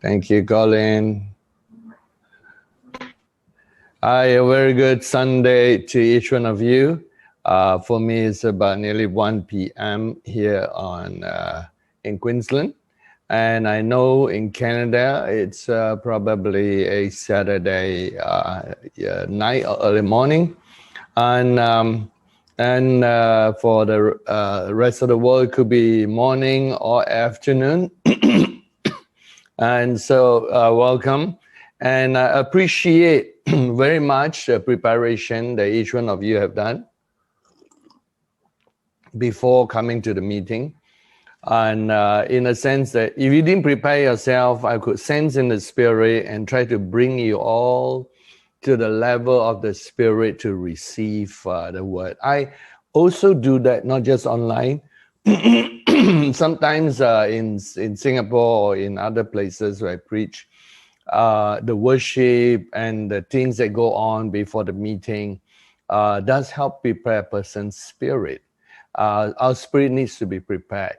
Thank you, Colin. Hi, a very good Sunday to each one of you. For me, it's about nearly 1 p.m. here in Queensland. And I know in Canada, it's probably a Saturday night or early morning. And for the rest of the world, it could be morning or afternoon. And so welcome. And I appreciate very much the preparation that each one of you have done before coming to the meeting. And in a sense that if you didn't prepare yourself, I could sense in the spirit and try to bring you all to the level of the spirit to receive the word. I also do that, not just online. Sometimes in Singapore or in other places where I preach, the worship and the things that go on before the meeting does help prepare a person's spirit. Our spirit needs to be prepared.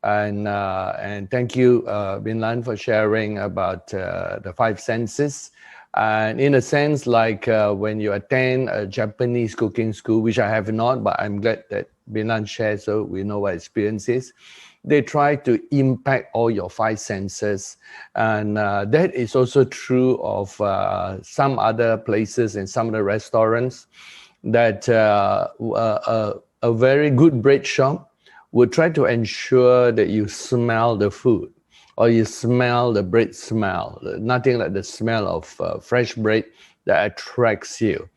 And thank you, Bin Lan, for sharing about the five senses. And in a sense, like when you attend a Japanese cooking school, which I have not, but I'm glad that Bin Lan shared so we know what experience is. They try to impact all your five senses. And that is also true of some other places and some of the restaurants that a very good bread shop would try to ensure that you smell the food or you smell the bread smell. Nothing like the smell of fresh bread that attracts you.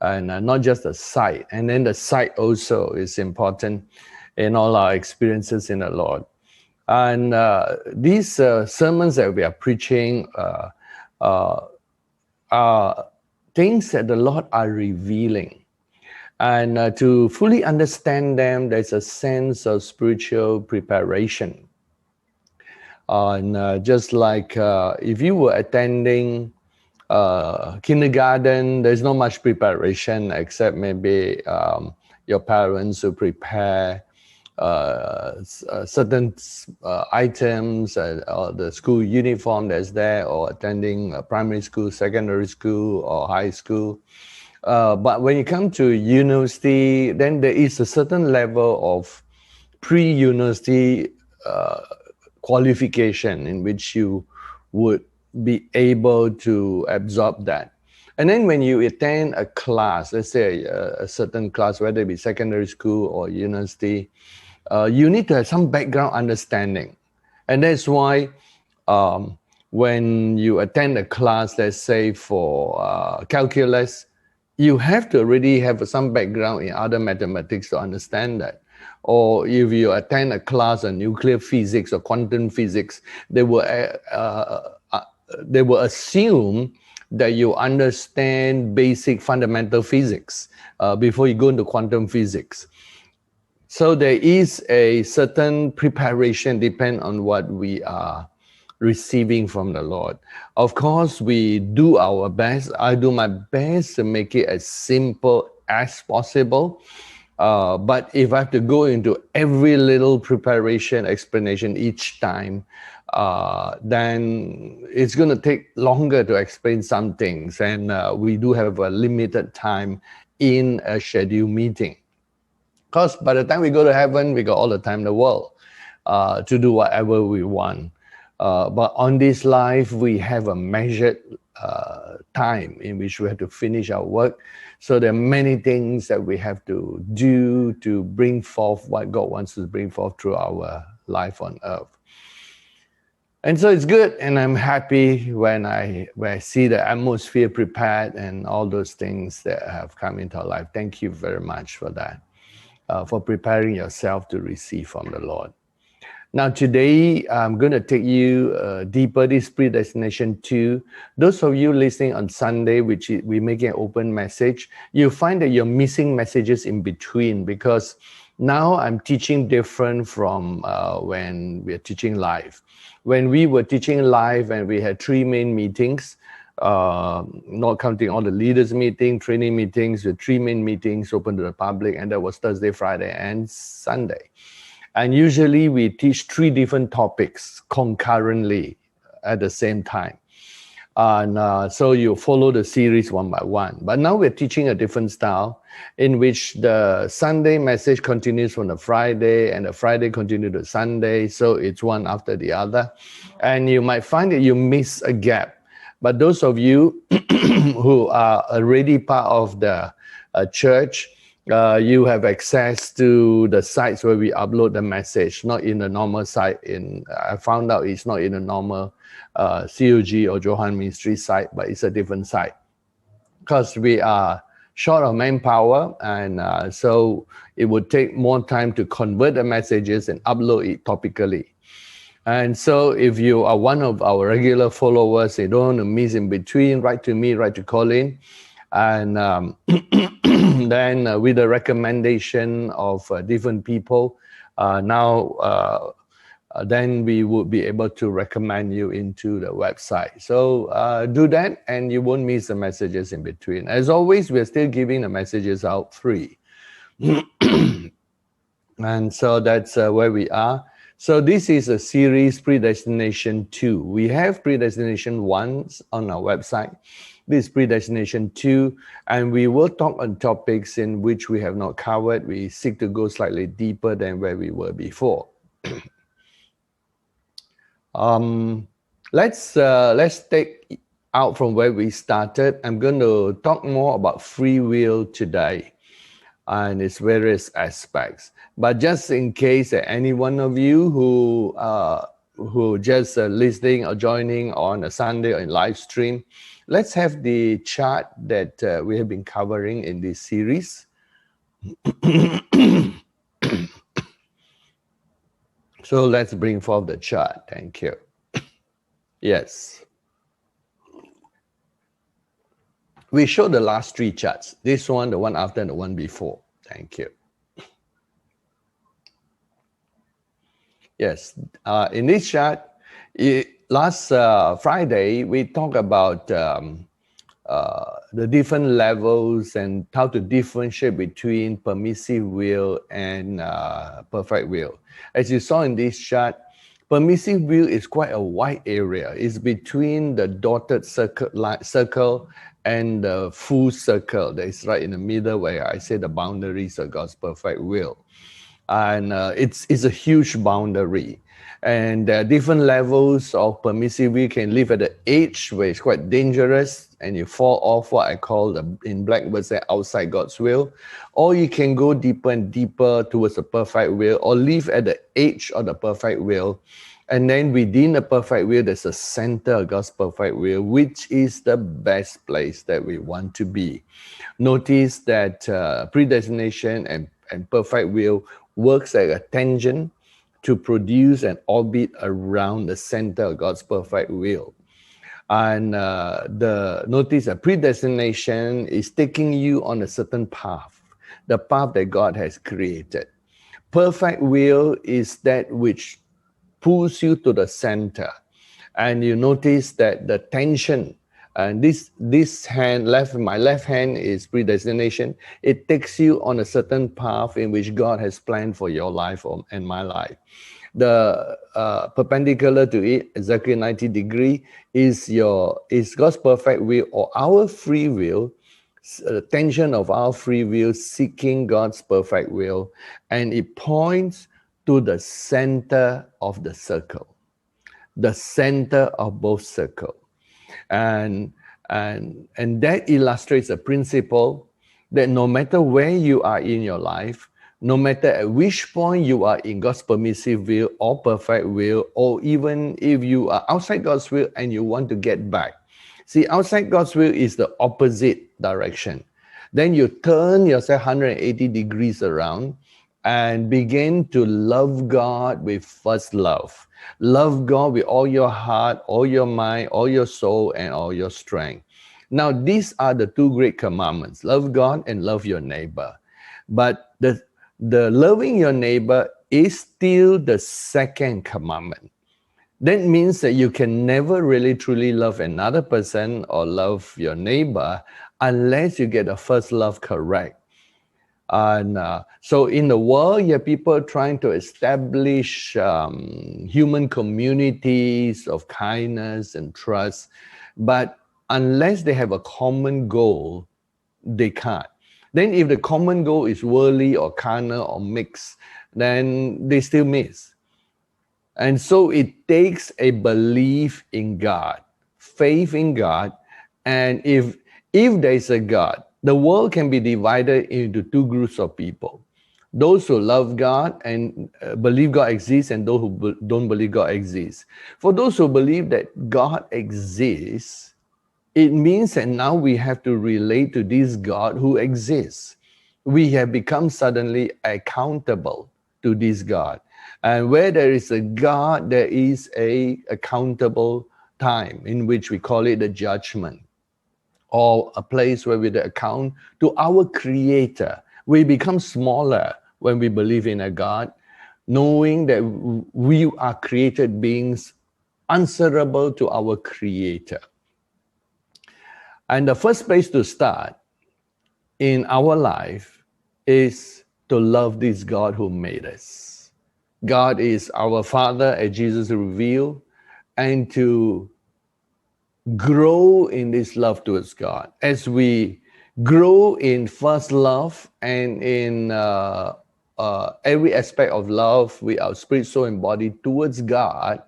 And not just the sight. And then the sight also is important in all our experiences in the Lord. And these sermons that we are preaching are things that the Lord are revealing. And to fully understand them, there's a sense of spiritual preparation. And just like if you were attending kindergarten, there's not much preparation except maybe your parents who prepare certain items or the school uniform that's there, or attending primary school, secondary school, or high school. But when you come to university, then there is a certain level of pre-university qualification in which you would be able to absorb that. And then when you attend a class, let's say a certain class, whether it be secondary school or university, you need to have some background understanding. And that's why when you attend a class, let's say for calculus, you have to already have some background in other mathematics to understand that. Or if you attend a class on nuclear physics or quantum physics, they will assume that you understand basic fundamental physics before you go into quantum physics. So there is a certain preparation depending on what we are receiving from the Lord. Of course, we do our best. I do my best to make it as simple as possible. But if I have to go into every little preparation explanation each time, then it's going to take longer to explain some things. And we do have a limited time in a scheduled meeting. Because by the time we go to heaven, we got all the time in the world to do whatever we want. But on this life, we have a measured time in which we have to finish our work. So there are many things that we have to do to bring forth what God wants to bring forth through our life on earth. And so it's good, and I'm happy when I see the atmosphere prepared and all those things that have come into our life. Thank you very much for that, for preparing yourself to receive from the Lord. Now today, I'm going to take you deeper, this predestination 2. Those of you listening on Sunday, which we make an open message, you find that you're missing messages in between, because now I'm teaching different from when we're teaching live. When we were teaching live and we had 3 main meetings, not counting all the leaders meeting, training meetings, the 3 main meetings open to the public, and that was Thursday, Friday, and Sunday. And usually we teach 3 different topics concurrently at the same time. And so you follow the series one by one. But now we're teaching a different style in which the Sunday message continues from the Friday and the Friday continues to Sunday. So it's one after the other. And you might find that you miss a gap. But those of you who are already part of the church, you have access to the sites where we upload the message, not in the normal site. I found out it's not in a normal COG or Johann Ministry site, but it's a different site because we are short of manpower, and so it would take more time to convert the messages and upload it topically. And so if you are one of our regular followers, you don't want to miss in between, write to me, write to Colin, and then with the recommendation of different people, then we would be able to recommend you into the website. So do that and you won't miss the messages in between. As always, we're still giving the messages out free. And so that's where we are. So this is a series, Predestination 2. We have Predestination 1 on our website. This is Predestination 2, and we will talk on topics in which we have not covered. We seek to go slightly deeper than where we were before. Let's take out from where we started. I'm going to talk more about free will today and its various aspects. But just in case any one of you who just listening or joining on a Sunday or in live stream, let's have the chart that we have been covering in this series. So let's bring forth the chart. Thank you. Yes. We showed the last three charts. This one, the one after, and the one before. Thank you. Yes. In this chart, last Friday, we talked about the different levels and how to differentiate between permissive will and perfect will. As you saw in this chart, permissive will is quite a wide area. It's between the dotted circle and the full circle that is right in the middle where I say the boundaries of God's perfect will. And it's a huge boundary. And there are different levels of permissive will. You can live at the edge where it's quite dangerous and you fall off what I call, in black words, outside God's will. Or you can go deeper and deeper towards the perfect will, or live at the edge of the perfect will. And then within the perfect will, there's a center of God's perfect will, which is the best place that we want to be. Notice that predestination and perfect will works like a tangent to produce an orbit around the center of God's perfect will. And notice that predestination is taking you on a certain path, the path that God has created. Perfect will is that which pulls you to the center. And you notice that the tension, and this hand, my left hand is predestination. It takes you on a certain path in which God has planned for your life and my life. The perpendicular to it, exactly 90 degrees, is God's perfect will or our free will, the tension of our free will seeking God's perfect will, and it points to the center of the circle, the center of both circles. And that illustrates a principle that no matter where you are in your life, no matter at which point you are in God's permissive will or perfect will, or even if you are outside God's will and you want to get back. See, outside God's will is the opposite direction. Then you turn yourself 180 degrees around and begin to love God with first love. Love God with all your heart, all your mind, all your soul, and all your strength. Now, these are the two great commandments, love God and love your neighbor. But the loving your neighbor is still the second commandment. That means that you can never really truly love another person or love your neighbor unless you get the first love correct. And so in the world, you have people trying to establish human communities of kindness and trust. But unless they have a common goal, they can't. Then if the common goal is worldly or carnal or mixed, then they still miss. And so it takes a belief in God, faith in God. And if there is a God, the world can be divided into two groups of people. Those who love God and believe God exists, and those who don't believe God exists. For those who believe that God exists, it means that now we have to relate to this God who exists. We have become suddenly accountable to this God. And where there is a God, there is a accountable time in which we call it the judgment, or a place where we account to our Creator. We become smaller when we believe in a God, knowing that we are created beings answerable to our Creator. And the first place to start in our life is to love this God who made us. God is our Father, as Jesus revealed, and to grow in this love towards God. As we grow in first love and in every aspect of love with our spirit, soul, and body towards God,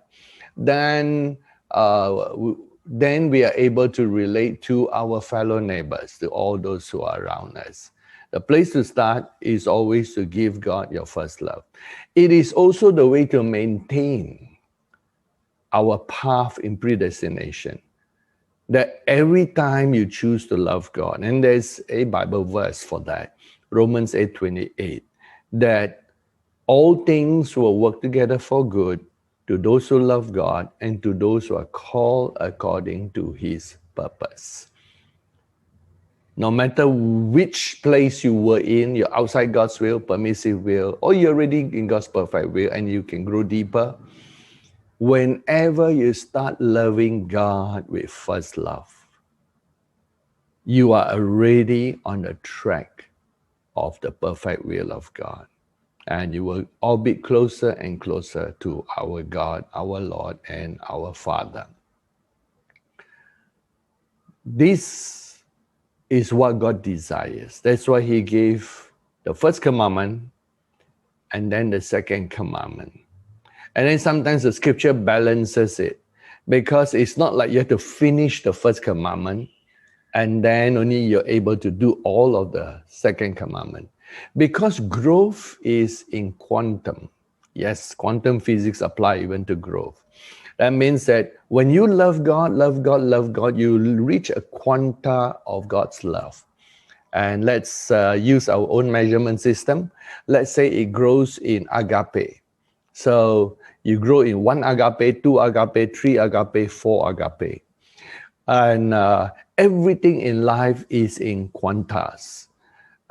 then we are able to relate to our fellow neighbors, to all those who are around us. The place to start is always to give God your first love. It is also the way to maintain our path in predestination. That every time you choose to love God, and there's a Bible verse for that, Romans 8:28, that all things will work together for good to those who love God and to those who are called according to His purpose. No matter which place you were in, you're outside God's will, permissive will, or you're already in God's perfect will and you can grow deeper, whenever you start loving God with first love, you are already on the track of the perfect will of God. And you will orbit closer and closer to our God, our Lord, and our Father. This is what God desires. That's why He gave the first commandment and then the second commandment. And then sometimes the scripture balances it, because it's not like you have to finish the first commandment and then only you're able to do all of the second commandment. Because growth is in quantum. Yes, quantum physics apply even to growth. That means that when you love God, you reach a quanta of God's love. And let's use our own measurement system. Let's say it grows in agape. So you grow in 1 agape, 2 agape, 3 agape, 4 agape. And everything in life is in quantas.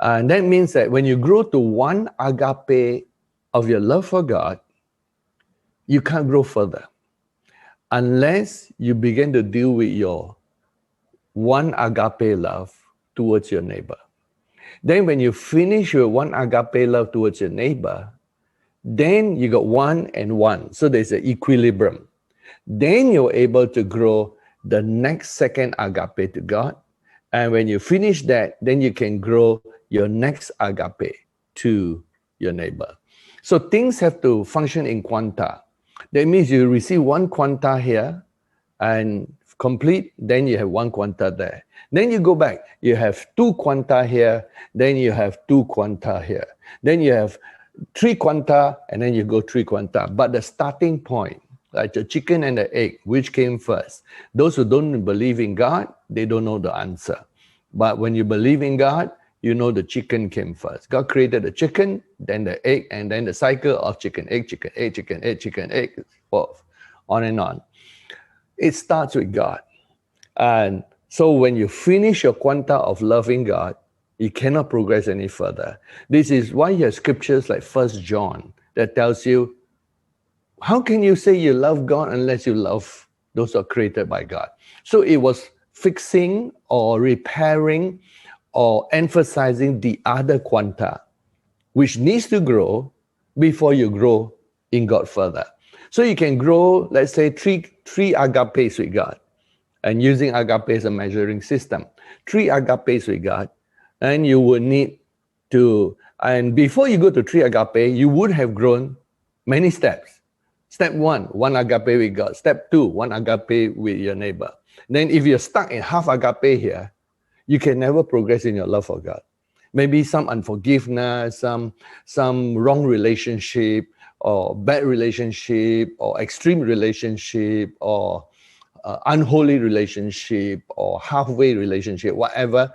And that means that when you grow to 1 agape of your love for God, you can't grow further unless you begin to deal with your 1 agape love towards your neighbor. Then when you finish your 1 agape love towards your neighbor, then you got 1 and 1. So there's an equilibrium. Then you're able to grow the next second agape to God. And when you finish that, then you can grow your next agape to your neighbor. So things have to function in quanta. That means you receive 1 quanta here and complete, then you have 1 quanta there. Then you go back, you have 2 quanta here, then you have 2 quanta here. Then you have 3 quanta, and then you go 3 quanta. But the starting point, like the chicken and the egg, which came first? Those who don't believe in God, they don't know the answer. But when you believe in God, you know the chicken came first. God created the chicken, then the egg, and then the cycle of chicken, egg, chicken, egg, chicken, egg, chicken, egg, on and on. It starts with God. And so when you finish your quanta of loving God, you cannot progress any further. This is why you have scriptures like 1 John that tells you, how can you say you love God unless you love those who are created by God? So it was fixing or repairing or emphasizing the other quanta, which needs to grow before you grow in God further. So you can grow, let's say, three agapes with God, and using agape as a measuring system. 3 agapes with God, and you would need to, and before you go to 3 agape, you would have grown many steps. Step 1, 1 agape with God. Step 2, 1 agape with your neighbor. Then if you're stuck in half agape here, you can never progress in your love for God. Maybe some unforgiveness, some wrong relationship, or bad relationship, or extreme relationship, or unholy relationship, or halfway relationship, whatever.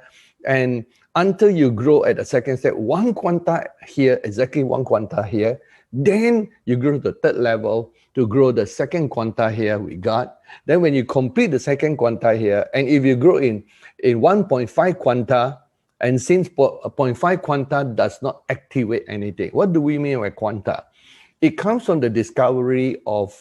And until you grow at the second step, 1 quanta here, exactly 1 quanta here, then you grow to the third level to grow the second quanta here with God. Then when you complete the second quanta here, and if you grow in 1.5 quanta, and since 0.5 quanta does not activate anything, what do we mean by quanta? It comes from the discovery of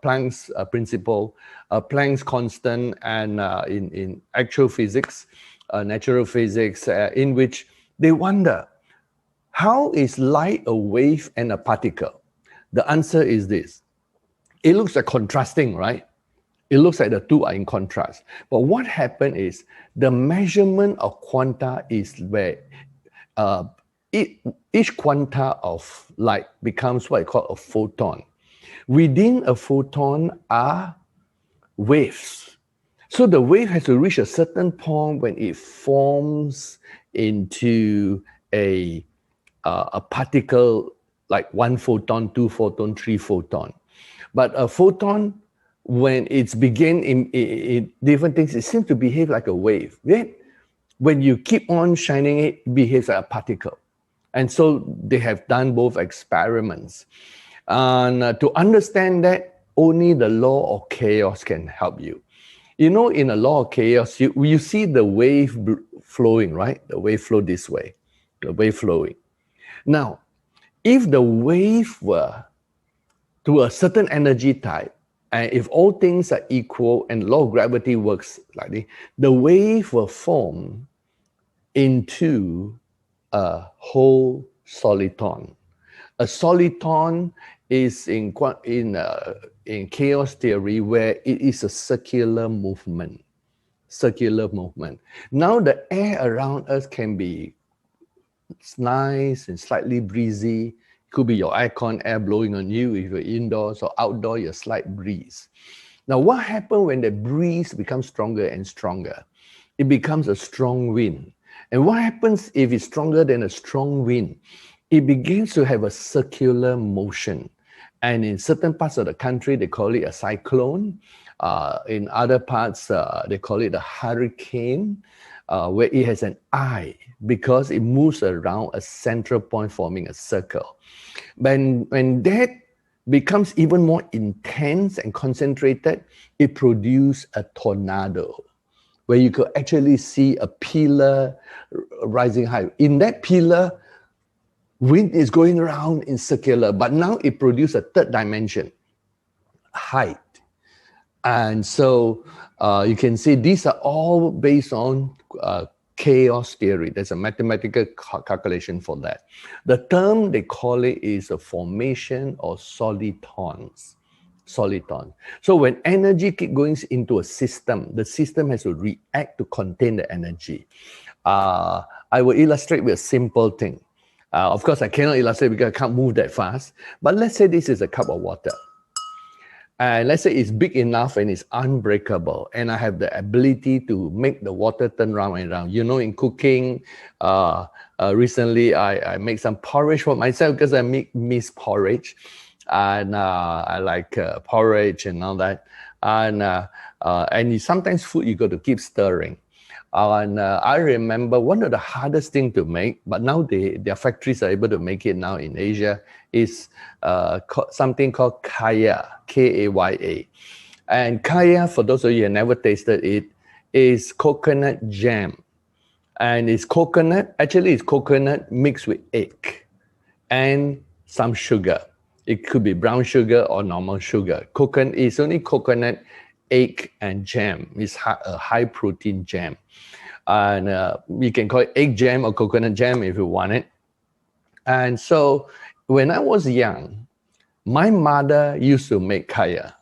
Planck's principle, Planck's constant, and in actual physics, natural physics, in which they wonder, how is light a wave and a particle? The answer is this. It looks like contrasting, right? It looks like the two are in contrast. But what happened is the measurement of quanta is where each quanta of light becomes what I call a photon. Within a photon are waves. So the wave has to reach a certain point when it forms into a particle, like 1 photon, 2 photon, 3 photon. But a photon, when it's begin in different things, it seems to behave like a wave. Yet, when you keep on shining it, it behaves like a particle. And so they have done both experiments. And to understand that, only the law of chaos can help you. You know, in a law of chaos, you see the wave flowing, right? The wave flow this way, the wave flowing. Now, if the wave were to a certain energy type, and if all things are equal and law of gravity works like this, the wave will form into a whole soliton. A soliton is in chaos theory where it is a circular movement. Circular movement. Now the air around us can be nice and slightly breezy. It could be your aircon air blowing on you if you're indoors, or outdoor, your slight breeze. Now what happens when the breeze becomes stronger and stronger? It becomes a strong wind. And what happens if it's stronger than a strong wind? It begins to have a circular motion. And in certain parts of the country, they call it a cyclone. In other parts, they call it a hurricane, where it has an eye because it moves around a central point forming a circle. When that becomes even more intense and concentrated, it produces a tornado, where you could actually see a pillar rising high. In that pillar, wind is going around in circular, but now it produces a third dimension, height. And so you can see these are all based on chaos theory. There's a mathematical calculation for that. The term they call it is a formation of solitons. Soliton. So when energy keeps going into a system, the system has to react to contain the energy. I will illustrate with a simple thing. Of course, I cannot illustrate because I can't move that fast. But let's say this is a cup of water. And let's say it's big enough and it's unbreakable. And I have the ability to make the water turn round and round. You know, in cooking, recently I make some porridge for myself because I miss porridge. And I like porridge and all that. And sometimes food you got to keep stirring. And I remember one of the hardest things to make, but now their factories are able to make it now in Asia, is something called kaya, K-A-Y-A. And kaya, for those of you who have never tasted it, is coconut jam. And it's coconut mixed with egg and some sugar. It could be brown sugar or normal sugar. It's only coconut, egg, and jam. It's a high protein jam. And you can call it egg jam or coconut jam if you want it. And so when I was young, my mother used to make kaya.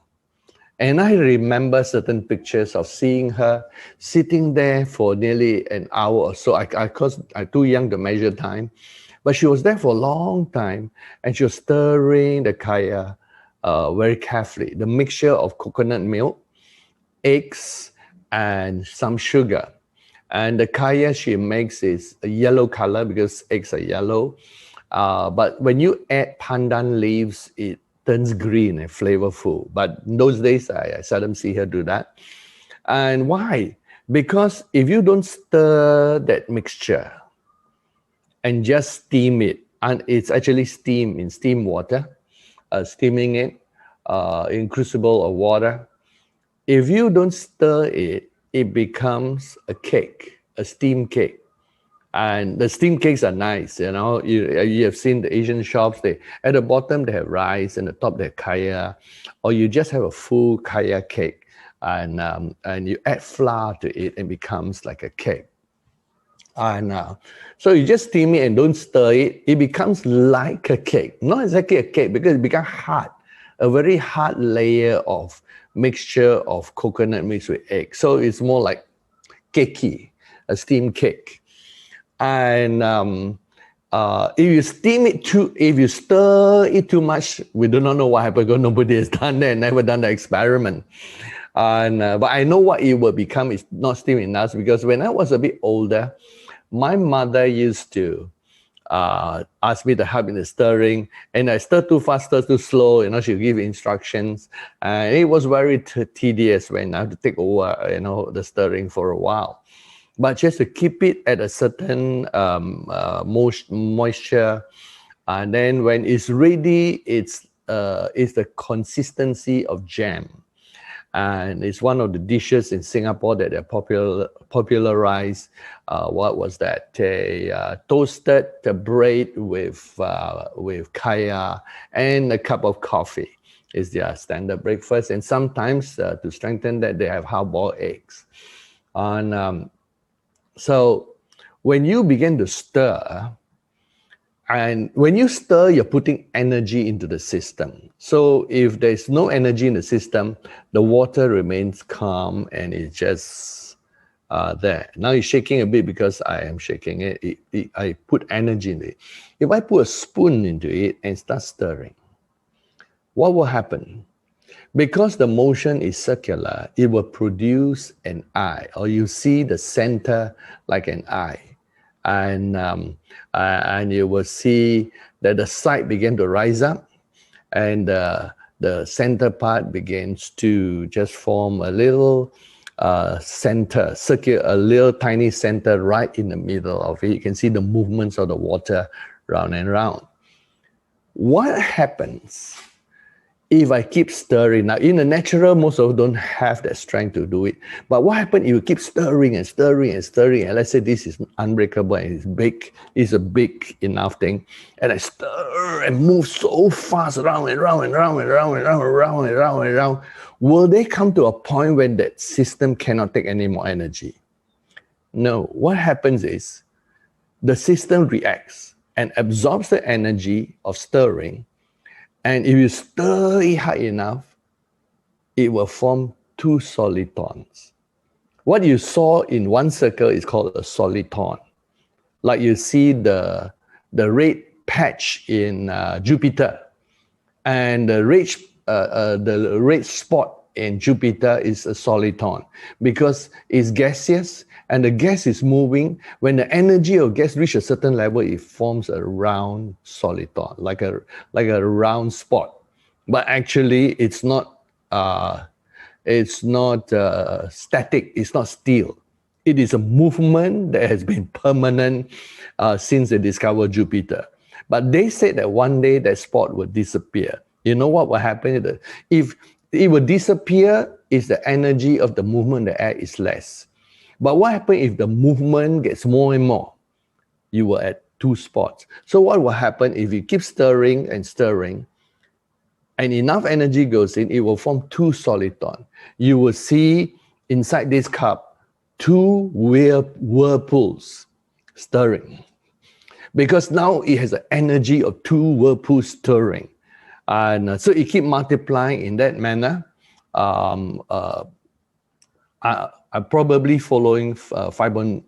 And I remember certain pictures of seeing her sitting there for nearly an hour or so. Because I'm too young to measure time, but she was there for a long time, and she was stirring the kaya very carefully. The mixture of coconut milk, eggs, and some sugar. And the kaya she makes is a yellow color because eggs are yellow. But when you add pandan leaves, it turns green and flavorful. But in those days, I seldom see her do that. And why? Because if you don't stir that mixture and just steam it, and it's actually steam in steam water, steaming it in crucible of water, if you don't stir it, it becomes a cake, a steam cake. And the steam cakes are nice, you know. You have seen the Asian shops. They at the bottom they have rice, and the top they have kaya, or you just have a full kaya cake, and you add flour to it, and it becomes like a cake. And so you just steam it and don't stir it. It becomes like a cake, not exactly a cake because it becomes hard, a very hard layer of mixture of coconut mixed with egg. So it's more like cakey, a steamed cake. And if you stir it too much, we do not know what happened because nobody has done that, never done the experiment. And but I know what it will become is not steamed enough, because when I was a bit older, my mother used to ask me to help in the stirring, and I stir too fast, stir too slow, you know, she'll give instructions. And it was very tedious when I have to take over, you know, the stirring for a while. But just to keep it at a certain moisture, and then when it's ready, it's the consistency of jam, and it's one of the dishes in Singapore that are popularized. What was that? Toasted bread with kaya and a cup of coffee is their standard breakfast, and sometimes to strengthen that they have hard-boiled eggs. And so when you begin to stir, and when you stir, you're putting energy into the system. So if there's no energy in the system, the water remains calm and it's just there. Now it's shaking a bit because I am shaking it. I put energy in it. If I put a spoon into it and start stirring, what will happen? Because the motion is circular, it will produce an eye, or you see the center like an eye. And you will see that the side begin to rise up, and the center part begins to just form a little center, a little tiny center right in the middle of it. You can see the movements of the water round and round. What happens if I keep stirring? Now, in the natural, most of us don't have that strength to do it. But what happens if you keep stirring and stirring and stirring, and let's say this is unbreakable and it's big, it's a big enough thing, and I stir and move so fast around and round and round and round and round and round and round and round, will they come to a point when that system cannot take any more energy? No. What happens is the system reacts and absorbs the energy of stirring. And if you stir it hard enough, it will form two solitons. What you saw in one circle is called a soliton. Like you see the red patch in Jupiter, and the red spot in Jupiter is a soliton because it's gaseous and the gas is moving. When the energy of gas reaches a certain level, it forms a round soliton, like a round spot. But actually, it's not static. It's not still. It is a movement that has been permanent since they discovered Jupiter. But they said that one day that spot will disappear. You know what will happen? If it will disappear, is the energy of the movement in the air is less. But what happens if the movement gets more and more? You will add two spots. So what will happen if you keep stirring and stirring, and enough energy goes in, it will form two solitons. You will see inside this cup two whirlpools stirring. Because now it has the energy of two whirlpools stirring. And so it keep multiplying in that manner. I'm probably following Fibonacci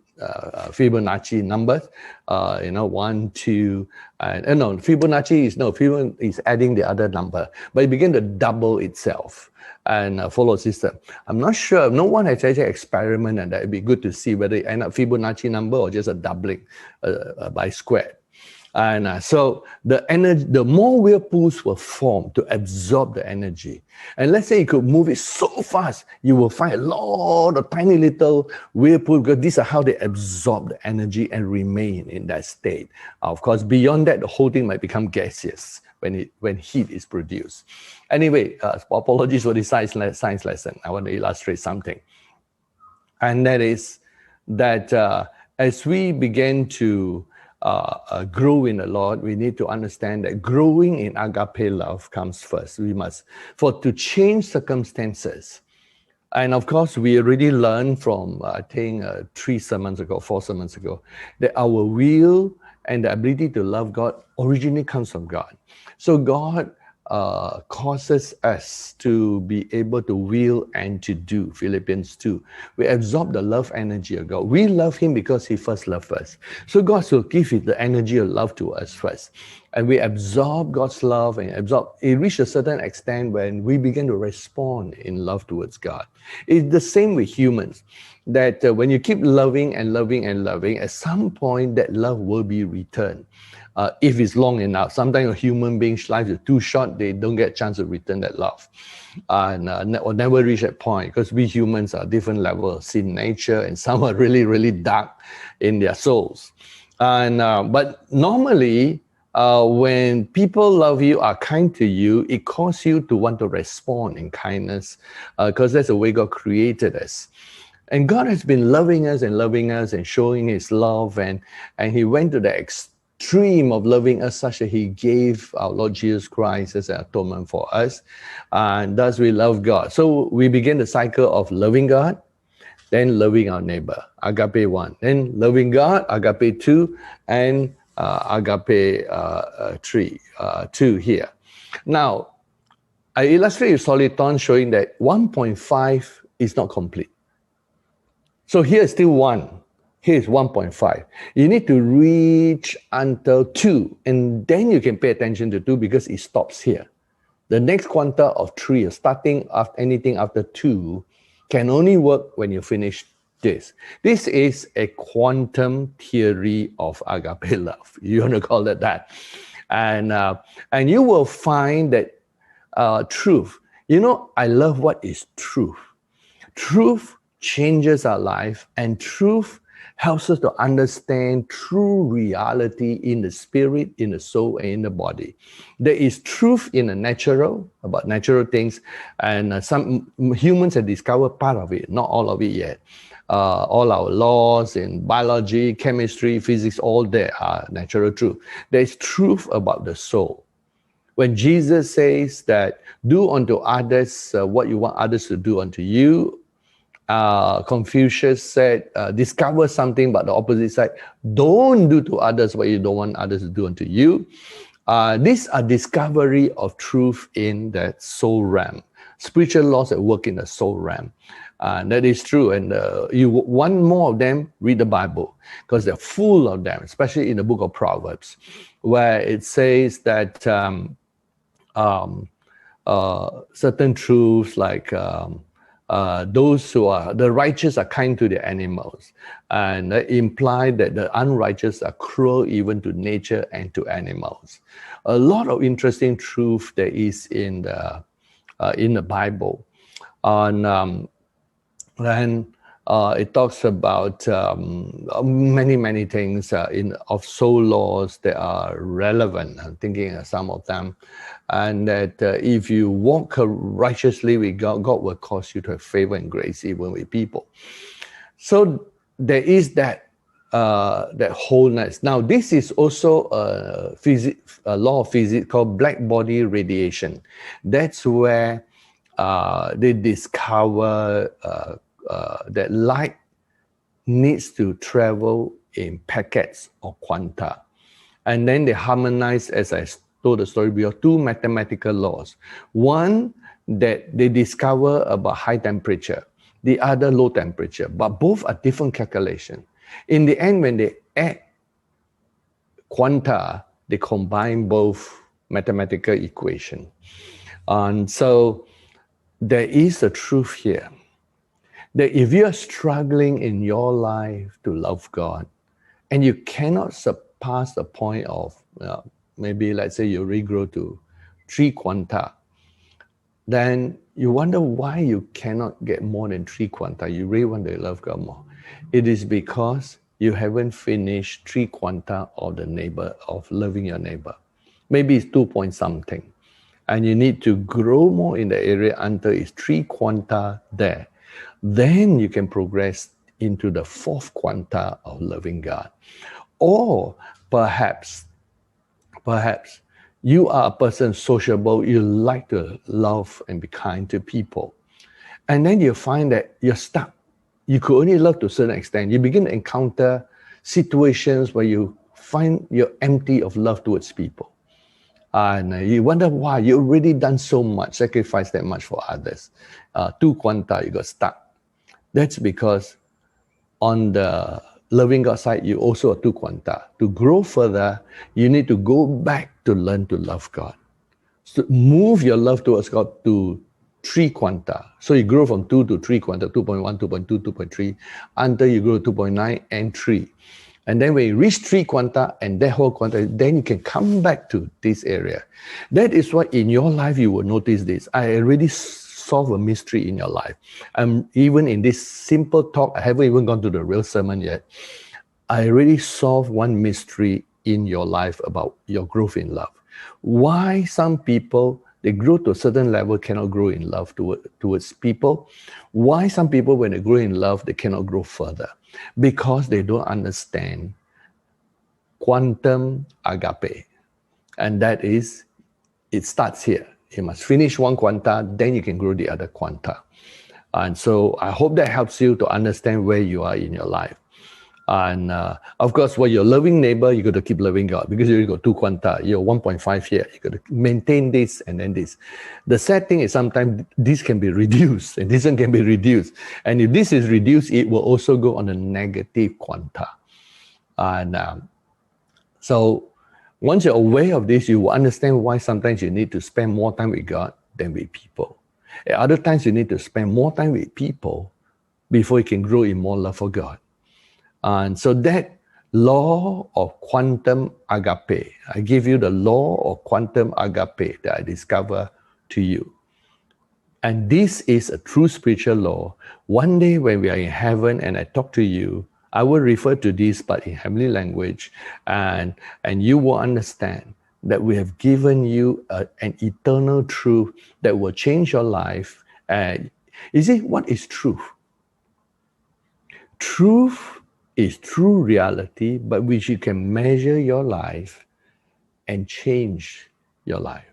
numbers, 1, 2, and no, Fibonacci is adding the other number, but it began to double itself and follow system. I'm not sure, no one has actually experimented, and that it'd be good to see whether it end up Fibonacci number or just a doubling by square. And so the more whirlpools will form to absorb the energy. And let's say you could move it so fast, you will find a lot of tiny little whirlpools, because these are how they absorb the energy and remain in that state. Of course, beyond that, the whole thing might become gaseous when heat is produced. Anyway, apologies for this science lesson. I want to illustrate something. And that is that as we begin to grow in the Lord, we need to understand that growing in agape love comes first. We must, to change circumstances. And of course, we already learned from, I think, 4 sermons ago, that our will and the ability to love God originally comes from God. So God causes us to be able to will and to do. Philippians 2. We absorb the love energy of God. We love Him because He first loved us. So God will give the energy of love to us first. And we absorb God's love and it reaches a certain extent when we begin to respond in love towards God. It's the same with humans, that when you keep loving and loving and loving, at some point that love will be returned. If it's long enough. Sometimes a human being's life is too short, they don't get a chance to return that love. Or never reach that point, because we humans are different levels of sin nature, and some are really, really dark in their souls. But normally, when people love you, are kind to you, it causes you to want to respond in kindness, because that's the way God created us. And God has been loving us and showing His love, and He went to the extreme of loving us such that He gave our Lord Jesus Christ as an atonement for us, and thus we love God. So we begin the cycle of loving God, then loving our neighbor, agape 1, then loving God, agape 2, and agape 2 here. Now, I illustrate with soliton showing that 1.5 is not complete. So here is still 1. Here is 1.5. You need to reach until 2, and then you can pay attention to 2 because it stops here. The next quanta of 3, starting after anything after 2, can only work when you finish this. This is a quantum theory of agape love. You want to call it that. And you will find that truth. I love what is truth. Truth changes our life, and truth helps us to understand true reality in the spirit, in the soul, and in the body. There is truth in the natural, about natural things, and some humans have discovered part of it, not all of it yet. All our laws in biology, chemistry, physics, all there are natural truth. There is truth about the soul. When Jesus says that, do unto others what you want others to do unto you, Confucius said, discover something but the opposite side. Don't do to others what you don't want others to do unto you. These are discovery of truth in that soul realm. Spiritual laws that work in the soul realm. That is true. And you want more of them, read the Bible, because they're full of them, especially in the book of Proverbs, where it says that certain truths like those who are the righteous are kind to the animals, and imply that the unrighteous are cruel even to nature and to animals. A lot of interesting truth there is in the Bible. And it talks about many things of soul laws that are relevant. I'm thinking of some of them. And that if you walk righteously with God, God will cause you to have favor and grace even with people. So there is that wholeness. Now, this is also a law of physics called black body radiation. That's where they discover that light needs to travel in packets or quanta. And then they harmonize, as I told the story before, two mathematical laws. One that they discover about high temperature, the other low temperature, but both are different calculation. In the end, when they add quanta, they combine both mathematical equation. And so there is a truth here that if you are struggling in your life to love God and you cannot surpass the point of maybe let's say you regrow to 3 quanta, then you wonder why you cannot get more than 3 quanta. You really want to love God more. It is because you haven't finished 3 quanta of the neighbor, of loving your neighbor. Maybe it's 2 point something. And you need to grow more in the area until it's 3 quanta there. Then you can progress into the 4th quanta of loving God. Or perhaps you are a person sociable, you like to love and be kind to people. And then you find that you're stuck. You could only love to a certain extent. You begin to encounter situations where you find you're empty of love towards people. And you wonder why. You've already done so much, sacrificed that much for others. 2 quanta, you got stuck. That's because on the loving God side, you also are 2 quanta. To grow further, you need to go back to learn to love God. So move your love towards God to 3 quanta. So you grow from 2 to 3 quanta, 2.1, 2.2, 2.3, until you grow to 2.9 and 3. And then when you reach 3 quanta and that whole quanta, then you can come back to this area. That is why in your life you will notice this. I already solve a mystery in your life. Even in this simple talk, I haven't even gone to the real sermon yet. I already solved one mystery in your life about your growth in love. Why some people, they grow to a certain level, cannot grow in love towards people. Why some people, when they grow in love, they cannot grow further. Because they don't understand quantum agape. And that is, it starts here. You must finish 1 quanta, then you can grow the other quanta. And so I hope that helps you to understand where you are in your life. And of course, when you're loving neighbor, you got to keep loving God because you got 2 quanta, you're 1.5 here. You got to maintain this and then this. The sad thing is sometimes this can be reduced and this one can be reduced. And if this is reduced, it will also go on a negative quanta. And so once you're aware of this, you will understand why sometimes you need to spend more time with God than with people. At other times, you need to spend more time with people before you can grow in more love for God. And so that law of quantum agape, I give you the law of quantum agape that I discover to you. And this is a true spiritual law. One day when we are in heaven and I talk to you, I will refer to this but in heavenly language, and you will understand that we have given you an eternal truth that will change your life. And you see, what is truth? Truth is true reality, but which you can measure your life and change your life.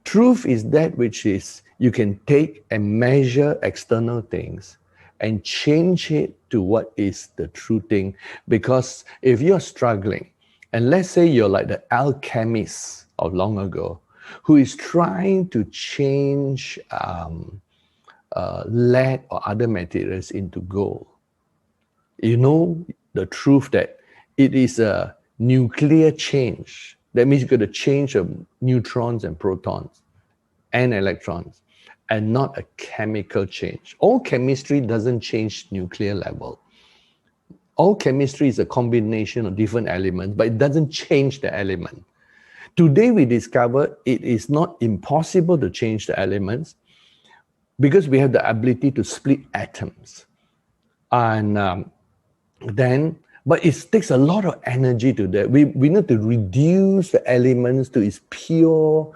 Truth is that which is you can take and measure external things and change it to what is the true thing. Because if you're struggling, and let's say you're like the alchemist of long ago, who is trying to change lead or other materials into gold, you know the truth that it is a nuclear change. That means you're going to change of neutrons and protons and electrons, and not a chemical change. All chemistry doesn't change nuclear level. All chemistry is a combination of different elements, but it doesn't change the element. Today we discover it is not impossible to change the elements because we have the ability to split atoms. And but it takes a lot of energy to that. We need to reduce the elements to its pure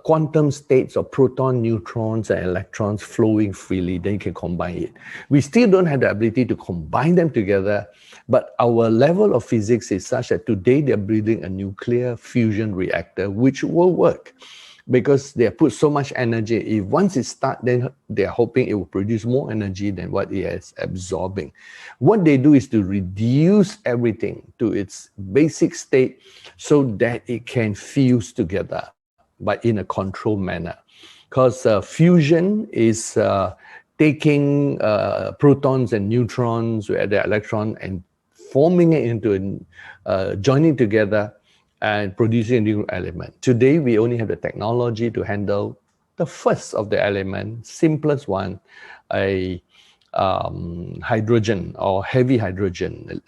quantum states of proton, neutrons, and electrons flowing freely. Then you can combine it. We still don't have the ability to combine them together, but our level of physics is such that today they're building a nuclear fusion reactor, which will work. because they have put so much energy. If once it starts, then they're hoping it will produce more energy than what it is absorbing. What they do is to reduce everything to its basic state so that it can fuse together, but in a controlled manner. Because fusion is taking protons and neutrons with the electron and forming it into joining together and producing a new element. Today, we only have the technology to handle the first of the element, simplest one, a hydrogen or heavy hydrogen,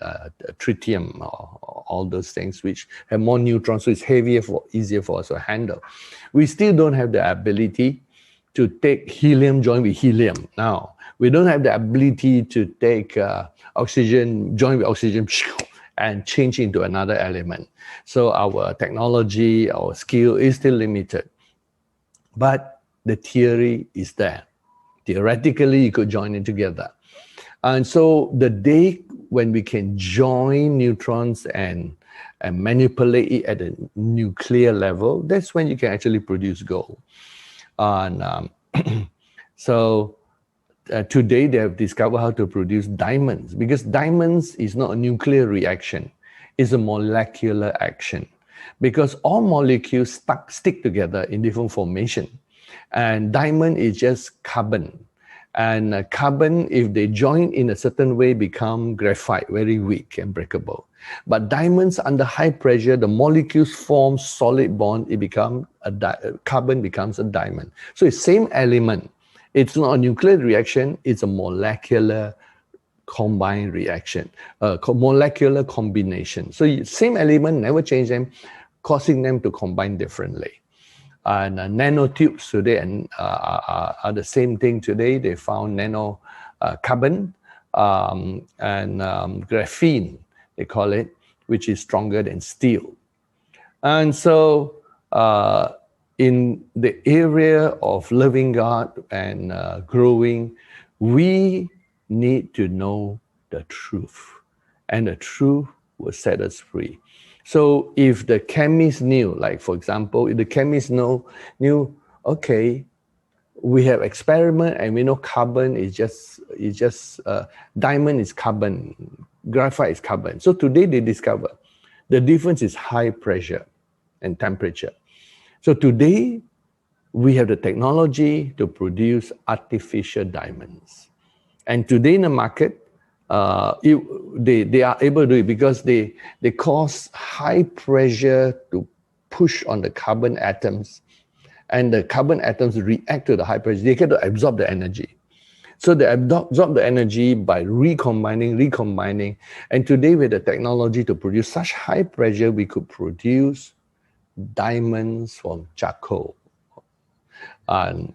tritium, or all those things which have more neutrons, so it's easier for us to handle. We still don't have the ability to take helium join with helium now. We don't have the ability to take oxygen join with oxygen and change into another element. So our technology, our skill is still limited. But the theory is there. Theoretically, you could join it together. And so the day when we can join neutrons and manipulate it at a nuclear level, that's when you can actually produce gold. And so today they have discovered how to produce diamonds, because diamonds is not a nuclear reaction, it's a molecular action, because all molecules stick together in different formation, and diamond is just carbon, and carbon, if they join in a certain way, become graphite, very weak and breakable. But diamonds, under high pressure, the molecules form solid bond, it becomes carbon becomes a diamond. So it's same element. It's not a nuclear reaction, it's a molecular combined reaction, molecular combination. So same element, never change them, causing them to combine differently. And nanotubes today are the same thing today. They found nano carbon and graphene, they call it, which is stronger than steel. And so in the area of loving God and growing, we need to know the truth, and the truth will set us free. So if the chemist knew, like for example, if the chemist knew, okay, we have experiment and we know carbon is just diamond is carbon, graphite is carbon. So today they discover the difference is high pressure and temperature. So today we have the technology to produce artificial diamonds. And today in the market, they are able to do it because they cause high pressure to push on the carbon atoms, and the carbon atoms react to the high pressure. They get to absorb the energy. So they absorb the energy by recombining. And today with the technology to produce such high pressure, we could produce diamonds from charcoal. And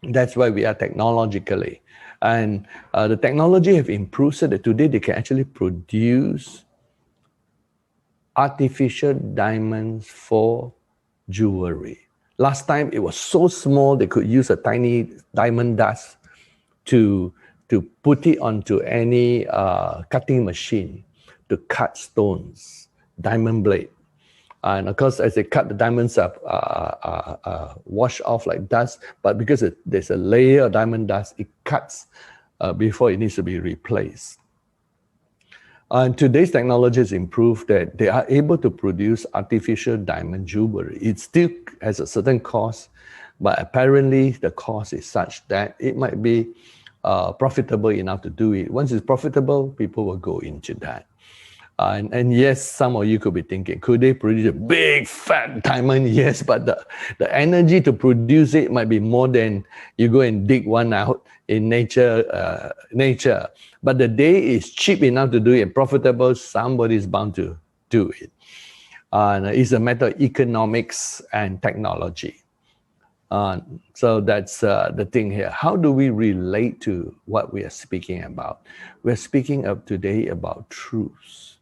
that's why we are technologically. And the technology have improved so that today they can actually produce artificial diamonds for jewelry. Last time it was so small they could use a tiny diamond dust to put it onto any cutting machine to cut stones, diamond blade. And of course, as they cut, the diamonds are washed off like dust, but because there's a layer of diamond dust, it cuts before it needs to be replaced. And today's technology has improved that they are able to produce artificial diamond jewelry. It still has a certain cost, but apparently the cost is such that it might be profitable enough to do it. Once it's profitable, people will go into that. And yes, some of you could be thinking, could they produce a big fat diamond? Yes, but the energy to produce it might be more than you go and dig one out in nature. But the day is cheap enough to do it and profitable, somebody's bound to do it. And it's a matter of economics and technology. So that's the thing here. How do we relate to what we are speaking about? We're speaking of today about truths.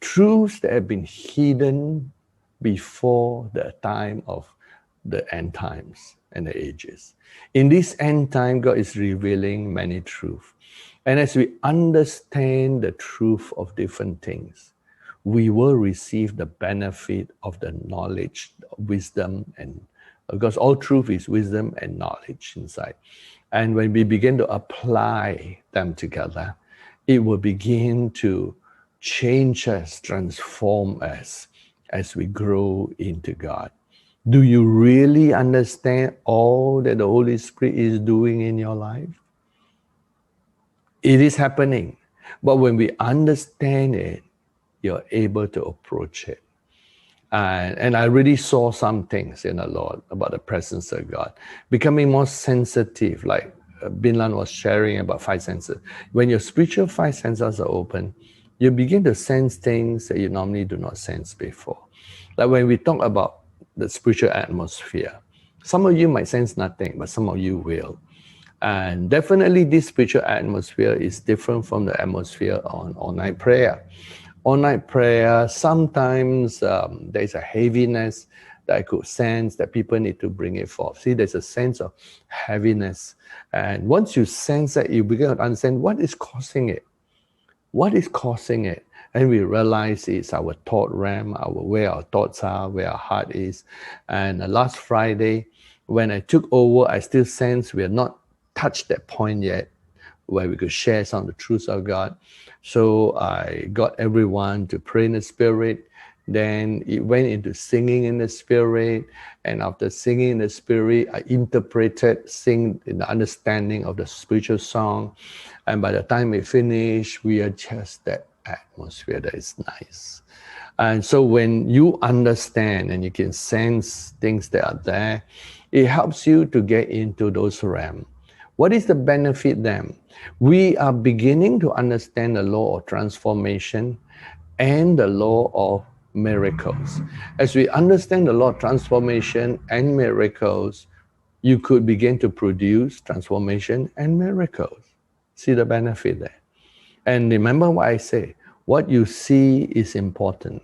Truths that have been hidden before the time of the end times and the ages. In this end time, God is revealing many truths. And as we understand the truth of different things, we will receive the benefit of the knowledge, wisdom, and because all truth is wisdom and knowledge inside. And when we begin to apply them together, it will begin to change us, transform us as we grow into God. Do you really understand all that the Holy Spirit is doing in your life? It is happening. But when we understand it, you're able to approach it. And I really saw some things in the Lord about the presence of God, becoming more sensitive, like Bin Lan was sharing about five senses. When your spiritual five senses are open, you begin to sense things that you normally do not sense before. Like when we talk about the spiritual atmosphere, some of you might sense nothing, but some of you will. And definitely this spiritual atmosphere is different from the atmosphere on all-night prayer. All-night prayer, sometimes there's a heaviness that I could sense that people need to bring it forth. See, there's a sense of heaviness. And once you sense that, you begin to understand what is causing it. What is causing it? And we realize it's our thought realm, where our thoughts are, where our heart is. And last Friday, when I took over, I still sense we have not touched that point yet where we could share some of the truths of God. So I got everyone to pray in the Spirit. Then it went into singing in the Spirit. And after singing in the Spirit, I interpreted, sing in the understanding of the spiritual song. And by the time we finish, we are just that atmosphere that is nice. And so when you understand and you can sense things that are there, it helps you to get into those realms. What is the benefit then? We are beginning to understand the law of transformation and the law of miracles. As we understand the law of transformation and miracles, you could begin to produce transformation and miracles. See the benefit there. And remember what I say, what you see is important.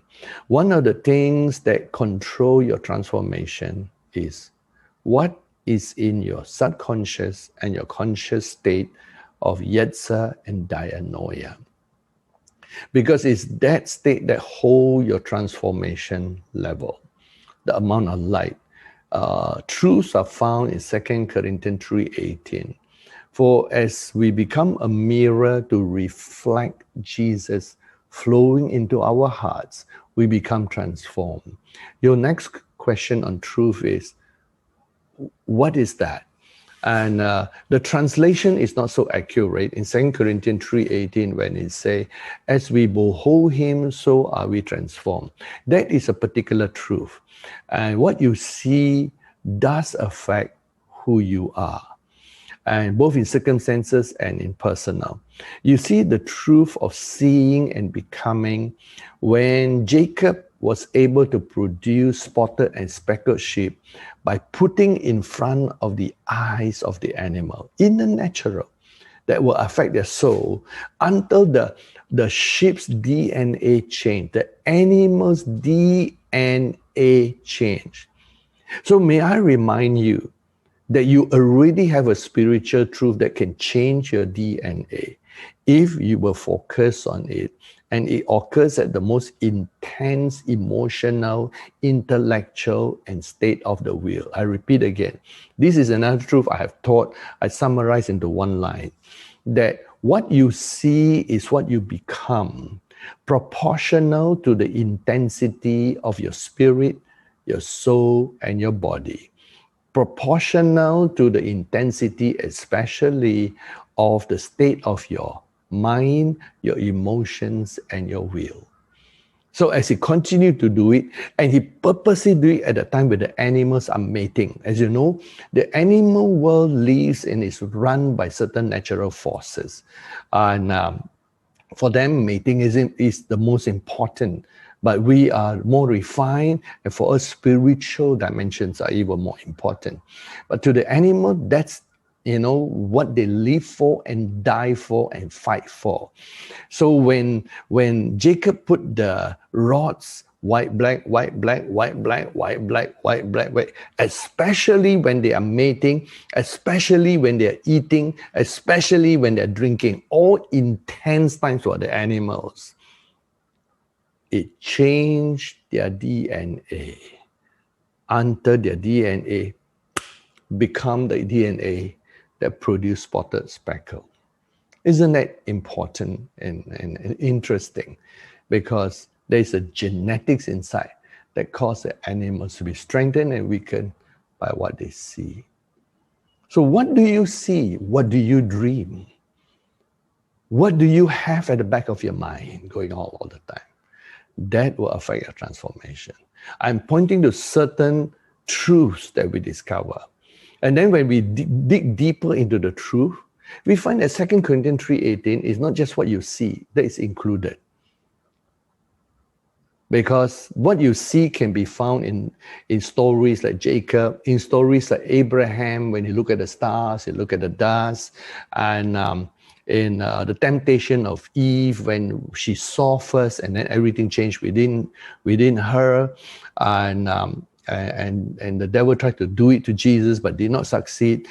One of the things that control your transformation is what is in your subconscious and your conscious state of Yetzer and Dianoia. Because it's that state that holds your transformation level, the amount of light. Truths are found in 2 Corinthians 3:18. For as we become a mirror to reflect Jesus flowing into our hearts, we become transformed. Your next question on truth is, what is that? And the translation is not so accurate in 2 Corinthians 3:18 when it says, as we behold him, so are we transformed. That is a particular truth. And what you see does affect who you are, and both in circumstances and in personal. You see the truth of seeing and becoming when Jacob was able to produce spotted and speckled sheep by putting in front of the eyes of the animal in the natural that will affect their soul until the sheep's DNA change, the animal's DNA change. So may I remind you that you already have a spiritual truth that can change your DNA if you will focus on it. And it occurs at the most intense, emotional, intellectual, and state of the will. I repeat again, this is another truth I have taught, I summarize into one line, that what you see is what you become, proportional to the intensity of your spirit, your soul, and your body. Proportional to the intensity, especially of the state of your mind, your emotions, and your will. So as he continued to do it, and he purposely do it at the time when the animals are mating. As you know, the animal world lives and is run by certain natural forces. And for them, mating is the most important. But we are more refined, and for us, spiritual dimensions are even more important. But to the animal, that's what they live for and die for and fight for. So when Jacob put the rods white, black, white, black, white, black, white, black, white, black, white, especially when they are mating, especially when they are eating, especially when they're drinking, all intense times for the animals, it changed their DNA. until their DNA become the DNA that produce spotted speckle. Isn't that important and interesting? Because there's a genetics inside that cause the animals to be strengthened and weakened by what they see. So what do you see? What do you dream? What do you have at the back of your mind going on all the time? That will affect your transformation. I'm pointing to certain truths that we discover. And then when we dig deeper into the truth, we find that 2 Corinthians 3:18 is not just what you see, that is included. Because what you see can be found in stories like Jacob, in stories like Abraham, when you look at the stars, you look at the dust, and in the temptation of Eve when she saw first and then everything changed within her, and the devil tried to do it to Jesus but did not succeed,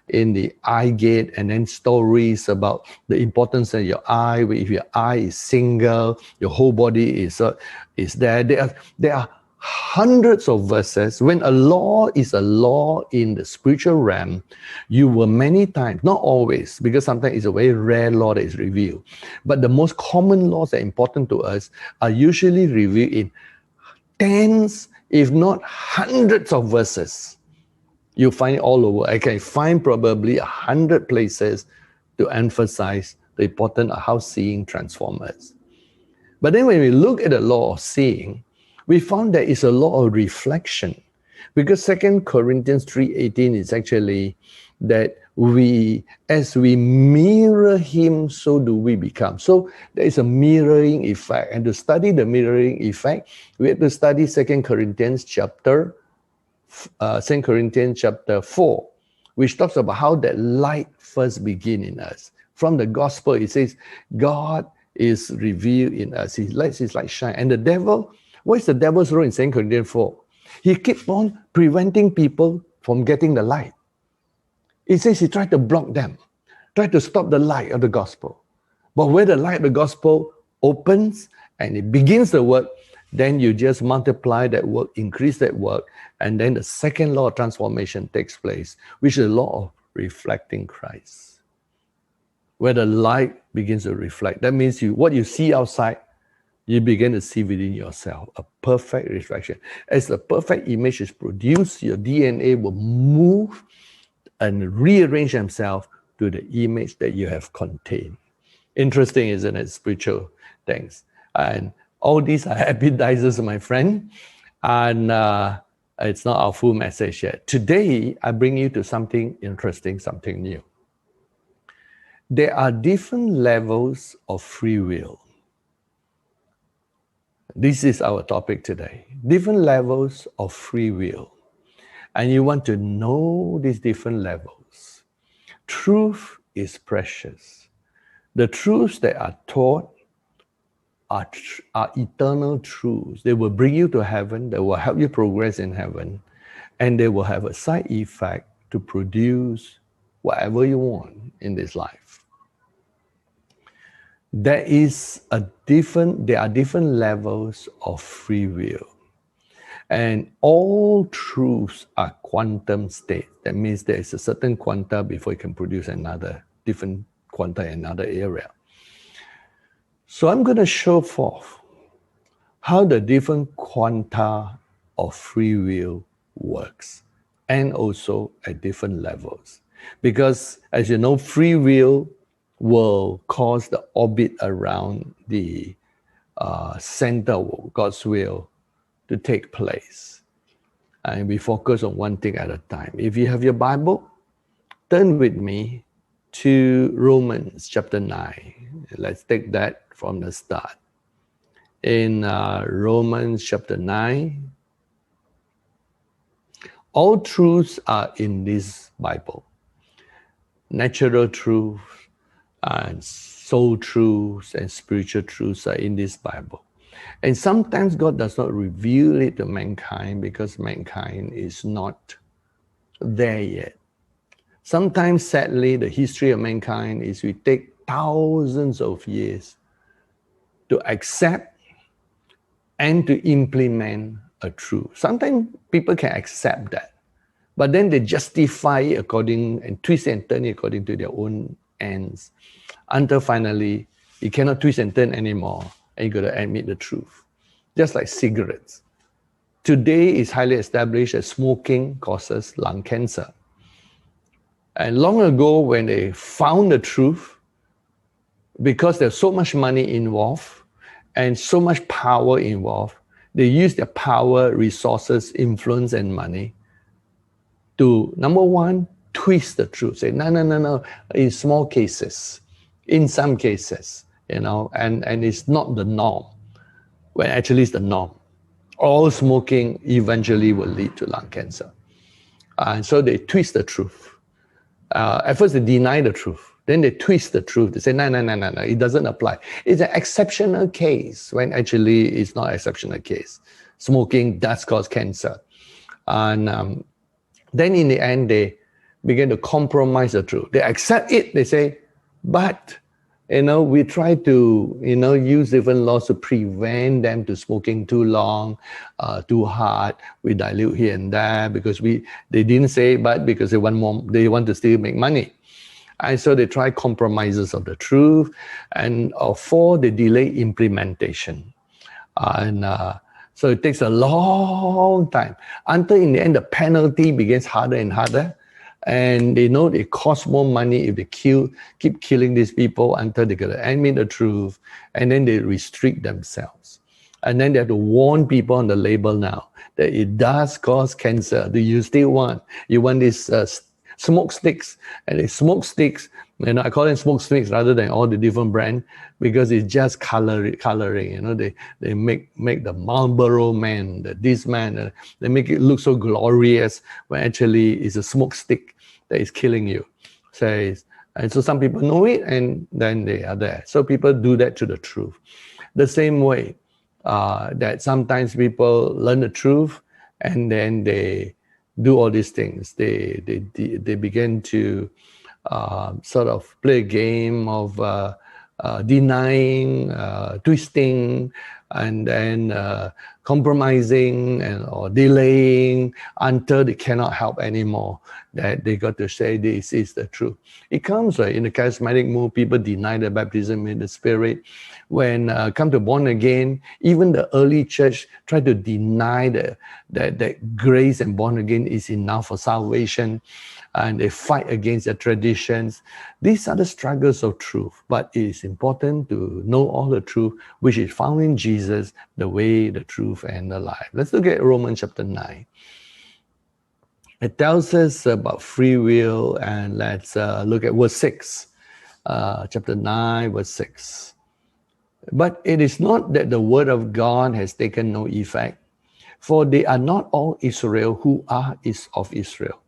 in the eye gate, and then stories about the importance of your eye. If your eye is single, your whole body is there. There are hundreds of verses. When a law is a law in the spiritual realm, you will many times, not always, because sometimes it's a very rare law that is revealed, but the most common laws that are important to us are usually revealed in tens, if not hundreds of verses. You find it all over. I can find probably 100 places to emphasize the importance of how seeing transforms us. But then when we look at the law of seeing, we found that it's a law of reflection. Because 2 Corinthians 3:18 is actually that as we mirror him, so do we become. So there is a mirroring effect. And to study the mirroring effect, we have to study 2 Corinthians chapter 4, which talks about how that light first begins in us. From the gospel, it says, God is revealed in us. He lets his light shine. And the devil, what is the devil's role in 2 Corinthians 4? He keeps on preventing people from getting the light. It says he tried to block them, tried to stop the light of the gospel. But when the light of the gospel opens and it begins the work, then you just multiply that work, increase that work, and then the second law of transformation takes place, which is the law of reflecting Christ. Where the light begins to reflect. That means what you see outside, you begin to see within yourself a perfect reflection. As the perfect image is produced, your DNA will move and rearrange themselves to the image that you have contained. Interesting, isn't it? Spiritual things. And all these are appetizers, my friend. And it's not our full message yet. Today, I bring you to something interesting, something new. There are different levels of free will. This is our topic today. Different levels of free will. And you want to know these different levels. Truth is precious. The truths that are taught are eternal truths. They will bring you to heaven. They will help you progress in heaven. And they will have a side effect to produce whatever you want in this life. There are different levels of free will. And all truths are quantum state. That means there is a certain quanta before you can produce another different quanta in another area. So I'm going to show forth how the different quanta of free will works, and also at different levels. Because as you know, free will will cause the orbit around the center of God's will to take place. And we focus on one thing at a time. If you have your Bible, turn with me to Romans chapter 9. Let's take that from the start. In Romans chapter 9, all truths are in this Bible. Natural truth and soul truths and spiritual truths are in this Bible. And sometimes God does not reveal it to mankind because mankind is not there yet. Sometimes, sadly, the history of mankind is we take thousands of years to accept and to implement a truth. Sometimes people can accept that, but then they justify it according and twist and turn it according to their own ends, until finally you cannot twist and turn anymore, and you got to admit the truth. Just like cigarettes. Today it's highly established that smoking causes lung cancer. And long ago, when they found the truth, because there's so much money involved and so much power involved, they use their power, resources, influence, and money to, number one, twist the truth. Say, no, in small cases, in some cases, and it's not the norm, when actually it's the norm. All smoking eventually will lead to lung cancer. And so they twist the truth. At first they deny the truth. Then they twist the truth. They say, no, it doesn't apply. It's an exceptional case, when actually it's not an exceptional case. Smoking does cause cancer. And then in the end, they begin to compromise the truth. They accept it. They say, but we try to, use different laws to prevent them to smoking too long, too hard. We dilute here and there because they didn't say but because they want to still make money. And so they try compromises of the truth, and four, they delay implementation. And so it takes a long time until in the end, the penalty begins harder and harder. And they know it costs more money if they keep killing these people until they get to admit the truth, and then they restrict themselves. And then they have to warn people on the label now that it does cause cancer. Do you still want? You want these smoke sticks? And it's smoke sticks, I call them smoke sticks rather than all the different brands, because it's just coloring. They make the Marlboro man, this man, they make it look so glorious when actually it's a smoke stick that is killing you. And so some people know it, and then they are there. So people do that to the truth. The same way that sometimes people learn the truth and then they do all these things. They begin to sort of play a game of denying, twisting, and then compromising or delaying until they cannot help anymore. That they got to say this is the truth. It comes in the charismatic move. People deny the baptism in the Spirit. When come to born again, even the early church tried to deny that grace and born again is enough for salvation, and they fight against their traditions. These are the struggles of truth, but it is important to know all the truth, which is found in Jesus, the way, the truth, and the life. Let's look at Romans chapter 9. It tells us about free will, and let's look at verse 6. Chapter 9, verse 6. But it is not that the word of God has taken no effect, for they are not all Israel who are of Israel,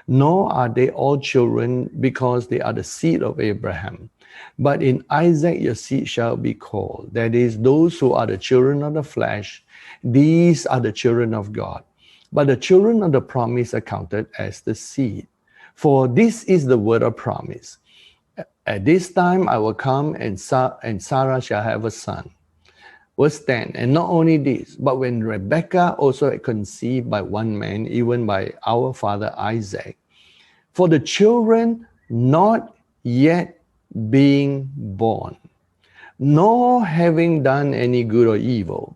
nor are they all children because they are the seed of Abraham. But in Isaac your seed shall be called. That is, those who are the children of the flesh, these are the children of God. But the children of the promise are counted as the seed. For this is the word of promise. At this time I will come, and Sarah shall have a son. Verse 10, and not only this, but when Rebekah also had conceived by one man, even by our father Isaac, for the children not yet being born, nor having done any good or evil,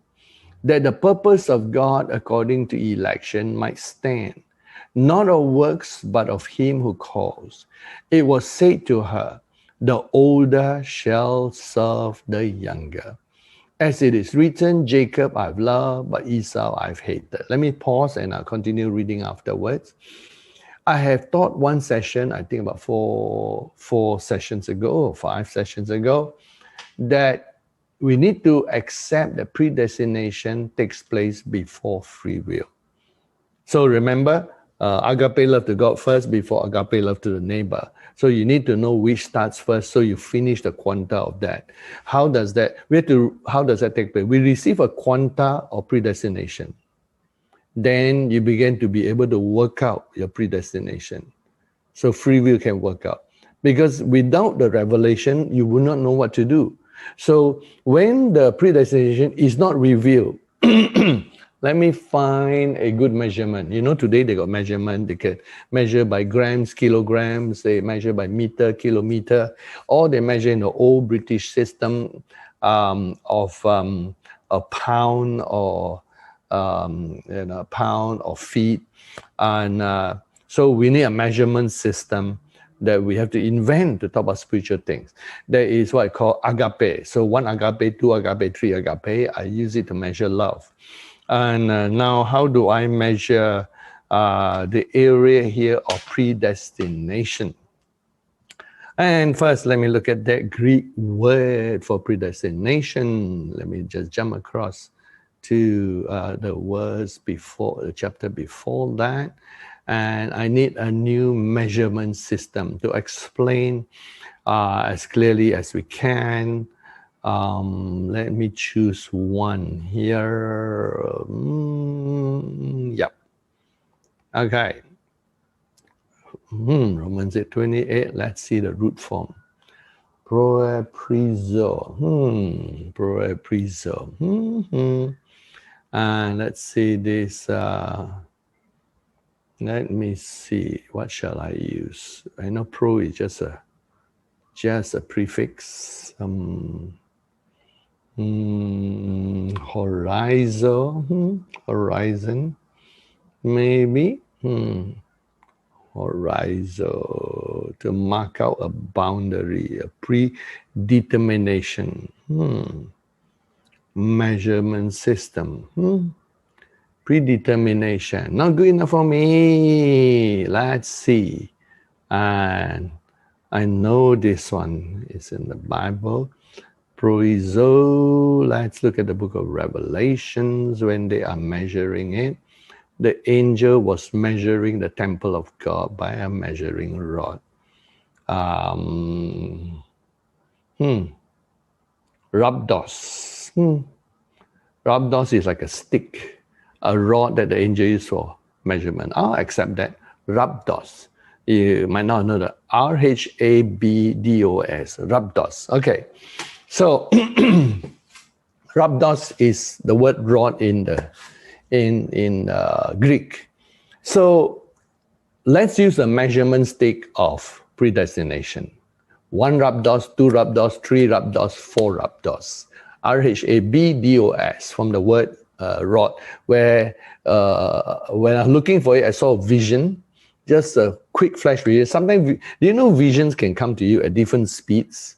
that the purpose of God according to election might stand, not of works, but of him who calls. It was said to her, the older shall serve the younger. As it is written, Jacob I've loved, but Esau I've hated. Let me pause and I'll continue reading afterwards. I have taught one session, I think about four sessions ago, or 5 sessions ago, that we need to accept that predestination takes place before free will. So remember, agape love to God first before agape love to the neighbor. So you need to know which starts first, so you finish the quanta of that. How does that take place? We receive a quanta of predestination. Then you begin to be able to work out your predestination. So free will can work out. Because without the revelation, you will not know what to do. So when the predestination is not revealed, Let me find a good measurement. You know, today they got measurement. They can measure by grams, kilograms. They measure by meter, kilometer. Or they measure in the old British system of a pound or pound or feet. And so we need a measurement system that we have to invent to talk about spiritual things. There is what I call agape. So 1 agape, 2 agape, 3 agape. I use it to measure love. And now how do I measure the area here of predestination? And first, let me look at that Greek word for predestination. Let me just jump across to the words before, the chapter before that. And I need a new measurement system to explain as clearly as we can. Let me choose one here. Yep. Okay. Romans 8:28. Let's see the root form. Proeprizo. Proeprizo. And let's see this. Let me see. What shall I use? I know pro is just a prefix. Horizon. Maybe. Horizon, to mark out a boundary, a predetermination. Measurement system. Predetermination. Not good enough for me. Let's see. And I know this one is in the Bible. Proizo. Let's look at the book of Revelations when they are measuring it. The angel was measuring the temple of God by a measuring rod. Rhabdos. Rhabdos is like a stick, a rod that the angel used for measurement. I'll accept that. Rhabdos. You might not know that. Rhabdos. Rhabdos. Okay. So rhabdos is the word rod in Greek. So let's use the measurement stick of predestination. 1 rhabdos, 2 rhabdos, 3 rhabdos, 4 rhabdos. Rhabdos from the word rod, where when I'm looking for it, I saw a vision, just a quick flash vision. Sometimes, do you know visions can come to you at different speeds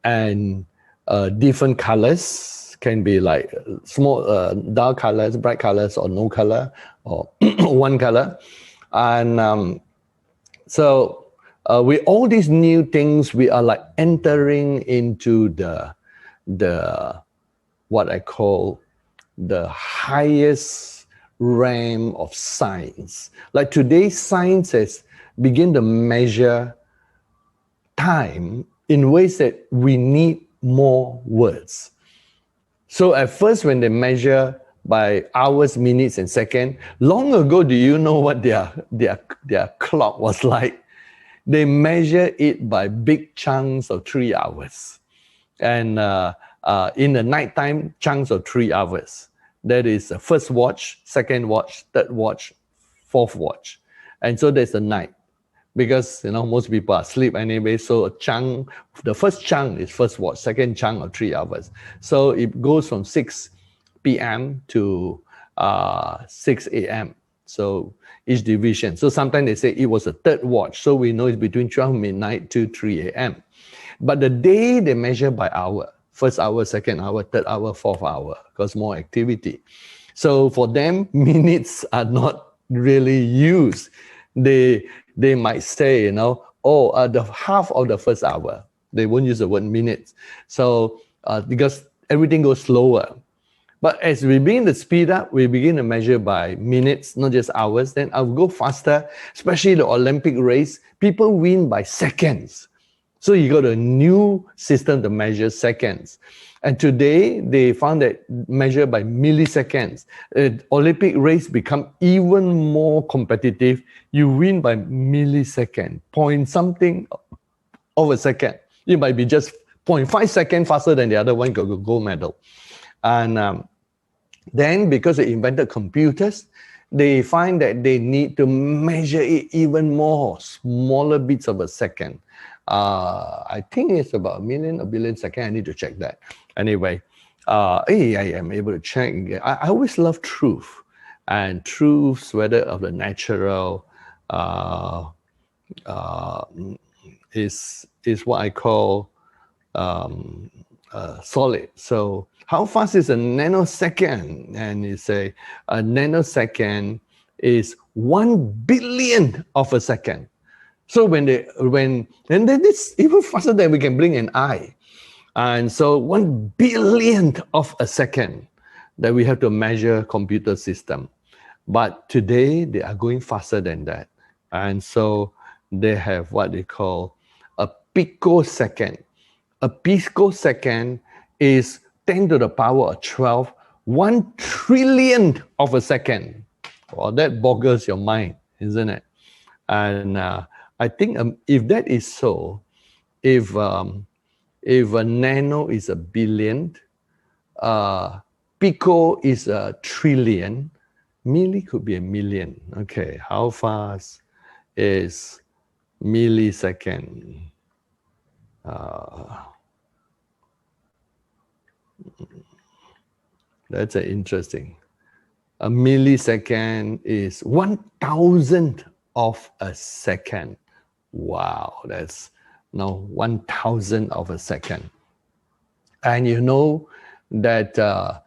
and different colors? Can be like small, dark colors, bright colors, or no color, or one color. And so with all these new things, we are like entering into the what I call the highest realm of science. Like today, science has begin to measure time in ways that we need more words. So at first, when they measure by hours, minutes, and seconds, long ago, do you know what their clock was like? They measure it by big chunks of 3 hours. And in the nighttime, chunks of 3 hours. That is the first watch, second watch, third watch, fourth watch. And so there's the night. Because, you know, most people are asleep anyway, so a chunk, the first chunk is first watch, second chunk of 3 hours. So it goes from 6 p.m. to 6 a.m. So each division. So sometimes they say it was a third watch, so we know it's between 12 midnight to 3 a.m. But the day they measure by hour, first hour, second hour, third hour, fourth hour, because more activity. So for them, minutes are not really used. They might say, you know, the half of the first hour. They won't use the word minutes. So because everything goes slower. But as we begin to speed up, we begin to measure by minutes, not just hours. Then I'll go faster, especially the Olympic race. People win by seconds. So you got a new system to measure seconds. And today, they found that measured by milliseconds. Olympic race become even more competitive. You win by millisecond, point something of a second. You might be just 0.5 seconds faster than the other one, got a gold medal. And Then, because they invented computers, they find that they need to measure it even more, smaller bits of a second. I think it's about a million or billion seconds. I need to check that. Anyway, I am able to check. I always love truth, and truths, whether of the natural, is what I call solid. So how fast is a nanosecond? And you say a nanosecond is 1 billionth of a second. So and then it's even faster than we can blink an eye. And so 1 billionth of a second that we have to measure computer system. But today they are going faster than that. And so they have what they call a picosecond. A picosecond is 10 to the power of 12, 1 trillionth of a second. Well, that boggles your mind, isn't it? And I think if that is so, if a nano is a billion, pico is a trillion, milli could be a million. Okay, how fast is millisecond? That's interesting. A millisecond is 1,000th of a second. Wow, that's now 1,000th of a second. And you know that the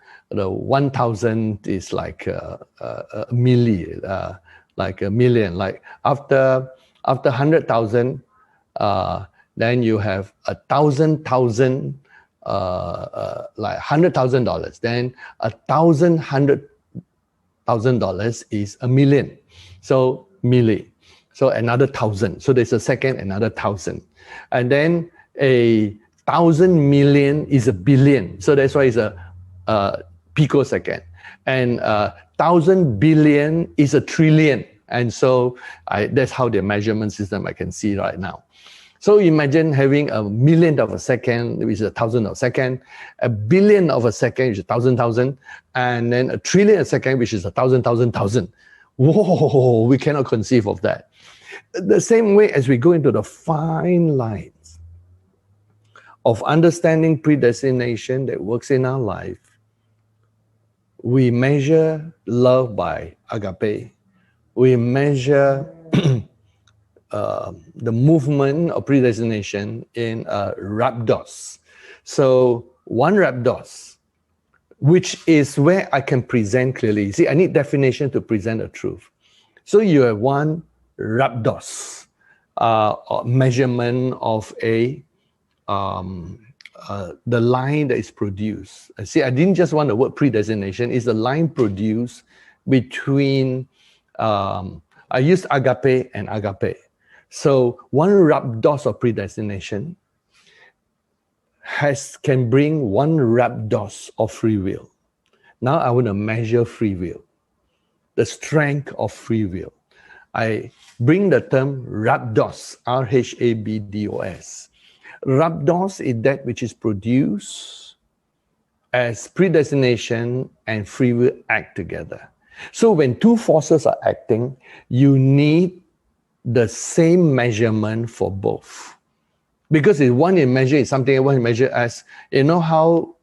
1,000 is like a milli, like a million. Like after 100,000, then you have 1,000,000, like $100,000. Then $1,000,000 is a million. So milli. So another 1,000. So there's a second, another 1,000. And then 1,000 million is a billion. So that's why it's a picosecond. And 1,000 billion is a trillion. And so that's how the measurement system I can see right now. So imagine having a millionth of a second, which is 1,000 of a second, a billion of a second, which is 1,000,000, and then a trillion a second, which is 1,000,000,000. Whoa, we cannot conceive of that. The same way as we go into the fine lines of understanding predestination that works in our life, we measure love by agape. We measure the movement of predestination in rhabdos. So 1 rhabdos, which is where I can present clearly. See, I need definition to present the truth. So you have 1 rhabdos, measurement of the line that is produced. See, I didn't just want the word predestination. It's the line produced between, I used agape and agape. So 1 rhabdos of predestination can bring 1 rhabdos of free will. Now I want to measure free will, the strength of free will. I bring the term rhabdos, R-H-A-B-D-O-S. Rhabdos is that which is produced as predestination and free will act together. So when 2 forces are acting, you need the same measurement for both. Because if one is measured is something, one is measured as, you know how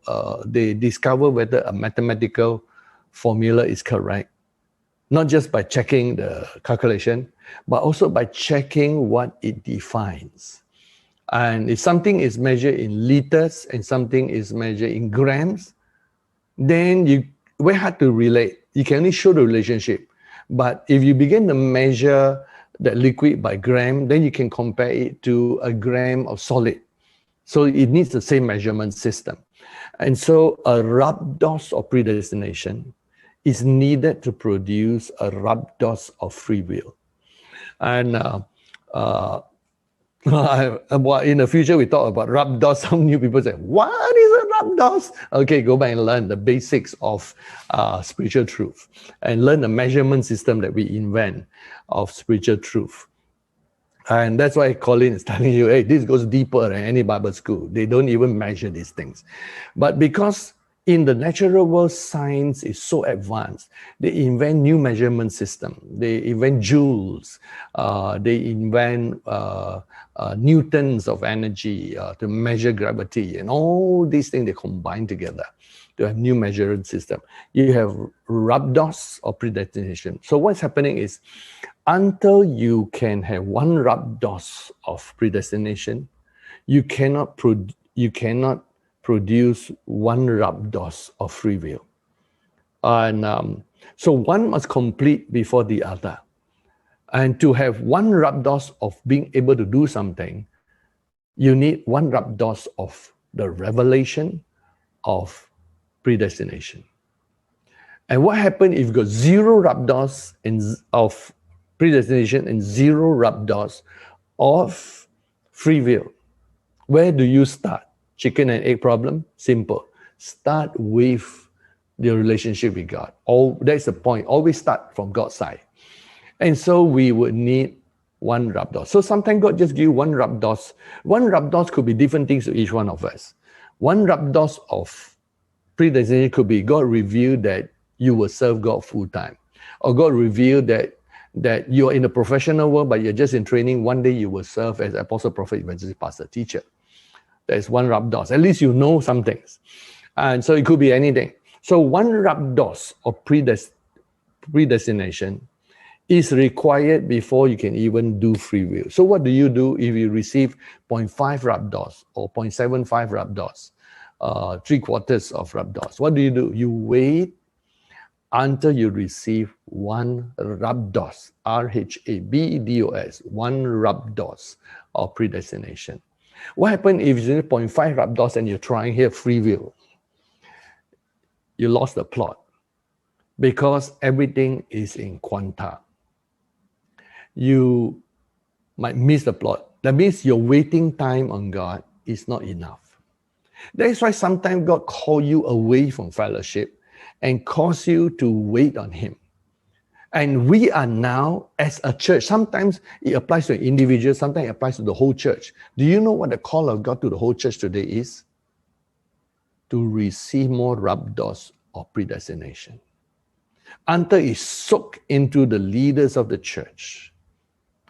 they discover whether a mathematical formula is correct? Not just by checking the calculation, but also by checking what it defines. And if something is measured in liters and something is measured in grams, then very hard to relate. You can only show the relationship. But if you begin to measure that liquid by gram, then you can compare it to a gram of solid. So it needs the same measurement system. And so a rhabdos of predestination is needed to produce a rhabdos of free will. And in the future, we talk about rhabdos. Some new people say, what is a rhabdos? Okay, go back and learn the basics of spiritual truth and learn the measurement system that we invent of spiritual truth. And that's why Colin is telling you, hey, this goes deeper than any Bible school. They don't even measure these things. But because In the natural world, science is so advanced. They invent new measurement system. They invent joules. They invent newtons of energy to measure gravity, and all these things they combine together to have new measuring system. You have rhabdos or predestination. So what's happening is, until you can have one rhabdos of predestination, you cannot produce one rhabdos of free will. And so one must complete before the other. And to have one rhabdos of being able to do something, you need one rhabdos of the revelation of predestination. And what happens if you got zero rhabdos of predestination and zero rhabdos of free will? Where do you start? Chicken and egg problem? Simple. Start with the relationship with God. That's the point. Always start from God's side. And so we would need one rhabdos. So sometimes God just give you one rhabdos. One rhabdos could be different things to each one of us. One rhabdos of predestination could be God revealed that you will serve God full time. Or God revealed that you're in the professional world, but you're just in training. One day you will serve as apostle, prophet, evangelist, pastor, teacher. There's one rhabdos. At least you know some things. And so it could be anything. So one rhabdos of predestination is required before you can even do free will. So what do you do if you receive 0.5 rhabdos or 0.75 rhabdos, 3/4 of rhabdos? What do? You wait until you receive one rhabdos, rhabdos, one rhabdos of predestination. What happens if you 0.5 rhabdos and you're trying here free will? You lost the plot because everything is in quanta. You might miss the plot. That means your waiting time on God is not enough. That's why sometimes God calls you away from fellowship and calls you to wait on Him. And we are now, as a church, sometimes it applies to an individual, sometimes it applies to the whole church. Do you know what the call of God to the whole church today is? To receive more rhabdos of predestination. Until it's soaked into the leaders of the church,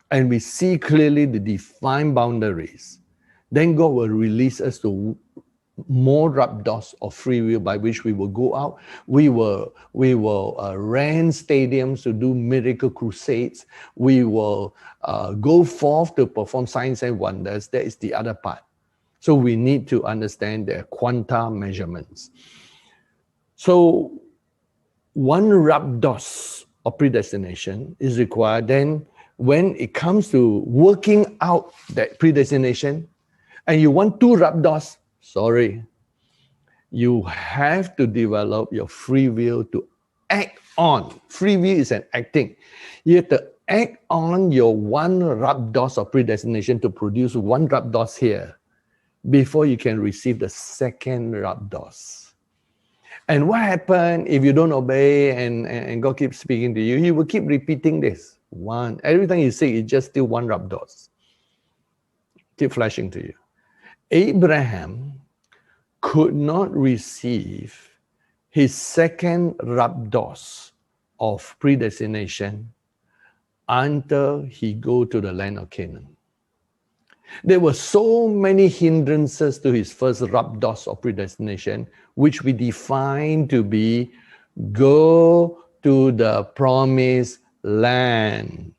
and we see clearly the defined boundaries, then God will release us to more rhabdos of free will by which we will go out. We will rent stadiums to do miracle crusades. We will go forth to perform signs and wonders. That is the other part. So we need to understand their quanta measurements. So one rhabdos of predestination is required. Then when it comes to working out that predestination, and you want 2 rhabdos, sorry, you have to develop your free will to act on. Free will is an acting. You have to act on your one rhabdos of predestination to produce one rhabdos here before you can receive the second rhabdos. And what happens if you don't obey and God keeps speaking to you? He will keep repeating this. Every time you say, it's just still one rhabdos. Keep flashing to you. Abraham could not receive his second rhabdos of predestination until he go to the land of Canaan. There were so many hindrances to his first rhabdos of predestination, which we define to be go to the promised land.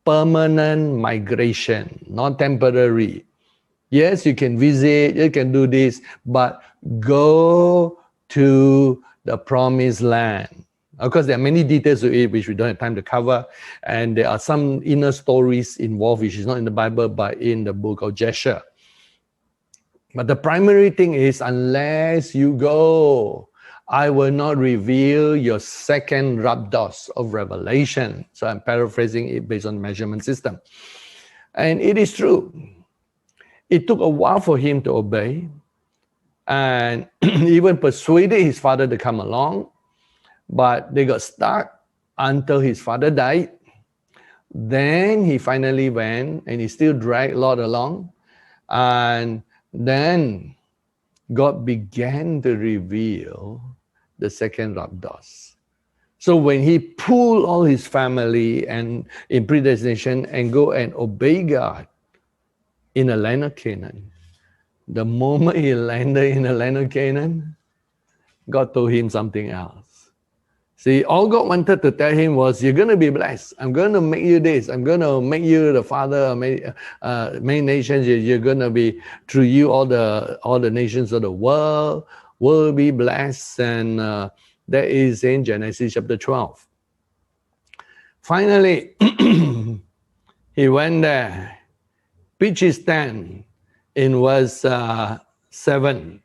Permanent migration, not temporary. Yes, you can visit, you can do this, but go to the promised land. Of course, there are many details to it which we don't have time to cover, and there are some inner stories involved which is not in the Bible but in the book of Jasher. But the primary thing is, unless you go, I will not reveal your second rhabdos of revelation. So I'm paraphrasing it based on measurement system. And it is true. It took a while for him to obey, and even persuaded his father to come along, but they got stuck until his father died. Then he finally went, and he still dragged Lot along. And then God began to reveal the second Rabdos. So when he pulled all his family and in predestination and go and obey God in the land of Canaan, the moment he landed in the land of Canaan, God told him something else. See, all God wanted to tell him was, you're going to be blessed. I'm going to make you this. I'm going to make you the father of many nations. You're going to be, through you, all the nations of the world will be blessed. And that is in Genesis chapter 12. Finally, he went there, pitched his tent in verse 7.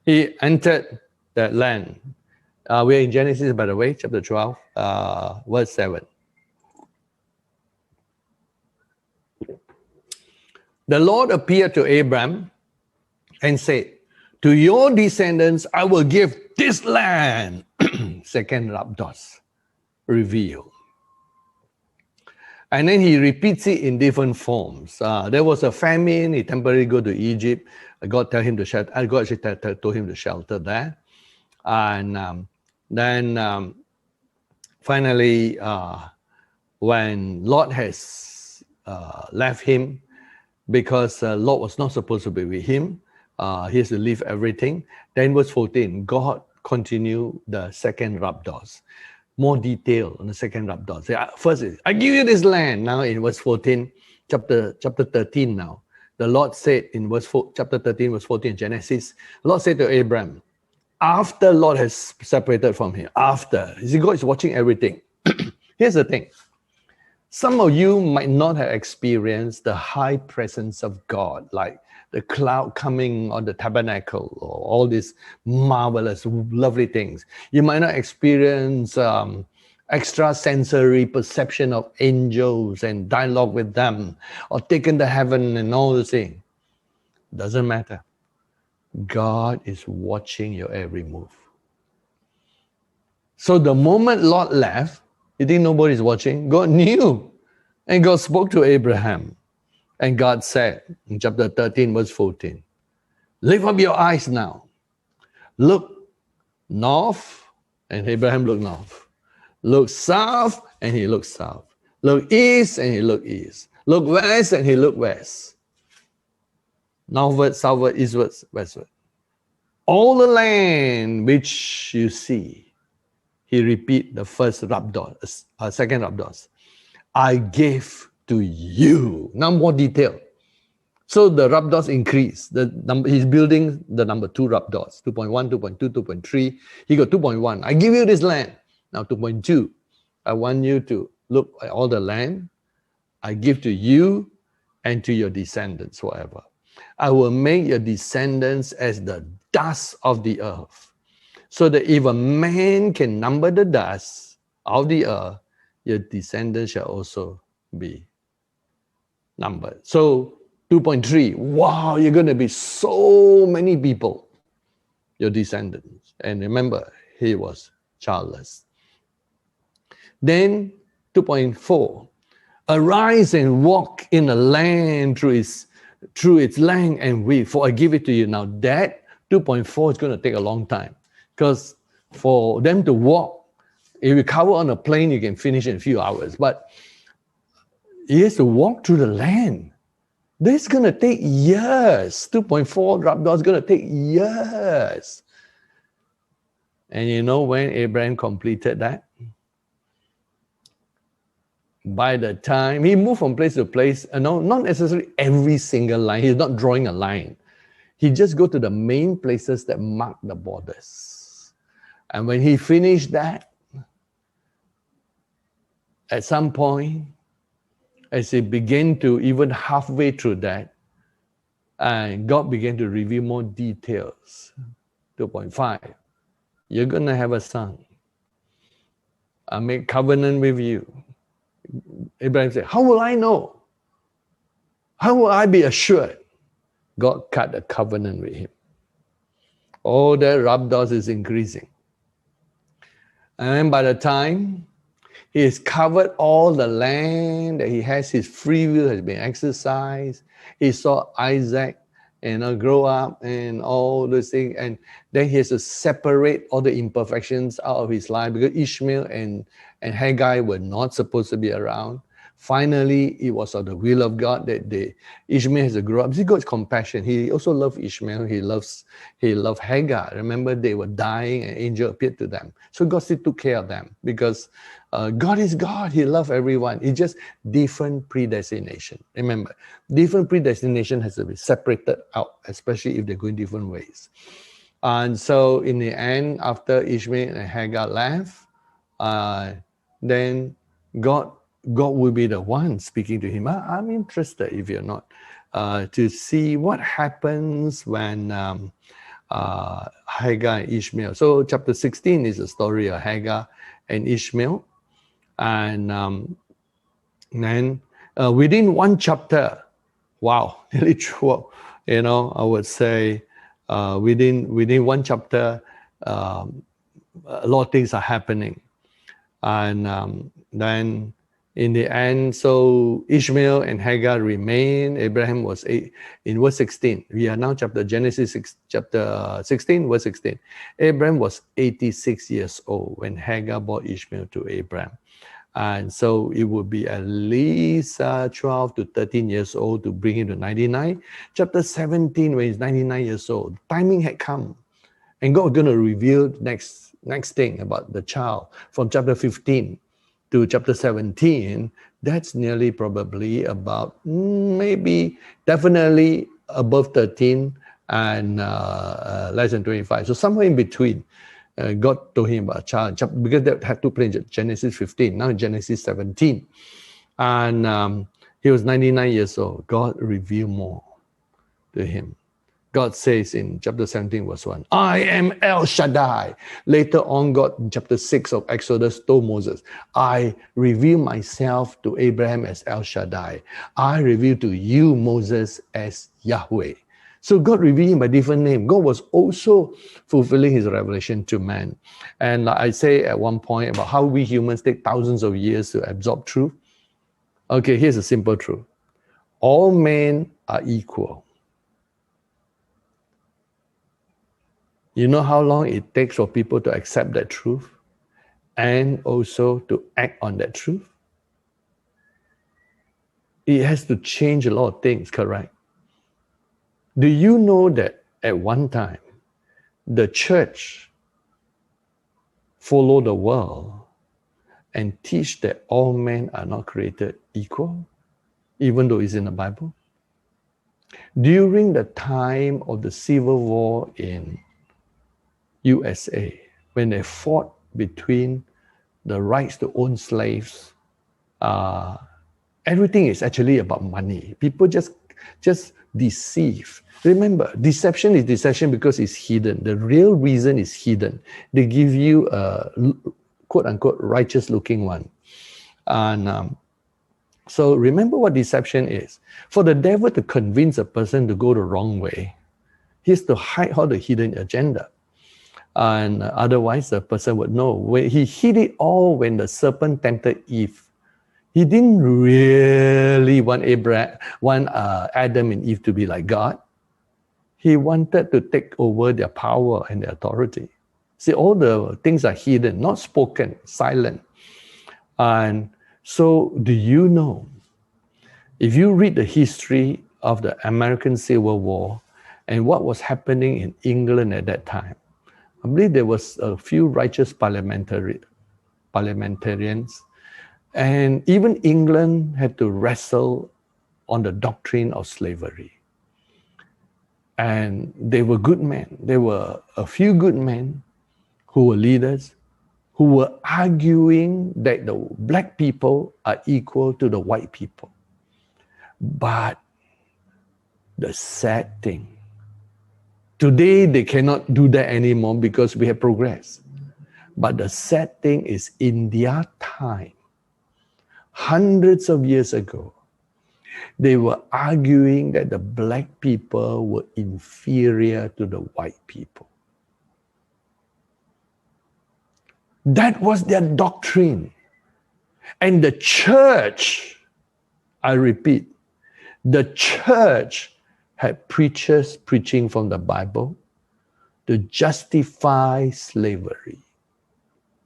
He entered that land. We're in Genesis, by the way, chapter 12, verse 7. The Lord appeared to Abram and said, to your descendants, I will give this land. Second Rabdos, revealed. And then he repeats it in different forms. There was a famine. He temporarily go to Egypt. God told him to shelter. God actually told him to shelter there. And then finally, when Lot has left him, because Lot was not supposed to be with him, he has to leave everything. Then verse 14, God continued the second Rabdos. More detail on the second Rabdos. First, I give you this land. Now in verse 14, chapter 13 now. The Lord said in chapter 13, verse 14, Genesis, the Lord said to Abram, after Lot has separated from him, after, you see, God is watching everything. Here's the thing. Some of you might not have experienced the high presence of God, like the cloud coming on the tabernacle, or all these marvelous, lovely things. You might not experience extrasensory perception of angels and dialogue with them, or taken to heaven and all the things. Doesn't matter. God is watching your every move. So the moment Lot left, you think nobody's watching? God knew. And God spoke to Abraham. And God said in chapter 13, verse 14, lift up your eyes now. Look north, and Abraham looked north. Look south, and he looked south. Look east, and he looked east. Look west, and he looked west. Northward, southward, eastward, westward. All the land which you see, he repeat the first Rabdos, second Rabdos. I gave to you. Now more detail. So the Rabdos increase. He's building the number 2 Rabdos, 2.1, 2.2, 2.3. He got 2.1. I give you this land. Now 2.2. I want you to look at all the land. I give to you and to your descendants forever. I will make your descendants as the dust of the earth, so that if a man can number the dust of the earth, your descendants shall also be numbered. So 2.3, wow, you're going to be so many people, your descendants. And remember, he was childless. Then 2.4, arise and walk in the land through its length and width, for I give it to you. Now that 2.4 is going to take a long time, because for them to walk, if you cover on a plane, you can finish in a few hours. But he has to walk through the land. This is going to take years. 2.4 Rabdos is going to take years. And you know when Abraham completed that? By the time he moved from place to place, not necessarily every single line. He's not drawing a line. He just go to the main places that mark the borders. And when he finished that, at some point, as he began to, even halfway through that, and God began to reveal more details. 2.5, you're going to have a son. I make covenant with you. Abraham said, how will I know? How will I be assured? God cut a covenant with him. Oh, that Rabdos is increasing. And by the time He has covered all the land that he has. His free will has been exercised. He saw Isaac, grow up and all those things. And then he has to separate all the imperfections out of his life because Ishmael and Haggai were not supposed to be around. Finally, it was of the will of God that Ishmael has to grow up. See God's compassion. He also loved Ishmael. He loved Hagar. Remember, they were dying, and an angel appeared to them. So God still took care of them because God is God. He loves everyone. It's just different predestination. Remember, different predestination has to be separated out, especially if they're going different ways. And so in the end, after Ishmael and Hagar left, then God will be the one speaking to him. I'm interested, if you're not, to see what happens when Hagar and Ishmael. So chapter 16 is the story of Hagar and Ishmael. And then within one chapter, wow, nearly true, I would say within one chapter, a lot of things are happening. And then in the end, so Ishmael and Hagar remain. Abraham was in verse 16. We are now Genesis chapter 16, verse 16. Abraham was 86 years old when Hagar brought Ishmael to Abraham. And so it would be at least 12 to 13 years old to bring him to 99. Chapter 17, when he's 99 years old, timing had come. And God was going to reveal next thing about the child. From chapter 15 to chapter 17, that's nearly probably about definitely above 13 and less than 25. So somewhere in between. God told him about a child because that had to play in Genesis 15, now Genesis 17. And he was 99 years old. God revealed more to him. God says in chapter 17, verse 1, I am El Shaddai. Later on, God in chapter 6 of Exodus told Moses, I reveal myself to Abraham as El Shaddai. I reveal to you, Moses, as Yahweh. So God revealed him by different name. God was also fulfilling his revelation to man. And I say at one point about how we humans take thousands of years to absorb truth. Okay, here's a simple truth. All men are equal. You know how long it takes for people to accept that truth and also to act on that truth? It has to change a lot of things, correct? Do you know that at one time, the church followed the world and teach that all men are not created equal, even though it's in the Bible? During the time of the Civil War in USA, when they fought between the rights to own slaves, everything is actually about money. People just deceive. Remember, deception is deception because it's hidden. The real reason is hidden. They give you a quote-unquote righteous-looking one. And so remember what deception is. For the devil to convince a person to go the wrong way, he has to hide all the hidden agenda. And otherwise, the person would know. When he hid it all when the serpent tempted Eve. He didn't really want Adam and Eve to be like God. He wanted to take over their power and their authority. See, all the things are hidden, not spoken, silent. And so, do you know, if you read the history of the American Civil War and what was happening in England at that time, I believe there was a few righteous parliamentarians, and even England had to wrestle on the doctrine of slavery. And they were good men. There were a few good men who were leaders, who were arguing that the black people are equal to the white people. But the sad thing, today they cannot do that anymore because we have progressed. But the sad thing is, in their time, hundreds of years ago, they were arguing that the black people were inferior to the white people. That was their doctrine. And the church, I repeat, the church had preachers preaching from the Bible to justify slavery.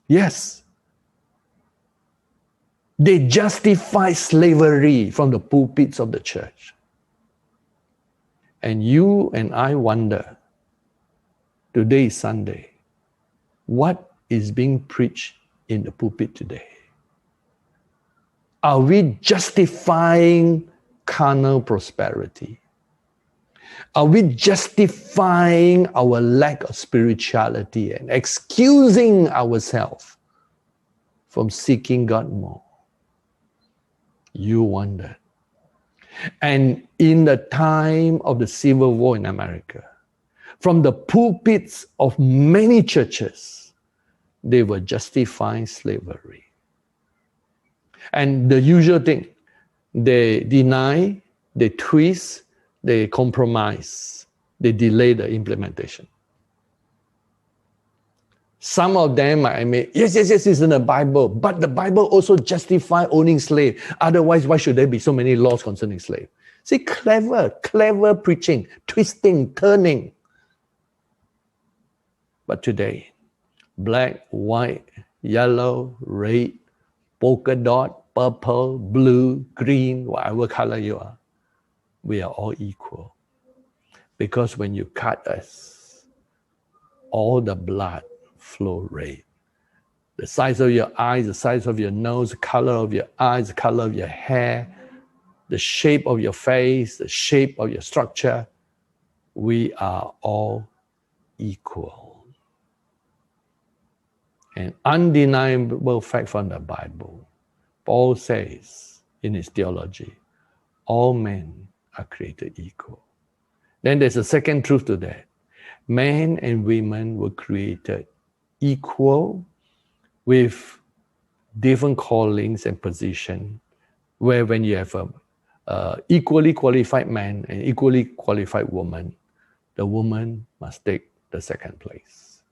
Yes. They justify slavery from the pulpits of the church. And you and I wonder, today is Sunday, what is being preached in the pulpit today? Are we justifying carnal prosperity? Are we justifying our lack of spirituality and excusing ourselves from seeking God more? You wonder. And in the time of the Civil War in America, from the pulpits of many churches, they were justifying slavery. And the usual thing, they deny, they twist, they compromise, they delay the implementation. Some of them might admit, yes, it's in the Bible, but the Bible also justifies owning slaves. Otherwise, why should there be so many laws concerning slaves? See, clever preaching, twisting, turning. But today, black, white, yellow, red, polka dot, purple, blue, green, whatever color you are, we are all equal. Because when you cut us, all the blood flow red. The size of your eyes, the size of your nose, the color of your eyes, the color of your hair, the shape of your face, the shape of your structure, we are all equal. An undeniable fact from the Bible. Paul says in his theology, all men are created equal. Then there's a second truth to that. Men and women were created equal with different callings and position, where when you have a equally qualified man and equally qualified woman, the woman must take the second place.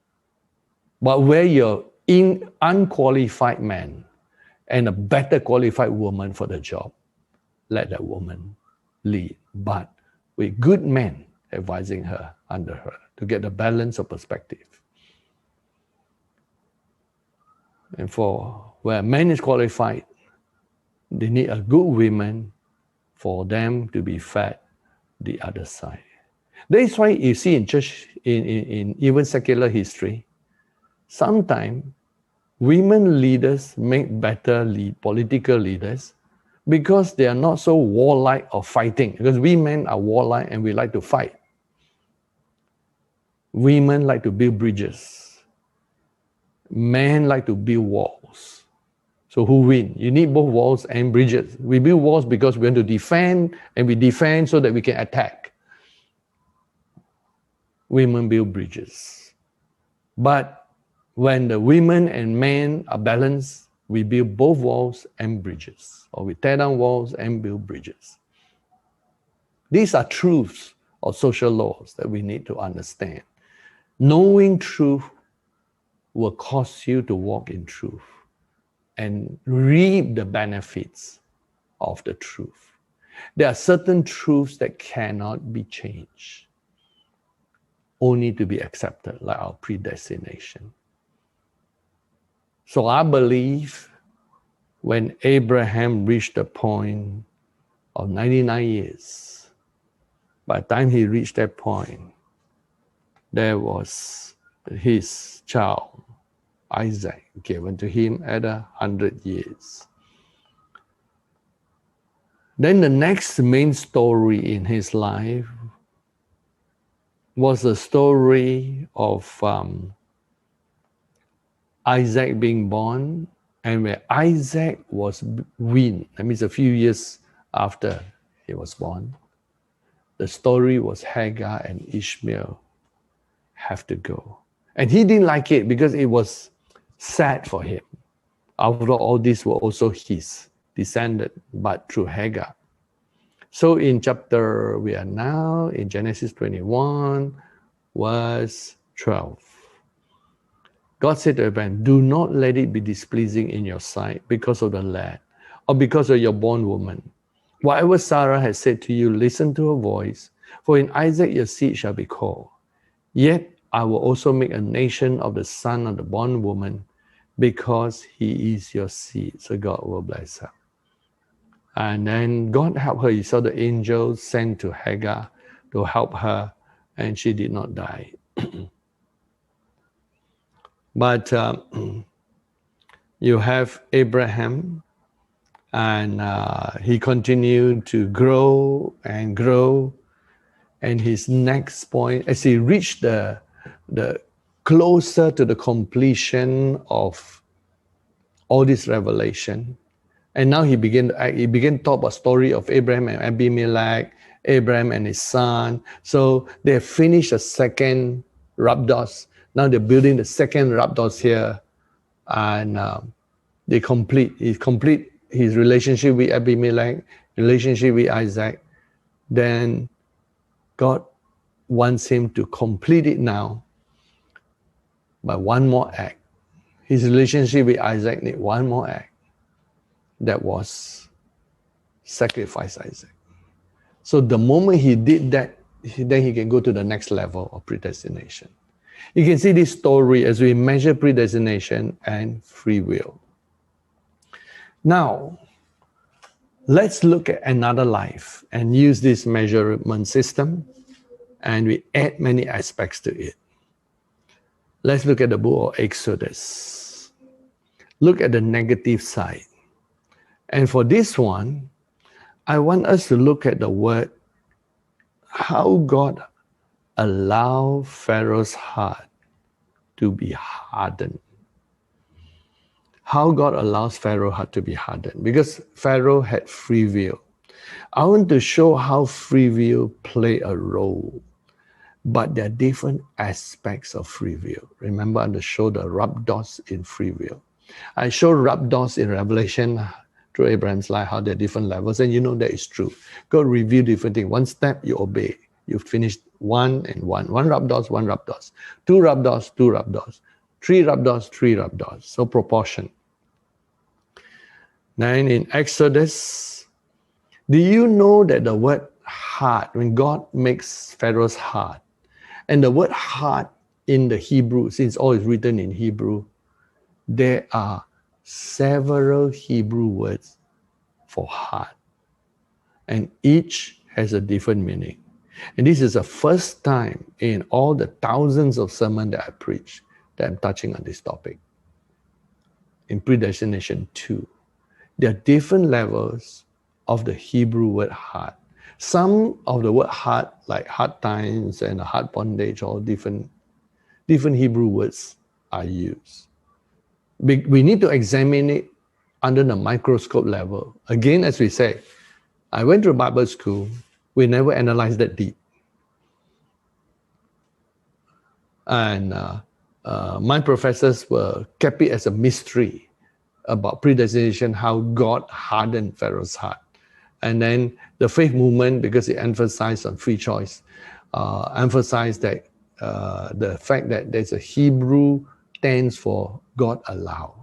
But where you're in unqualified man and a better qualified woman for the job, let that woman lead. But with good men advising her, under her, to get the balance of perspective. And for where a man is qualified, they need a good woman for them to be fed the other side. That is why you see in church, in even secular history, sometimes women leaders make better political leaders because they are not so warlike or fighting. Because we men are warlike and we like to fight. Women like to build bridges. Men like to build walls. So who win? You need both walls and bridges. We build walls because we want to defend, and we defend so that we can attack. Women build bridges. But when the women and men are balanced, we build both walls and bridges. Or we tear down walls and build bridges. These are truths or social laws that we need to understand. Knowing truth will cause you to walk in truth and reap the benefits of the truth. There are certain truths that cannot be changed, only to be accepted, like our predestination. So I believe when Abraham reached the point of 99 years, by the time he reached that point, there was his child, Isaac, given to him at 100 years. Then the next main story in his life was the story of Isaac being born, and when Isaac was weaned, that means a few years after he was born, the story was Hagar and Ishmael have to go. And he didn't like it because it was sad for him. After all, these were also his descendant, but through Hagar. So in chapter, we are now in Genesis 21, verse 12. God said to Abraham, do not let it be displeasing in your sight because of the lad or because of your bondwoman. Whatever Sarah has said to you, listen to her voice, for in Isaac your seed shall be called. Yet I will also make a nation of the son of the bondwoman, because he is your seed. So God will bless her. And then God helped her. You saw the angels sent to Hagar to help her, and she did not die. But you have Abraham, and he continued to grow and grow. And his next point, as he reached the closer to the completion of all this revelation, and now he began to talk about story of Abraham and Abimelech, Abraham and his son. So they have finished the second Rabdos. Now they're building the second Rabdos here, and he complete his relationship with Abimelech, relationship with Isaac. Then God wants him to complete it now by one more act. His relationship with Isaac need one more act. That was sacrifice Isaac. So the moment he did that, then he can go to the next level of predestination. You can see this story as we measure predestination and free will. Now, let's look at another life and use this measurement system, and we add many aspects to it. Let's look at the book of Exodus. Look at the negative side. And for this one, I want us to look at the word, how God allowed Pharaoh's heart to be hardened. How God allows Pharaoh's heart to be hardened. Because Pharaoh had free will. I want to show how free will play a role. But there are different aspects of free will. Remember, I show the Rabdos in free will. I show Rabdos in Revelation through Abraham's life, how there are different levels, and you know that is true. God revealed different things. One step, you obey. You finished one and one. One Rabdos, one Rabdos. Two Rabdos, two Rabdos. Three Rabdos, three Rabdos. So proportion. Then in Exodus, do you know that the word heart, when God makes Pharaoh's heart, and the word heart in the Hebrew, since all is written in Hebrew, there are several Hebrew words for heart. And each has a different meaning. And this is the first time in all the thousands of sermons that I preach that I'm touching on this topic. In Predestination 2, there are different levels of the Hebrew word heart. Some of the word heart, like hard times and hard bondage, all different Hebrew words are used. We need to examine it under the microscope level. Again, as we say, I went to Bible school, we never analyzed that deep. And my professors kept it as a mystery about predestination, how God hardened Pharaoh's heart. And then the faith movement, because it emphasized on free choice, emphasized that the fact that there's a Hebrew tense for God allow.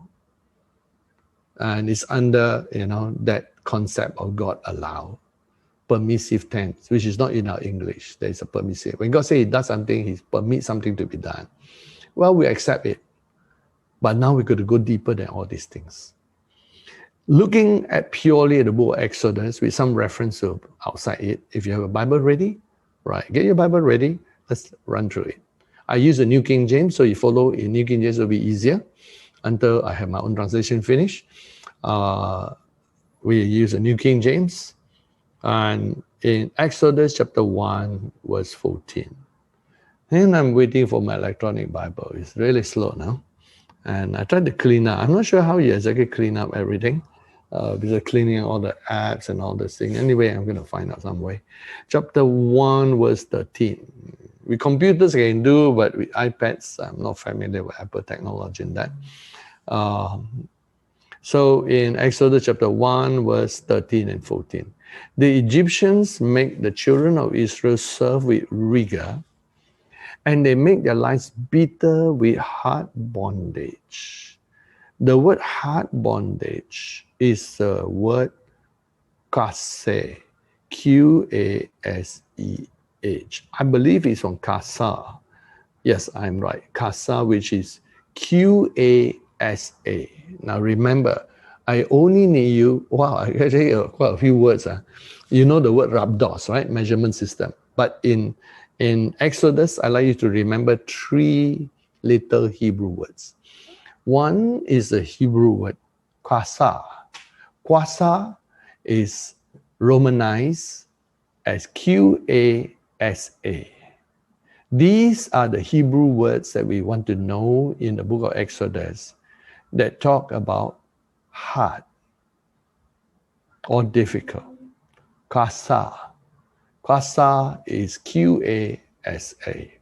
And it's under, that concept of God allow. Permissive tense, which is not in our English. There's a permissive. When God says he does something, he permits something to be done. Well, we accept it. But now we're going to go deeper than all these things. Looking at purely the book of Exodus with some reference to outside it. If you have a Bible ready, right, get your Bible ready. Let's run through it. I use the New King James, so you follow in New King James, will be easier until I have my own translation finished. We use the New King James. And in Exodus chapter 1, verse 14. And I'm waiting for my electronic Bible. It's really slow now. And I tried to clean up. I'm not sure how you exactly clean up everything. Because cleaning all the apps and all this thing. Anyway, I'm going to find out some way. Chapter 1, verse 13. With computers can do, but with iPads, I'm not familiar with Apple technology in that. So in Exodus chapter 1, verse 13 and 14. The Egyptians make the children of Israel serve with rigor and they make their lives bitter with hard bondage. The word hard bondage is the word kase, Q-A-S-E-H. I believe it's from Kasa. Yes, I'm right. Kasa, which is Q-A-S-A. Now remember, I only need you, wow, I actually quite a few words. You know the word Rabdos, right? Measurement system. But in Exodus, I like you to remember 3 little Hebrew words. One is the Hebrew word kwasa. Kwasa is romanized as Q-A-S-A. These are the Hebrew words that we want to know in the book of Exodus that talk about hard or difficult. Kwasa. Kwasa is Q-A-S-A.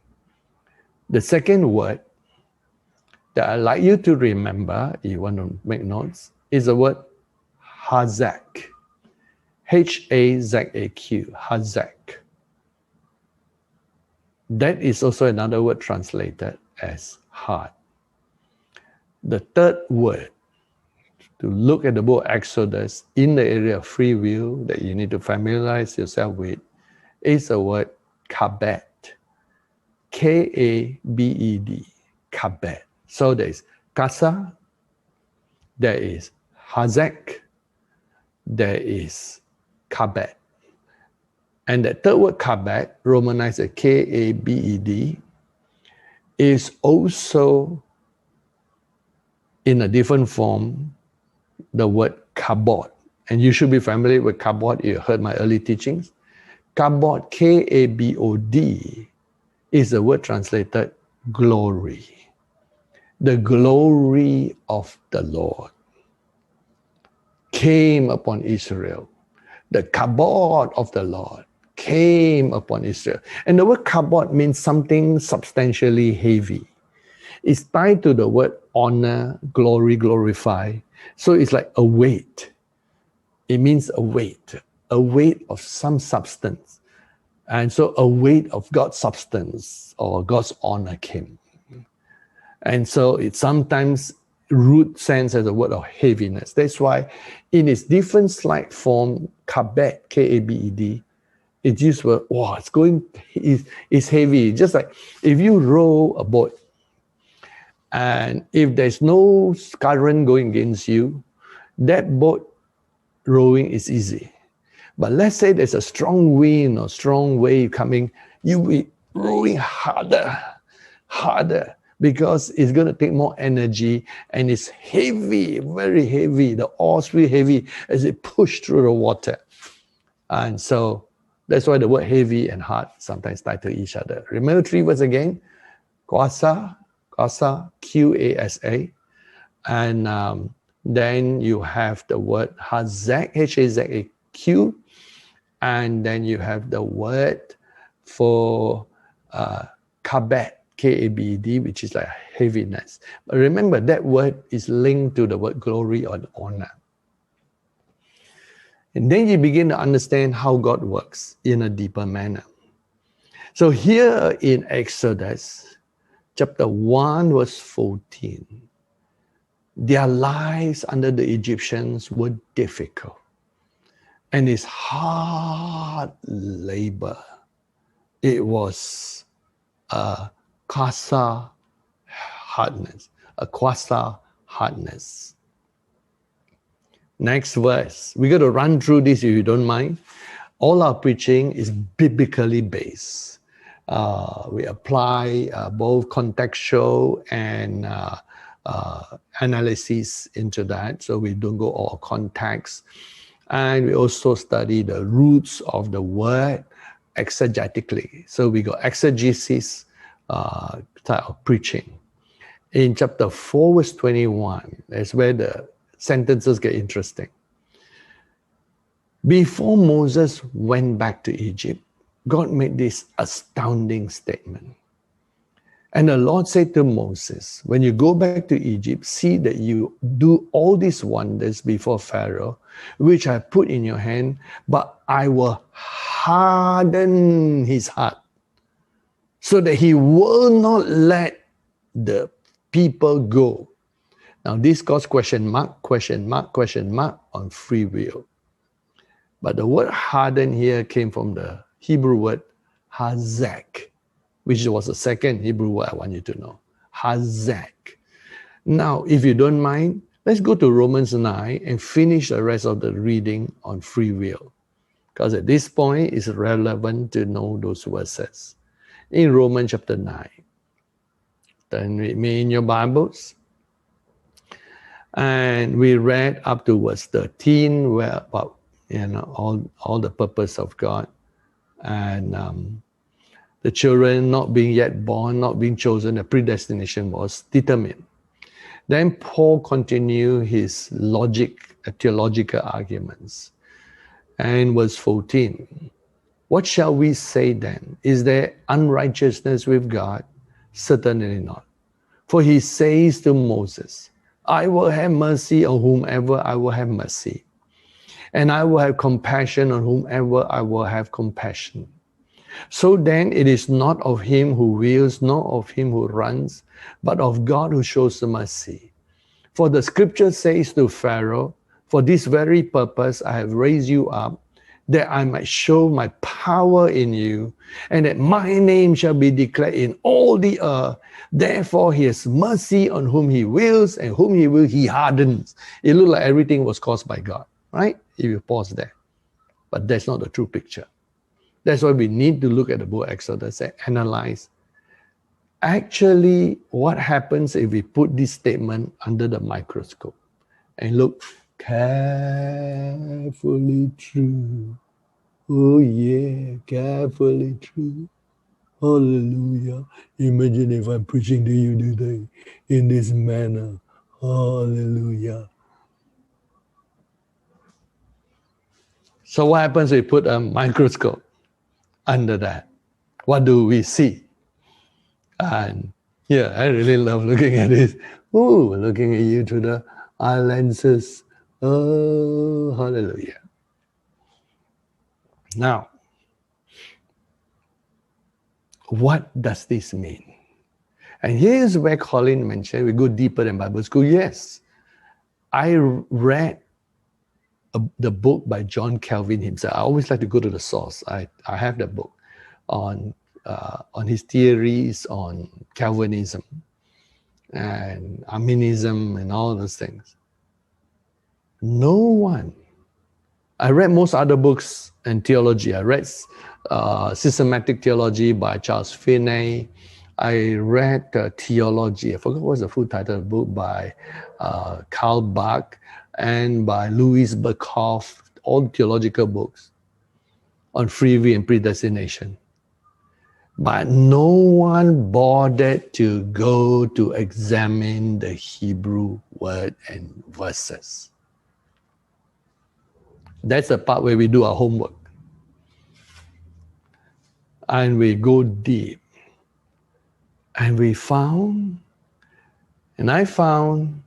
The second word that I'd like you to remember, if you want to make notes, is the word Hazak. H-A-Z-A-Q. Hazak. That is also another word translated as hard. The third word to look at the book of Exodus in the area of free will that you need to familiarize yourself with is the word kabed. K-A-B-E-D. Kabed. So there is kasa, there is hazak, there is kabed. And the third word kabed, romanized as K-A-B-E-D, is also in a different form, the word kabod. And you should be familiar with kabod. You heard my early teachings. Kabod, K-A-B-O-D, is the word translated glory. The glory of the Lord came upon Israel. The kabod of the Lord came upon Israel. And the word kabod means something substantially heavy. It's tied to the word honor, glory, glorify. So it's like a weight. It means a weight of some substance. And so a weight of God's substance or God's honor came. And so it sometimes root sense as a word of heaviness. That's why in its different slight form, kabed, K-A-B-E-D, it's used for, wow, it's heavy. Just like if you row a boat, and if there's no current going against you, that boat rowing is easy. But let's say there's a strong wind or strong wave coming, you'll be rowing harder, because it's going to take more energy and it's heavy, very heavy. The oars feel heavy as it push through the water. And so that's why the word heavy and hard sometimes tie to each other. Remember 3 words again? Kwasa, Q-A-S-A. And then you have the word Hazak, H-A-Z-A-Q. And then you have the word for kabed, K-A-B-E-D, which is like heaviness. But remember, that word is linked to the word glory or honor. And then you begin to understand how God works in a deeper manner. So here in Exodus, chapter 1, verse 14, their lives under the Egyptians were difficult. And it's hard labor. It was a kwasa hardness. Next verse. We're going to run through this if you don't mind. All our preaching is biblically based. We apply both contextual and analysis into that. So we don't go all context. And we also study the roots of the word exegetically. So we got exegesis type of preaching. In chapter 4, verse 21, that's where the sentences get interesting. Before Moses went back to Egypt, God made this astounding statement. And the Lord said to Moses, when you go back to Egypt, see that you do all these wonders before Pharaoh, which I put in your hand, but I will harden his heart. so that he will not let the people go. Now this caused question mark on free will. But the word harden here came from the Hebrew word hazak, which was the second Hebrew word I want you to know. Hazak. Now, if you don't mind, let's go to Romans 9 and finish the rest of the reading on free will. Because at this point, it's relevant to know those verses. In Romans chapter 9, turn with me in your Bibles. And we read up to verse 13, where about all the purpose of God. And the children not being yet born, not being chosen, the predestination was determined. Then Paul continued his theological arguments. And verse 14, what shall we say then? Is there unrighteousness with God? Certainly not. For he says to Moses, I will have mercy on whomever I will have mercy, and I will have compassion on whomever I will have compassion. So then it is not of him who wills, nor of him who runs, but of God who shows mercy. For the scripture says to Pharaoh, for this very purpose I have raised you up, that I might show my power in you, and that my name shall be declared in all the earth. Therefore he has mercy on whom he wills, and whom he will he hardens. It looked like everything was caused by God, right? If you pause there. But that's not the true picture. That's why we need to look at the book of Exodus and analyze. Actually, what happens if we put this statement under the microscope and look carefully through? Oh yeah, carefully through. Hallelujah. Imagine if I'm preaching to you today in this manner. Hallelujah. So what happens if we put a microscope under that? What do we see? And yeah, I really love looking at this. Oh, looking at you through the eye lenses. Oh, hallelujah. Now, what does this mean? And here's where Colin mentioned we go deeper than Bible school. Yes, I read the book by John Calvin himself. I always like to go to the source. I have the book on his theories on Calvinism and Arminianism and all those things. No one. I read most other books in theology. I read Systematic Theology by Charles Finney. I read Theology. I forgot what's the full title of the book by Karl Barth and by Louis Berkhoff, all theological books on free will and predestination. But no one bothered to go to examine the Hebrew word and verses. That's the part where we do our homework. And we go deep. And we found, and I found,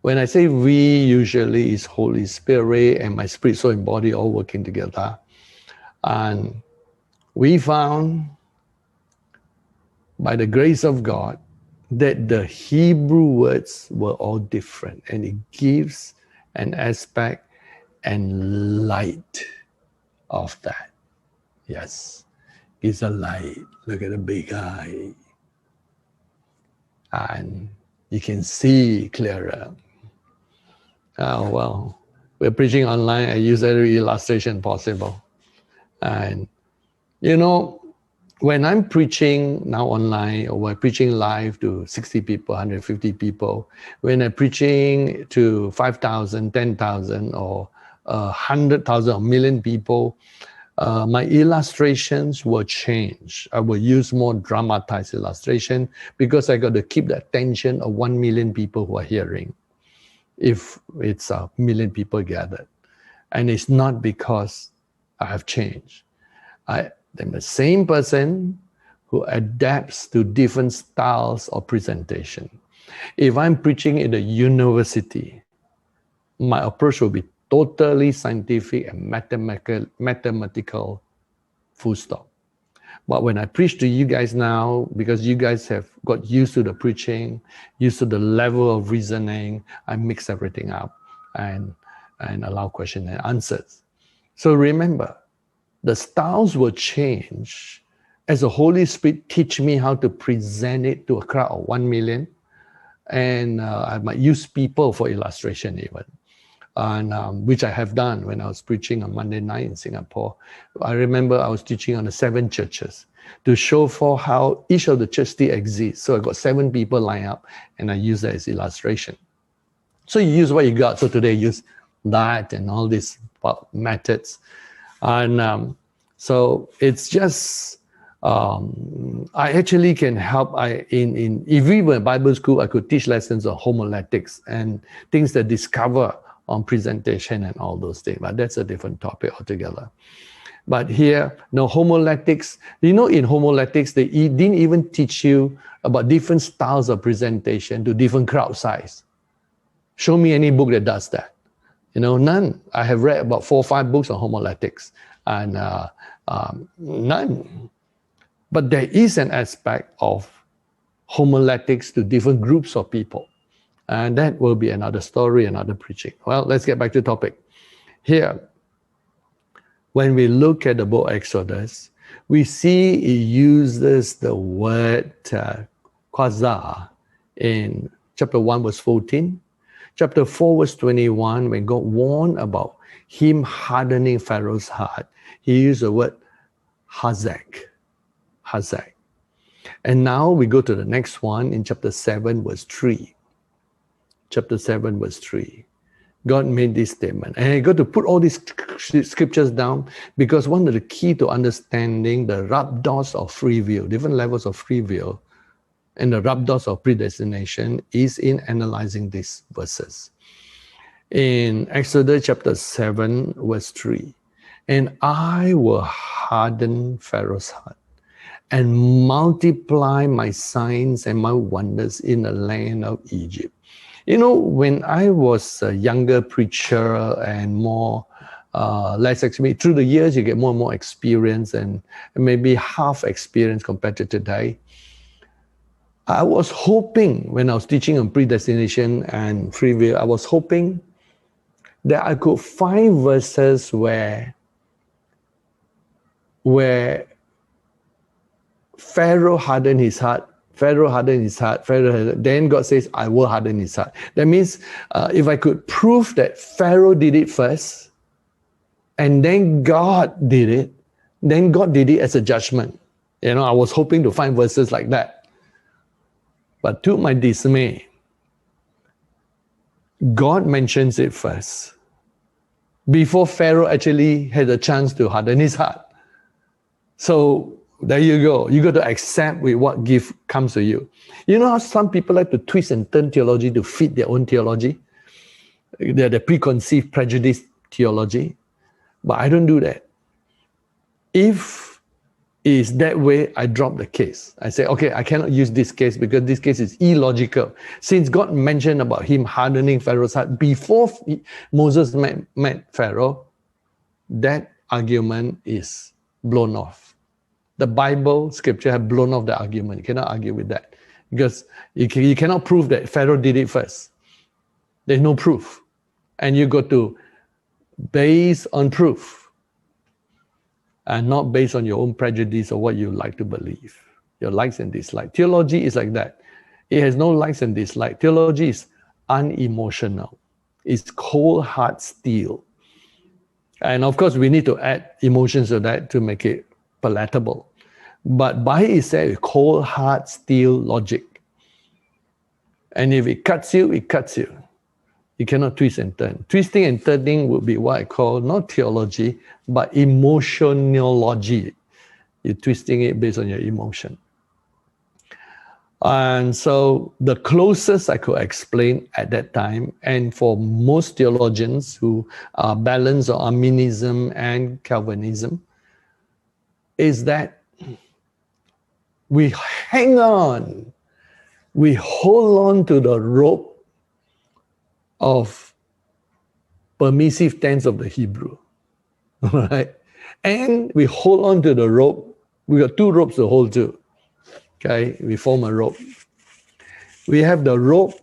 when I say we, usually is Holy Spirit and my spirit, soul, and body all working together. And we found, by the grace of God, that the Hebrew words were all different. And it gives an aspect and light of that. Yes, gives a light. Look at the big eye. And you can see clearer. Oh, well, we're preaching online. I use every illustration possible. And, you know, when I'm preaching now online, or we're preaching live to 60 people, 150 people, when I'm preaching to 5,000, 10,000, or 100,000, or 1,000,000 people, my illustrations will change. I will use more dramatized illustration because I got to keep the attention of 1,000,000 people who are hearing, if it's 1,000,000 people gathered. And it's not because I have changed. I'm the same person who adapts to different styles of presentation. If I'm preaching in a university, my approach will be totally scientific and mathematical, full stop. But when I preach to you guys now, because you guys have got used to the preaching, used to the level of reasoning, I mix everything up and allow question and answers. So remember, the styles will change as the Holy Spirit teach me how to present it to a crowd of 1 million. And I might use people for illustration even. And which I have done when I was preaching on Monday night in Singapore. I remember I was teaching on the 7 churches to show for how each of the churches still exists. So I got 7 people lined up and I use that as illustration. So you use what you got. So today I use that and all these methods. And so it's just, I actually can help. If we were in Bible school, I could teach lessons on homiletics and things that discover on presentation and all those things, but that's a different topic altogether. But here, no, homiletics, in homiletics, they didn't even teach you about different styles of presentation to different crowd size. Show me any book that does that. None. I have read about 4 or 5 books on homiletics, and none. But there is an aspect of homiletics to different groups of people. And that will be another story, another preaching. Well, let's get back to the topic. Here, when we look at the book Exodus, we see it uses the word quasar in chapter 1, verse 14. Chapter 4, verse 21, when God warned about him hardening Pharaoh's heart, he used the word hazak. Hazak. And now we go to the next one in chapter 7, verse 3. Chapter 7, verse 3. God made this statement. And I got to put all these scriptures down because one of the key to understanding the rhabdos of free will, different levels of free will, and the rhabdos of predestination is in analyzing these verses. In Exodus chapter 7, verse 3, and I will harden Pharaoh's heart and multiply my signs and my wonders in the land of Egypt. When I was a younger preacher and more, less experience, through the years you get more and more experience and maybe half experience compared to today. I was hoping when I was teaching on predestination and free will, I was hoping that I could find verses where Pharaoh hardened his heart, then God says, I will harden his heart. That means if I could prove that Pharaoh did it first, and then God did it, then God did it as a judgment. I was hoping to find verses like that. But to my dismay, God mentions it first, before Pharaoh actually had a chance to harden his heart. So there you go. You got to accept with what gift comes to you. You know how some people like to twist and turn theology to fit their own theology? They're the preconceived, prejudiced theology. But I don't do that. If it's that way, I drop the case. I say, okay, I cannot use this case because this case is illogical. Since God mentioned about him hardening Pharaoh's heart before Moses met Pharaoh, that argument is blown off. The Bible, scripture have blown off the argument. You cannot argue with that. Because you cannot prove that Pharaoh did it first. There's no proof. And you got to base on proof. And not based on your own prejudice or what you like to believe. Your likes and dislikes. Theology is like that. It has no likes and dislikes. Theology is unemotional. It's cold, hard steel. And of course, we need to add emotions to that to make it palatable. But by itself, cold, hard, steel logic. And if it cuts you, it cuts you. You cannot twist and turn. Twisting and turning would be what I call not theology, but emotionology. You're twisting it based on your emotion. And so the closest I could explain at that time, and for most theologians who are balanced on Arminianism and Calvinism, is that we hang on, we hold on to the rope of permissive tense of the Hebrew, right? And we hold on to the rope We got two ropes to hold to. Okay, we form a rope. We have the rope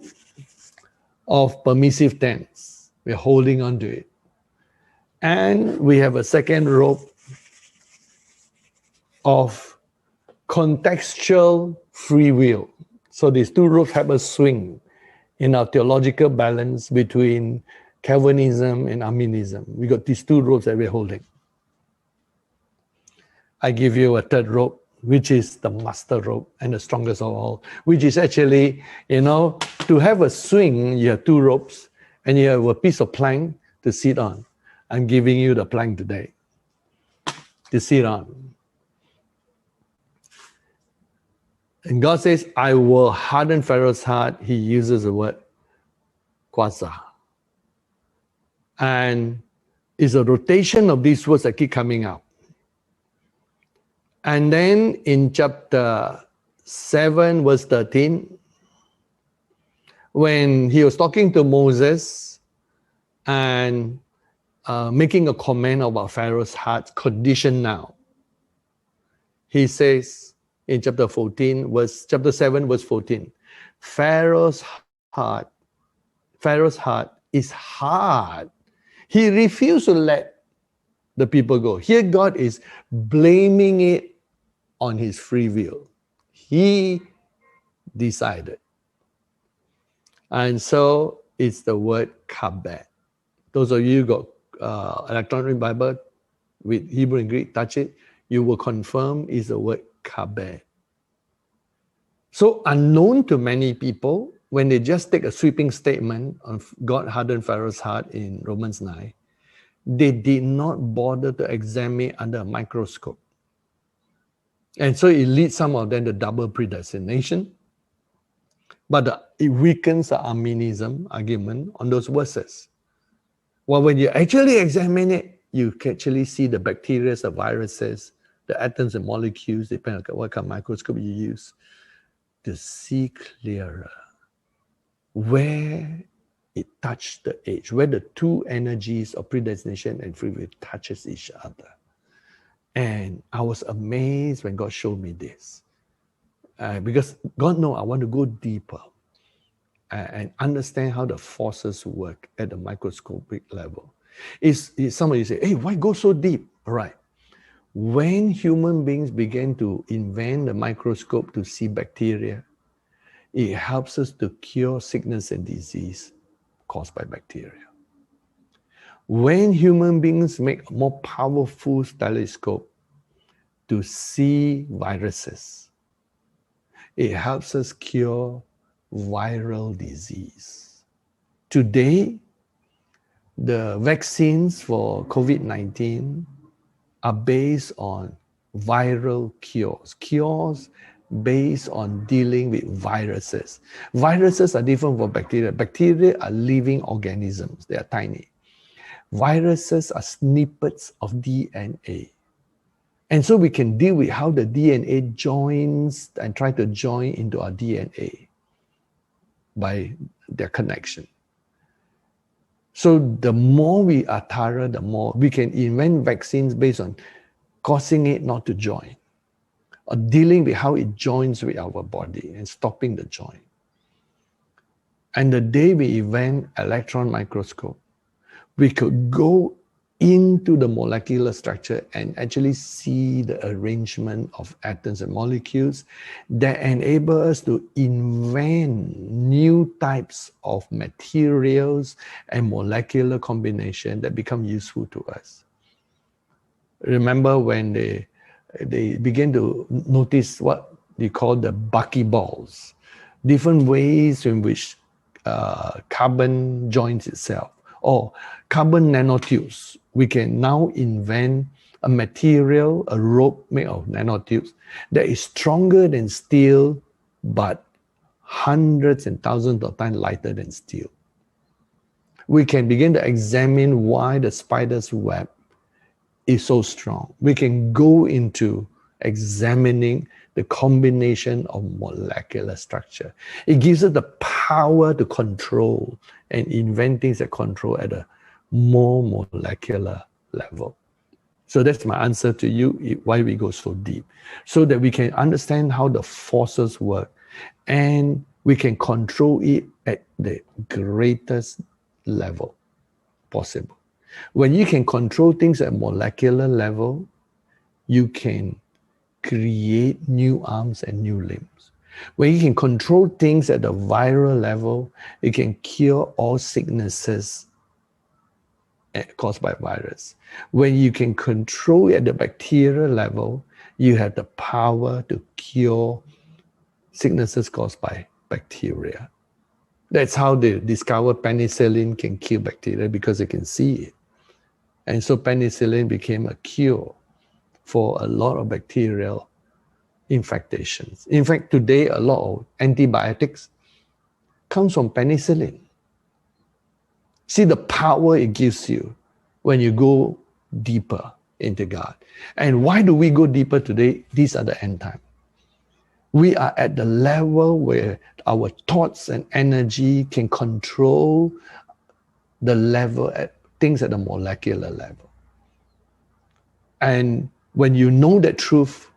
of permissive tense. We're holding on to it. And we have a second rope of contextual free will. So these two ropes have a swing in our theological balance between Calvinism and Arminianism. We got these two ropes that we're holding. I give you a third rope, which is the master rope and the strongest of all, which is actually, to have a swing, you have two ropes and you have a piece of plank to sit on. I'm giving you the plank today to sit on. And God says, I will harden Pharaoh's heart. He uses the word kwasa. And it's a rotation of these words that keep coming out. And then in chapter 7, verse 13, when he was talking to Moses and making a comment about Pharaoh's heart condition now, he says in chapter 7, verse 14, Pharaoh's heart is hard. He refused to let the people go. Here God is blaming it on his free will. He decided. And so it's the word kabed. Those of you who got electronic Bible with Hebrew and Greek, touch it. You will confirm is the word kabed. So unknown to many people, when they just take a sweeping statement of God hardened Pharaoh's heart in Romans 9, they did not bother to examine under a microscope. And so it leads some of them to double predestination. But it weakens the Arminianism argument on those verses. Well, when you actually examine it, you can actually see the bacteria, the viruses, the atoms and molecules, depending on what kind of microscope you use, to see clearer where it touched the edge, where the two energies of predestination and free will touches each other. And I was amazed when God showed me this. Because God knows I want to go deeper and understand how the forces work at the microscopic level. Somebody say, hey, why go so deep? All right. When human beings began to invent the microscope to see bacteria, it helps us to cure sickness and disease caused by bacteria. When human beings make a more powerful telescope to see viruses, it helps us cure viral disease. Today, the vaccines for COVID-19 are based on viral cures based on dealing with viruses. Viruses are different from bacteria. Bacteria are living organisms. They are tiny. Viruses are snippets of DNA. And so we can deal with how the DNA joins and try to join into our DNA by their connection. So the more we are thorough, the more we can invent vaccines based on causing it not to join, or dealing with how it joins with our body and stopping the joint. And the day we invent electron microscope, we could go into the molecular structure and actually see the arrangement of atoms and molecules that enable us to invent new types of materials and molecular combination that become useful to us. Remember when they began to notice what they call the buckyballs, different ways in which carbon joins itself, or carbon nanotubes. We can now invent a material, a rope made of nanotubes that is stronger than steel, but hundreds and thousands of times lighter than steel. We can begin to examine why the spider's web is so strong. We can go into examining the combination of molecular structure. It gives us the power to control and invent things that control at a more molecular level. So that's my answer to you, why we go so deep. So that we can understand how the forces work and we can control it at the greatest level possible. When you can control things at molecular level, you can create new arms and new limbs. When you can control things at the viral level, you can cure all sicknesses caused by virus. When you can control at the bacterial level, you have the power to cure sicknesses caused by bacteria. That's how they discovered penicillin can kill bacteria, because they can see it. And so penicillin became a cure for a lot of bacterial infectations. In fact, today a lot of antibiotics comes from penicillin. See the power it gives you when you go deeper into God. And why do we go deeper today? These are the end time. We are at the level where our thoughts and energy can control the level at things at the molecular level. And when you know that truth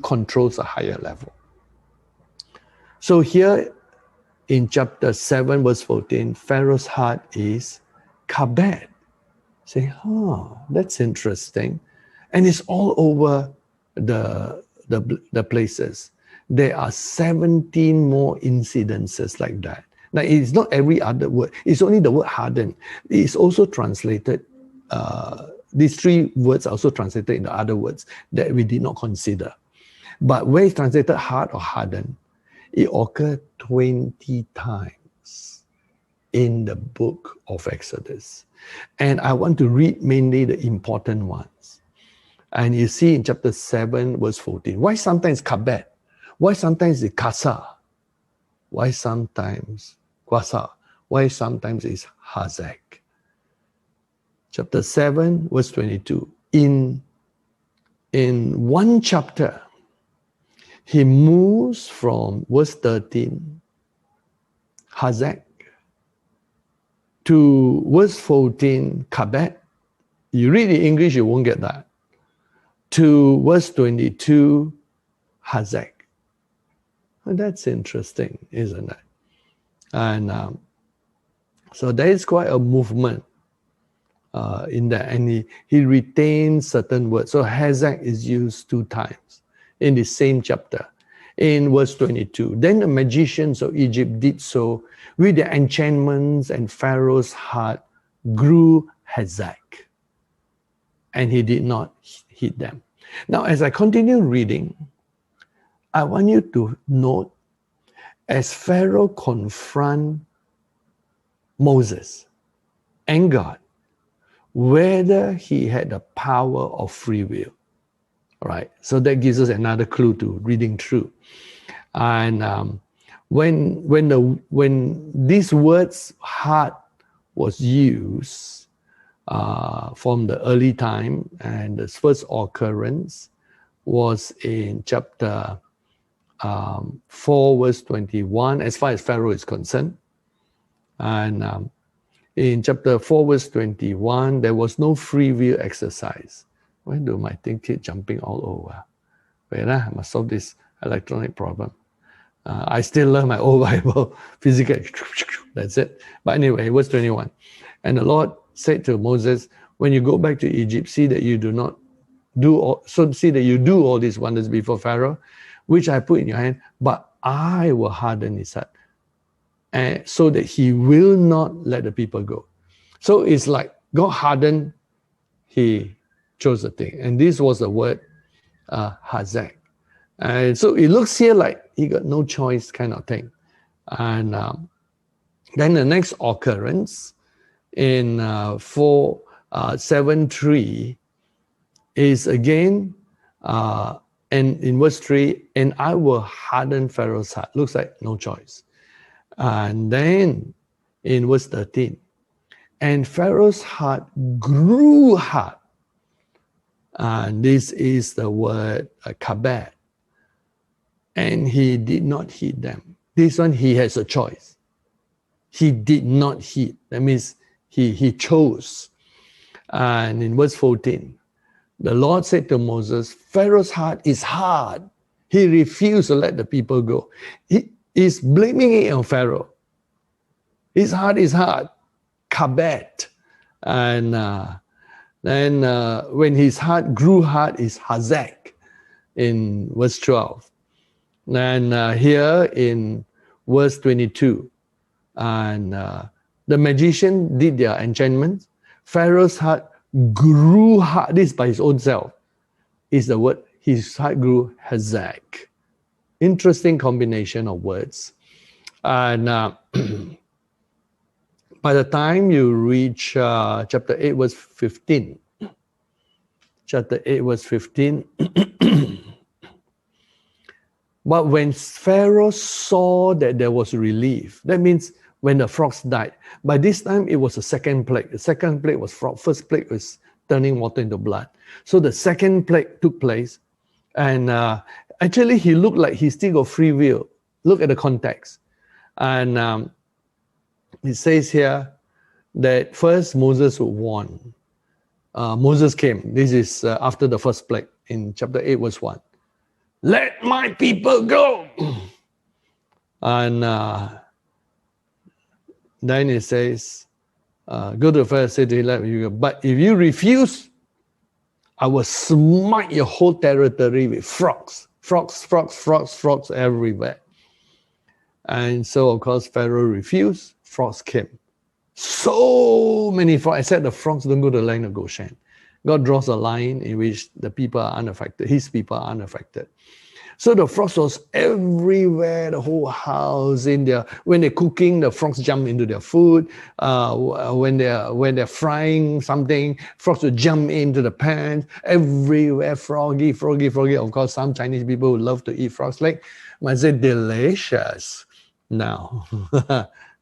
controls a higher level. So here in chapter 7, verse 14, Pharaoh's heart is kabed. Say, that's interesting. And it's all over the places. There are 17 more incidences like that. Now, it's not every other word. It's only the word hardened. It's also translated, these three words are also translated in the other words that we did not consider. But where it's translated hard or hardened, it occurred 20 times in the book of Exodus. And I want to read mainly the important ones. And you see in chapter 7, verse 14, why sometimes kabed? Why sometimes it's kasa? Why sometimes kwasa? Why sometimes it's hazek? Chapter 7, verse 22. In one chapter, he moves from verse 13, hazek, to verse 14, kabed. You read the English, you won't get that. To verse 22, hazek. And that's interesting, isn't it? And so there is quite a movement in that. And he retains certain words. So hazek is used 2 times in the same chapter. In verse 22, then the magicians of Egypt did so with their enchantments, and Pharaoh's heart grew hazek, and he did not heed them. Now, as I continue reading, I want you to note, as Pharaoh confronts Moses and God, whether he had the power of free will. Right, so that gives us another clue to reading through. And when these words "heart" was used from the early time, and the first occurrence was in chapter 4, verse 21, as far as Pharaoh is concerned. And in chapter 4, verse 21, there was no free will exercise. Why do my thing keep jumping all over? Wait, I must solve this electronic problem. I still learn my old Bible, physical, that's it. But anyway, verse 21. And the Lord said to Moses, when you go back to Egypt, see that you do not do all, so see that you do all these wonders before Pharaoh, which I put in your hand, but I will harden his heart, and so that he will not let the people go. So it's like God hardened, he chose the thing. And this was the word hazek. And so it looks here like he got no choice kind of thing. And then the next occurrence in 7:3 is again, and in verse 3, and I will harden Pharaoh's heart. Looks like no choice. And then in verse 13, and Pharaoh's heart grew hard. And this is the word kabed. And he did not heed them. This one, he has a choice. He did not heed. That means he chose. And in verse 14, The Lord said to Moses, Pharaoh's heart is hard. He refused to let the people go. He is blaming it on Pharaoh. His heart is hard. Kabet. And then when his heart grew hard is Hazak in verse 12. And here in verse 22. And the magician did their enchantment. Pharaoh's heart grew hard. This by his own self is the word. His heart grew Hazak. Interesting combination of words. And by the time you reach chapter 8, verse 15, chapter 8, verse 15, but when Pharaoh saw that there was relief, that means when the frogs died, by this time it was the second plague. The second plague was frog. First plague was turning water into blood. So the second plague took place, and actually he looked like he still got free will. Look at the context. And it says here that first Moses would warn. Moses came. This is after the first plague in chapter 8, verse 1. Let my people go. And then it says, go to the Pharaoh, say to him, let me go. But if you refuse, I will smite your whole territory with frogs. Frogs everywhere. And so, of course, Pharaoh refused. Frogs came. So many frogs. I said the frogs don't go to the land of Goshen. God draws a line in which the people are unaffected. His people are unaffected. So the frogs was everywhere, the whole house. When they're cooking, the frogs jump into their food. When they're frying something, frogs will jump into the pan. Everywhere, froggy. Of course, some Chinese people would love to eat frog's leg. I say delicious. No,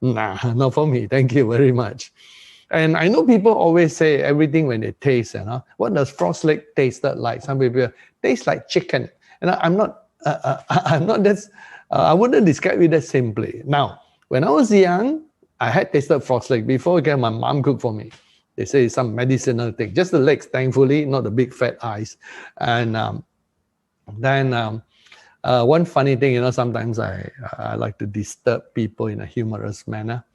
nah, not for me. Thank you very much. And I know people always say everything when they taste, what does frog's leg taste like? Some people taste like chicken. And I'm not that, I wouldn't describe it that simply. Now, when I was young, I had tasted frog's leg before my mom cooked for me. They say it's some medicinal thing. Just the legs, thankfully, not the big fat eyes. And then one funny thing, sometimes I like to disturb people in a humorous manner.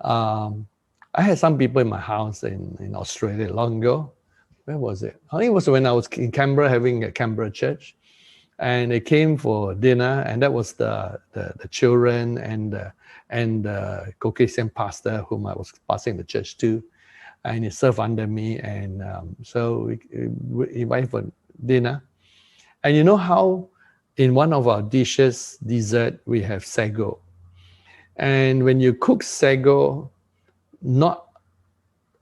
I had some people in my house in Australia long ago. Where was it? I think it was when I was in Canberra having a Canberra church. And they came for dinner, and that was the children and the Caucasian pastor whom I was passing the church to, and he served under me, and so we invited for dinner. And you know how in one of our dishes, dessert, we have sago, and when you cook sago, not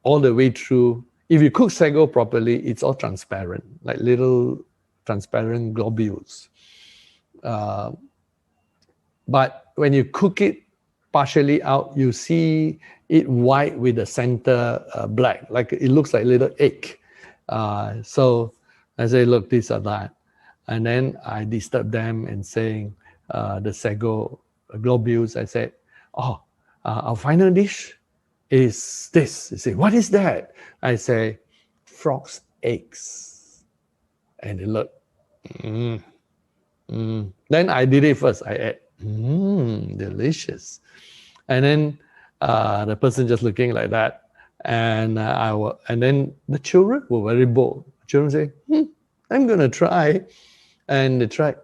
all the way through. If you cook sago properly, it's all transparent, like little transparent globules. But when you cook it partially out, you see it white with the center black, like it looks like a little egg. So I say, look, this or that. And then I disturb them and saying the sago globules. I said, our final dish is this. They say, what is that? I say, frog's eggs. And they look, Then I did it first. I ate, delicious. And then the person just looking like that. And then the children were very bold. Children say, I'm going to try. And they tried,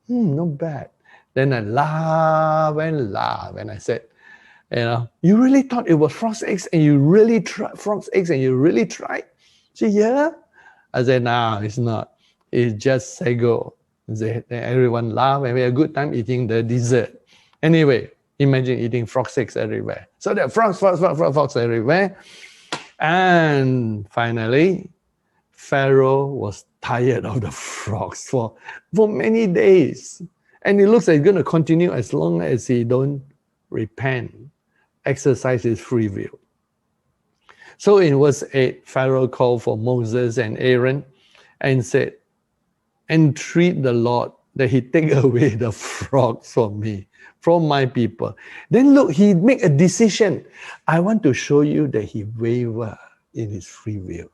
not bad. Then I laugh. And I said, you really thought it was frog's eggs and you really tried frog's eggs and you really tried? She said, yeah. I said, no, it's not. It's just sago. Everyone laughed and we had a good time eating the dessert. Anyway, imagine eating frog's eggs everywhere. So there are frogs everywhere. And finally, Pharaoh was tired of the frogs for many days. And it looks like it's going to continue as long as he don't repent, exercise his free will. So in verse 8, Pharaoh called for Moses and Aaron and said, entreat the Lord that he take away the frogs from me, from my people. Then look, he make a decision. I want to show you that he waver in his free will.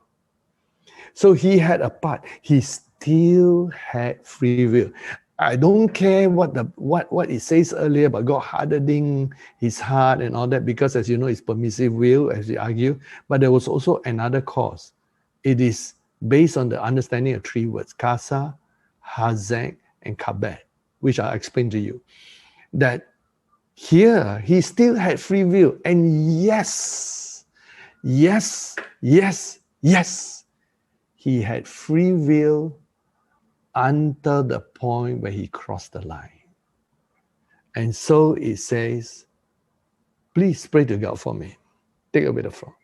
So he had a part. He still had free will. I don't care what it says earlier about God hardening his heart and all that, because as you know, it's permissive will, as we argue. But there was also another cause. It is based on the understanding of three words: Kasa, Hazek, and Kabed, which I'll explain to you. That here he still had free will, and yes, he had free will until the point where he crossed the line. And so it says, please pray to God for me. Take away the fraud.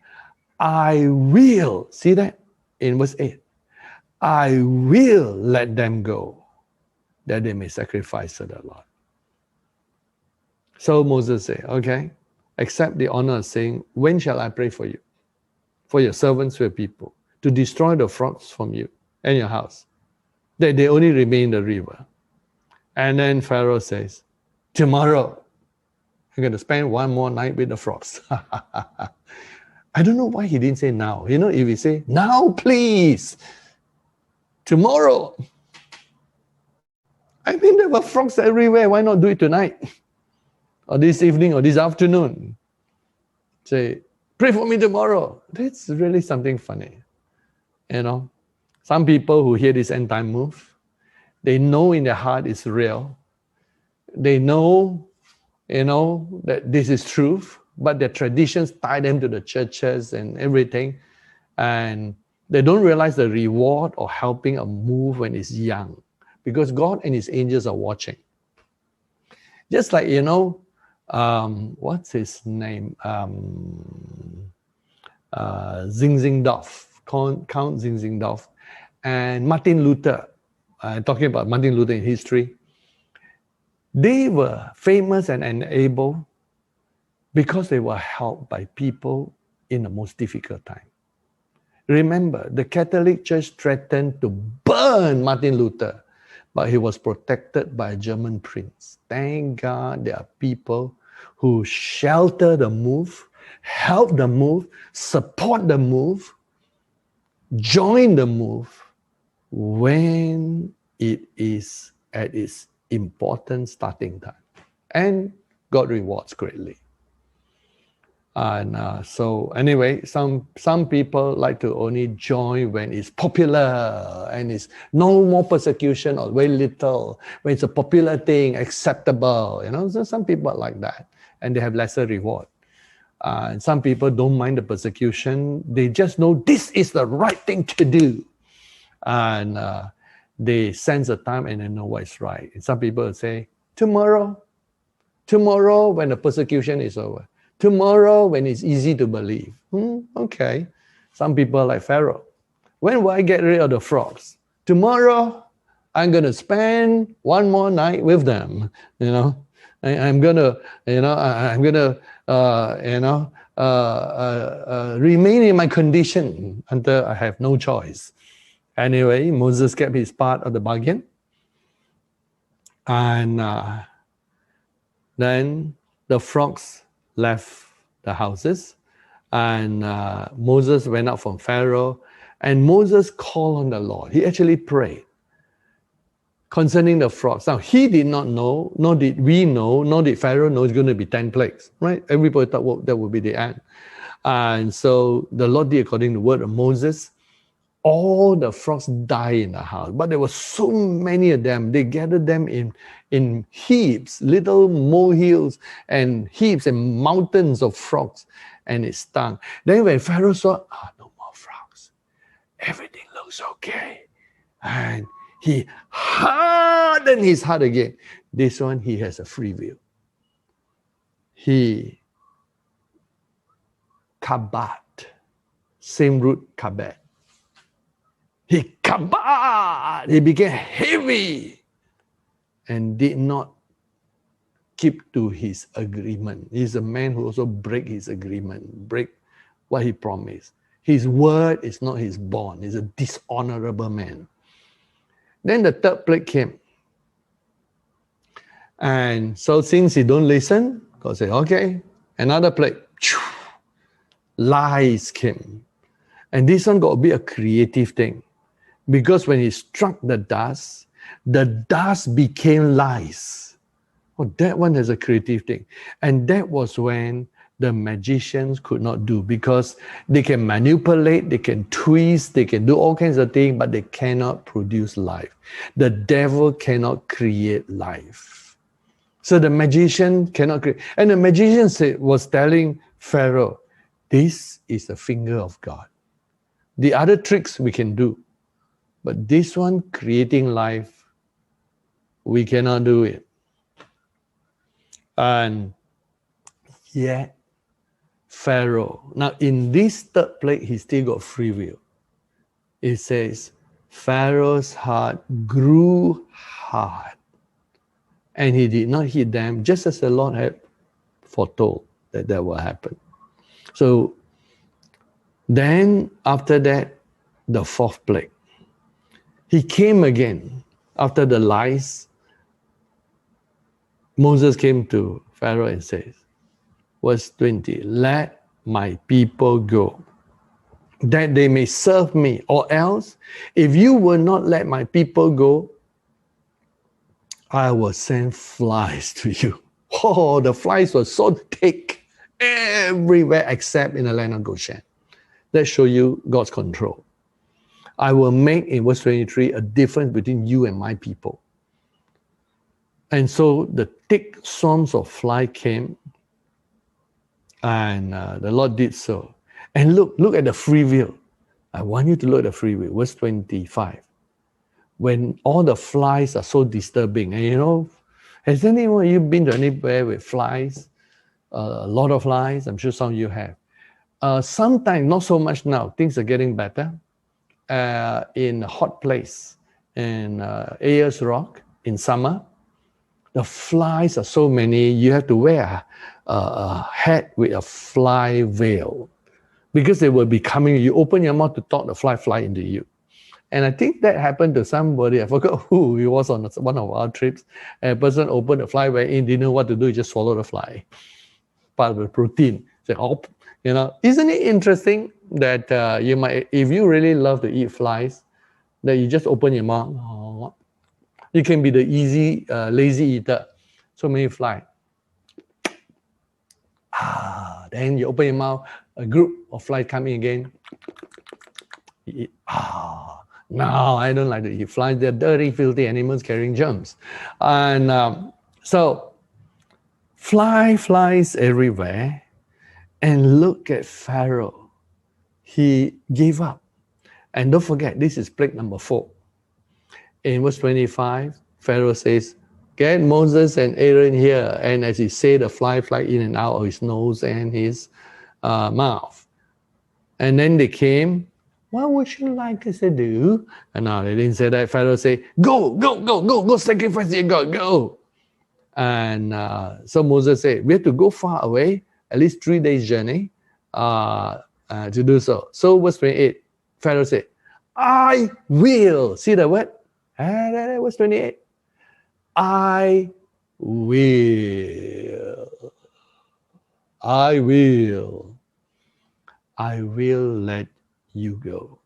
I will, see that in verse 8, I will let them go, that they may sacrifice to the Lord. So Moses said, okay, accept the honor of saying, when shall I pray for you, for your servants, your people, to destroy the frogs from you and your house, that they only remain in the river? And then Pharaoh says, tomorrow, I'm going to spend one more night with the frogs. I don't know why he didn't say now. You know, if he say, now please, tomorrow. I mean, there were frogs everywhere. Why not do it tonight? Or this evening or this afternoon? Say, pray for me tomorrow. That's really something funny. You know, some people who hear this end time move, they know in their heart it's real. They know, you know, that this is truth, but their traditions tie them to the churches and everything. And they don't realize the reward of helping a move when it's young, because God and his angels are watching. Just like, you know, what's his name? Zinzendorf, Count Zinzendorf, and Martin Luther. Talking about Martin Luther in history. They were famous and enabled because they were helped by people in the most difficult time. Remember, the Catholic Church threatened to burn Martin Luther, but he was protected by a German prince. Thank God there are people who shelter the move, help the move, support the move, join the move when it is at its important starting time. And God rewards greatly. And so anyway, some people like to only join when it's popular and it's no more persecution or very little, when it's a popular thing, acceptable, you know. So some people are like that and they have lesser reward. And some people don't mind the persecution. They just know this is the right thing to do. And they sense the time and they know what's right. And some people will say, tomorrow when the persecution is over. Tomorrow when it's easy to believe. Okay. Some people are like Pharaoh. When will I get rid of the frogs? Tomorrow, I'm going to spend one more night with them. You know, I'm going to, remain in my condition until I have no choice. Anyway, Moses kept his part of the bargain. And then the frogs left the houses, and Moses went out from Pharaoh, and Moses called on the Lord. He actually prayed concerning the frogs. Now, he did not know, nor did we know, nor did Pharaoh know it's going to be 10 plagues, right? Everybody thought, well, that would be the end. And so the Lord did according to the word of Moses. All the frogs died in the house, but there were so many of them. They gathered them in heaps, little molehills and heaps and mountains of frogs, and it stung. Then when Pharaoh saw, no more frogs, everything looks okay, and he hardened his heart again. This one, he has a free will. He kabat, same root kabet. He kabat, he became heavy and did not keep to his agreement. He's a man who also break his agreement, break what he promised. His word is not his bond. He's a dishonorable man. Then the third plague came. And so since he don't listen, God said, okay, another plague. Lies came. And this one got to be a creative thing. Because when he struck the dust became lice. Oh, that one is a creative thing. And that was when the magicians could not do, because they can manipulate, they can twist, they can do all kinds of things, but they cannot produce life. The devil cannot create life. So the magician cannot create. And the magician was telling Pharaoh, this is the finger of God. The other tricks we can do, but this one, creating life, we cannot do it. And yet, Pharaoh, now in this third plague, he still got free will. It says, Pharaoh's heart grew hard, and he did not heed them, just as the Lord had foretold that will happen. So then, after that, the fourth plague. He came again after the lies. Moses came to Pharaoh and says, verse 20, let my people go, that they may serve me. Or else, if you will not let my people go, I will send flies to you. Oh, the flies were so thick everywhere except in the land of Goshen. That shows you God's control. I will make, in verse 23, a difference between you and my people. And so the thick swarms of fly came, and the Lord did so. And look at the free will. I want you to look at the free will. Verse 25. When all the flies are so disturbing, and you know, has anyone of you been to anywhere with flies? A lot of flies. I'm sure some of you have. Sometimes, not so much now. Things are getting better. In a hot place, in Ayers Rock, in summer, the flies are so many, you have to wear a hat with a fly veil, because they will be coming. You open your mouth to talk, the fly into you. And I think that happened to somebody, I forgot who, it was on one of our trips. A person opened the fly veil in, didn't know what to do, he just swallowed the fly. Part of the protein. Say, oh, you know, isn't it interesting that you might, if you really love to eat flies, that you just open your mouth. Oh, you can be the easy, lazy eater. So many flies. Then you open your mouth, a group of flies coming again. You eat. No, I don't like to eat flies. They're dirty, filthy animals carrying germs. And so, flies everywhere. And look at Pharaoh. He gave up. And don't forget, this is plague number 4. In verse 25, Pharaoh says, get Moses and Aaron here. And as he said, the fly in and out of his nose and his mouth. And then they came. What would you like us to do? And now they didn't say that. Pharaoh said, go, sacrifice your God, go. And so Moses said, we have to go far away, at least 3 days journey to do so. So verse 28, Pharaoh said, I will. See the word? Verse 28. I will. I will let you go,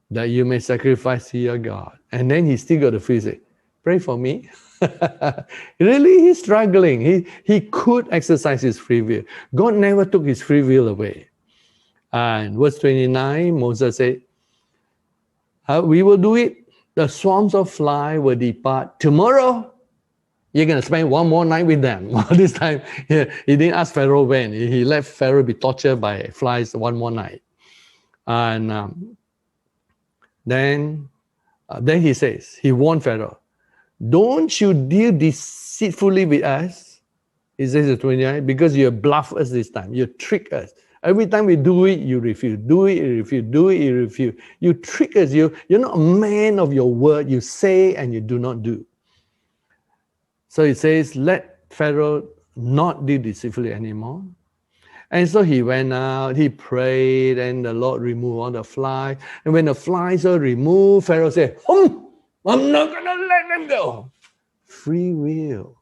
that you may sacrifice to your God. And then he still got the free say, pray for me. Really, he's struggling. He could exercise his free will. God never took his free will away. And verse 29, Moses said, we will do it. The swarms of flies will depart tomorrow. You're going to spend one more night with them. This time, he didn't ask Pharaoh when. He let Pharaoh be tortured by flies one more night. And then he says, he warned Pharaoh, don't you deal deceitfully with us. He says in 29, because you bluff us this time. You trick us. Every time we do it, you refuse. Do it, you refuse. Do it, you refuse. You trick us. You're not a man of your word. You say and you do not do. So it says, let Pharaoh not deal deceitfully anymore. And so he went out, he prayed, and the Lord removed all the flies. And when the flies are removed, Pharaoh said, I'm not going to let them go. Free will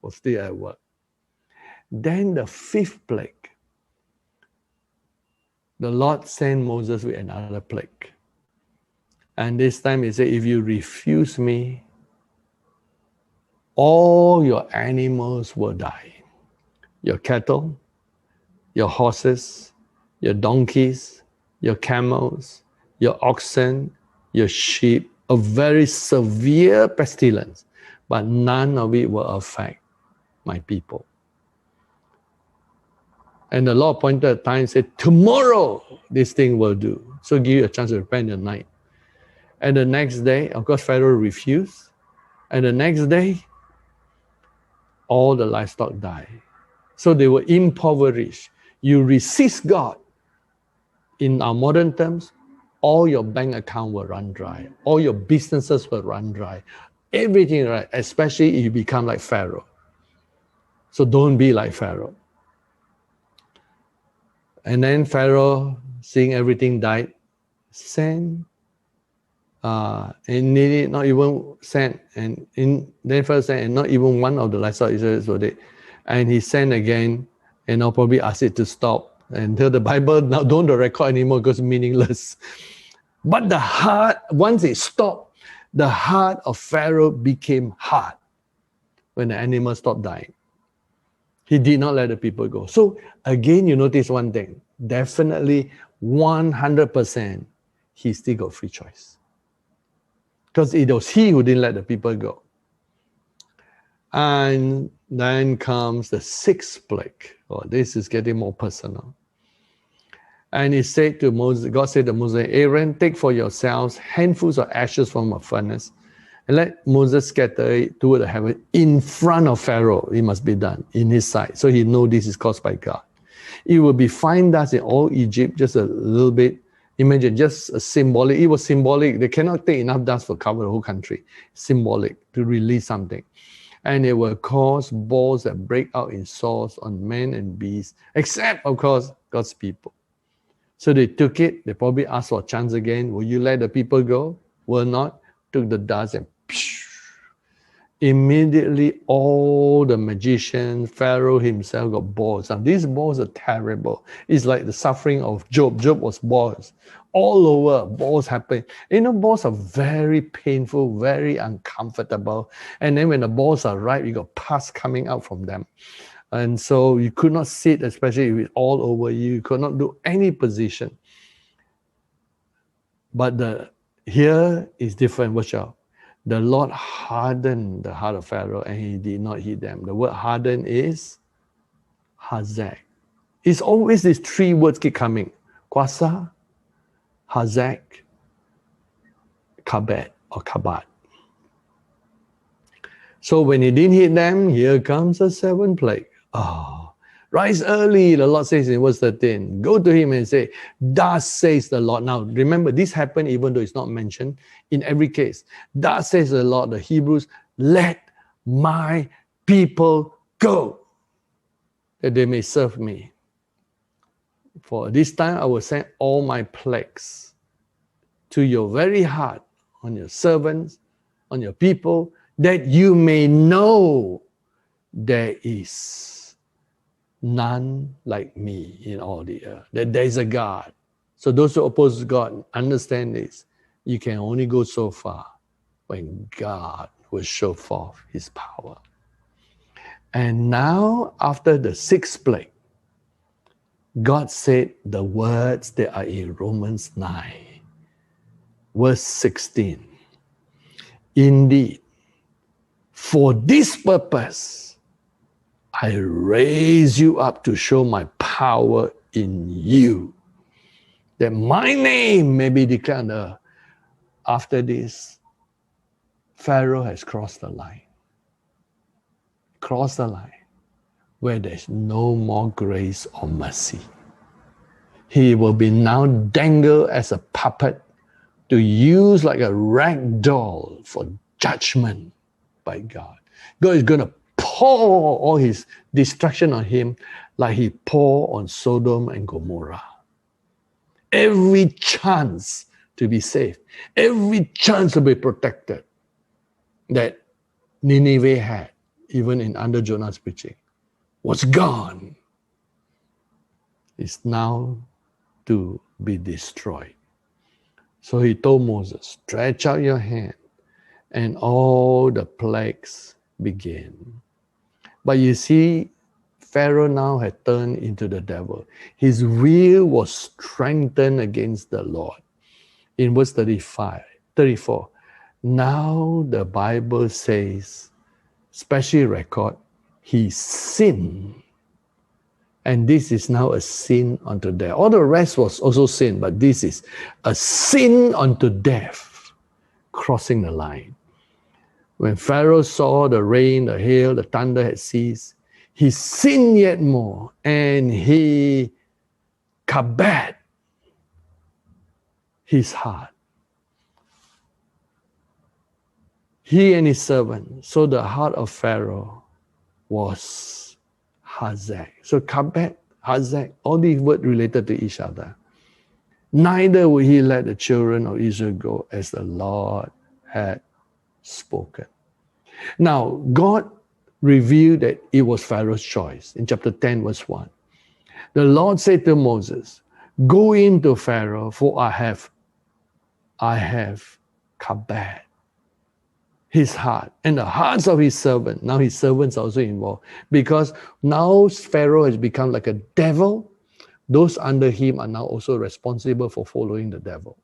was still at work. Then the 5th plague. the Lord sent Moses with another plague. And this time he said, if you refuse me, all your animals will die. Your cattle, your horses, your donkeys, your camels, your oxen, your sheep, a very severe pestilence, but none of it will affect my people. And the Lord pointed at time and said, tomorrow this thing will do. So give you a chance to repent in the night. And the next day, of course, Pharaoh refused. And the next day, all the livestock died. So they were impoverished. You resist God. In our modern terms, all your bank account will run dry. All your businesses will run dry. Everything, right? Especially if you become like Pharaoh. So don't be like Pharaoh. And then Pharaoh, seeing everything died, sent, and nearly not even sent, and then Pharaoh sent, and not even one of the livestock Israelites were dead. And he sent again, and I'll probably ask it to stop. And tell the Bible, now don't record anymore because it's meaningless. But the heart, once it stopped, the heart of Pharaoh became hard when the animals stopped dying. He did not let the people go. So again, you notice one thing. Definitely 100%, he still got free choice. Because it was he who didn't let the people go. And then comes the sixth plague. Oh, this is getting more personal. And he said to Moses, God said to Moses, Aaron, take for yourselves handfuls of ashes from a furnace, and let Moses scatter it toward the heaven in front of Pharaoh. It must be done in his sight. So he knows this is caused by God. It will be fine dust in all Egypt, just a little bit. Imagine, just a symbolic. It was symbolic. They cannot take enough dust to cover the whole country. Symbolic, to release something. And it will cause boils that break out in sores on men and beasts, except, of course, God's people. So they took it. They probably asked for a chance again. Will you let the people go? Will not. Took the dust and immediately all the magicians, Pharaoh himself got boils. Now these boils are terrible. It's like the suffering of Job. Job was boils. All over, boils happen. You know, boils are very painful, very uncomfortable. And then when the boils are ripe, you got pus coming out from them. And so you could not sit, especially if it's all over you. You could not do any position. But here is different. Watch out. The Lord hardened the heart of Pharaoh and he did not heed them. The word harden is hazak. It's always these three words keep coming. Kwasa, hazak, kabet or kabat. So when he didn't heed them, here comes the seventh plague. Rise early, the Lord says in verse 13. Go to him and say, thus says the Lord. Now, remember, this happened even though it's not mentioned in every case. Thus says the Lord, the Hebrews, let my people go, that they may serve me. For this time I will send all my plagues to your very heart, on your servants, on your people, that you may know there is none like me in all the earth, that there is a God. So those who oppose God, understand this. You can only go so far when God will show forth his power. And now, after the sixth plague, God said the words that are in Romans 9, verse 16. Indeed, for this purpose, I raise you up to show my power in you, that my name may be declared on earth. After this, Pharaoh has crossed the line. Crossed the line where there's no more grace or mercy. He will be now dangled as a puppet to use like a rag doll for judgment by God. God is going to pour all his destruction on him like he poured on Sodom and Gomorrah. Every chance to be saved, every chance to be protected that Nineveh had, even in under Jonah's preaching, was gone. It's now to be destroyed. So he told Moses, stretch out your hand, and all the plagues began. But you see, Pharaoh now had turned into the devil. His will was strengthened against the Lord. In verse 34, now the Bible says, special record, he sinned. And this is now a sin unto death. All the rest was also sin, but this is a sin unto death, crossing the line. When Pharaoh saw the rain, the hail, the thunder had ceased, he sinned yet more, and he coveted his heart. He and his servant. So the heart of Pharaoh was Hazak. So covet, Hazak, all these words related to each other. Neither will he let the children of Israel go, as the Lord had spoken. Now, God revealed that it was Pharaoh's choice in chapter 10, verse 1. The Lord said to Moses, go into Pharaoh, for I have coveted his heart and the hearts of his servant. Now his servants are also involved, because now Pharaoh has become like a devil. Those under him are now also responsible for following the devil.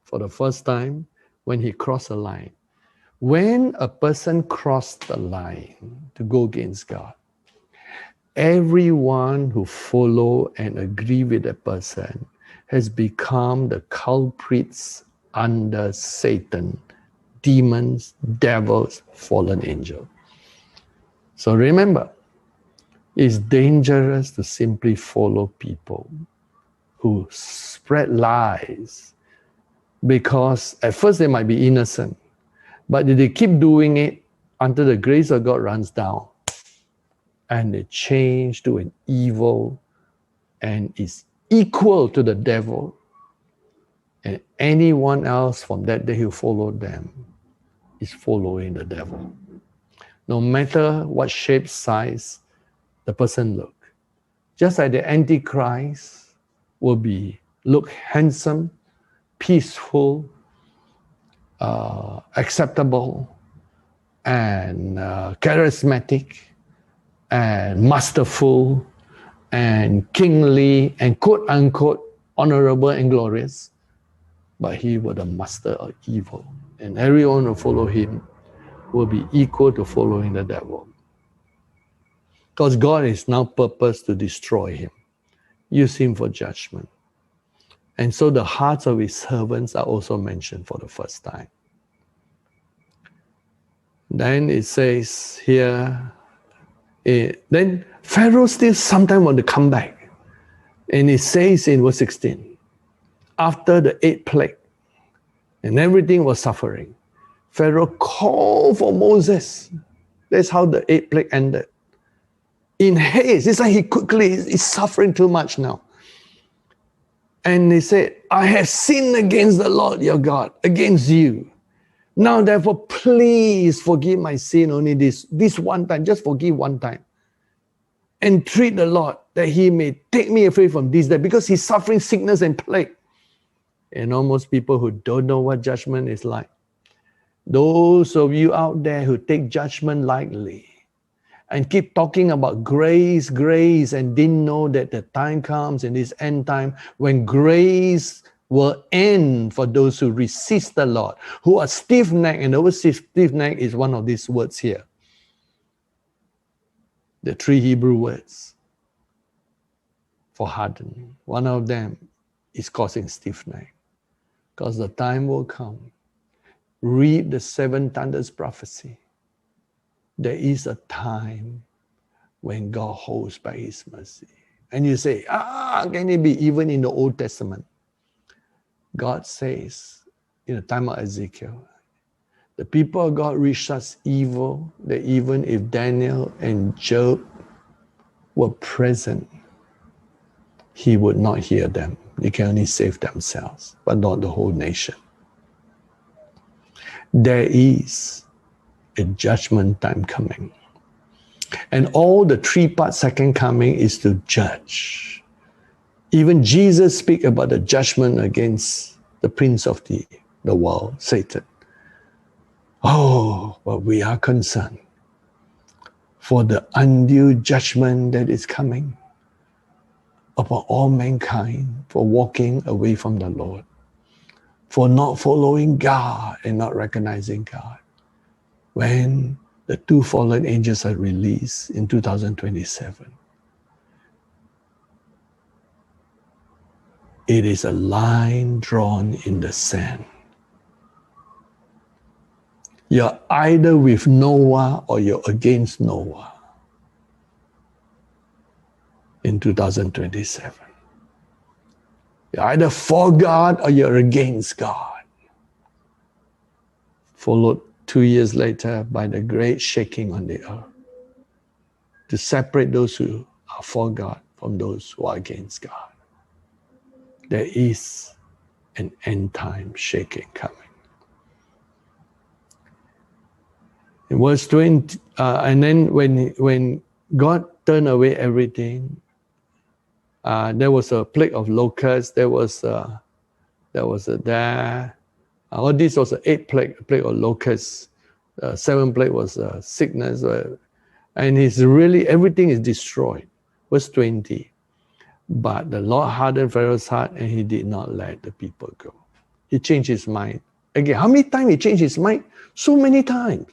For the first time, when he crossed the line, when a person crossed the line to go against God, everyone who follow and agree with that person has become the culprits under Satan, demons, devils, fallen angel. So remember, it's dangerous to simply follow people who spread lies, because at first they might be innocent, but if they keep doing it until the grace of God runs down, and they change to an evil and is equal to the devil, and anyone else from that day who followed them is following the devil. No matter what shape, size the person look. Just like the Antichrist will look handsome, peaceful, acceptable, and charismatic, and masterful, and kingly, and quote-unquote honorable and glorious, but he was the master of evil. And everyone who follow him will be equal to following the devil. Because God is now purposed to destroy him, use him for judgment. And so the hearts of his servants are also mentioned for the first time. Then it says here, then Pharaoh still sometimes want to come back. And it says in verse 16, after the 8th plague, and everything was suffering, Pharaoh called for Moses. That's how the 8th plague ended. In haste, it's like he's suffering too much now. And he said, I have sinned against the Lord your God, against you. Now therefore, please forgive my sin only this one time, just forgive one time. Entreat the Lord that he may take me away from this day, because he's suffering sickness and plague. And almost people who don't know what judgment is like, those of you out there who take judgment lightly and keep talking about grace, grace, and didn't know that the time comes in this end time when grace will end for those who resist the Lord, who are stiff-necked. And the word stiff-necked is one of these words here. The 3 Hebrew words for harden. One of them is causing stiff-neck. Because the time will come. Read the 7 thunders prophecy. There is a time when God holds back his mercy. And you say, can it be even in the Old Testament? God says, in the time of Ezekiel, the people of God reached such evil that even if Daniel and Job were present, he would not hear them. They can only save themselves, but not the whole nation. There is a judgment time coming. And all the 3-part second coming is to judge Even Jesus speak about the judgment against the prince of the world, Satan. Oh, but we are concerned for the undue judgment that is coming upon all mankind for walking away from the Lord, for not following God and not recognizing God. When the 2 fallen angels are released in 2027, it is a line drawn in the sand. You're either with Noah or you're against Noah in 2027. You're either for God or you're against God. Followed 2 years later by the great shaking on the earth to separate those who are for God from those who are against God. There is an end time shaking coming. In verse 20, and then when God turned away everything, there was a plague of locusts. There was all this was an 8th plague of locusts. 7th plague was sickness, and everything is destroyed. Verse 20. But the Lord hardened Pharaoh's heart, and he did not let the people go. He changed his mind. Again, how many times he changed his mind? So many times.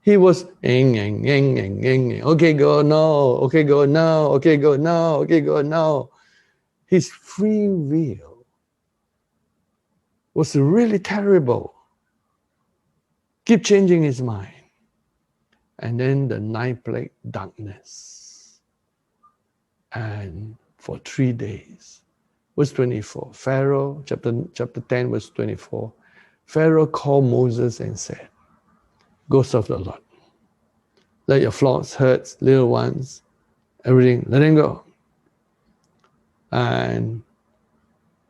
He was, okay, go now, okay, go now, okay, go now, okay, go now. His free will was really terrible. Keep changing his mind. And then the 9th plague, darkness. And for 3 days, verse 24, Pharaoh, chapter 10, verse 24, Pharaoh called Moses and said, go serve the Lord. Let your flocks, herds, little ones, everything, let them go. And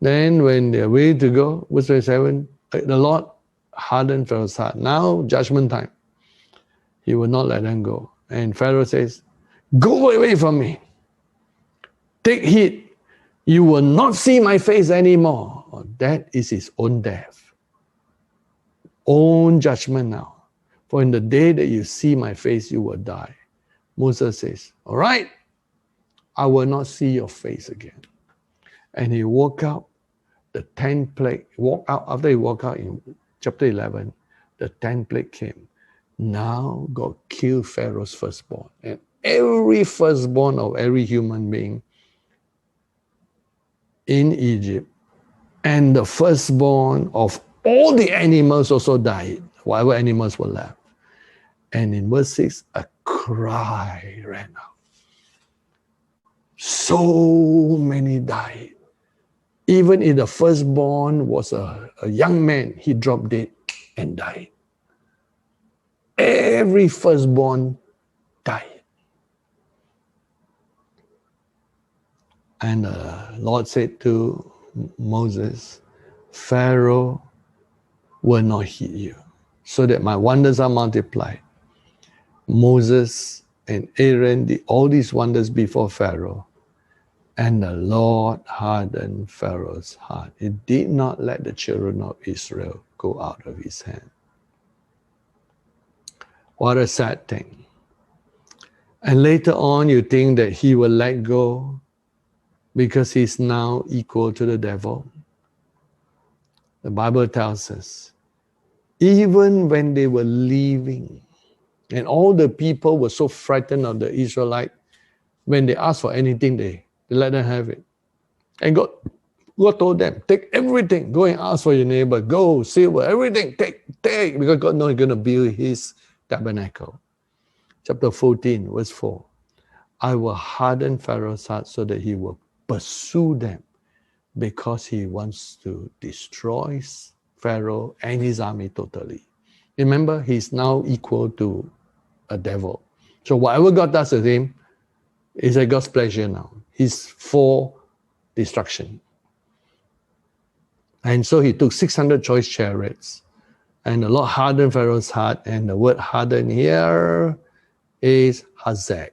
then when they're ready to go, verse 27, the Lord hardened Pharaoh's heart. Now, judgment time. He will not let them go. And Pharaoh says, go away from me. Take heed. You will not see my face anymore. Oh, that is his own death. Own judgment now. For in the day that you see my face, you will die. Moses says, all right, I will not see your face again. And he woke up, the 10th plague, after he woke out in chapter 11, the 10th plague came. Now God killed Pharaoh's firstborn. And every firstborn of every human being in Egypt, and the firstborn of all the animals also died, whatever animals were left. And in verse 6, a cry ran out. So many died. Even if the firstborn was a young man, he dropped dead and died. Every firstborn died. And the Lord said to Moses, Pharaoh will not heed you, so that my wonders are multiplied. Moses and Aaron did all these wonders before Pharaoh, and the Lord hardened Pharaoh's heart. He did not let the children of Israel go out of his hand. What a sad thing. And later on, you think that he will let go because he's now equal to the devil. The Bible tells us, even when they were leaving, and all the people were so frightened of the Israelite, when they asked for anything, they let them have it. And God told them, take everything, go and ask for your neighbor, go, silver, everything, take, because God knows he's going to build his tabernacle. Chapter 14, verse 4. I will harden Pharaoh's heart so that he will pursue them, because he wants to destroy Pharaoh and his army totally. Remember, he's now equal to a devil. So whatever God does with him is at God's pleasure now. He's for destruction. And so he took 600 choice chariots, and the Lord hardened Pharaoh's heart, and the word harden here is hazek.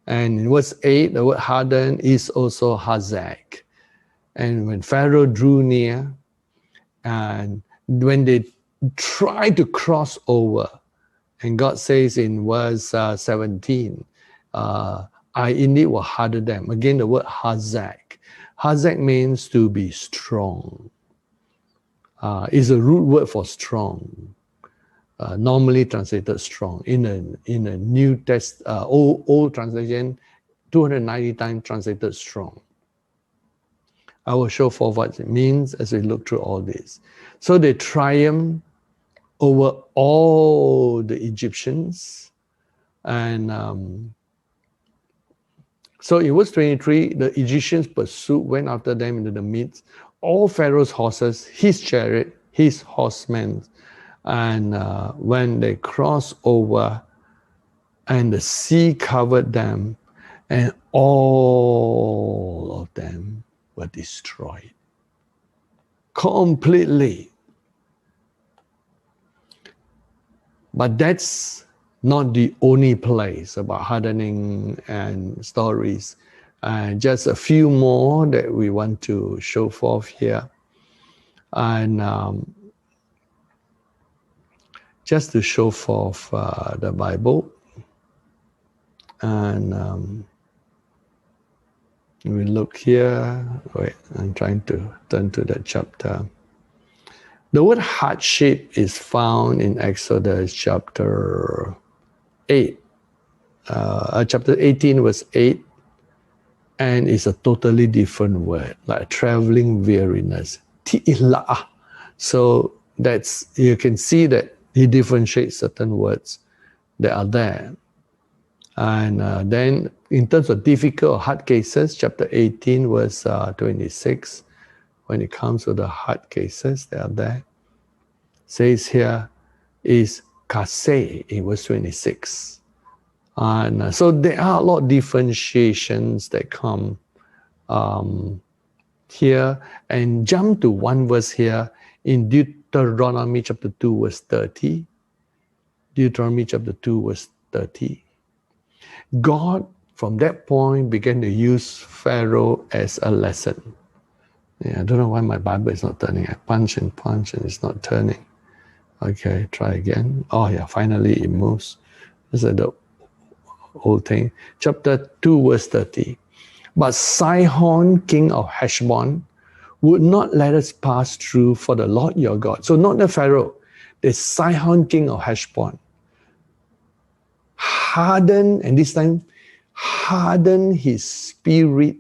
And in verse 8, the word harden is also hazak. And when Pharaoh drew near, and when they tried to cross over, and God says in verse 17, I indeed will harden them. Again, the word hazak. Hazak means to be strong. Is a root word for strong. Normally translated strong. In a New Test, old translation, 290 times translated strong. I will show forth what it means as we look through all this. So they triumph over all the Egyptians. And so in verse 23, the Egyptians pursued, went after them into the midst, all Pharaoh's horses, his chariot, his horsemen. And when they crossed over, and the sea covered them, and all of them were destroyed completely. But that's not the only place about hardening and stories. Just a few more that we want to show forth here. And just to show forth the Bible. And we look here. Wait, I'm trying to turn to that chapter. The word hardship is found in Exodus chapter 8. Chapter 18 verse 8. And it's a totally different word, like traveling weariness. Ti'ila'ah. So that's, you can see that he differentiates certain words that are there. And then in terms of difficult or hard cases, chapter 18 verse 26, when it comes to the hard cases, they are there. Says here is kaseh in verse 26. And so there are a lot of differentiations that come here. And jump to one verse here in Deuteronomy chapter 2 verse 30. Deuteronomy chapter 2 verse 30. God, from that point, began to use Pharaoh as a lesson. Yeah, I don't know why my Bible is not turning. I punch and it's not turning. Okay, try again. Oh yeah, finally it moves. This is the whole thing. Chapter 2 verse 30. But Sihon, king of Heshbon, would not let us pass through for the Lord your God. So not the Pharaoh, the Sihon, king of Heshbon. Harden, and this time, harden his spirit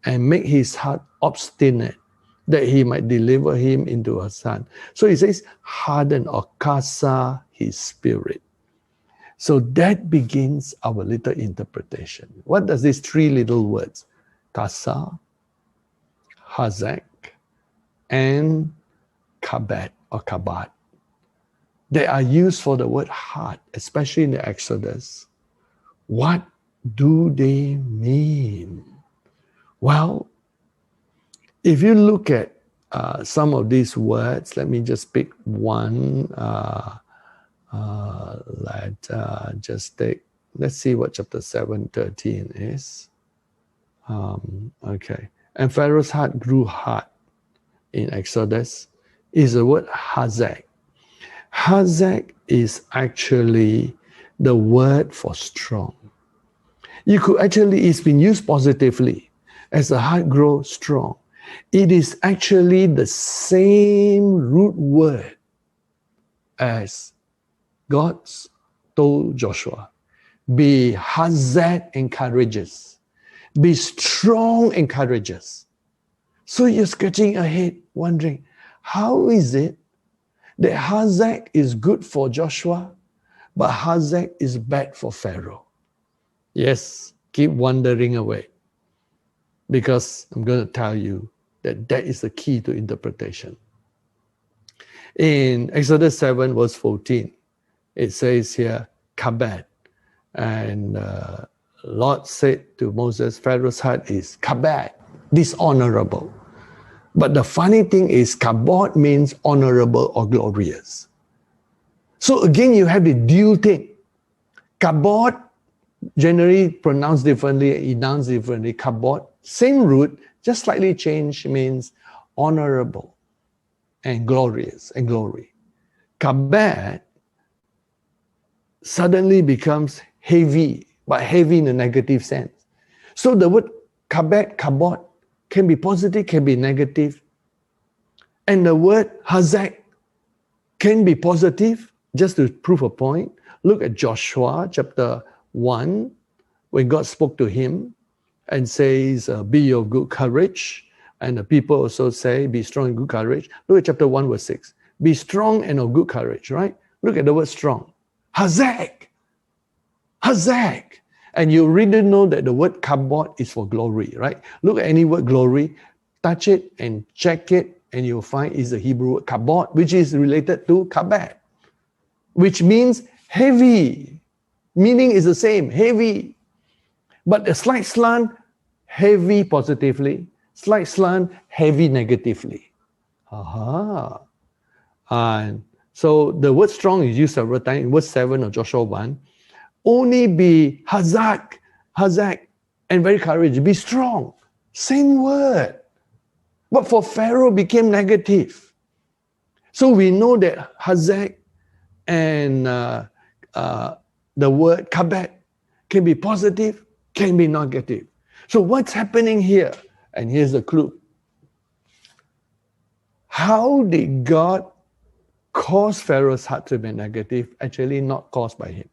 and make his heart obstinate, that he might deliver him into a son. So he says, harden or kasa his spirit. So that begins our little interpretation. What does these three little words, kasa, hazak, and kabet or kabat, they are used for the word heart, especially in the Exodus. What do they mean? Well, if you look at some of these words, let me just pick one. Let's see what chapter 7:13 is. Okay. And Pharaoh's heart grew hard in Exodus is the word hazak. Hazak is actually the word for strong. You could actually, it's been used positively. As the heart grows strong, it is actually the same root word as God told Joshua. Be hazak and courageous. Be strong and courageous. So you're scratching your head, wondering, how is it that hazak is good for Joshua, but hazak is bad for Pharaoh? Yes, keep wondering away. Because I'm going to tell you that that is the key to interpretation. In Exodus 7 verse 14, it says here, kabed. And Lord said to Moses, Pharaoh's heart is kabed, dishonorable. But the funny thing is, kabod means honorable or glorious. So again, you have the dual thing. Kabod generally pronounced differently, enounced differently. Kabod, same root, just slightly changed, means honorable and glorious and glory. Kabed suddenly becomes heavy, but heavy in a negative sense. So the word kabed, kabod, can be positive, can be negative. And the word hazak can be positive, just to prove a point. Look at Joshua chapter 1, when God spoke to him and says, be of good courage. And the people also say, be strong and good courage. Look at chapter 1, verse 6. Be strong and of good courage, right? Look at the word strong. Hazak. Hazak. And you really know that the word kabod is for glory, right? Look at any word glory, touch it and check it, and you'll find it's the Hebrew word kabod, which is related to kabed, which means heavy. Meaning is the same, heavy. But a slight slant, heavy positively, slight slant, heavy negatively. Aha. And so the word strong is used several times in verse 7 of Joshua 1. Only be hazak, and very courageous. Be strong. Same word. But for Pharaoh became negative. So we know that hazak and the word kabed can be positive, can be negative. So what's happening here? And here's the clue. How did God cause Pharaoh's heart to be negative? Actually, not caused by him.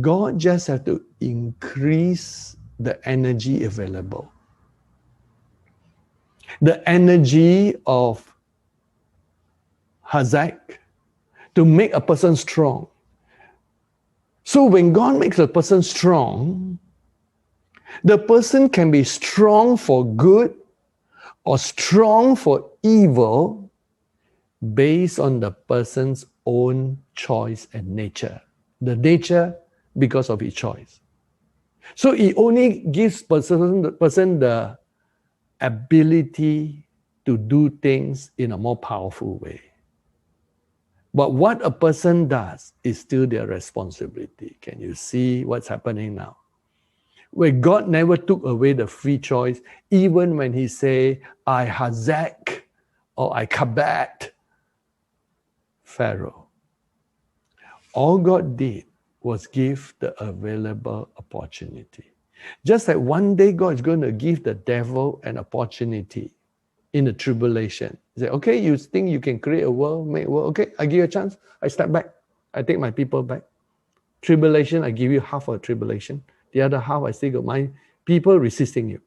God just had to increase the energy available. The energy of hazak to make a person strong. So when God makes a person strong, the person can be strong for good or strong for evil based on the person's own choice and nature. The nature because of his choice. So it only gives the person the ability to do things in a more powerful way. But what a person does is still their responsibility. Can you see what's happening now? Where God never took away the free choice, even when he say, I hazak or I kabed Pharaoh. All God did was give the available opportunity. Just like one day God is going to give the devil an opportunity in the tribulation. He said, okay, you think you can create a world, make a world, okay, I give you a chance, I step back, I take my people back. Tribulation, I give you half of tribulation. The other half, I still got my people resisting you.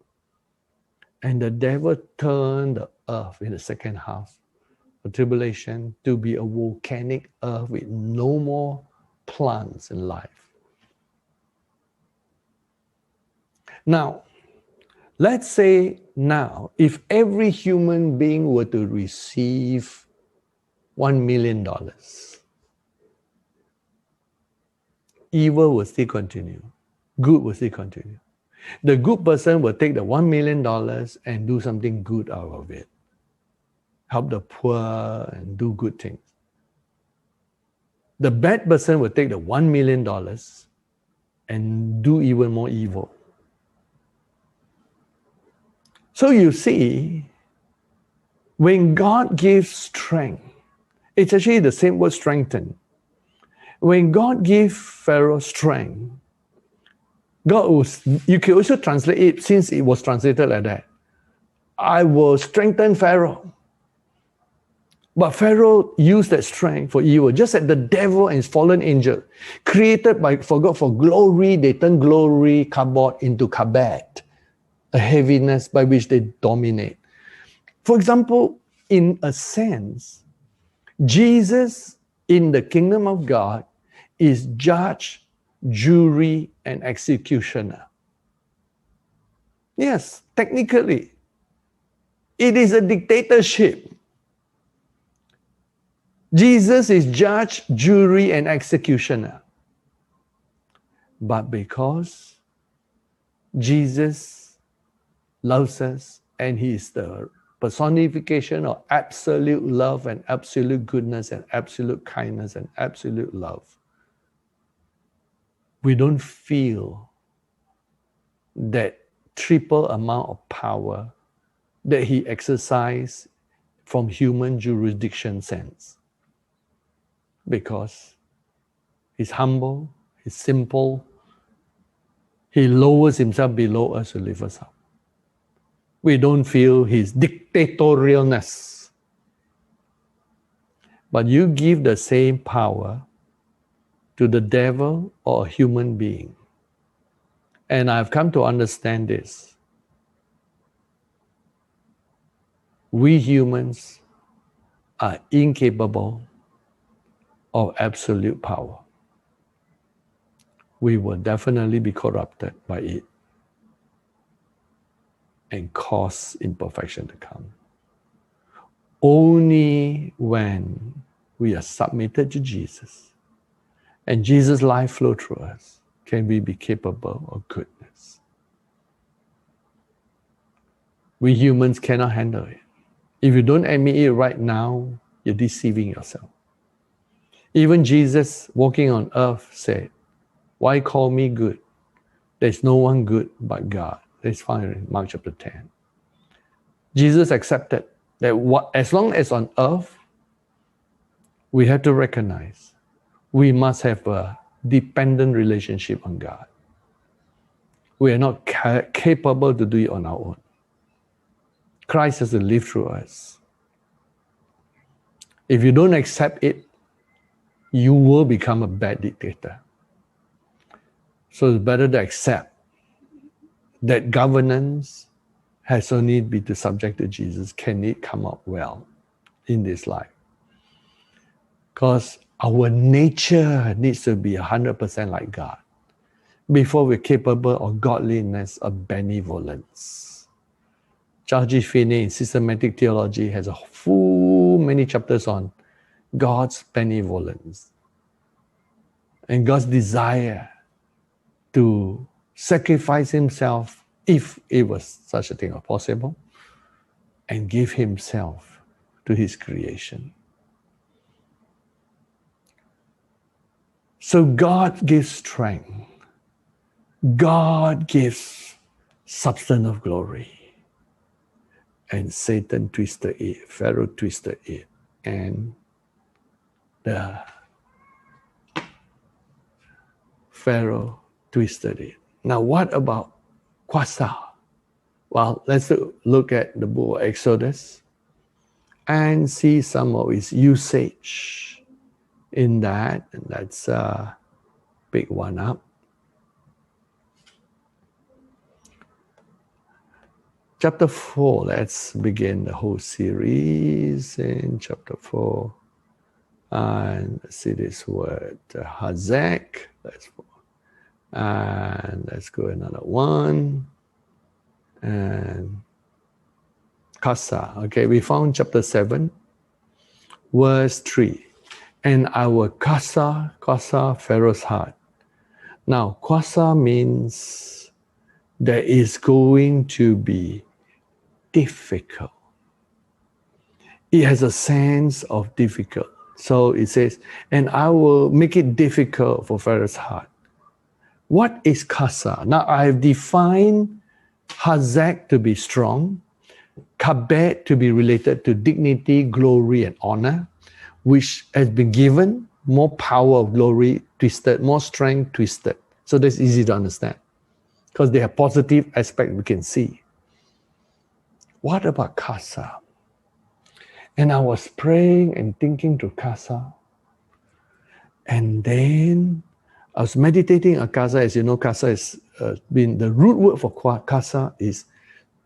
And the devil turned the earth in the second half of tribulation to be a volcanic earth with no more plants and life. Now, let's say now, if every human being were to receive $1 million, evil will still continue. Good will still continue. The good person will take the $1 million and do something good out of it. Help the poor and do good things. The bad person will take the $1 million and do even more evil. So you see, when God gives strength, it's actually the same word strengthen. When God gave Pharaoh strength, you can also translate it, since it was translated like that. I will strengthen Pharaoh. But Pharaoh used that strength for evil, just like the devil and his fallen angel, created for God for glory, they turn glory, kabod, into kabed, a heaviness by which they dominate. For example, in a sense, Jesus in the kingdom of God is judge, jury, and executioner. Yes, technically, it is a dictatorship. Jesus is judge, jury, and executioner. But because Jesus loves us and he is the personification of absolute love and absolute goodness and absolute kindness and absolute love, we don't feel that triple amount of power that he exercised from human jurisdiction sense. Because he's humble, he's simple, he lowers himself below us to lift us up. We don't feel his dictatorialness. But you give the same power to the devil or a human being. And I've come to understand this. We humans are incapable of absolute power. We will definitely be corrupted by it and cause imperfection to come. Only when we are submitted to Jesus and Jesus' life flow through us can we be capable of goodness. We humans cannot handle it. If you don't admit it right now, you're deceiving yourself. Even Jesus walking on earth said, "Why call me good? There's no one good but God." That's found in Mark chapter 10. Jesus accepted that as long as on earth, we have to recognize we must have a dependent relationship on God. We are not capable to do it on our own. Christ has to live through us. If you don't accept it, you will become a bad dictator. So it's better to accept that governance has only been to subject to Jesus. Can it come out well in this life? Because our nature needs to be 100% like God before we're capable of godliness, of benevolence. Charles G. Finney in Systematic Theology has a full many chapters on God's benevolence and God's desire to sacrifice himself, if it was such a thing possible, and give himself to his creation. So God gives strength. God gives substance of glory. And Satan twisted it, Pharaoh twisted it, and the Pharaoh twisted it. Now what about Kwasa? Well, let's look at the book of Exodus and see some of its usage in that, and let's pick one up. Chapter 4, let's begin the whole series in chapter 4. And see this word, Hazek. Let's go another one. And Kasa. Okay, we found chapter 7, verse 3. And our Kasa, Pharaoh's heart. Now, Kasa means there is going to be difficult. It has a sense of difficult. So it says, and I will make it difficult for Pharaoh's heart. What is Kasa? Now I have defined Hazek to be strong, Kabed to be related to dignity, glory, and honor, which has been given more power of glory twisted, more strength twisted. So that's easy to understand because they have positive aspect we can see. What about Kasa? And I was praying and thinking to Kasa. And then I was meditating on Kasa. As you know, Kasa has been, the root word for Kasa is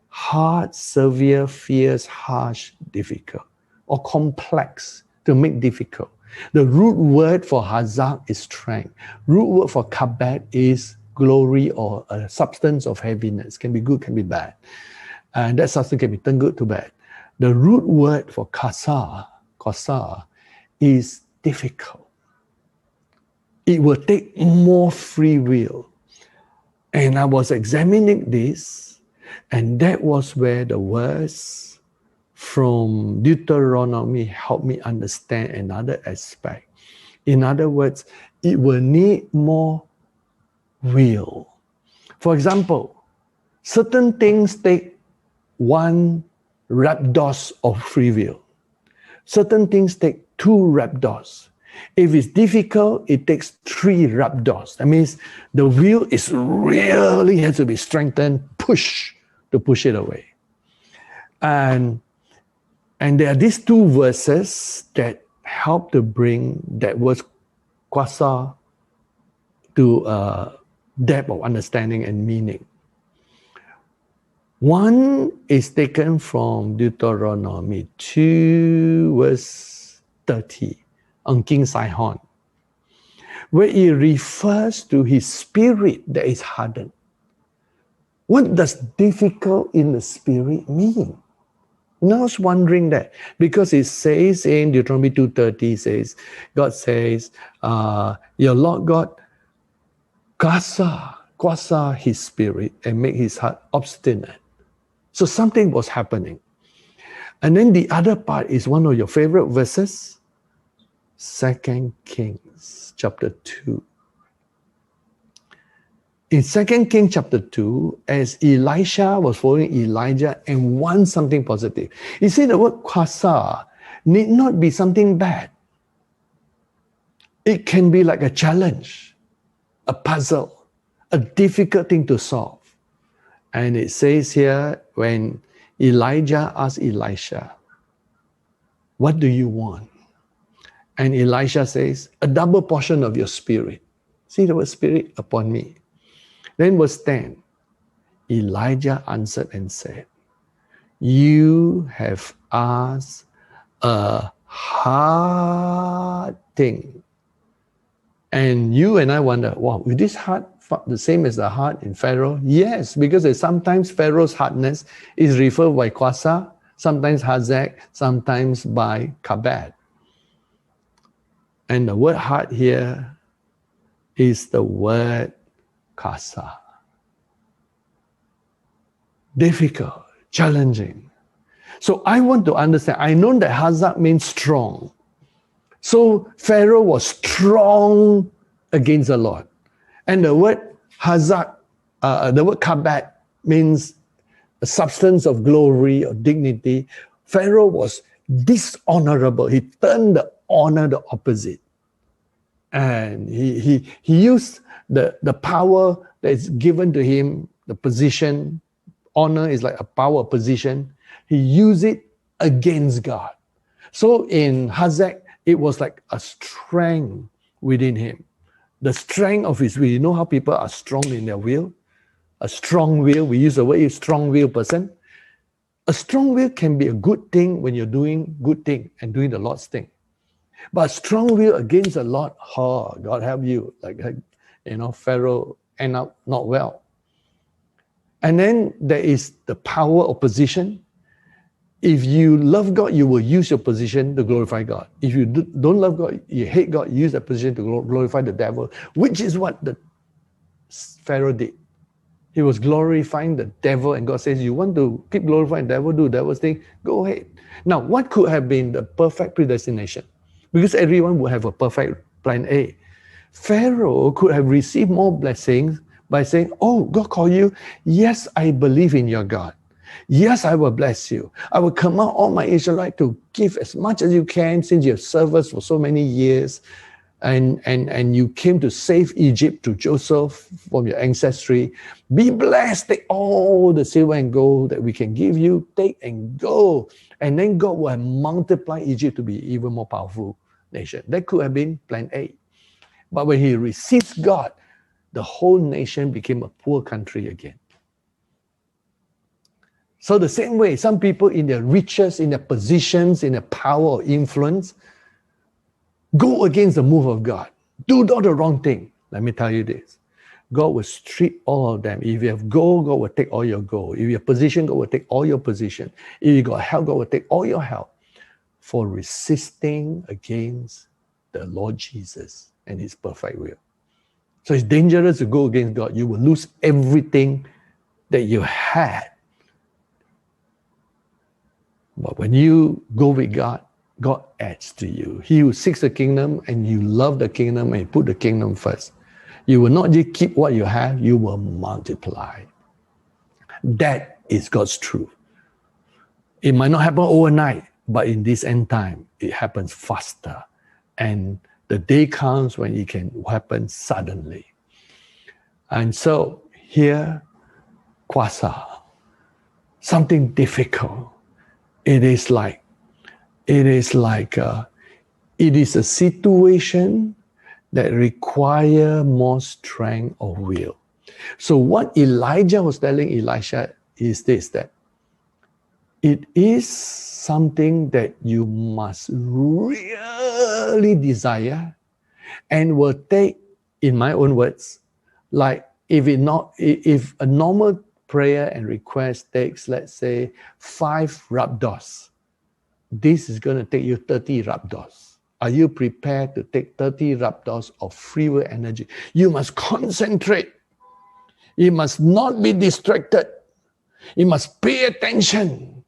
hard, severe, fierce, harsh, difficult, or complex, to make difficult. The root word for Hazak is strength. Root word for Kabed is glory or a substance of heaviness. Can be good, can be bad. And that substance can be turned good to bad. The root word for Kasa is difficult. It will take more free will. And I was examining this, and that was where the verse from Deuteronomy helped me understand another aspect. In other words, it will need more will. For example, certain things take one rhabdos of free will. Certain things take two rhabdos. If it's difficult, it takes three rhabdos. That means the will is really has to be strengthened, to push it away. And there are these two verses that help to bring that word kuasa to a depth of understanding and meaning. One is taken from Deuteronomy 2 verse 30 on King Sihon, where he refers to his spirit that is hardened. What does difficult in the spirit mean? And I was wondering that, because it says in Deuteronomy 2:30, says, God says, your Lord God kuasa his spirit and make his heart obstinate. So something was happening. And then the other part is one of your favorite verses, 2 Kings chapter 2. In 2 Kings chapter 2, as Elisha was following Elijah and wants something positive. You see, the word kuasa need not be something bad. It can be like a challenge, a puzzle, a difficult thing to solve. And it says here, when Elijah asked Elisha, what do you want? And Elisha says, a double portion of your spirit. See the word spirit upon me. Then verse 10, Elijah answered and said, you have asked a hard thing. And you and I wonder, wow, is this heart the same as the heart in Pharaoh? Yes, because sometimes Pharaoh's hardness is referred by kuasa, sometimes hazak, sometimes by kabad. And the word heart here is the word kasa. Difficult, challenging. So I want to understand, I know that hazak means strong. So Pharaoh was strong against the Lord. And the word hazak, the word kabad means a substance of glory or dignity. Pharaoh was dishonorable. He turned the honor the opposite. And he used the power that is given to him, the position. Honor is like a power position. He used it against God. So in hazak, it was like a strength within him. The strength of his will. You know how people are strong in their will? A strong will, we use the word strong will person. A strong will can be a good thing when you're doing good thing and doing the Lord's thing. But a strong will against the Lord, oh, God help you. Like, Pharaoh end up not well. And then there is the power of position. If you love God, you will use your position to glorify God. If you don't love God, you hate God, use that position to glorify the devil, which is what the Pharaoh did. He was glorifying the devil, and God says, you want to keep glorifying the devil, do the devil's thing, go ahead. Now, what could have been the perfect predestination? Because everyone would have a perfect plan A. Pharaoh could have received more blessings by saying, oh, God called you. Yes, I believe in your God. Yes, I will bless you. I will command all my Israelites to give as much as you can, since you have served us for so many years. And you came to save Egypt through Joseph from your ancestry. Be blessed, take all the silver and gold that we can give you, take and go. And then God will multiply Egypt to be even more powerful nation. That could have been plan A. But when he receives God, the whole nation became a poor country again. So the same way, some people in their riches, in their positions, in their power or influence, go against the move of God. Do all the wrong thing. Let me tell you this. God will strip all of them. If you have gold, God will take all your gold. If you have position, God will take all your position. If you got help, God will take all your help for resisting against the Lord Jesus and his perfect will. So it's dangerous to go against God. You will lose everything that you had. But when you go with God, God adds to you. He who seeks the kingdom and you love the kingdom and put the kingdom first. You will not just keep what you have, you will multiply. That is God's truth. It might not happen overnight, but in this end time, it happens faster. And the day comes when it can happen suddenly. And so here, kuasa, something difficult. It is a situation that require more strength of will. So what Elijah was telling Elisha is this, that it is something that you must really desire and will take, in my own words, like if a normal prayer and request takes, let's say, 5 rabdos, this is going to take you 30 rabdos. Are you prepared to take 30 rabdos of free will energy? You must concentrate. You must not be distracted. You must pay attention.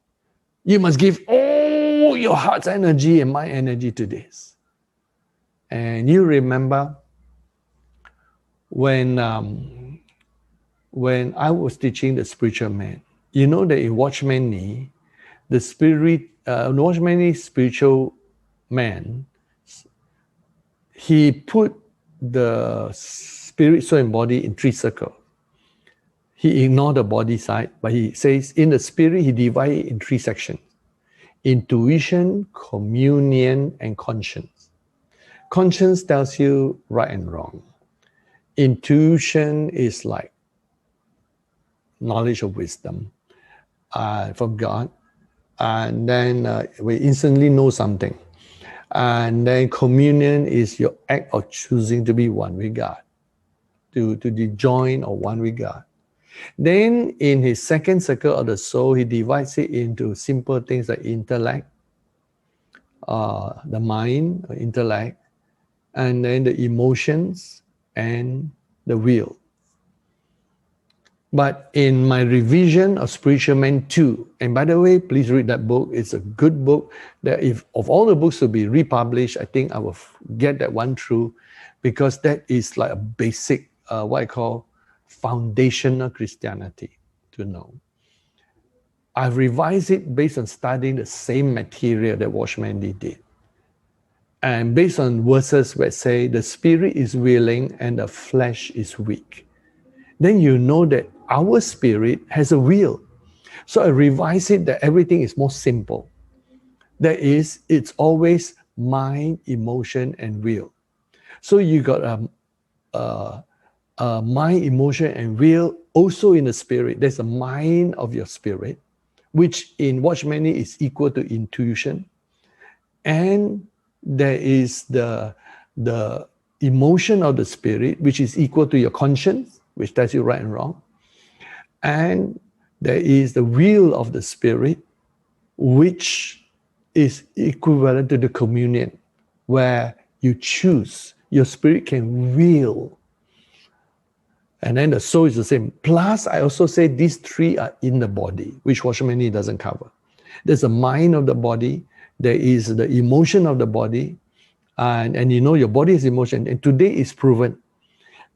You must give all your heart's energy and my energy to this. And you remember when I was teaching the spiritual man, you know that in Watchman Nee, the Watchman Nee spiritual man, he put the spirit, soul, and body in 3 circles. He ignored the body side, but he says in the spirit, he divided it in 3 sections: intuition, communion, and conscience. Conscience tells you right and wrong. Intuition is like knowledge of wisdom from God. And then we instantly know something. And then communion is your act of choosing to be one with God, to join or one with God. Then in his 2nd circle of the soul, he divides it into simple things like intellect, the mind, or intellect, and then the emotions and the will. But in my revision of Spiritual Man 2, and by the way, please read that book. It's a good book. That if of all the books to be republished, I think I will get that one through, because that is like a basic, what I call foundational Christianity to know. I've revised it based on studying the same material that Watchman Nee did. And based on verses where say the spirit is willing and the flesh is weak. Then you know that our spirit has a will. So I revise it that everything is more simple. That is, it's always mind, emotion, and will. So you got mind, emotion, and will also in the spirit. There's a mind of your spirit, which in Watchman Nee is equal to intuition. And there is the emotion of the spirit, which is equal to your conscience, which tells you right and wrong. And there is the will of the spirit, which is equivalent to the communion, where you choose, your spirit can will. And then the soul is the same. Plus, I also say these 3 are in the body, which Watchman Nee doesn't cover. There's a mind of the body, there is the emotion of the body, and you know your body is emotion. And today it's proven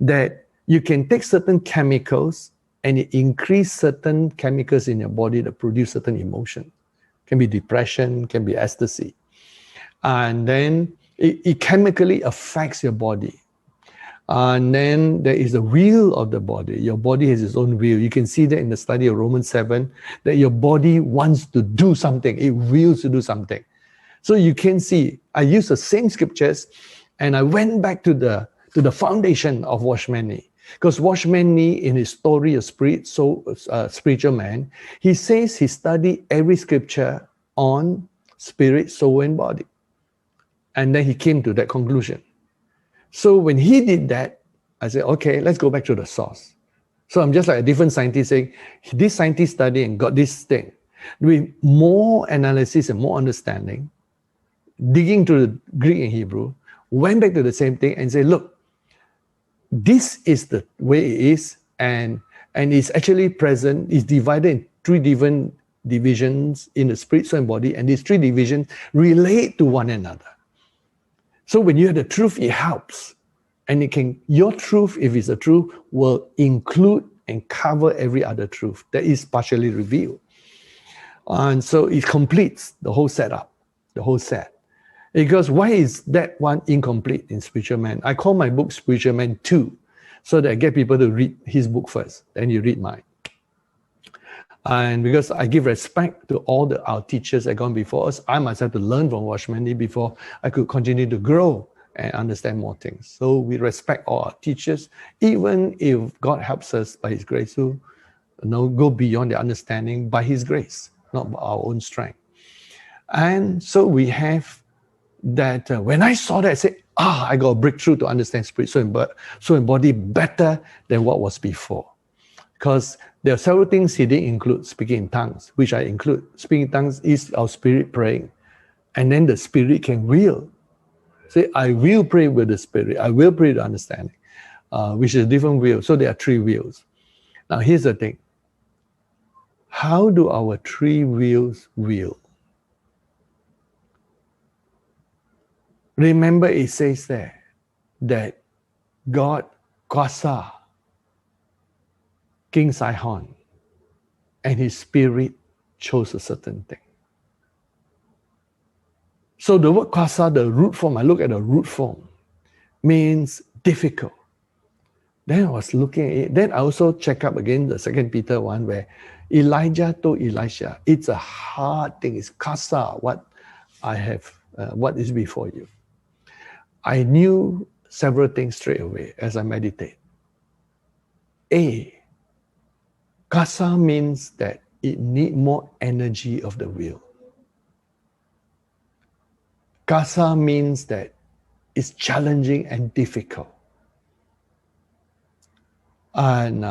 that you can take certain chemicals and it increase certain chemicals in your body that produce certain emotion. Can be depression, can be ecstasy. And then it chemically affects your body. And then there is the will of the body. Your body has its own will. You can see that in the study of Romans 7, that your body wants to do something. It wills to do something. So you can see, I use the same scriptures and I went back to the foundation of Watchman Nee. Because Watchman Nee, in his story of spiritual man, he says he studied every scripture on spirit, soul, and body. And then he came to that conclusion. So when he did that, I said, okay, let's go back to the source. So I'm just like a different scientist saying, this scientist studied and got this thing. With more analysis and more understanding, digging to the Greek and Hebrew, went back to the same thing and said, look, this is the way it is, and it's actually present, it's divided in 3 different divisions in the spirit, soul, and body, and these 3 divisions relate to one another. So when you have the truth, it helps. And your truth, if it's a truth, will include and cover every other truth that is partially revealed. And so it completes the whole setup, the whole set. Because why is that one incomplete in Spiritual Man? I call my book Spiritual Man 2, so that I get people to read his book first, then you read mine. And because I give respect to all our teachers that gone before us, I myself to learn from Watchman Nee before I could continue to grow and understand more things. So we respect all our teachers, even if God helps us by His grace to go beyond the understanding by His grace, not by our own strength. And so we have that. When I saw that, I said, I got a breakthrough to understand spirit, soul, and body better than what was before. Because there are several things he didn't include, speaking in tongues, which I include. Speaking in tongues is our spirit praying. And then the spirit can will. Say, I will pray with the spirit. I will pray with understanding, which is a different will. So there are 3 wills. Now here's the thing. How do our 3 wills will? Remember it says there that God, Kuasa, King Johann, and his spirit chose a certain thing. So the word Kuasa, the root form, I look at the root form, means difficult. Then I was looking at it. Then I also check up again the 2 Peter 1 where Elijah told Elisha, it's a hard thing. It's Kuasa, what I have, what is before you. I knew several things straight away as I meditate. Kuasa means that it needs more energy of the will. Kuasa means that it's challenging and difficult. And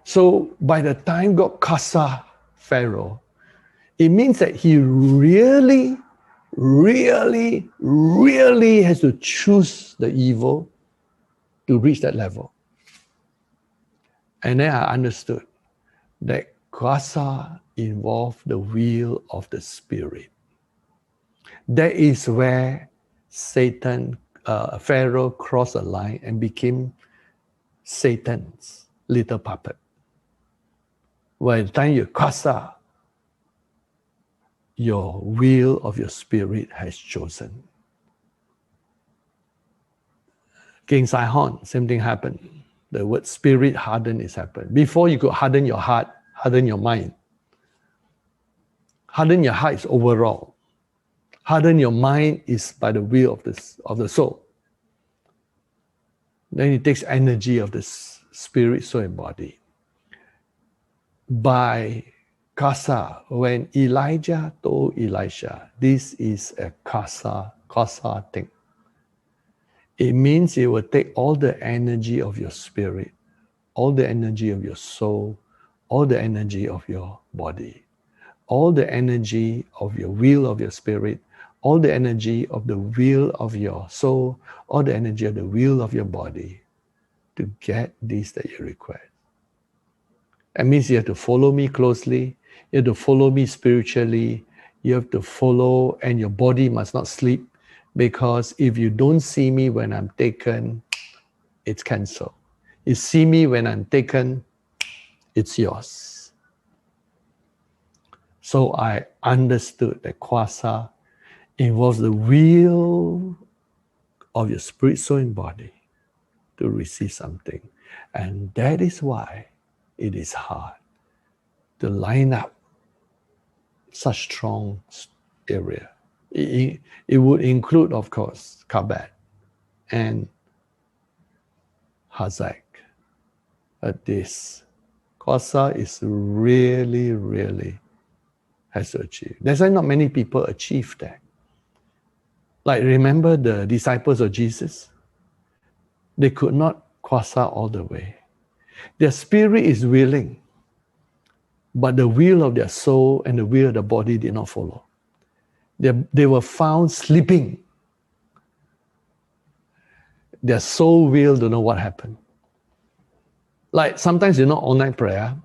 so by the time God Kuasa Pharaoh, it means that he really, really, really has to choose the evil to reach that level. And then I understood that Kuasa involved the will of the Spirit. That is where Satan, Pharaoh crossed the line and became Satan's little puppet. By the time you Kuasa, your will of your spirit has chosen. King Johann, same thing happened. The word spirit harden is happened. Before you could harden your heart, harden your mind. Harden your heart is overall. Harden your mind is by the will of the soul. Then it takes energy of the spirit, soul, and body. By Kuasa, when Elijah told Elisha, this is a Kuasa thing. It means it will take all the energy of your spirit, all the energy of your soul, all the energy of your body, all the energy of your will of your spirit, all the energy of the will of your soul, all the energy of the will of your body to get this that you request. That means you have to follow me closely, you have to follow me spiritually, you have to follow, and your body must not sleep, because if you don't see me when I'm taken, it's cancelled. You see me when I'm taken, it's yours. So I understood that Kuasa involves the will of your spirit, soul, and body to receive something. And that is why it is hard to line up such strong area. It would include, of course, Kabbat and Hazak. But this Kuasa is really, really has to achieve. That's why not many people achieve that. Like, remember the disciples of Jesus? They could not Kuasa all the way. Their spirit is willing, but the will of their soul and the will of the body did not follow. They were found sleeping. Their soul will don't know what happened. Like sometimes all-night prayer.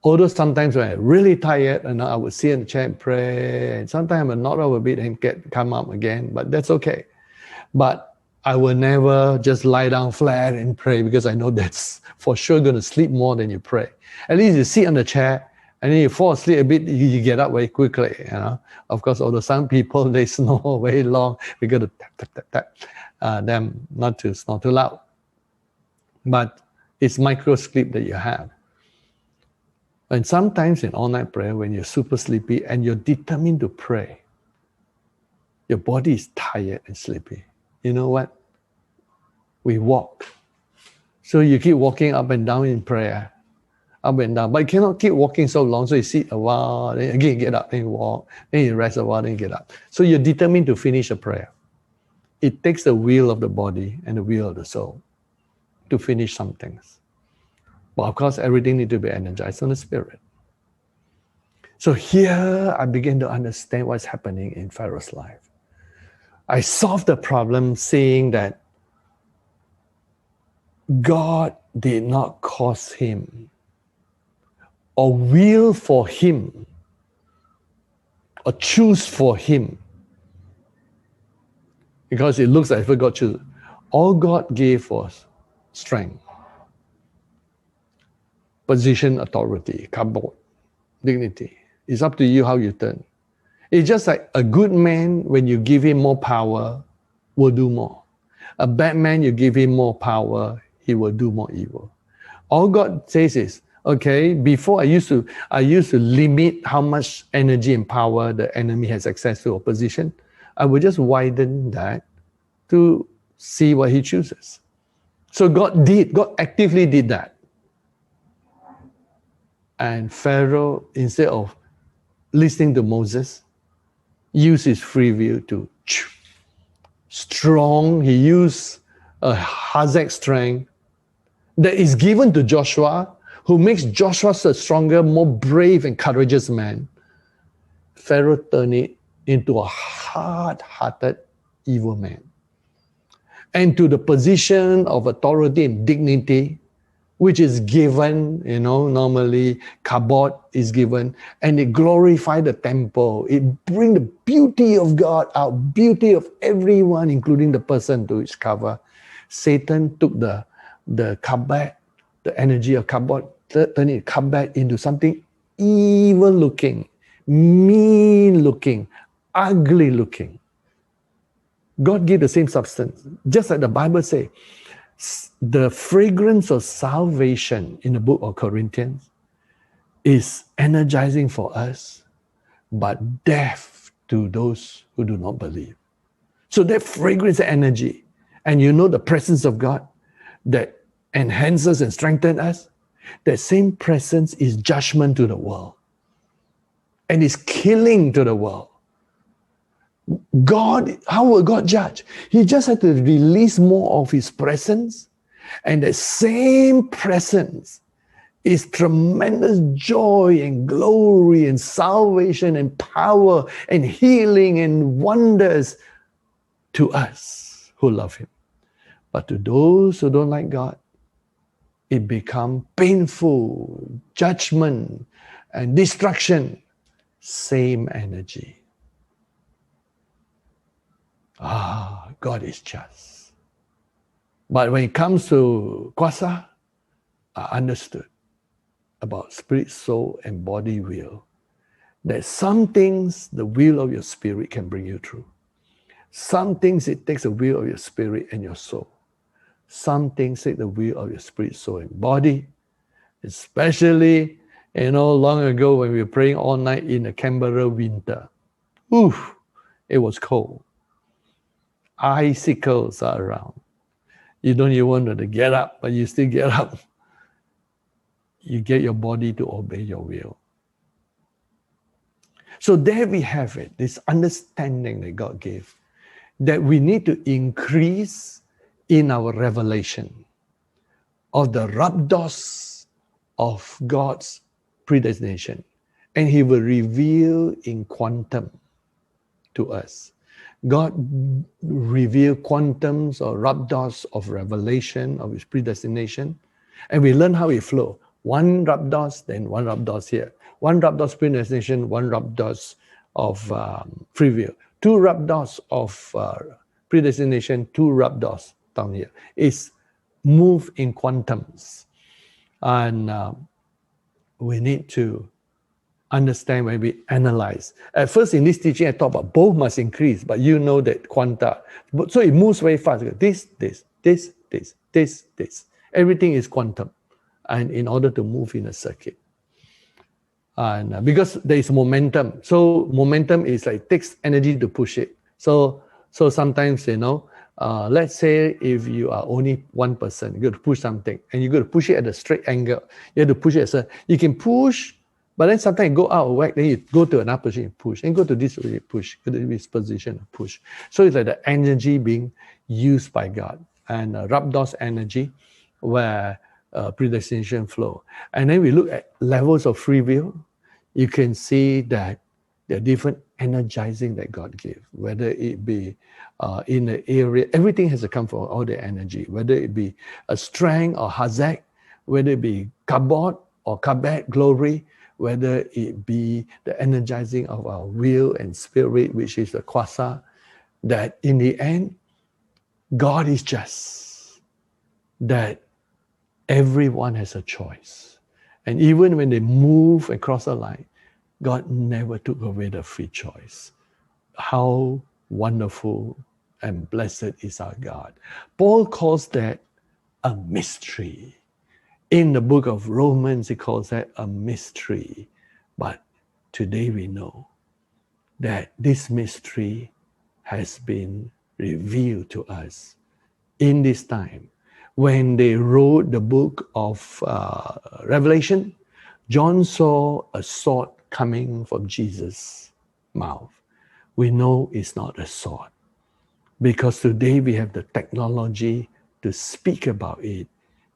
Although sometimes when I'm really tired and I would sit in the chair and pray, and sometimes I nod over a bit and come up again, but that's okay. But I will never just lie down flat and pray because I know that's for sure going to sleep more than you pray. At least you sit on the chair and then you fall asleep a bit, you get up very quickly, you know. Of course, although some people, they snore very long, we got to tap, tap, tap, tap, them not to snore too loud. But it's micro sleep that you have. And sometimes in all-night prayer, when you're super sleepy and you're determined to pray, your body is tired and sleepy. You know what? We walk. So you keep walking up and down in prayer, up and down. But you cannot keep walking so long. So you sit a while, then again you get up, then you walk, then you rest a while, then you get up. So you're determined to finish a prayer. It takes the will of the body and the will of the soul to finish some things. But of course, everything needs to be energized on the spirit. So here I begin to understand what's happening in Pharaoh's life. I solved the problem seeing that God did not cause him or will for him or choose for him, because it looks like if God chose. All God gave was strength, position, authority, kabod, dignity. It's up to you how you turn. It's just like a good man, when you give him more power, will do more. A bad man, you give him more power, he will do more evil. All God says is, okay, before I used to limit how much energy and power the enemy has access to or position. I will just widen that to see what he chooses. So God actively did that. And Pharaoh, instead of listening to Moses, used his free will to strong. He used a Hazak strength that is given to Joshua, who makes Joshua a stronger, more brave and courageous man. Pharaoh turned it into a hard-hearted evil man. And to the position of authority and dignity, which is given, normally kabod is given, and it glorified the temple. It brings the beauty of God out, beauty of everyone, including the person to its cover. Satan took the kabod, the energy of kabod, turned it kabod into something evil looking, mean looking, ugly looking. God gave the same substance, just like the Bible says. The fragrance of salvation in the book of Corinthians is energizing for us, but death to those who do not believe. So that fragrance and energy, and the presence of God that enhances and strengthens us, that same presence is judgment to the world and is killing to the world. God, how will God judge? He just had to release more of his presence, and the same presence is tremendous joy and glory and salvation and power and healing and wonders to us who love him. But to those who don't like God, it becomes painful, judgment and destruction. Same energy. God is just. But when it comes to kuasa, I understood about spirit, soul, and body will, that some things the will of your spirit can bring you through. Some things it takes the will of your spirit and your soul. Some things take the will of your spirit, soul, and body. Especially, long ago when we were praying all night in the Canberra winter. It was cold. Icicles are around. You don't even want to get up, but you still get up. You get your body to obey your will. So there we have it, this understanding that God gave, that we need to increase in our revelation of the rabdos of God's predestination. And he will reveal in quantum to us. God revealed quantums or rabdos of revelation of his predestination, and we learn how it flows. One rabdos, then one rabdos here. One rabdos predestination, one rabdos of free will. Two rabdos of predestination, two rhabdos down here. It's move in quantums. And we need to understand when we analyze. At first in this teaching, I talk about both must increase, but you know that quanta. So it moves very fast. This. Everything is quantum. And in order to move in a circuit. And because there is momentum. So momentum is like takes energy to push it. So sometimes, let's say if you are only one person, you got to push something and you got to push it at a straight angle. You have to push it you can push, but then sometimes you go out of whack, then you go to another position, you push, and go to this way, push, go to this position, push. So it's like the energy being used by God. And rhabdos energy, where predestination flow. And then we look at levels of free will. You can see that there are different energizing that God gave, whether it be in the area, everything has to come from all the energy, whether it be a strength or hazak, whether it be kabod or kabet, glory, whether it be the energizing of our will and spirit, which is the kwasa, that in the end, God is just, that everyone has a choice. And even when they move across the line, God never took away the free choice. How wonderful and blessed is our God. Paul calls that a mystery. In the book of Romans, he calls that a mystery. But today we know that this mystery has been revealed to us in this time. When they wrote the book of Revelation, John saw a sword coming from Jesus' mouth. We know it's not a sword, because today we have the technology to speak about it.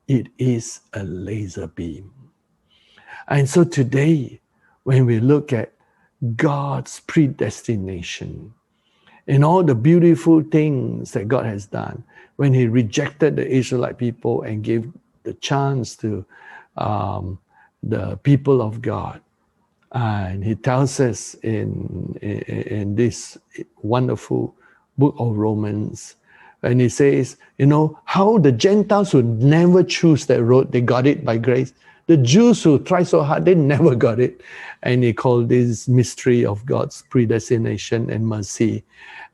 It is a laser beam. And so today, when we look at God's predestination and all the beautiful things that God has done, when he rejected the Israelite people and gave the chance to the people of God. And he tells us in this wonderful book of Romans, and he says, how the Gentiles who never choose that road, they got it by grace. The Jews who try so hard, they never got it. And he called this mystery of God's predestination and mercy.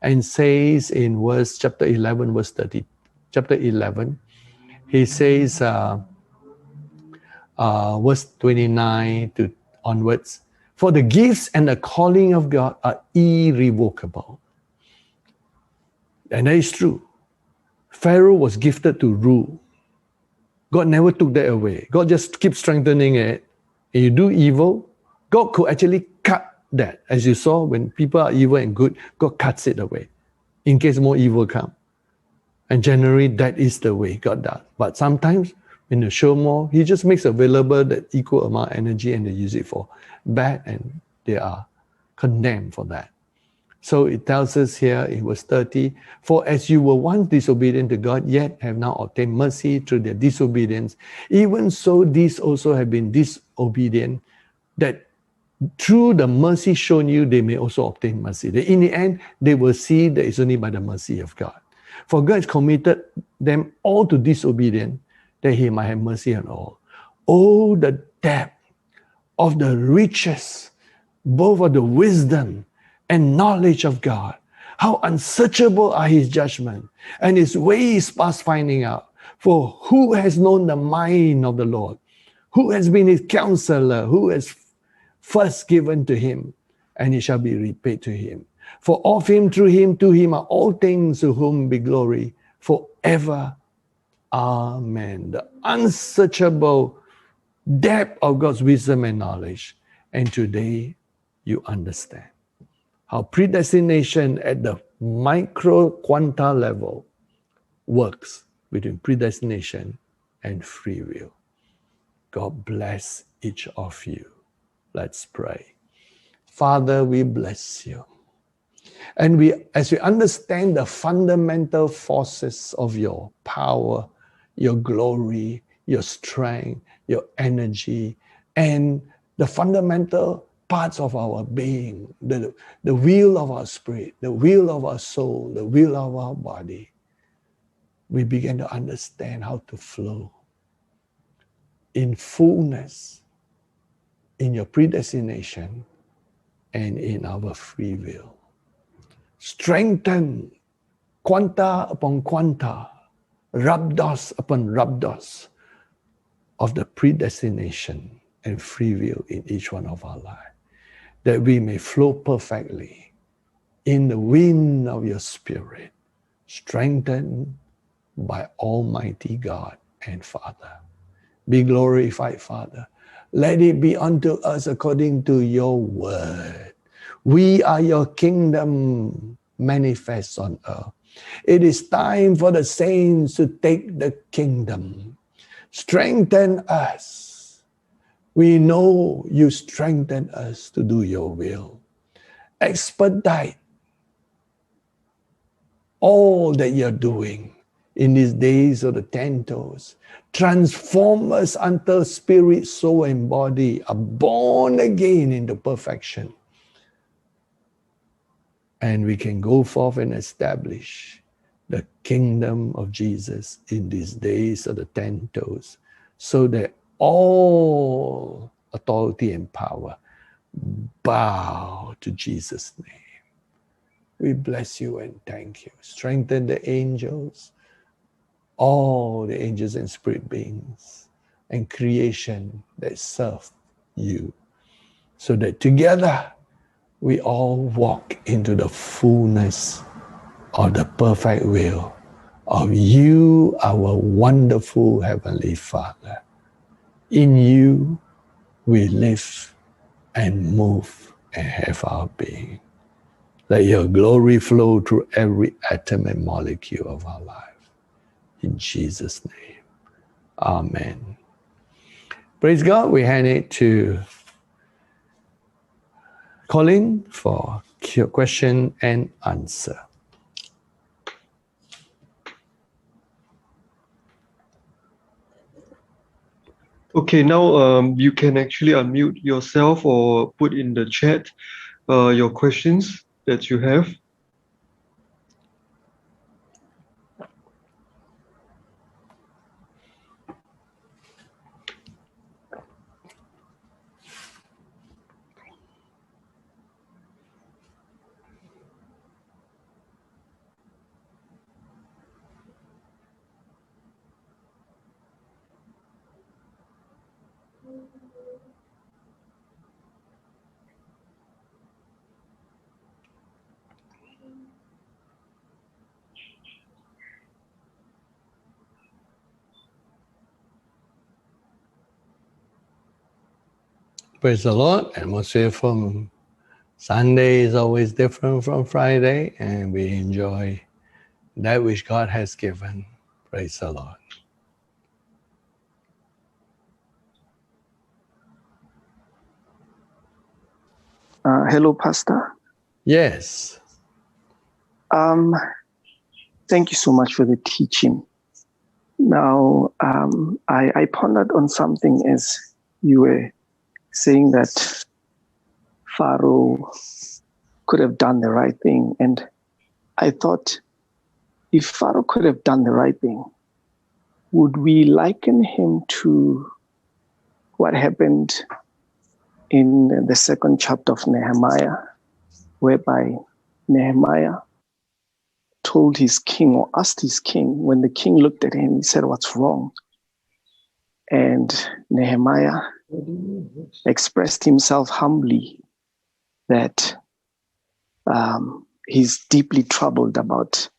And says in chapter 11, verse 30, chapter 11, he says, verse 29 to onwards, for the gifts and the calling of God are irrevocable. And that is true. Pharaoh was gifted to rule. God never took that away. God just keeps strengthening it. And you do evil, God could actually cut that. As you saw, when people are evil and good, God cuts it away in case more evil come. And generally, that is the way God does. But sometimes, when you show more, he just makes available that equal amount of energy and they use it for bad, and they are condemned for that. So it tells us here in verse 30, for as you were once disobedient to God, yet have now obtained mercy through their disobedience, even so these also have been disobedient, that through the mercy shown you, they may also obtain mercy. That in the end, they will see that it's only by the mercy of God. For God has committed them all to disobedience, that he might have mercy on all. Oh, the depth of the riches, both of the wisdom and knowledge of God. How unsearchable are his judgments, and his ways past finding out. For who has known the mind of the Lord? Who has been his counselor? Who has first given to him, and it shall be repaid to him? For of him, through him, to him are all things, to whom be glory forever. Amen. The unsearchable depth of God's wisdom and knowledge. And today you understand how predestination at the micro quanta level works between predestination and free will. God bless each of you. Let's pray. Father, we bless you. And as we understand the fundamental forces of your power, your glory, your strength, your energy, and the fundamental parts of our being, the will of our spirit, the will of our soul, the will of our body, we begin to understand how to flow in fullness, in your predestination, and in our free will. Strengthen quanta upon quanta, rhabdos upon rhabdos of the predestination and free will in each one of our lives, that we may flow perfectly in the wind of your spirit, strengthened by Almighty God and Father. Be glorified, Father. Let it be unto us according to your word. We are your kingdom manifest on earth. It is time for the saints to take the kingdom. Strengthen us. We know you strengthen us to do your will. Expedite all that you're doing in these days of the 10 toes. Transform us until spirit, soul, and body are born again into perfection. And we can go forth and establish the kingdom of Jesus in these days of the 10 toes, so that all authority and power bow to Jesus' name. We bless you and thank you. Strengthen the angels, all the angels and spirit beings and creation that serve you, so that together we all walk into the fullness of the perfect will of you, our wonderful Heavenly Father. In you we live and move and have our being. Let your glory flow through every atom and molecule of our life. In Jesus' name, amen. Praise God. We hand it to Colin for question and answer. Okay, now you can actually unmute yourself or put in the chat your questions that you have. Praise the Lord. Atmosphere from Sunday is always different from Friday, and we enjoy that which God has given. Praise the Lord. Hello, Pastor. Yes. Thank you so much for the teaching. Now, I pondered on something as you were saying that Pharaoh could have done the right thing. And I thought, if Pharaoh could have done the right thing, would we liken him to what happened in the second chapter of Nehemiah, whereby Nehemiah told his king, or asked his king, when the king looked at him, he said, "What's wrong?" And Nehemiah expressed himself humbly that he's deeply troubled about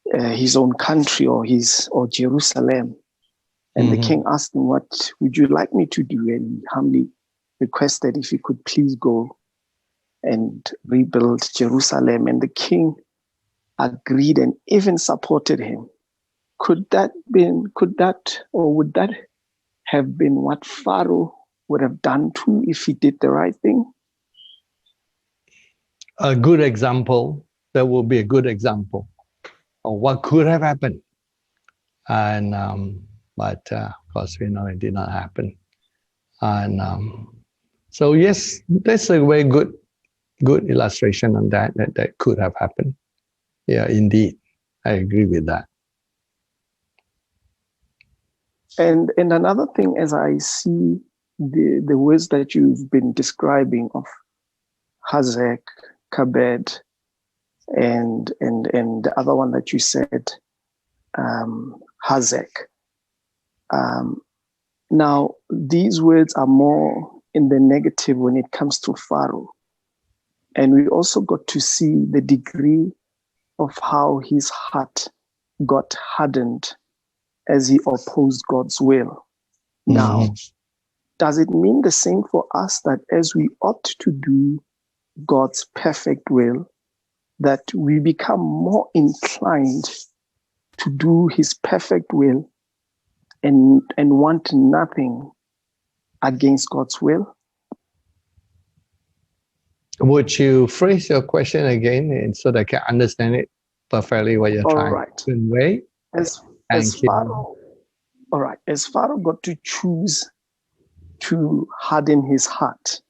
his own country or Jerusalem. And the king asked him, "What would you like me to do?" And he humbly requested if he could please go and rebuild Jerusalem. And the king agreed and even supported him. Would that have been what Pharaoh would have done too if he did the right thing? A good example, that will be a good example of what could have happened. And but of course we know it did not happen. And So yes, that's a very good illustration on that could have happened. Yeah, indeed. I agree with that. And another thing, as I see the words that you've been describing of Hazek, Kabed, and the other one that you said, Hazek. Now, these words are more in the negative when it comes to Pharaoh. And we also got to see the degree of how his heart got hardened as he opposed God's will. Now, does it mean the same for us, that as we ought to do God's perfect will, that we become more inclined to do his perfect will and want nothing against God's will? Would you phrase your question again, and so that I can understand it perfectly what you're trying to convey? As Pharaoh, all right, as Pharaoh got to choose to harden his heart,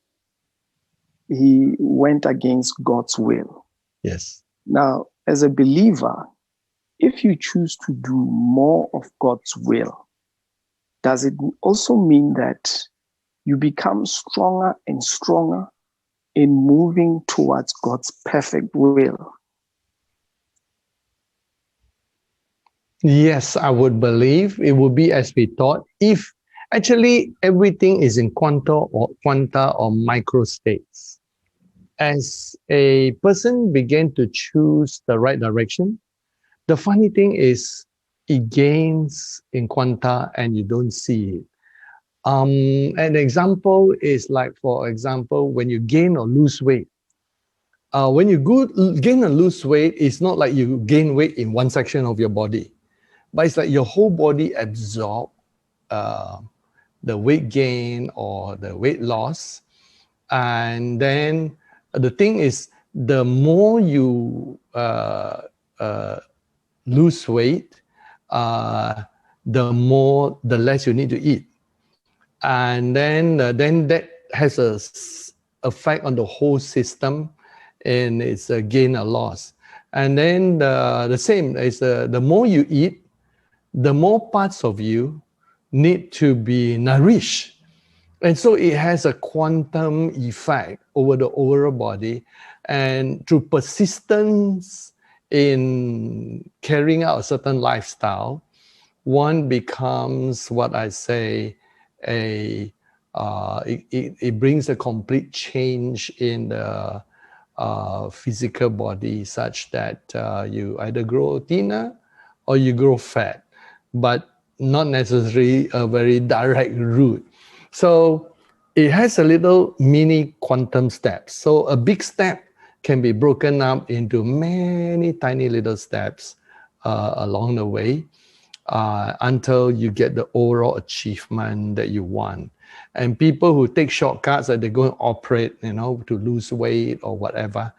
he went against God's will. Yes. Now, as a believer, if you choose to do more of God's will, does it also mean that you become stronger and stronger in moving towards God's perfect will? Yes, I would believe it would be as we thought. If actually everything is in quanta or micro states. As a person began to choose the right direction, the funny thing is it gains in quanta and you don't see it. An example is like, for example, when you gain or lose weight. When you gain or lose weight, it's not like you gain weight in one section of your body, but it's like your whole body absorbs the weight gain or the weight loss. And then the thing is, the more you lose weight, the less you need to eat. And then that has a effect on the whole system, and it's a gain or loss. And then the same is the more you eat, the more parts of you need to be nourished. And so it has a quantum effect over the overall body. And through persistence in carrying out a certain lifestyle, one becomes what I say, it brings a complete change in the physical body, such that you either grow thinner or you grow fat, but not necessarily a very direct route. So it has a little mini quantum steps. So a big step can be broken up into many tiny little steps along the way until you get the overall achievement that you want. And people who take shortcuts that they go and operate, to lose weight or whatever,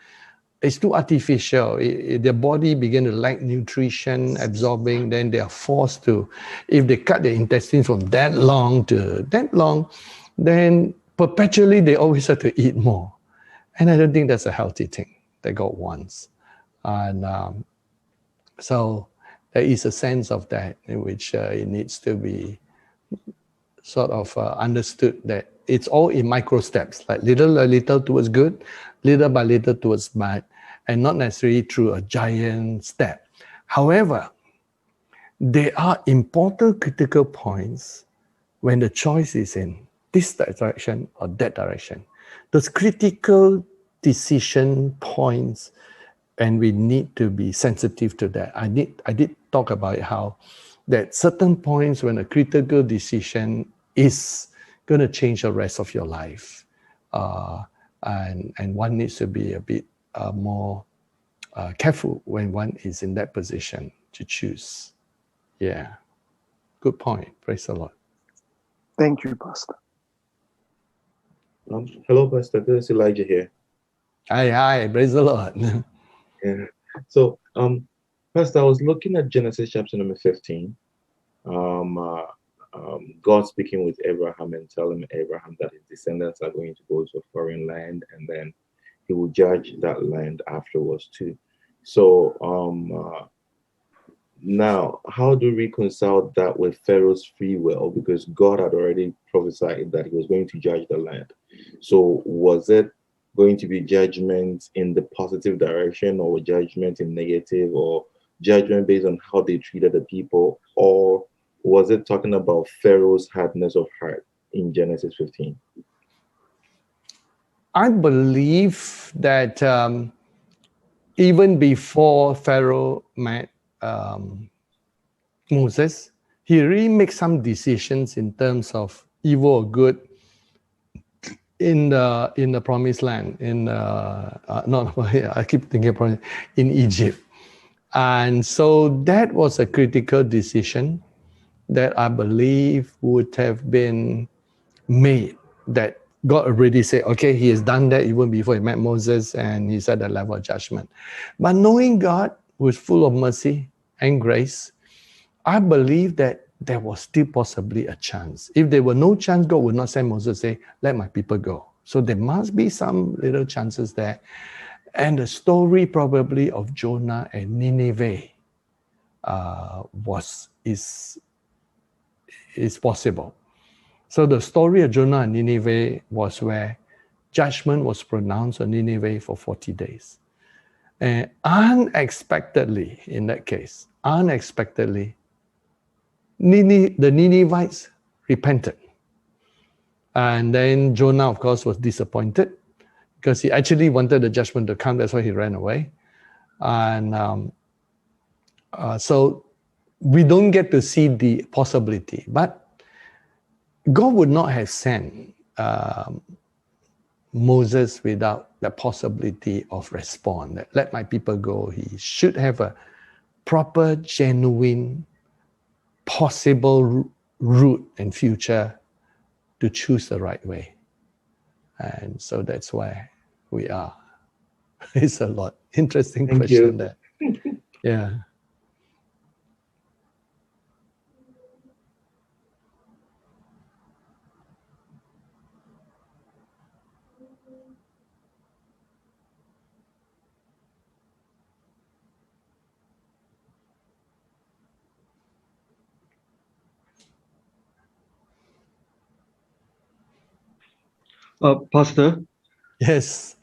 it's too artificial. Their body begin to lack nutrition, absorbing, then they are forced to, if they cut their intestines from that long to that long, then perpetually they always have to eat more. And I don't think that's a healthy thing that God wants. And so there is a sense of that in which it needs to be sort of understood that it's all in micro steps, like little by little towards good, little by little towards bad, and not necessarily through a giant step. However, there are important critical points when the choice is in this direction or that direction. Those critical decision points, and we need to be sensitive to that. I did talk about how that certain points when a critical decision is going to change the rest of your life, and one needs to be a bit more careful when one is in that position to choose. Yeah, good point. Praise the Lord. Thank you, Pastor. Hello, Pastor. This is Elijah here. Hi, praise the Lord. Yeah. So, Pastor, I was looking at Genesis chapter number 15. God speaking with Abraham and telling Abraham that his descendants are going to go to a foreign land, and then he will judge that land afterwards too. So now, how do we reconcile that with Pharaoh's free will? Because God had already prophesied that he was going to judge the land. So was it going to be judgment in the positive direction, or judgment in negative, or judgment based on how they treated the people? Or was it talking about Pharaoh's hardness of heart in Genesis 15? I believe that even before Pharaoh met Moses, he really makes some decisions in terms of evil or good in the promised land. I keep thinking in Egypt, and so that was a critical decision that I believe would have been made. That God already said, okay, he has done that even before he met Moses, and he's at the level of judgment. But knowing God, who is full of mercy and grace, I believe that there was still possibly a chance. If there were no chance, God would not send Moses say, let my people go. So there must be some little chances there. And the story probably of Jonah and Nineveh is possible. So the story of Jonah and Nineveh was where judgment was pronounced on Nineveh for 40 days. And unexpectedly, in that case, the Ninevites repented. And then Jonah, of course, was disappointed because he actually wanted the judgment to come. That's why he ran away. And so we don't get to see the possibility. But God would not have sent Moses without the possibility of response. That let my people go. He should have a proper, genuine, possible route and future to choose the right way. And so that's where we are. It's a lot. Interesting Thank question you. there. Yeah. Pastor, Yes.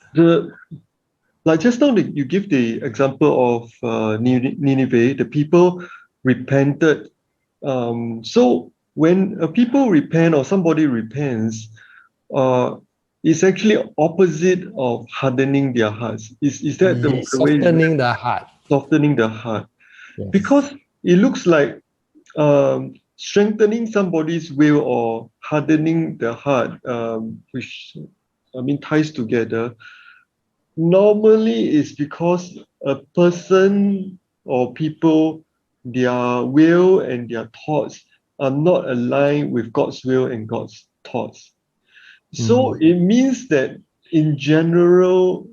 like just now you give the example of Nineveh, the people repented. So when people repent or somebody repents, it's actually opposite of hardening their hearts. Is that the way? Softening the heart. Softening the heart. Yes. Because it looks like strengthening somebody's will or hardening the heart, which ties together. Normally, it's because a person or people, their will and their thoughts are not aligned with God's will and God's thoughts. So it means that in general,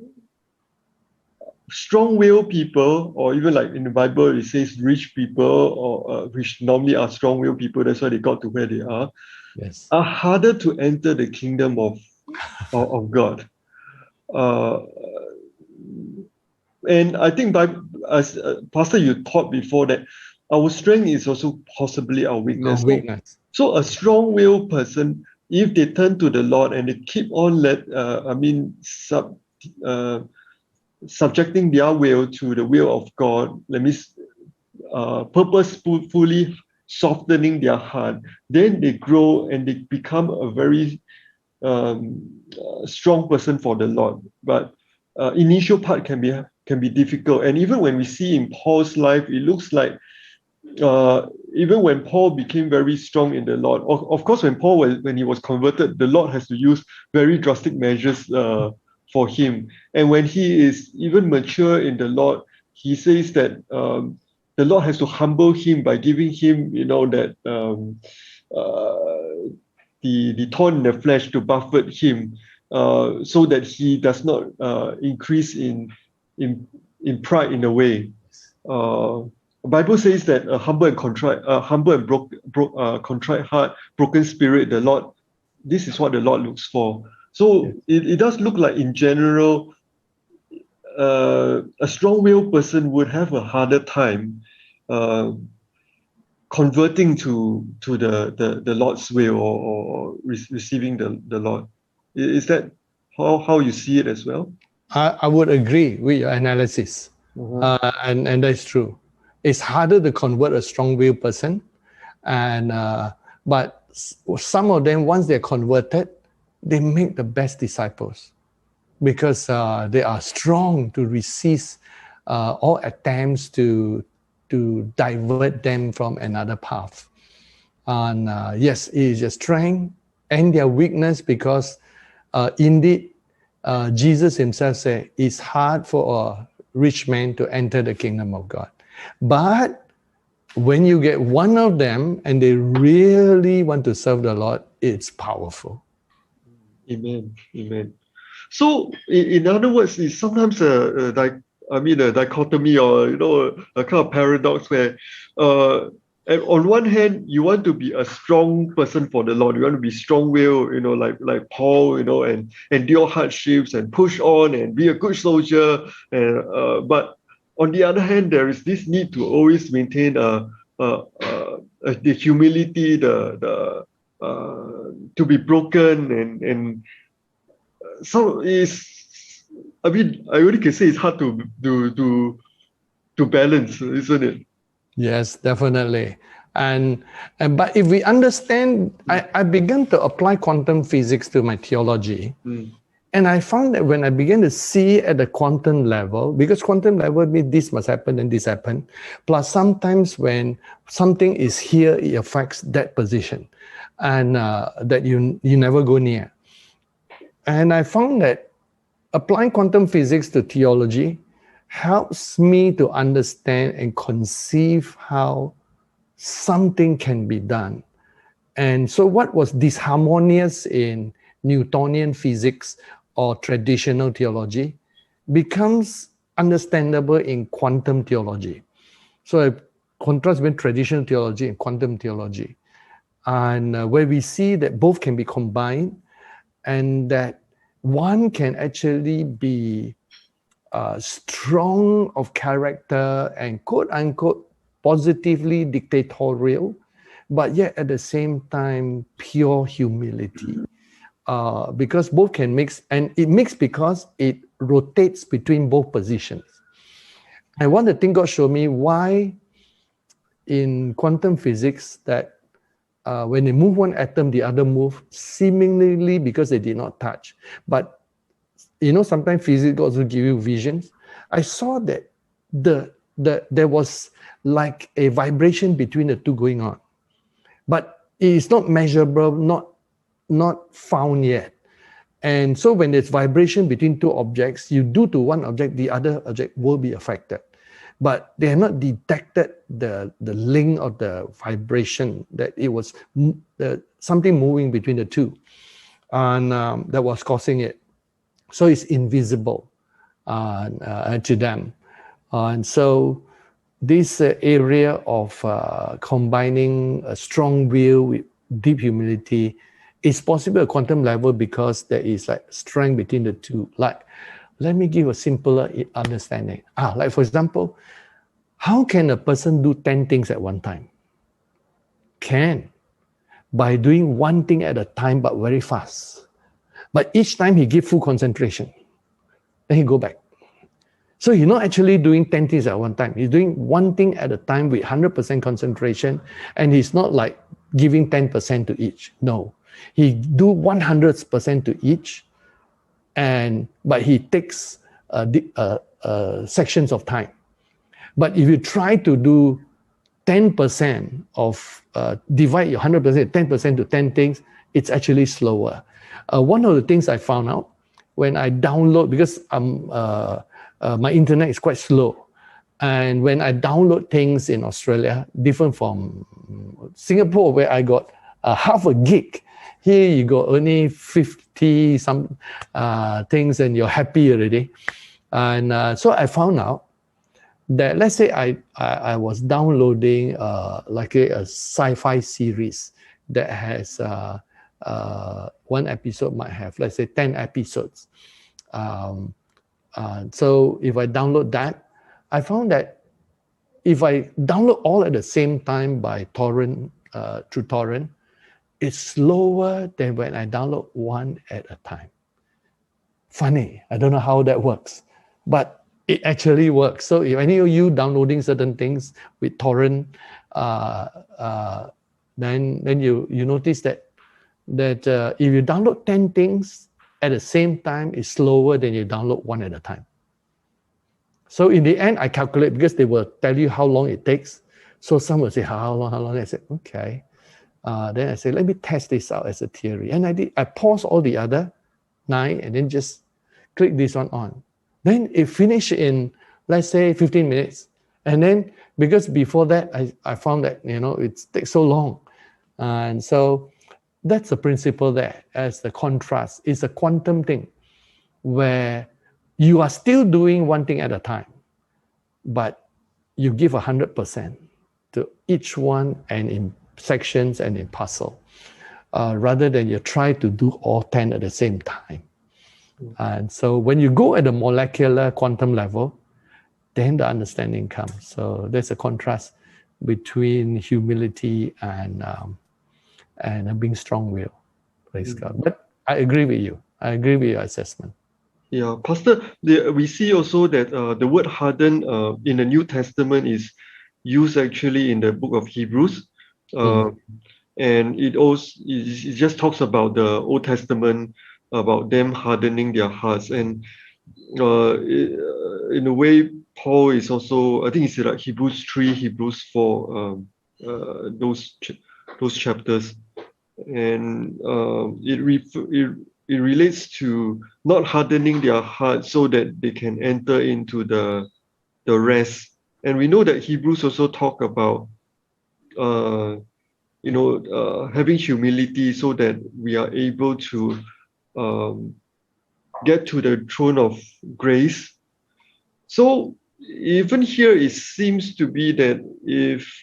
strong-willed people, or even like in the Bible, it says rich people, or which normally are strong-willed people, that's why they got to where they are, Yes. are harder to enter the kingdom of God. And I think as Pastor, you taught before that our strength is also possibly our weakness. So a strong-willed person, if they turn to the Lord and they keep on subjecting their will to the will of God, that means purposefully softening their heart, then they grow and they become a very strong person for the Lord. But initial part can be difficult. And even when we see in Paul's life, it looks like even when Paul became very strong in the Lord, of course, when he was converted, the Lord has to use very drastic measures for him. And when he is even mature in the Lord, he says that the Lord has to humble him by giving him, that the thorn in the flesh to buffet him, so that he does not increase in pride in a way. The Bible says that humble and contrite heart, broken spirit, the Lord, this is what the Lord looks for. So it does look like in general, a strong-willed person would have a harder time converting to the Lord's will or receiving the Lord. Is that how you see it as well? I would agree with your analysis. And that's true. It's harder to convert a strong-willed person, but some of them, once they're converted, they make the best disciples because they are strong to resist all attempts to divert them from another path. And yes, it is their strength and their weakness because indeed, Jesus himself said, it's hard for a rich man to enter the kingdom of God. But when you get one of them and they really want to serve the Lord, it's powerful. Amen. Amen. So, in other words, it's sometimes a dichotomy or a kind of paradox where, on one hand, you want to be a strong person for the Lord. You want to be strong-willed, like Paul, and endure hardships and push on and be a good soldier. But on the other hand, there is this need to always maintain the humility, to be broken and so I only can say it's hard to balance, isn't it? Yes, definitely. But if we understand, I began to apply quantum physics to my theology. And I found that when I began to see at the quantum level, because quantum level means this must happen and this happen, plus sometimes when something is here, it affects that position and that you never go near. And I found that applying quantum physics to theology helps me to understand and conceive how something can be done. And so what was disharmonious in Newtonian physics or traditional theology becomes understandable in quantum theology. So a contrast between traditional theology and quantum theology. And where we see that both can be combined and that one can actually be strong of character and quote-unquote positively dictatorial, but yet at the same time pure humility. Because both can mix, and it mixes because it rotates between both positions. And one of the things God showed me why in quantum physics that when they move one atom, the other move seemingly because they did not touch. But sometimes physics also give you visions. I saw that there was like a vibration between the two going on, but it is not measurable, not found yet. And so when there's vibration between two objects, you do to one object, the other object will be affected. But they have not detected the link of the vibration, that it was something moving between the two, and that was causing it. So it's invisible to them. And so this area of combining a strong will with deep humility is possible at quantum level because there is like strength between the two. Like, let me give a simpler understanding. Like for example, how can a person do 10 things at one time? Can, by doing one thing at a time but very fast. But each time he give full concentration, then he go back. So he's not actually doing 10 things at one time. He's doing one thing at a time with 100% concentration, and he's not like giving 10% to each. No, he do 100% to each, but he takes sections of time. But if you try to do 10% of, divide your 100%, 10% to 10 things, it's actually slower. One of the things I found out when I download, because my internet is quite slow, and when I download things in Australia, different from Singapore where I got half a gig, here you got only 50 some things and you're happy already. And so I found out that let's say I was downloading like a sci-fi series that has one episode might have, let's say, 10 episodes. So if I download that, I found that if I download all at the same time by torrent, through torrent, it's slower than when I download one at a time. Funny, I don't know how that works, but it actually works. So if any of you downloading certain things with torrent, then you notice that if you download 10 things at the same time, it's slower than you download one at a time. So in the end, I calculate because they will tell you how long it takes. So some will say, how long? I said, okay. Then I said, let me test this out as a theory. And I did. I paused all the other 9 and then just click this one on. Then it finished in, let's say, 15 minutes. And then because before that, I found that, it takes so long. And so that's the principle there as the contrast. It's a quantum thing where you are still doing one thing at a time, but you give 100% to each one and in sections and in puzzle, rather than you try to do all 10 at the same time. And so when you go at the molecular quantum level, then the understanding comes. So there's a contrast between humility and being strong-willed. Praise God. But I agree with you. I agree with your assessment. Yeah, Pastor, we see also that the word harden in the New Testament is used actually in the book of Hebrews. And it just talks about the Old Testament, about them hardening their hearts. And in a way, Paul is also, I think it's like Hebrews 3, Hebrews 4, those chapters. And it relates to not hardening their hearts so that they can enter into the rest. And we know that Hebrews also talk about having humility so that we are able to get to the throne of grace. So even here, it seems to be that if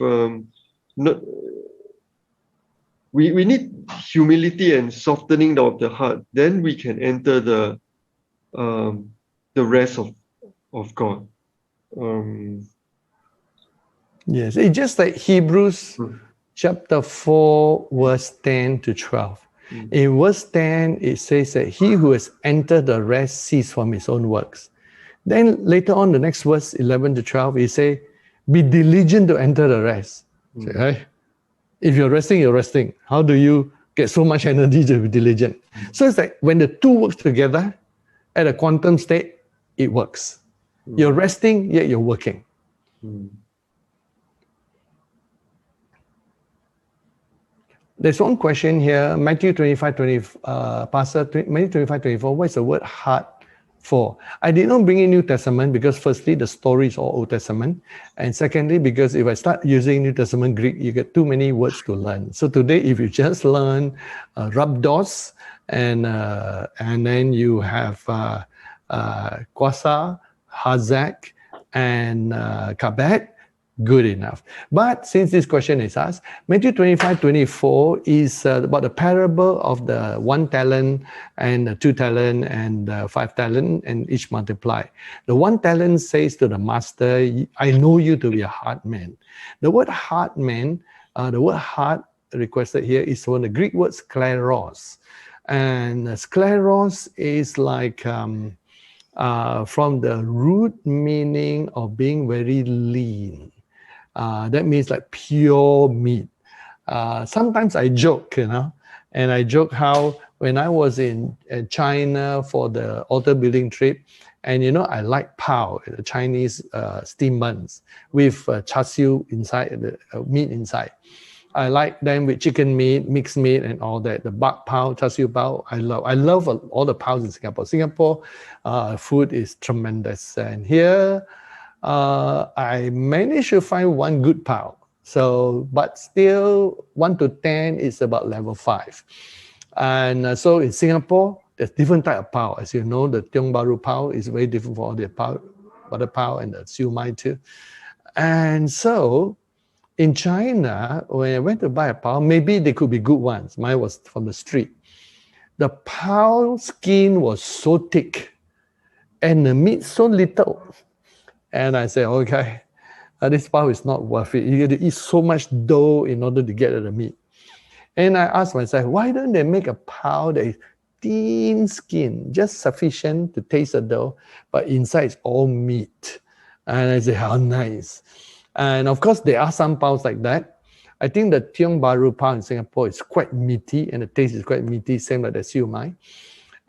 we need humility and softening of the heart, then we can enter the rest of God. Yes, it's just like Hebrews chapter 4, verse 10 to 12. In verse 10, it says that he who has entered the rest ceased from his own works. Then later on, the next verse, 11 to 12, he say, be diligent to enter the rest. Say, hey, if you're resting, you're resting. How do you get so much energy to be diligent? So it's like when the two works together at a quantum state, it works. You're resting, yet you're working. There's one question here, Matthew 25:24. What is the word heart for? I did not bring in New Testament because firstly, the story is all Old Testament. And secondly, because if I start using New Testament Greek, you get too many words to learn. So today, if you just learn rhabdos and then you have kwasa, hazak, and kabet, good enough. But since this question is asked, Matthew 25:24 is about the parable of the 1 talent and the 2 talent and 5 talent, and each multiply. The 1 talent says to the master, I know you to be a hard man. The word hard man, the word hard requested here is one of the Greek words skleros. And skleros is like from the root meaning of being very lean. That means like pure meat. Sometimes I joke, and I joke how when I was in China for the altar building trip, and I like pao, the Chinese steamed buns with char siu inside, the meat inside. I like them with chicken meat, mixed meat, and all that. The bak pao, char siu pao, I love all the paos in Singapore. Singapore food is tremendous, and here I managed to find one good pao. So, but still 1 to 10 is about level 5. And so in Singapore, there's different type of pao. As you know, the Tiong Bahru pao is very different from all the pao. butter pao and the siu mai too. And so in China, when I went to buy a pao, maybe they could be good ones. Mine was from the street. The pao skin was so thick and the meat so little. And I said, okay, this pao is not worth it. You have to eat so much dough in order to get at the meat. And I asked myself, why don't they make a pao that is thin skin, just sufficient to taste the dough, but inside it's all meat? And I said, how nice. And of course, there are some paos like that. I think the Tiong Bahru pao in Singapore is quite meaty, and the taste is quite meaty, same like the siu mai.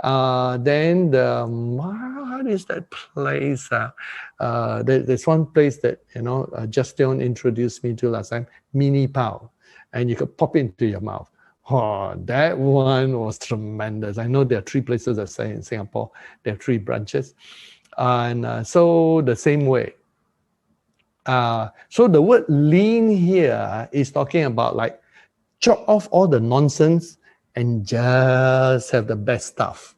Then what is that place? There's one place that Justin introduced me to last time, mini pao, and you could pop it into your mouth. Oh, that one was tremendous. I know there are 3 places I say in Singapore. There are 3 branches, and so the same way. So the word lean here is talking about like chop off all the nonsense and just have the best stuff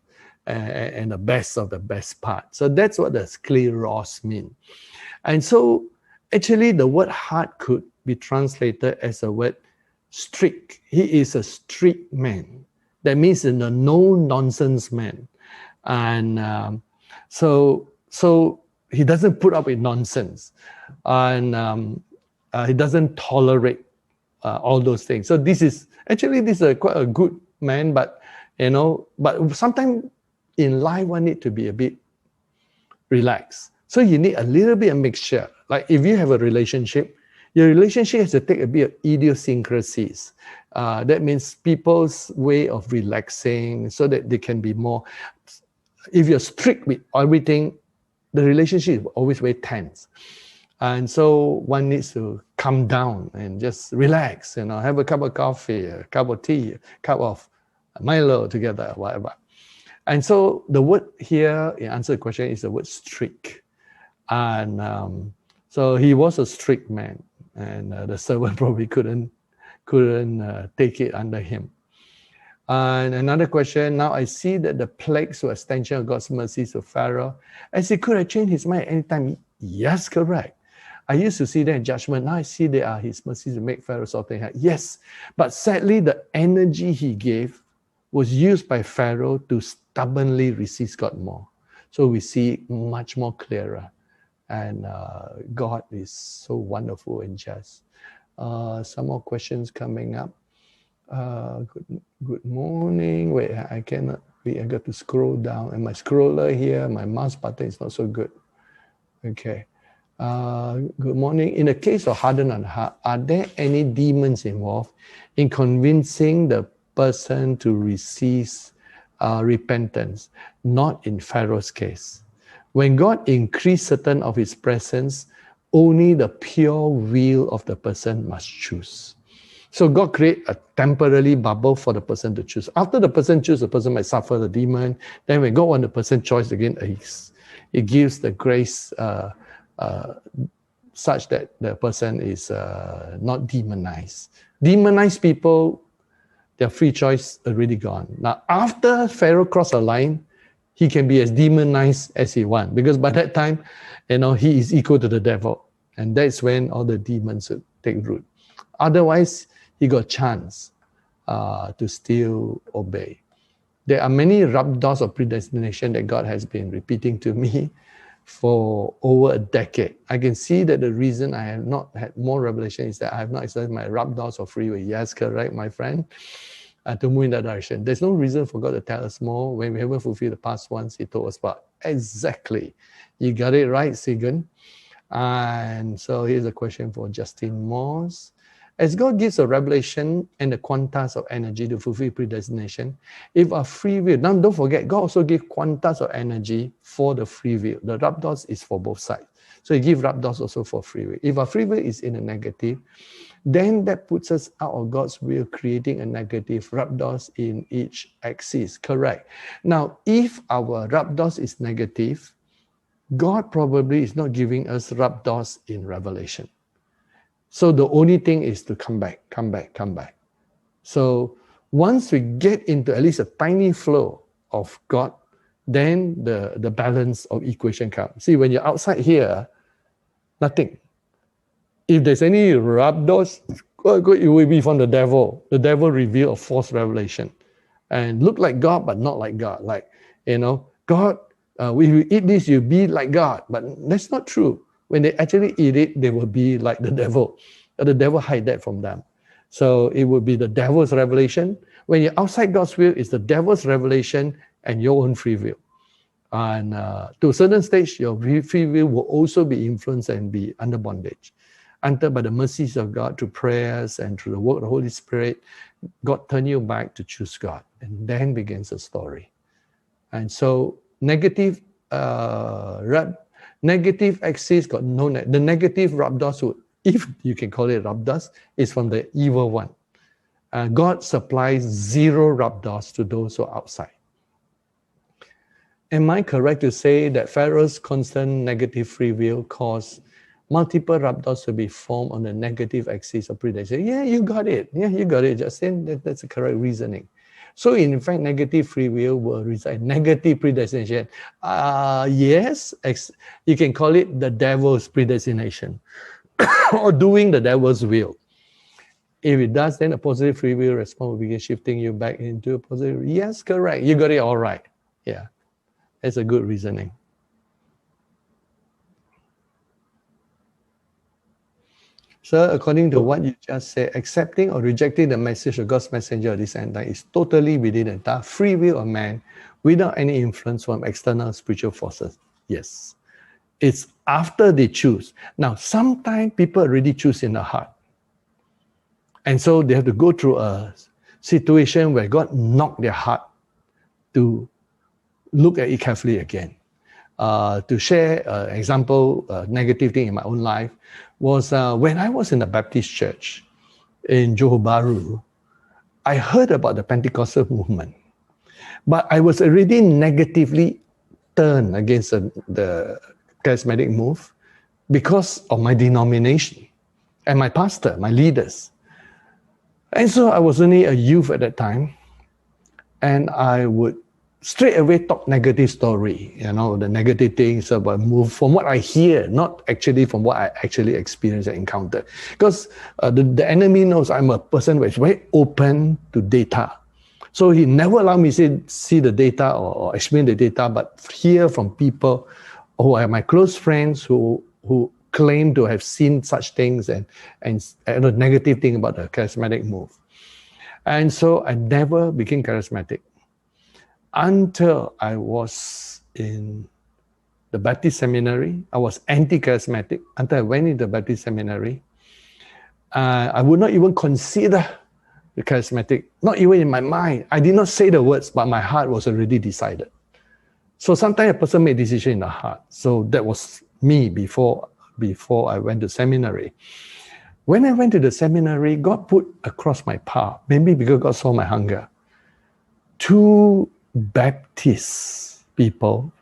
and the best of the best part. So that's what the skleros mean. And so actually the word hard could be translated as a word strict. He is a strict man. That means a no-nonsense man. And so he doesn't put up with nonsense. And he doesn't tolerate all those things. So this is quite a good man, but sometimes in life one need to be a bit relaxed. So you need a little bit of mixture. Like if you have a relationship, your relationship has to take a bit of idiosyncrasies. That means people's way of relaxing so that they can be more. If you're strict with everything, the relationship is always very tense. And so one needs to calm down and just relax, have a cup of coffee, a cup of tea, a cup of Milo together, whatever. And so the word here, in answer to the question, is the word strict. And so he was a strict man, and the servant probably couldn't take it under him. And another question, now I see that the plagues were extension of God's mercies to Pharaoh, as he could have changed his mind anytime. Yes, correct. I used to see that in judgment. Now I see they are his mercies to make Pharaoh something. Yes, but sadly the energy he gave was used by Pharaoh to stubbornly resist God more. So we see much more clearer. And God is so wonderful and just. Some more questions coming up. Good morning. Wait, I cannot. I got to scroll down, and my scroller here, my mouse button is not so good. Okay. Good morning. In the case of hardened heart, are there any demons involved in convincing the person to resist repentance? Not in Pharaoh's case. When God increased certain of his presence, only the pure will of the person must choose. So God create a temporary bubble for the person to choose. After the person chooses, the person might suffer the demon. Then when God wants the person choice again, he gives the grace such that the person is not demonized. Demonized people, their free choice already gone. Now, after Pharaoh crossed the line, he can be as demonized as he wants, because by that time, he is equal to the devil, and that's when all the demons would take root. Otherwise, he got a chance to still obey. There are many rub doors of predestination that God has been repeating to me for over a decade. I can see that the reason I have not had more revelation is that I have not exercised my rub doors of free will. Yes, correct, my friend. To move in that direction. There's no reason for God to tell us more when we haven't fulfilled the past ones he told us about. Exactly. You got it right, Sigan. And so here's a question for Justin Morse. As God gives a revelation and the quantas of energy to fulfill predestination, if our free will, now don't forget, God also gives quantas of energy for the free will. The rub doors is for both sides. So he gives rub doors also for free will. If our free will is in a negative, then that puts us out of God's will, creating a negative rub doors in each axis. Correct. Now, if our rub doors is negative, God probably is not giving us rub doors in revelation. So the only thing is to come back. So once we get into at least a tiny flow of God then the balance of equation comes. See, when you're outside here, nothing. If there's any rhabdos, it will be from the devil. The devil revealed a false revelation and look like God, but not like God. Like, God, if you eat this, you'll be like God. But that's not true. When they actually eat it, they will be like the devil. The devil hide that from them. So it would be the devil's revelation. When you're outside God's will, it's the devil's revelation and your own free will. And to a certain stage, your free will will also be influenced and be under bondage. Until by the mercies of God, through prayers and through the work of the Holy Spirit, God turn you back to choose God. And then begins the story. And so negative axis got no, the negative rhabdos, if you can call it rhabdos, is from the evil one. God supplies 0 rhabdos to those who are outside. Am I correct to say that Pharaoh's constant negative free will caused multiple rhabdos to be formed on the negative axis of predestination? Yeah, you got it. Yeah, you got it, Justin. That's the correct reasoning. So in fact, negative free will will result in negative predestination. Yes, you can call it the devil's predestination or doing the devil's will. If it does, then a positive free will response will begin shifting you back into a positive. Yes, correct. You got it all right. Yeah, that's a good reasoning. So according to what you just said, accepting or rejecting the message of God's messenger of this end time is totally within the entire free will of man without any influence from external spiritual forces. Yes. It's after they choose. Now, sometimes people already choose in the heart. And so they have to go through a situation where God knocked their heart to look at it carefully again. To share an example, negative thing in my own life, was when I was in the Baptist church in Johor Bahru, I heard about the Pentecostal movement. But I was already negatively turned against the charismatic move because of my denomination and my pastor, my leaders. And so I was only a youth at that time, and I would straight away talk negative story, the negative things about move from what I hear, not actually from what I actually experience and encounter. Because the enemy knows I'm a person who is very open to data. So he never allowed me to see the data or experience the data, but hear from people who are my close friends who claim to have seen such things and a negative thing about the charismatic move. And so I never became charismatic until I was in the Baptist seminary. I was anti-charismatic until I went into the Baptist seminary. I would not even consider the charismatic, not even in my mind. I did not say the words, but my heart was already decided. So sometimes a person made a decision in the heart. So that was me before I went to seminary. When I went to the seminary, God put across my path, maybe because God saw my hunger, 2 Baptist people.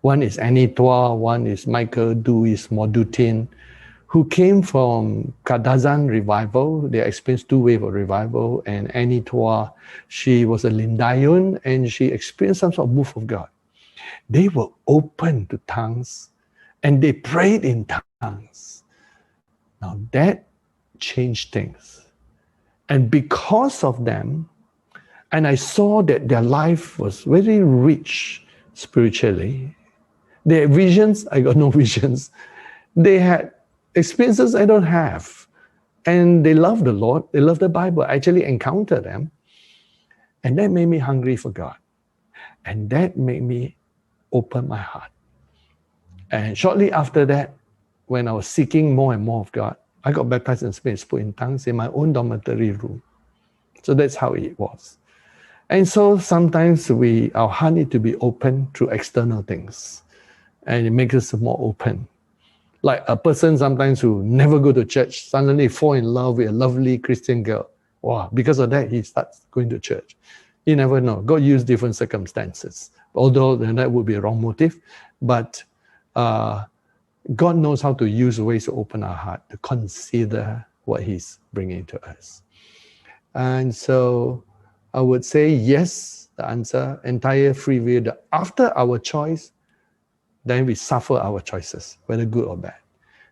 One is Anitoa, one is Michael Duis Modutin, who came from Kadazan revival. They experienced 2 waves of revival. And Anitoa, she was a Lindayun, and she experienced some sort of move of God. They were open to tongues, and they prayed in tongues. Now that changed things. And because of them, and I saw that their life was very rich spiritually. They had visions, I got no visions. They had experiences I don't have. And they love the Lord, they love the Bible. I actually encountered them. And that made me hungry for God. And that made me open my heart. And shortly after that, when I was seeking more and more of God, I got baptized in Spirit, spoke in tongues in my own dormitory room. So that's how it was. And so sometimes our heart needs to be open to external things. And it makes us more open. Like a person sometimes who never go to church, suddenly fall in love with a lovely Christian girl. Wow, because of that, he starts going to church. You never know. God used different circumstances. Although that would be a wrong motive. But God knows how to use ways to open our heart, to consider what He's bringing to us. And so I would say, yes, The answer, entire free will. After our choice, then we suffer our choices, whether good or bad.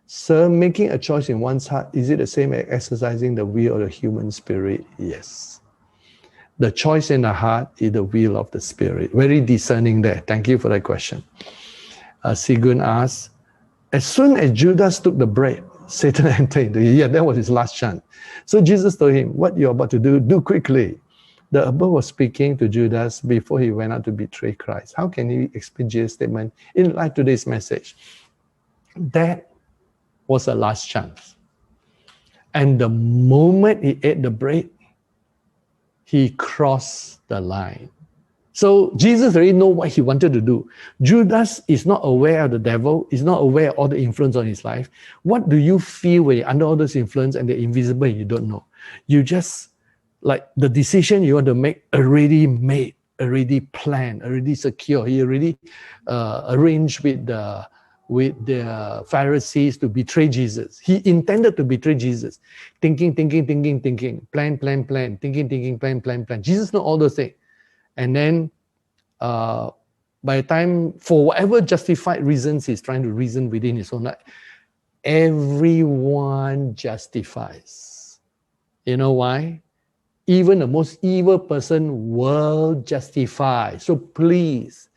So making a choice in one's heart, is it the same as exercising the will of the human spirit? Yes. The choice in the heart is the will of the spirit. Very discerning there. Thank you for that question. Sigun asks, as soon as Judas took the bread, Satan entered. Yeah, that was his last chance. So Jesus told him, what you're about to do, do quickly. The above was speaking to Judas before he went out to betray Christ. How can he explain Jesus' statement in light of today's message? That was the last chance. And the moment he ate the bread, he crossed the line. So Jesus already know what he wanted to do. Judas is not aware of the devil, is not aware of all the influence on his life. What do you feel when you're under all this influence and they're invisible and you don't know? You just, like the decision you want to make already made, already planned, already secure. He already arranged with the Pharisees to betray Jesus. He intended to betray Jesus. Thinking, plan, thinking, plan. Jesus knows all those things. And then by the time, for whatever justified reasons he's trying to reason within his own life, everyone justifies. You know why? Even the most evil person will justify. So please,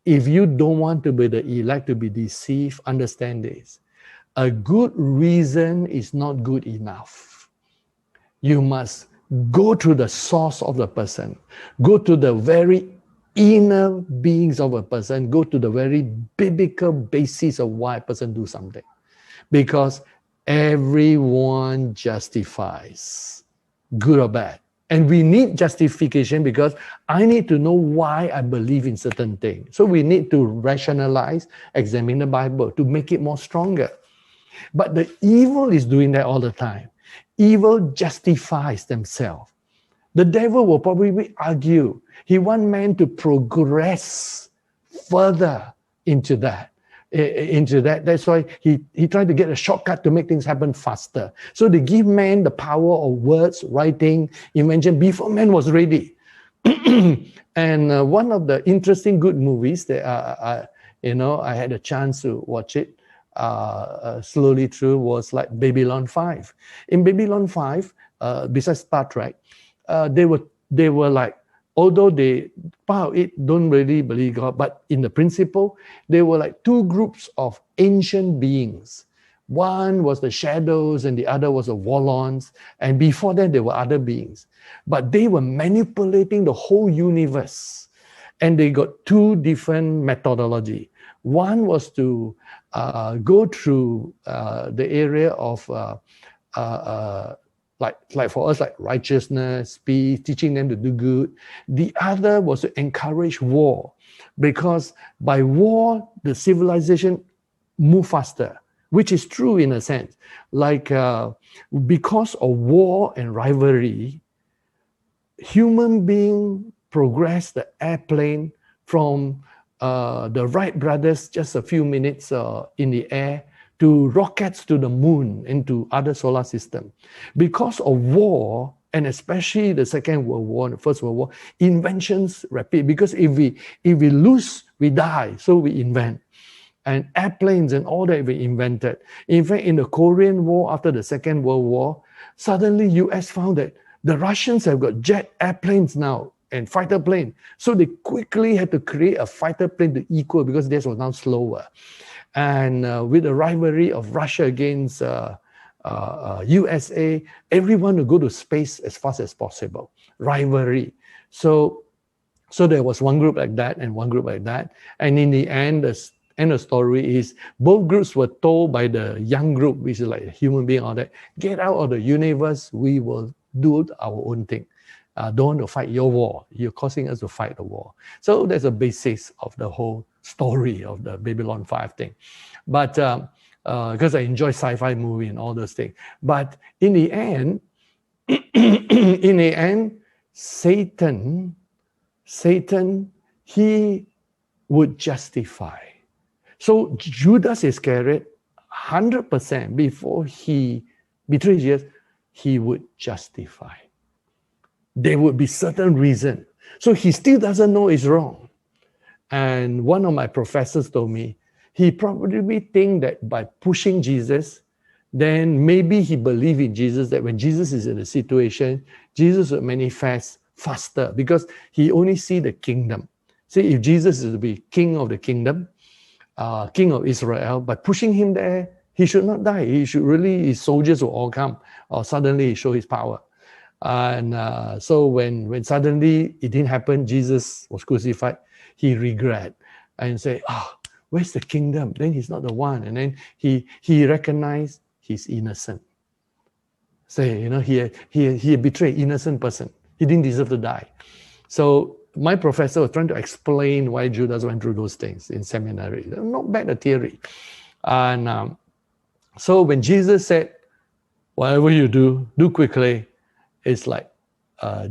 if you don't want to be the elect, to be deceived, understand this. A good reason is not good enough. You must go to the source of the person. Go to the very inner beings of a person. Go to the very biblical basis of why a person do something. Because everyone justifies, good or bad. And we need justification because I need to know why I believe in certain things. So we need to rationalize, examine the Bible to make it more stronger. But the evil is doing that all the time. Evil justifies themselves. The devil will probably argue. He wants man to progress further into that. That's why he tried to get a shortcut to make things happen faster. So they give man the power of words, writing, invention before man was ready. And one of the interesting good movies that I had a chance to watch it slowly through was like Babylon 5. In Babylon 5, besides Star Trek, they were like, although they part of it don't really believe God, but in the principle, they were like two groups of ancient beings. One was the shadows and the other was the Warlords. And before that, there were other beings. But they were manipulating the whole universe. And they got two different methodology. One was to go through the area of like for us, like righteousness, peace, teaching them to do good. The other was to encourage war, because by war, the civilization move faster, which is true in a sense. Like because of war and rivalry, human being progressed the airplane from the Wright brothers just a few minutes in the air to rockets to the moon and to other solar system. Because of war, and especially the Second World War and the First World War, inventions rapid. Because if we lose, we die. So we invent. And airplanes and all that we invented. In fact, in the Korean War, after the Second World War, suddenly US found that the Russians have got jet airplanes now and fighter plane. So they quickly had to create a fighter plane to equal, because theirs was now slower. And with the rivalry of Russia against USA, everyone will go to space as fast as possible. Rivalry. So there was one group like that and one group like that. And in the end, the end of the story is both groups were told by the young group, which is like a human being, all that, get out of the universe, we will do our own thing. Don't want to fight your war. You're causing us to fight the war. So that's the basis of the whole story of the Babylon 5 thing. But because I enjoy sci-fi movie and all those things. But in the end, Satan, he would justify. So Judas Iscariot, 100% before he betrayed Jesus, he would justify. There would be certain reason. So he still doesn't know it's wrong. And one of my professors told me, he probably think that by pushing Jesus, then maybe he believed in Jesus, that when Jesus is in a situation, Jesus will manifest faster because he only see the kingdom. See, if Jesus is to be king of the kingdom, king of Israel, by pushing him there, he should not die. He should really, his soldiers will all come, or suddenly show his power. And so when suddenly it didn't happen, Jesus was crucified, he regret and say, where's the kingdom? Then he's not the one. And then he recognized he's innocent. Say, he betrayed innocent person. He didn't deserve to die. So my professor was trying to explain why Judas went through those things in seminary. Not bad a theory. And so when Jesus said, whatever you do quickly, it's like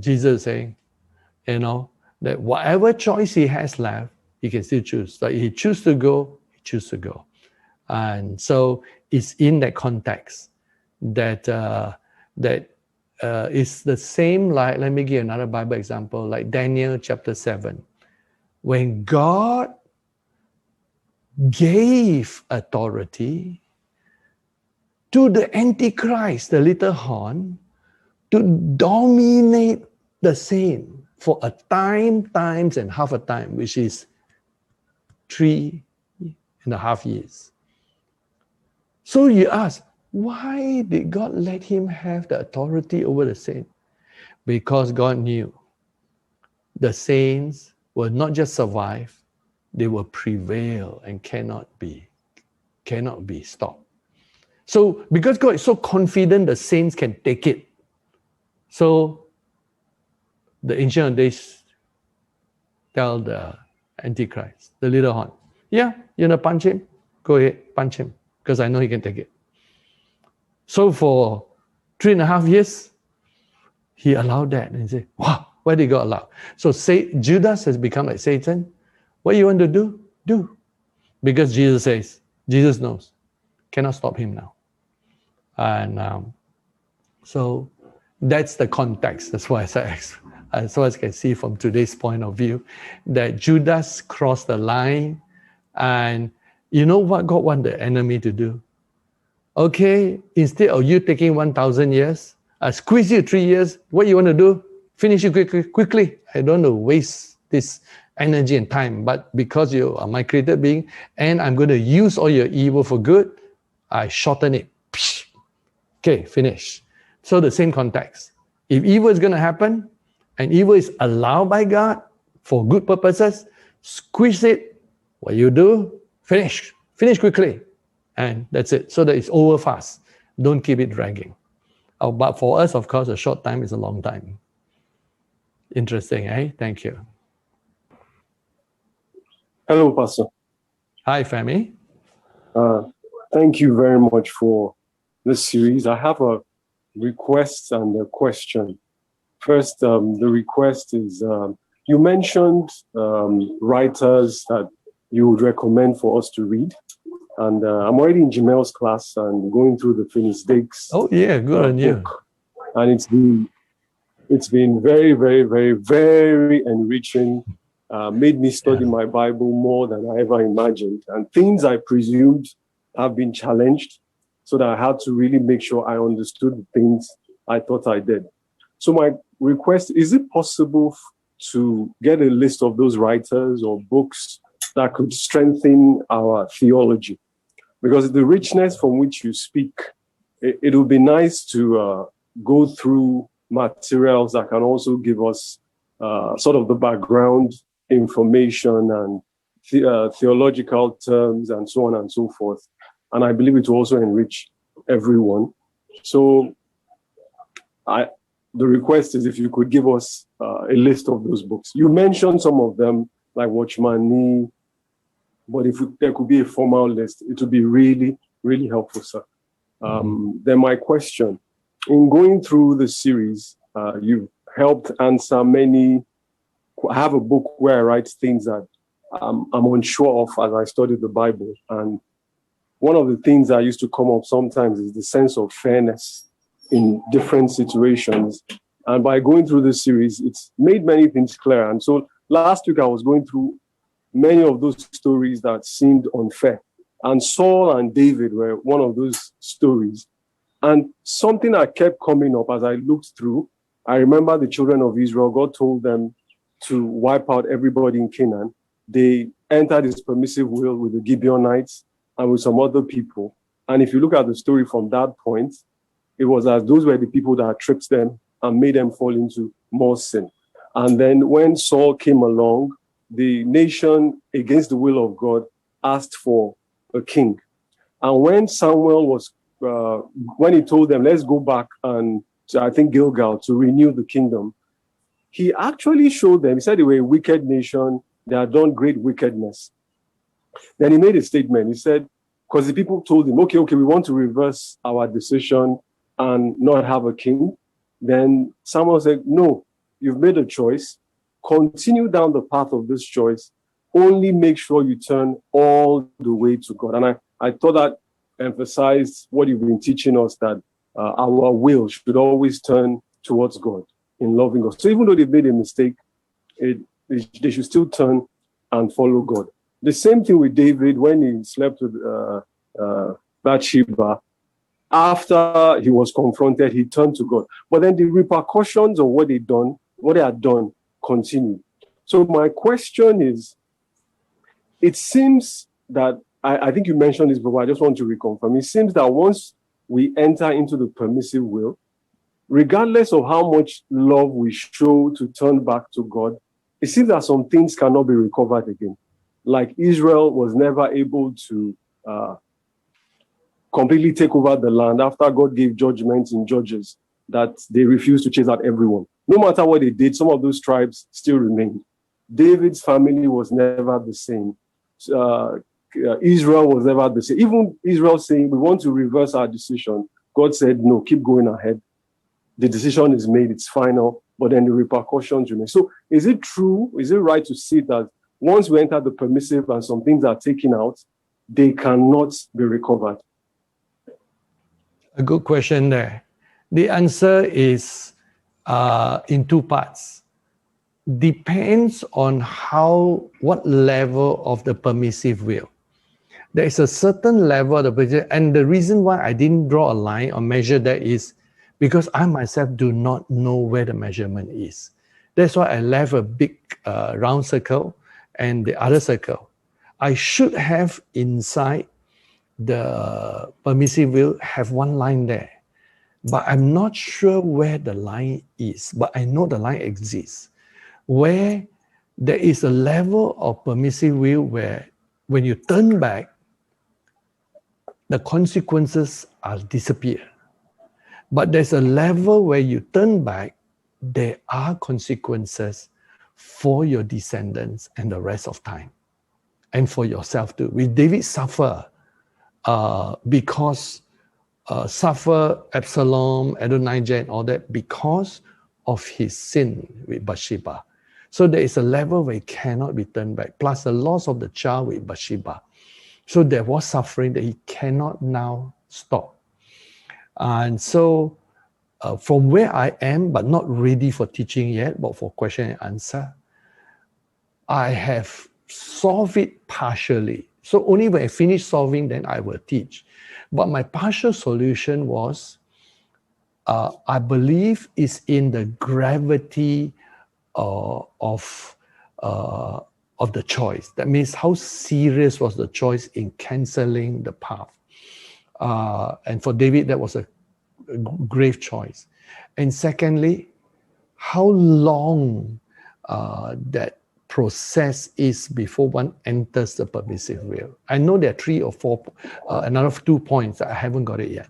Jesus saying, that whatever choice he has left, he can still choose. Like he chooses to go, he chooses to go. And so it's in that context that it's the same, like, let me give another Bible example, like Daniel chapter 7. When God gave authority to the Antichrist, the little horn, to dominate the saint for a times and half a time, which is 3.5 years. So you ask, why did God let him have the authority over the saint? Because God knew the saints will not just survive, they will prevail and cannot be stopped. So because God is so confident the saints can take it, so the Ancient of Days tell the Antichrist, the little horn, yeah, punch him? Go ahead, punch him, because I know he can take it. So for 3.5 years, he allowed that. And he said, wow, why did God allow? So Judas has become like Satan. What you want to do? Do. Because Jesus knows, cannot stop him now. And so that's the context. That's why as far as I can see from today's point of view, that Judas crossed the line. And you know what God wanted the enemy to do? Okay, instead of you taking 1,000 years, I squeeze you 3 years, what you want to do? Finish it quickly. I don't want to waste this energy and time, but because you are my created being, and I'm going to use all your evil for good, I shorten it. Okay, finish. So the same context. If evil is going to happen, and evil is allowed by God for good purposes, squeeze it. What you do? Finish quickly. And that's it. So that it's over fast. Don't keep it dragging. But for us, of course, a short time is a long time. Interesting, eh? Thank you. Hello, Pastor. Hi, Femi. Thank you very much for this series. I have a request and a question. First, the request is, you mentioned writers that you would recommend for us to read. And I'm already in Jamel's class and going through the finished Dake's Oh yeah, good on you. book. And it's been very, very, very, very enriching. Made me study my Bible more than I ever imagined. And things I presumed have been challenged, so that I had to really make sure I understood the things I thought I did. So my request, is it possible to get a list of those writers or books that could strengthen our theology? Because the richness from which you speak, it would be nice to go through materials that can also give us sort of the background information and theological terms and so on and so forth. And I believe it will also enrich everyone. So the request is if you could give us a list of those books. You mentioned some of them, like Watchman Nee, but if there could be a formal list, it would be really, really helpful, sir. Then my question, in going through the series, you've helped answer many. I have a book where I write things that I'm unsure of as I study the Bible. And one of the things that used to come up sometimes is the sense of fairness in different situations. And by going through this series, it's made many things clear. And so last week I was going through many of those stories that seemed unfair. And Saul and David were one of those stories. And something that kept coming up as I looked through, I remember the children of Israel, God told them to wipe out everybody in Canaan. They entered his permissive will with the Gibeonites and with some other people. And if you look at the story from that point, it was as those were the people that tripped them and made them fall into more sin. And then when Saul came along, the nation, against the will of God, asked for a king. And when Samuel was, when he told them, let's go back and I think Gilgal to renew the kingdom, he actually showed them, he said they were a wicked nation, they had done great wickedness. Then he made a statement. He said, because the people told him, okay, we want to reverse our decision and not have a king. Then Samuel said, no, you've made a choice. Continue down the path of this choice. Only make sure you turn all the way to God. And I thought that emphasized what you've been teaching us, that our will should always turn towards God in loving God. So even though they've made a mistake, they should still turn and follow God. The same thing with David when he slept with Bathsheba. After he was confronted, he turned to God. But then the repercussions of what they had done, continued. So my question is, it seems that, I think you mentioned this before, I just want to reconfirm. It seems that once we enter into the permissive will, regardless of how much love we show to turn back to God, it seems that some things cannot be recovered again. Like Israel was never able to completely take over the land after God gave judgments in Judges that they refused to chase out everyone. No matter what they did, some of those tribes still remained. David's family was never the same. Israel was never the same. Even Israel saying, we want to reverse our decision, God said, no, keep going ahead. The decision is made, it's final, but then the repercussions remain. So is it true, is it right to see that once we enter the permissive and some things are taken out, they cannot be recovered? A good question there. The answer is in two parts. Depends on what level of the permissive will. There is a certain level of the permissive, and the reason why I didn't draw a line or measure that is because I myself do not know where the measurement is. That's why I left a big round circle and the other circle. I should have inside the permissive will have one line there, but I'm not sure where the line is, but I know the line exists, where there is a level of permissive will where when you turn back, the consequences are disappear. But there's a level where you turn back, there are consequences for your descendants and the rest of time, and for yourself too. With David suffer because suffer Absalom, Adonijah, and all that because of his sin with Bathsheba. So there is a level where it cannot be turned back, plus the loss of the child with Bathsheba. So there was suffering that he cannot now stop. And so from where I am, but not ready for teaching yet, but for question and answer, I have solved it partially. So only when I finish solving, then I will teach. But my partial solution was, I believe, is in the gravity of the choice. That means how serious was the choice in canceling the path. And for David, that was a grave choice. And secondly, how long that process is before one enters the permissive will. I know there are 3 or 4, another 2 points that I haven't got it yet.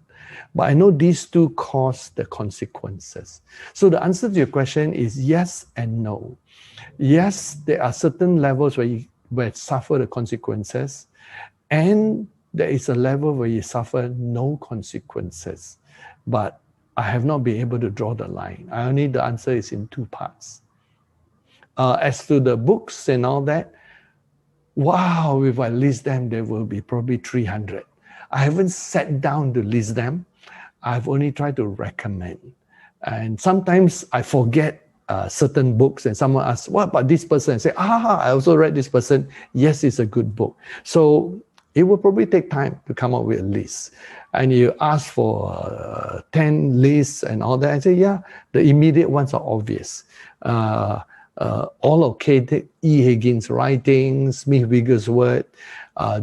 But I know these two cause the consequences. So the answer to your question is yes and no. Yes, there are certain levels where you suffer the consequences, and there is a level where you suffer no consequences. But I have not been able to draw the line. The answer is in 2 parts. As to the books and all that, wow, if I list them, there will be probably 300. I haven't sat down to list them. I've only tried to recommend. And sometimes I forget certain books, and someone asks, what about this person? I say, I also read this person. Yes, it's a good book. So it will probably take time to come up with a list. And you ask for 10 lists and all that. I say, yeah, the immediate ones are obvious. All of K. E. Higgins' writings, Smith Wigglesworth,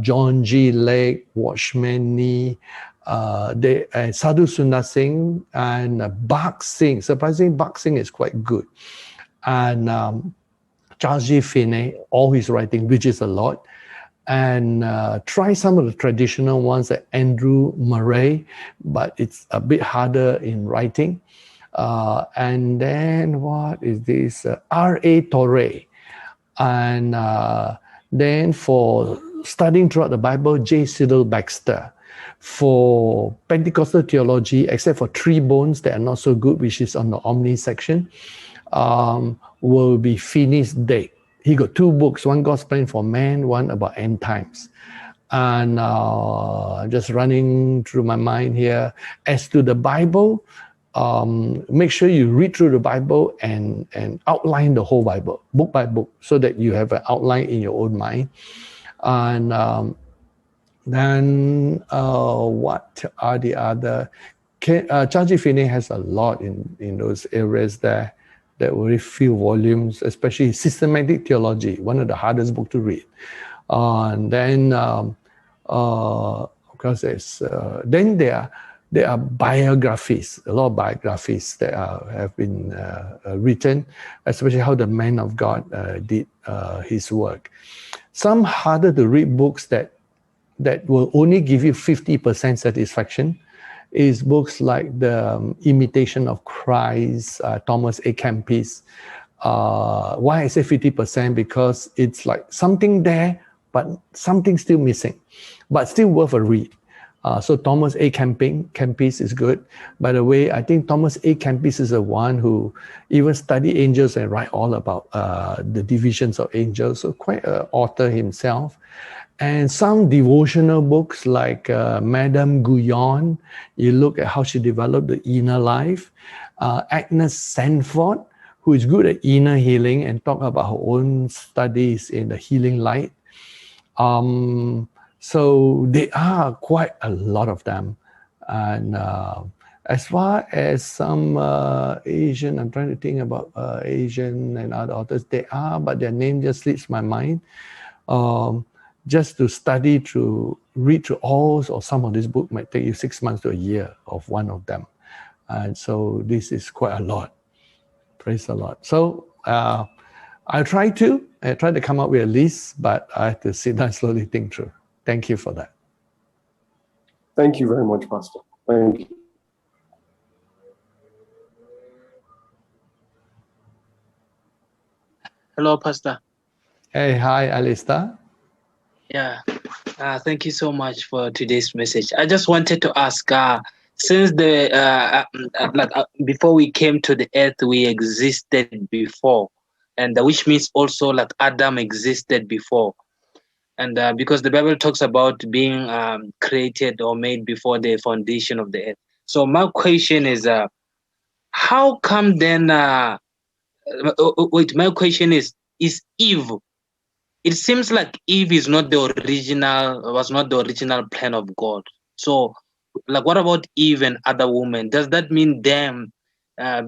John G. Lake, Watchman Nee, Sadhu Sundar Singh, and Bhag Singh. Surprisingly, Bhag Singh is quite good. And Charles G. Finney, all his writing, which is a lot. And try some of the traditional ones like Andrew Murray, but it's a bit harder in writing. And then what is this? R.A. Torrey. And then for studying throughout the Bible, J. Cyril Baxter. For Pentecostal theology, except for Three Bones that are not so good, which is on the Omni section, will be Finney's Day. He got 2 books, one God's Plan for Man, one about end times. And just running through my mind here, as to the Bible, make sure you read through the Bible and outline the whole Bible, book by book, so that you have an outline in your own mind. And then what are the other? Charles G. Finney has a lot in those areas there that will fill volumes, especially systematic theology, one of the hardest books to read. And then, of course, then there are biographies, a lot of biographies that have been written, especially how the man of God did his work. Some harder to read books that will only give you 50% satisfaction is books like The Imitation of Christ, Thomas A. Kempis. Why I say 50%? Because it's like something there, but something still missing, but still worth a read. So Thomas A. Kempis is good. By the way, I think Thomas A. Kempis is the one who even studied angels and write all about the divisions of angels. So quite an author himself. And some devotional books like Madame Guyon, you look at how she developed the inner life. Agnes Sanford, who is good at inner healing and talk about her own studies in the healing light. So there are quite a lot of them. And as far as some Asian, I'm trying to think about Asian and other authors, they are, but their name just slips my mind. Just to study through, read through all or some of this book might take you 6 months to a year of one of them. And so this is quite a lot. Praise the Lord. So I try to come up with a list, but I have to sit down and slowly think through. Thank you for that. Thank you very much, Pastor. Thank you. Hello, Pastor. Hey, hi, Alistair. Yeah, thank you so much for today's message. I just wanted to ask, since before we came to the earth, we existed before, and which means also like Adam existed before, and because the Bible talks about being created or made before the foundation of the earth. So my question is, how come then? Wait, my question is Eve? It seems like Eve was not the original plan of God. So, like, what about Eve and other women? Does that mean them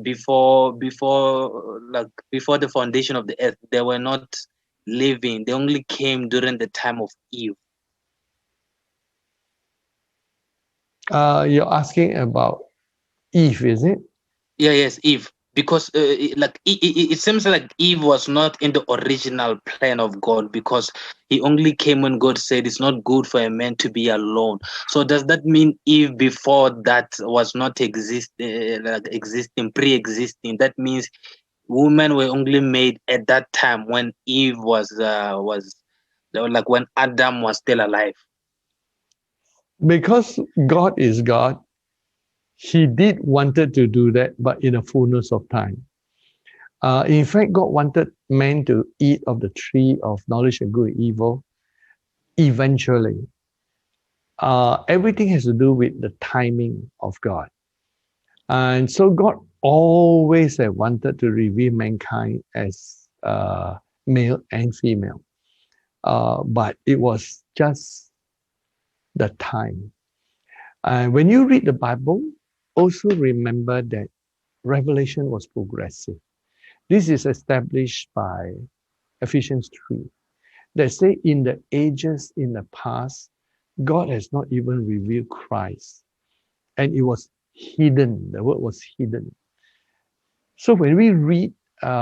before the foundation of the earth, they were not living? They only came during the time of Eve. You're asking about Eve, is it? Yeah, yes, Eve. Because it seems like Eve was not in the original plan of God, because he only came when God said it's not good for a man to be alone. So does that mean Eve before that was not pre-existing? That means women were only made at that time when Eve was when Adam was still alive. Because God is God, he did wanted to do that, but in the fullness of time. In fact, God wanted man to eat of the tree of knowledge of good and evil eventually. Everything has to do with the timing of God. And so God always have wanted to reveal mankind as male and female. But it was just the time. When you read the Bible, also remember that revelation was progressive. This is established by Ephesians 3. That say in the ages in the past, God has not even revealed Christ. And it was hidden. The word was hidden. So when we read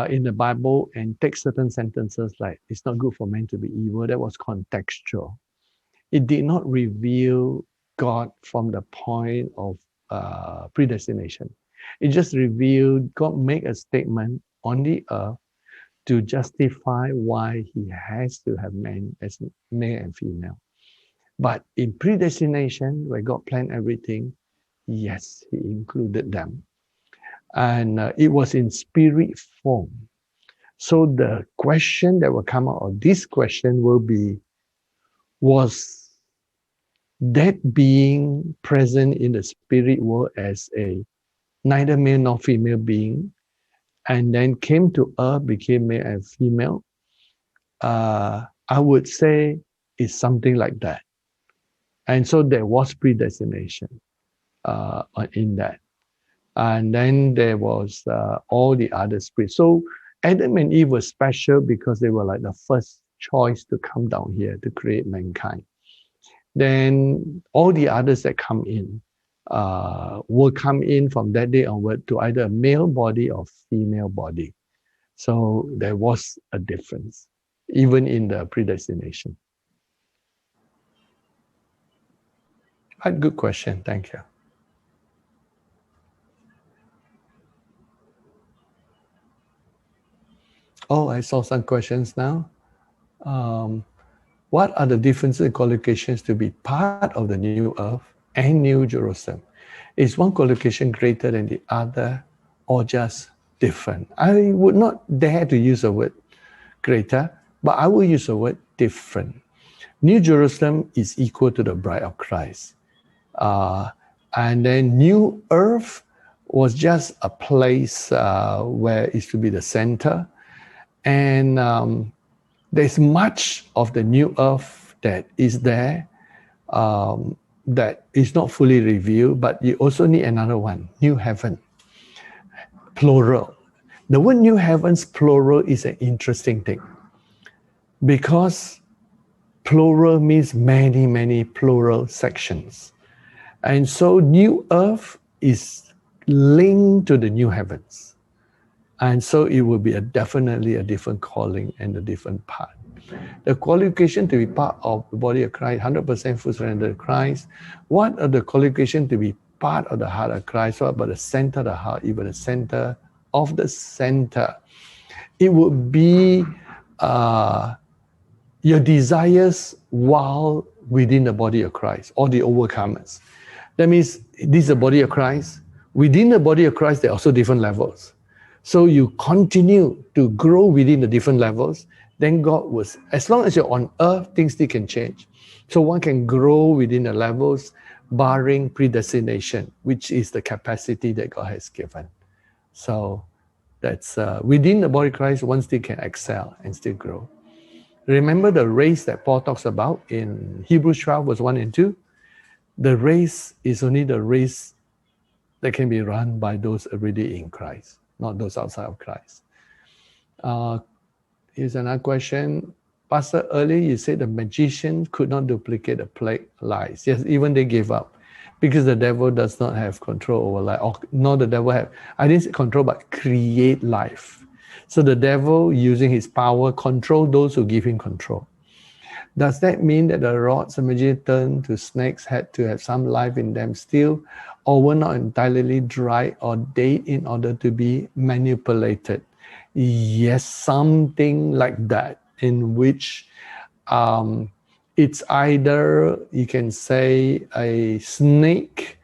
in the Bible and take certain sentences like, it's not good for man to be evil, that was contextual. It did not reveal God from the point of predestination. It just revealed God make a statement on the earth to justify why he has to have man as male and female. But in predestination, where God planned everything, yes, he included them. And it was in spirit form. So the question that will come out of this question will be, was that being present in the spirit world as a neither male nor female being, and then came to earth, became male and female? I would say it's something like that. And so there was predestination in that. And then there was all the other spirits. So Adam and Eve were special because they were like the first choice to come down here to create mankind. Then all the others that come in will come in from that day onward to either a male body or female body. So there was a difference, even in the predestination. But good question, thank you. Oh, I saw some questions now. What are the differences and qualifications to be part of the new earth and new Jerusalem? Is one qualification greater than the other or just different? I would not dare to use the word greater, but I will use the word different. New Jerusalem is equal to the bride of Christ. And then new earth was just a place where it's to be the center. And there's much of the new earth that is there that is not fully revealed, but you also need another one, new heaven, plural. The word new heavens, plural, is an interesting thing because plural means many, many plural sections. And so new earth is linked to the new heavens. And so it will be definitely a different calling and a different part. The qualification to be part of the body of Christ, 100% full surrender to Christ. What are the qualifications to be part of the heart of Christ? What about the center of the heart, even the center of the center? It would be your desires while within the body of Christ, or the overcomers. That means this is the body of Christ. Within the body of Christ, there are also different levels. So you continue to grow within the different levels, then God was, as long as you're on earth, things still can change. So one can grow within the levels, barring predestination, which is the capacity that God has given. So that's within the body of Christ, one still can excel and still grow. Remember the race that Paul talks about in Hebrews 12, verse 1 and 2? The race is only the race that can be run by those already in Christ, not those outside of Christ. Here's another question. Pastor, earlier you said the magician could not duplicate the plague lies. Yes, even they gave up because the devil does not have control over life. Or not the devil have, I didn't say control, but create life. So the devil, using his power, control those who give him control. Does that mean that the rods the magician turned to snakes had to have some life in them still, or were not entirely dry or dead in order to be manipulated? Yes, something like that, in which it's either, you can say, a snake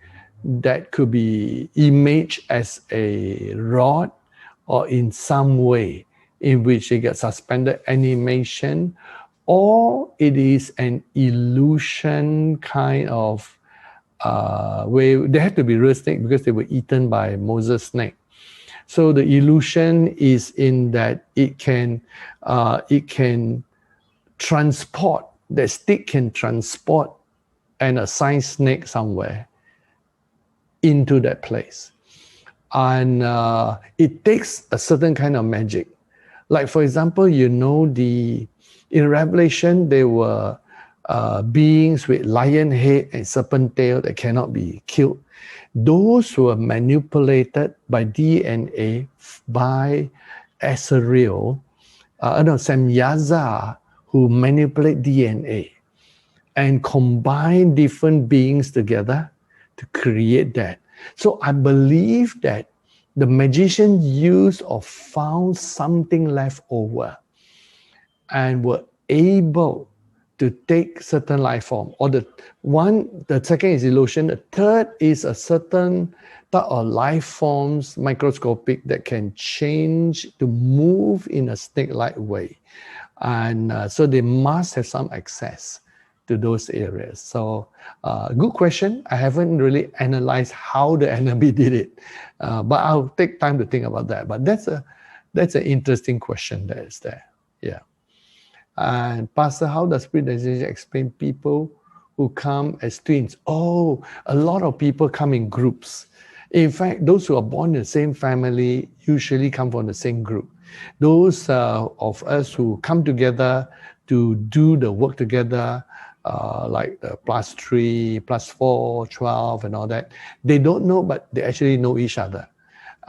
that could be imaged as a rod, or in some way in which it gets suspended animation, or it is an illusion kind of way. They had to be real snake because they were eaten by Moses' snake. So the illusion is in that it can transport, the stick can transport and assign snake somewhere into that place. And it takes a certain kind of magic. Like for example, in Revelation, there were beings with lion head and serpent tail that cannot be killed. Those were manipulated by DNA by Azrael, Samyaza, who manipulate DNA and combine different beings together to create that. So I believe that the magician used or found something left over and were able to take certain life form. Or the second is illusion. The third is a certain type of life forms, microscopic, that can change to move in a snake-like way. And so they must have some access to those areas. So good question. I haven't really analyzed how the enemy did it, but I'll take time to think about that. But that's an interesting question that is there. Yeah. And Pastor, how does predestination explain people who come as twins? Oh, a lot of people come in groups. In fact, those who are born in the same family usually come from the same group. Those of us who come together to do the work together, like +3, +4, 12 and all that, they don't know, but they actually know each other.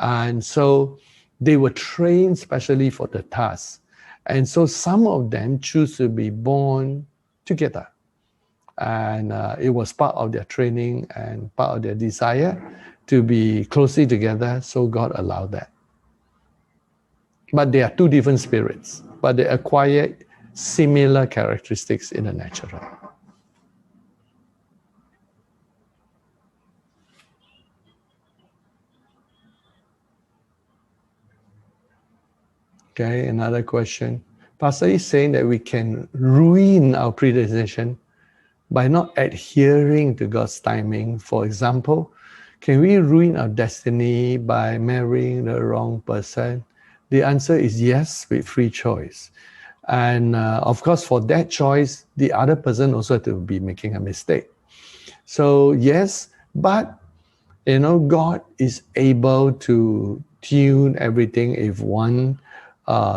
And so they were trained specially for the task. And so some of them choose to be born together. And it was part of their training and part of their desire to be closely together, so God allowed that. But they are two different spirits, but they acquire similar characteristics in the natural. Okay, another question. Pastor is saying that we can ruin our predestination by not adhering to God's timing. For example, can we ruin our destiny by marrying the wrong person? The answer is yes, with free choice. And of course, for that choice, the other person also has to be making a mistake. So yes, but God is able to tune everything if one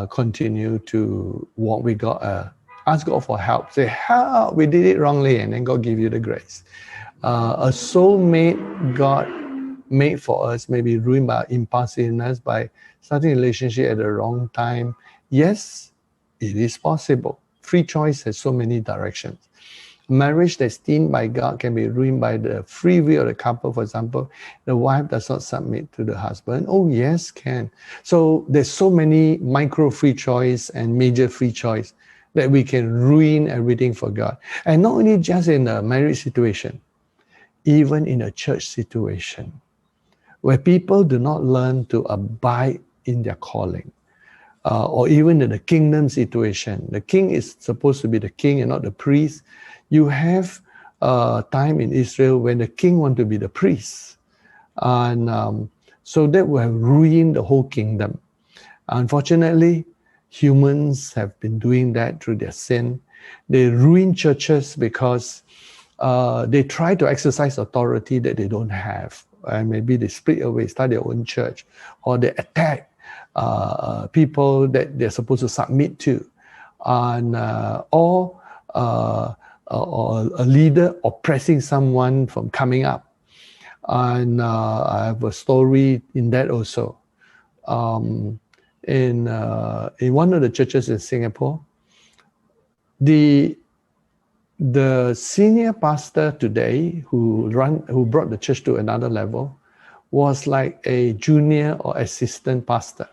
continue to walk with God, ask God for help. Say, help, we did it wrongly, and then God give you the grace. A soulmate God made for us may be ruined by impulsiveness, by starting a relationship at the wrong time. Yes, it is possible. Free choice has so many directions. Marriage that's deemed by God can be ruined by the free will of the couple. For example, the wife does not submit to the husband. Oh, yes, can. So there's so many micro free choice and major free choice that we can ruin everything for God. And not only just in a marriage situation, even in a church situation, where people do not learn to abide in their calling. Or even in the kingdom situation. The king is supposed to be the king and not the priest. You have time in Israel when the king wants to be the priest. And so that will have ruined the whole kingdom. Unfortunately, humans have been doing that through their sin. They ruin churches because they try to exercise authority that they don't have. And maybe they split away, start their own church, or they attack people that they're supposed to submit to, and or a leader oppressing someone from coming up. And I have a story in that also. In one of the churches in Singapore, the senior pastor today who brought the church to another level was like a junior or assistant pastor.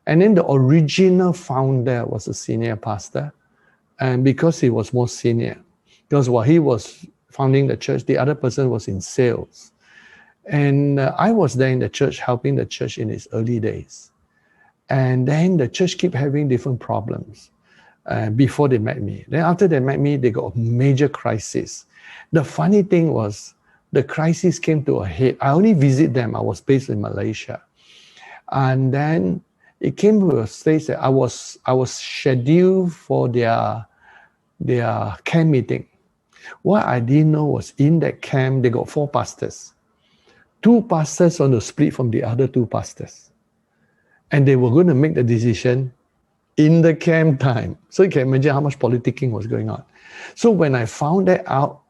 And then the original founder was a senior pastor. And because he was more senior, because while he was founding the church, the other person was in sales. And I was there in the church, helping the church in its early days. And then the church kept having different problems before they met me. Then after they met me, they got a major crisis. The funny thing was, the crisis came to a head. I only visit them. I was based in Malaysia. And then it came to a stage that I was scheduled for their camp meeting. What I didn't know was in that camp, they got 4 pastors. 2 pastors want to split from the other 2 pastors. And they were going to make the decision in the camp time. So you can imagine how much politicking was going on. So when I found that out,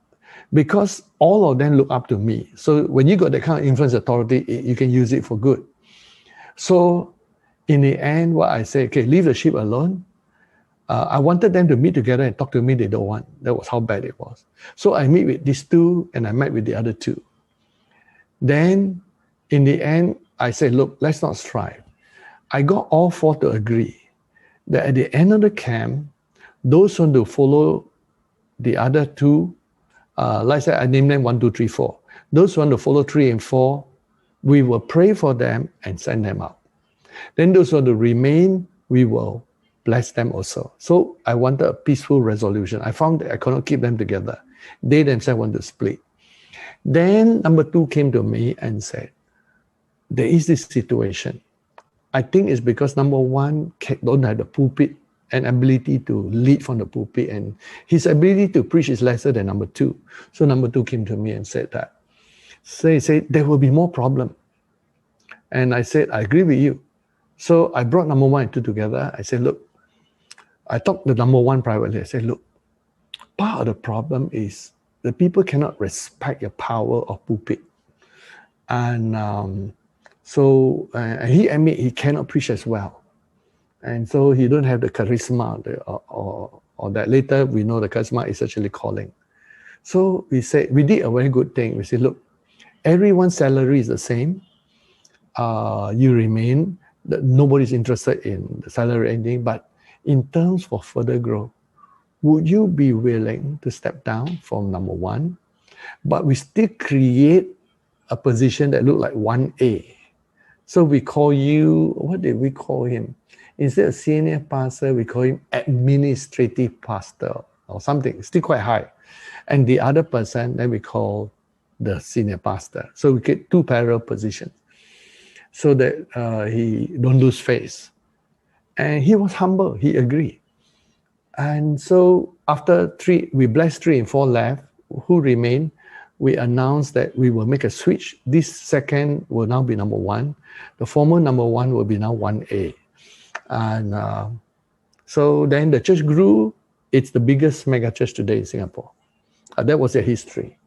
because all of them look up to me. So when you got that kind of influence authority, you can use it for good. So in the end, what I say, okay, leave the sheep alone. I wanted them to meet together and talk to me. They don't want. That was how bad it was. So I meet with these 2 and I met with the other 2. Then in the end, I said, look, let's not strive. I got all 4 to agree that at the end of the camp, those who want to follow the other 2, like I said, I named them 1, 2, 3, 4. Those who want to follow 3 and 4, we will pray for them and send them out. Then those who want to remain, we will bless them also. So I wanted a peaceful resolution. I found that I could not keep them together. They themselves want to split. Then number 2 came to me and said, there is this situation. I think it's because number 1 don't have the pulpit and ability to lead from the pulpit, and his ability to preach is lesser than number 2. So number 2 came to me and said that. So he said, there will be more problem. And I said, I agree with you. So I brought number 1 and 2 together. I said, look, I talked to number 1 privately. I said, look, part of the problem is the people cannot respect your power of pulpit. And so he admit he cannot preach as well. And so he don't have the charisma or that. Later we know the charisma is actually calling. So we said, we did a very good thing. We said, look, everyone's salary is the same. You remain, nobody's interested in the salary ending, but in terms for further growth, would you be willing to step down from number 1, but we still create a position that look like 1A? So we call you, what did we call him? Instead of senior pastor, we call him administrative pastor or something, still quite high. And the other person, then we call the senior pastor. So we get 2 parallel positions so that he don't lose face. And he was humble, he agreed. And so after 3, we blessed 3 and 4 left, who remained, we announced that we will make a switch. This second will now be number 1. The former number 1 will be now 1A. And so then the church grew. It's the biggest mega church today in Singapore. That was their history.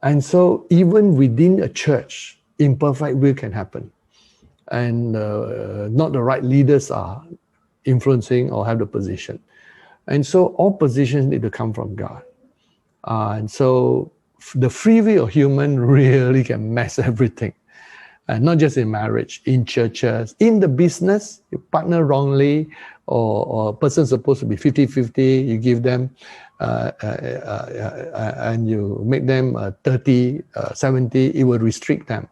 And so even within a church, imperfect will can happen. And not the right leaders are influencing or have the position. And so all positions need to come from God. And so the free will of human really can mess everything. And not just in marriage, in churches, in the business, you partner wrongly, or a person supposed to be 50-50, you give them, and you make them 30-70, it will restrict them.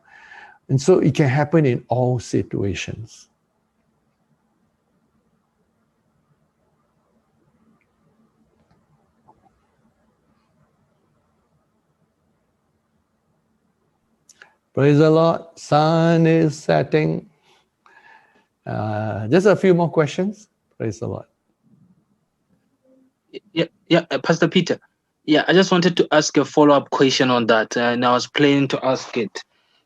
And so it can happen in all situations. Praise the Lord. Sun is setting. Just a few more questions. Praise the Lord. Yeah, Pastor Peter. Yeah, I just wanted to ask a follow-up question on that, and I was planning to ask it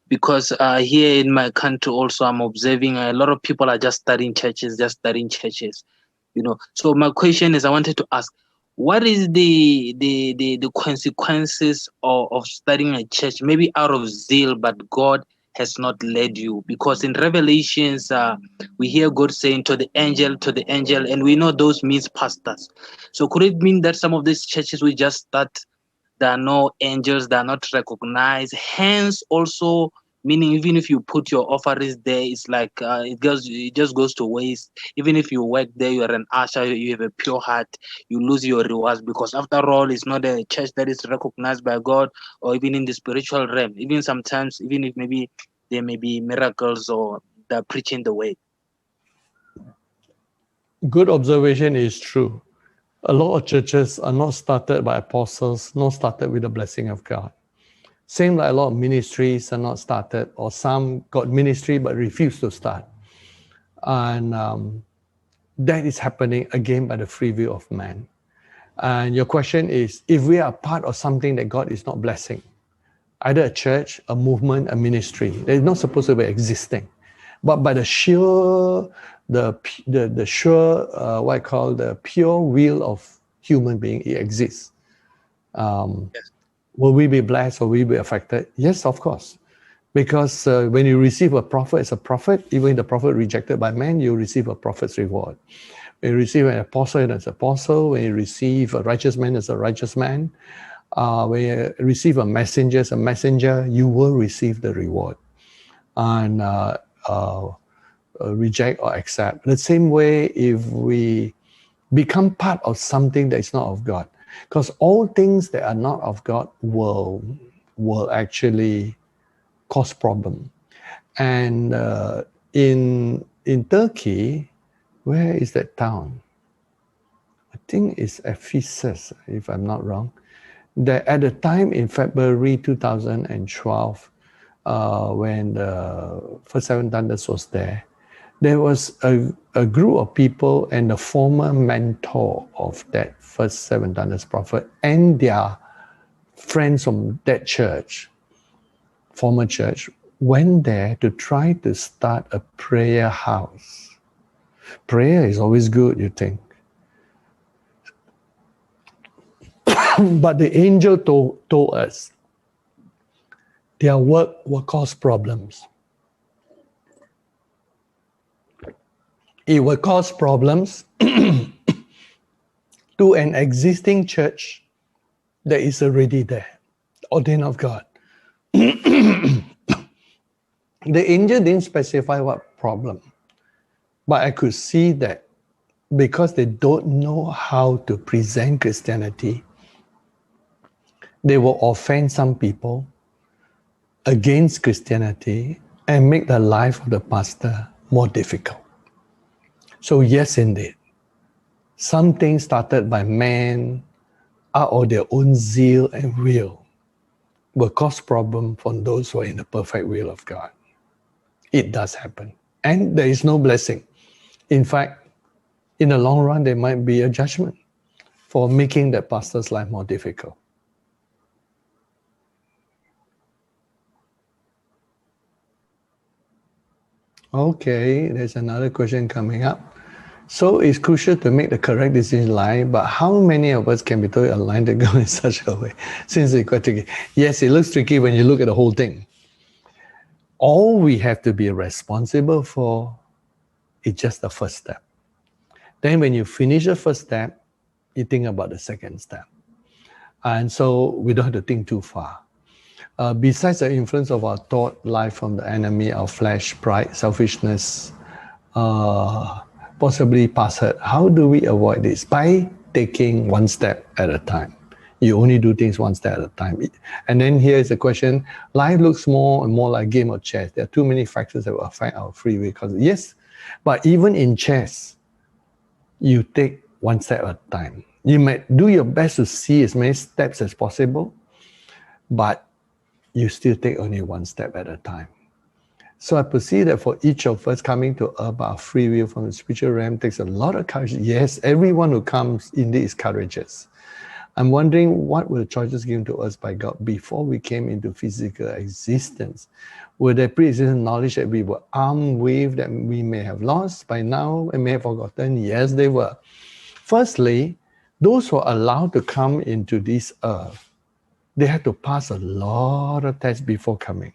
because here in my country also I'm observing a lot of people are just starting churches, you know. So my question is, I wanted to ask, what is the consequences of starting a church, maybe out of zeal, but God has not led you? Because in Revelations, we hear God saying to the angel, and we know those means pastors. So could it mean that some of these churches we just start, there are no angels, they are not recognized, hence also meaning even if you put your offerings there, it's like it just goes to waste. Even if you work there, you are an usher, you have a pure heart, you lose your rewards, because after all, it's not a church that is recognized by God, or even in the spiritual realm. Even sometimes, even if maybe there may be miracles or they're preaching the way. Good observation is true. A lot of churches are not started by apostles, not started with the blessing of God. Same like a lot of ministries are not started, or some got ministry but refused to start. And that is happening again by the free will of man. And your question is, if we are part of something that God is not blessing, either a church, a movement, a ministry, they're not supposed to be existing. But by the sheer, the sure, what I call the pure will of human being, it exists. Yes. Will we be blessed or will we be affected? Yes, of course. Because when you receive a prophet as a prophet, even if the prophet rejected by man, you receive a prophet's reward. When you receive an apostle as an apostle, when you receive a righteous man as a righteous man, when you receive a messenger as a messenger, you will receive the reward. And reject or accept. The same way, if we become part of something that is not of God, because all things that are not of God will actually cause problem. And in Turkey, where is that town? I think it's Ephesus, if I'm not wrong. That at the time in February 2012, when the first Seven Thunders was there was a group of people and the former mentor of that first Seven Thunders prophet and their friends from that church, former church, went there to try to start a prayer house. Prayer is always good, you think. But the angel told us their work will cause problems. It will cause problems to an existing church that is already there, ordained of God. The angel didn't specify what problem, but I could see that because they don't know how to present Christianity, they will offend some people against Christianity and make the life of the pastor more difficult. So yes, indeed, something started by man out of their own zeal and will cause problem for those who are in the perfect will of God. It does happen. And there is no blessing. In fact, in the long run, there might be a judgment for making that pastor's life more difficult. Okay, there's another question coming up. So it's crucial to make the correct decision in life, but how many of us can be totally aligned to go in such a way? Since it's quite tricky. Yes, it looks tricky when you look at the whole thing. All we have to be responsible for is just the first step. Then when you finish the first step, you think about the second step. And so we don't have to think too far. Besides the influence of our thought life from the enemy, our flesh, pride, selfishness, possibly past hurt, how do we avoid this? By taking one step at a time. You only do things one step at a time. And then here is the question, life looks more and more like a game of chess. There are too many factors that will affect our free will. Yes, but even in chess, you take one step at a time. You might do your best to see as many steps as possible, but you still take only one step at a time. So I perceive that for each of us coming to earth by free will from the spiritual realm takes a lot of courage. Yes, everyone who comes indeed is courageous. I'm wondering what were the choices given to us by God before we came into physical existence? Were there pre-existing knowledge that we were armed with that we may have lost by now and may have forgotten? Yes, they were. Firstly, those who are allowed to come into this earth, they had to pass a lot of tests before coming.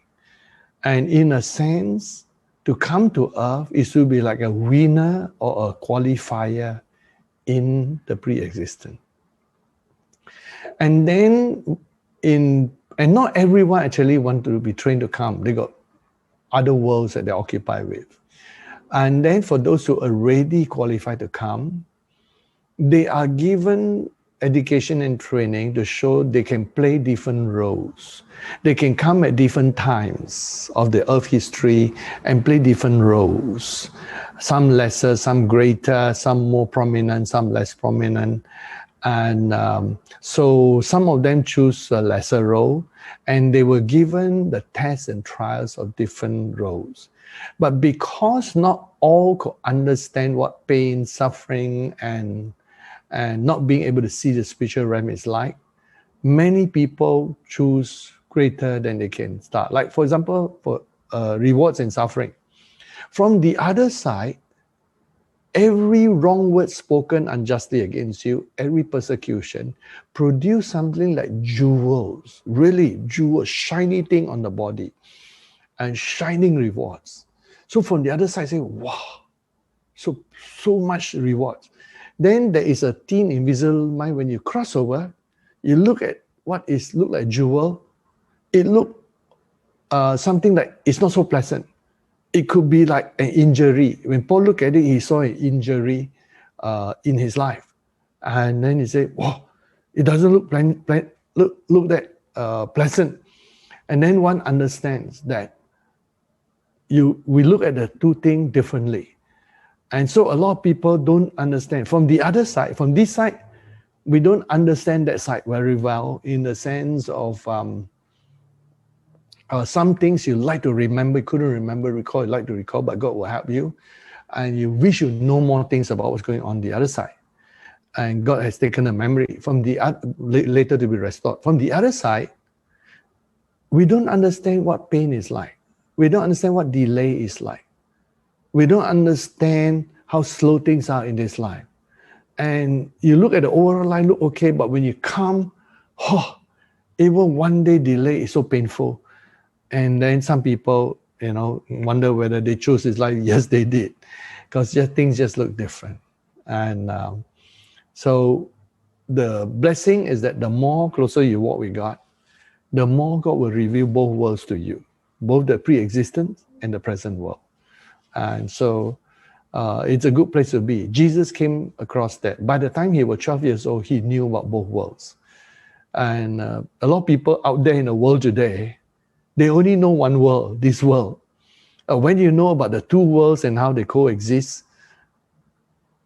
And in a sense, to come to earth is to be like a winner or a qualifier in the pre-existent. And then and not everyone actually want to be trained to come. They got other worlds that they occupy with. And then for those who are already qualified to come, they are given education and training to show they can play different roles. They can come at different times of the earth history and play different roles. Some lesser, some greater, some more prominent, some less prominent. And so some of them choose a lesser role, and they were given the tests and trials of different roles. But because not all could understand what pain, suffering, and not being able to see the spiritual realm is like, many people choose greater than they can start. Like, for example, for rewards and suffering. From the other side, every wrong word spoken unjustly against you, every persecution, produce something like jewels, really jewels, shiny thing on the body, and shining rewards. So from the other side, say, wow, so much rewards. Then there is a thin invisible mind. When you cross over, you look at what is look like jewel, it look something like it's not so pleasant. It could be like an injury. When Paul looked at it, he saw an injury in his life. And then he said, wow, it doesn't look look that pleasant. And then one understands that we look at the two things differently. And so a lot of people don't understand. From the other side, from this side, we don't understand that side very well, in the sense of some things you like to remember, couldn't remember, recall, you like to recall, but God will help you. And you wish you know more things about what's going on the other side. And God has taken a memory from the later to be restored. From the other side, we don't understand what pain is like. We don't understand what delay is like. We don't understand how slow things are in this life. And you look at the overall line, look okay, but when you come, even one day delay is so painful. And then some people, wonder whether they chose this life. Yes, they did, because things just look different. And so the blessing is that the more closer you walk with God, the more God will reveal both worlds to you, both the pre-existent and the present world. And so it's a good place to be. Jesus came across that. By the time he was 12 years old, he knew about both worlds. And a lot of people out there in the world today, they only know one world, this world. When you know about the two worlds and how they coexist,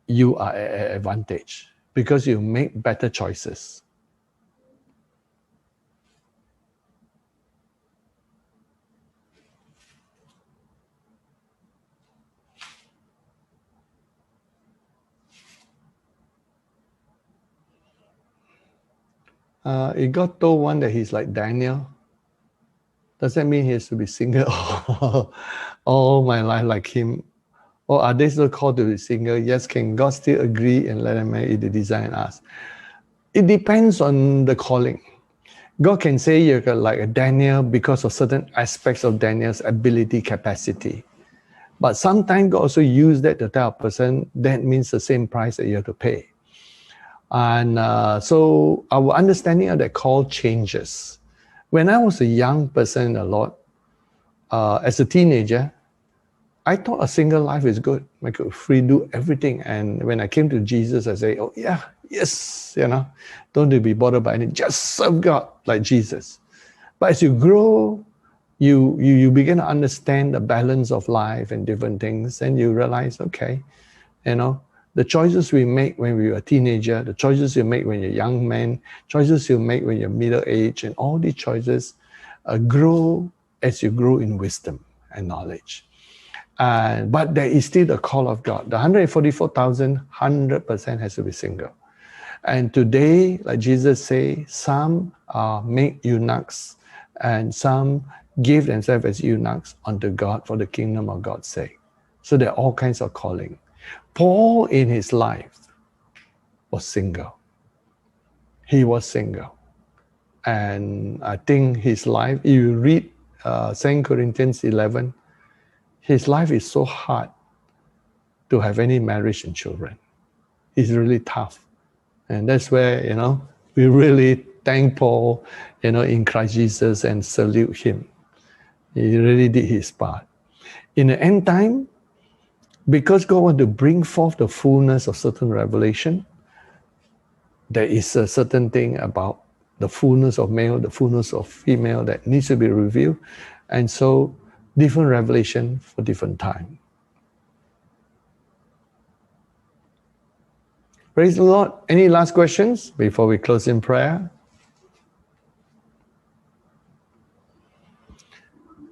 you are at an advantage because you make better choices. It got told one that he's like Daniel. Does that mean he has to be single all my life like him? Or are they still called to be single? Yes, can God still agree and let them marry the desire and ask? It depends on the calling. God can say you're like a Daniel because of certain aspects of Daniel's ability, capacity. But sometimes God also use that to tell a person that means the same price that you have to pay. And so our understanding of that call changes. When I was a young person in the Lord, as a teenager, I thought a single life is good. I could free do everything. And when I came to Jesus, I say, oh yeah, yes, don't be bothered by anything. Just serve God like Jesus. But as you grow, you begin to understand the balance of life and different things. And you realize, okay, the choices we make when we were a teenager, the choices you make when you're a young man, choices you make when you're middle age, and all these choices grow as you grow in wisdom and knowledge. But there is still the call of God. The 144,000, 100% has to be single. And today, like Jesus say, some make eunuchs and some give themselves as eunuchs unto God for the kingdom of God's sake. So there are all kinds of calling. Paul in his life was single. He was single. And I think his life, if you read 2 Corinthians 11, his life is so hard to have any marriage and children. It's really tough. And that's where, we really thank Paul, in Christ Jesus and salute him. He really did his part. In the end time, because God wants to bring forth the fullness of certain revelation, there is a certain thing about the fullness of male, the fullness of female that needs to be revealed. And so, different revelation for different time. Praise the Lord. Any last questions before we close in prayer?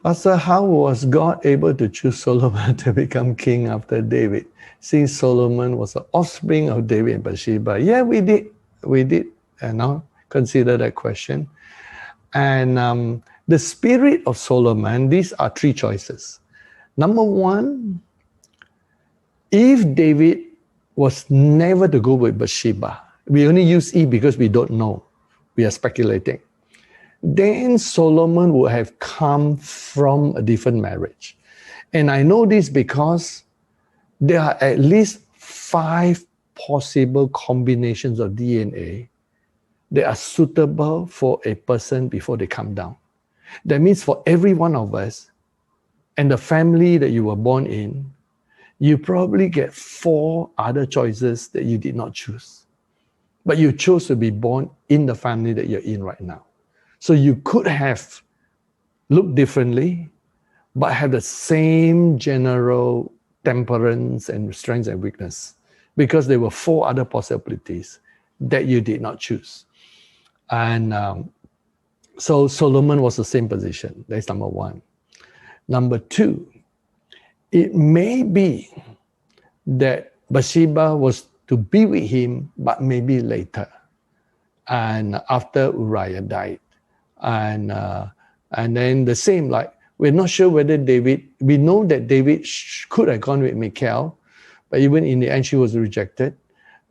Pastor, how was God able to choose Solomon to become king after David, since Solomon was the offspring of David and Bathsheba? Yeah, we did, consider that question. And the spirit of Solomon, these are three choices. Number one, if David was never to go with Bathsheba, we only use if because we don't know, we are speculating, then Solomon would have come from a different marriage. And I know this because there are at least 5 possible combinations of DNA that are suitable for a person before they come down. That means for every one of us and the family that you were born in, you probably get 4 other choices that you did not choose. But you chose to be born in the family that you're in right now. So you could have looked differently, but have the same general temperance and strengths and weakness, because there were 4 other possibilities that you did not choose. And so Solomon was the same position. That's number one. Number two, it may be that Bathsheba was to be with him, but maybe later, and after Uriah died. And then the same, like, we're not sure whether David, we know that David could have gone with Michal, but even in the end, she was rejected.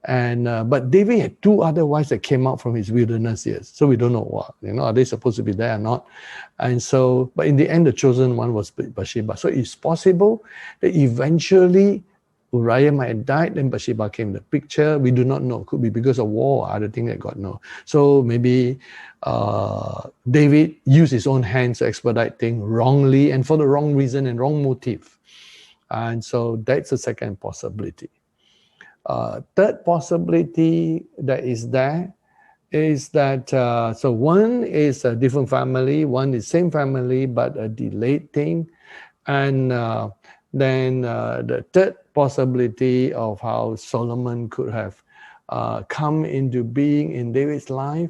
And but David had 2 other wives that came out from his wilderness years. So we don't know what, are they supposed to be there or not? And so, but in the end, the chosen one was Bathsheba. So it's possible that eventually Uriah might have died, then Bathsheba came in the picture. We do not know. Could be because of war or other thing that God knows. So maybe David used his own hands to expedite things wrongly and for the wrong reason and wrong motive. And so that's the second possibility. Third possibility that is there is that, so one is a different family, one is same family, but a delayed thing. And then the third possibility of how Solomon could have come into being in David's life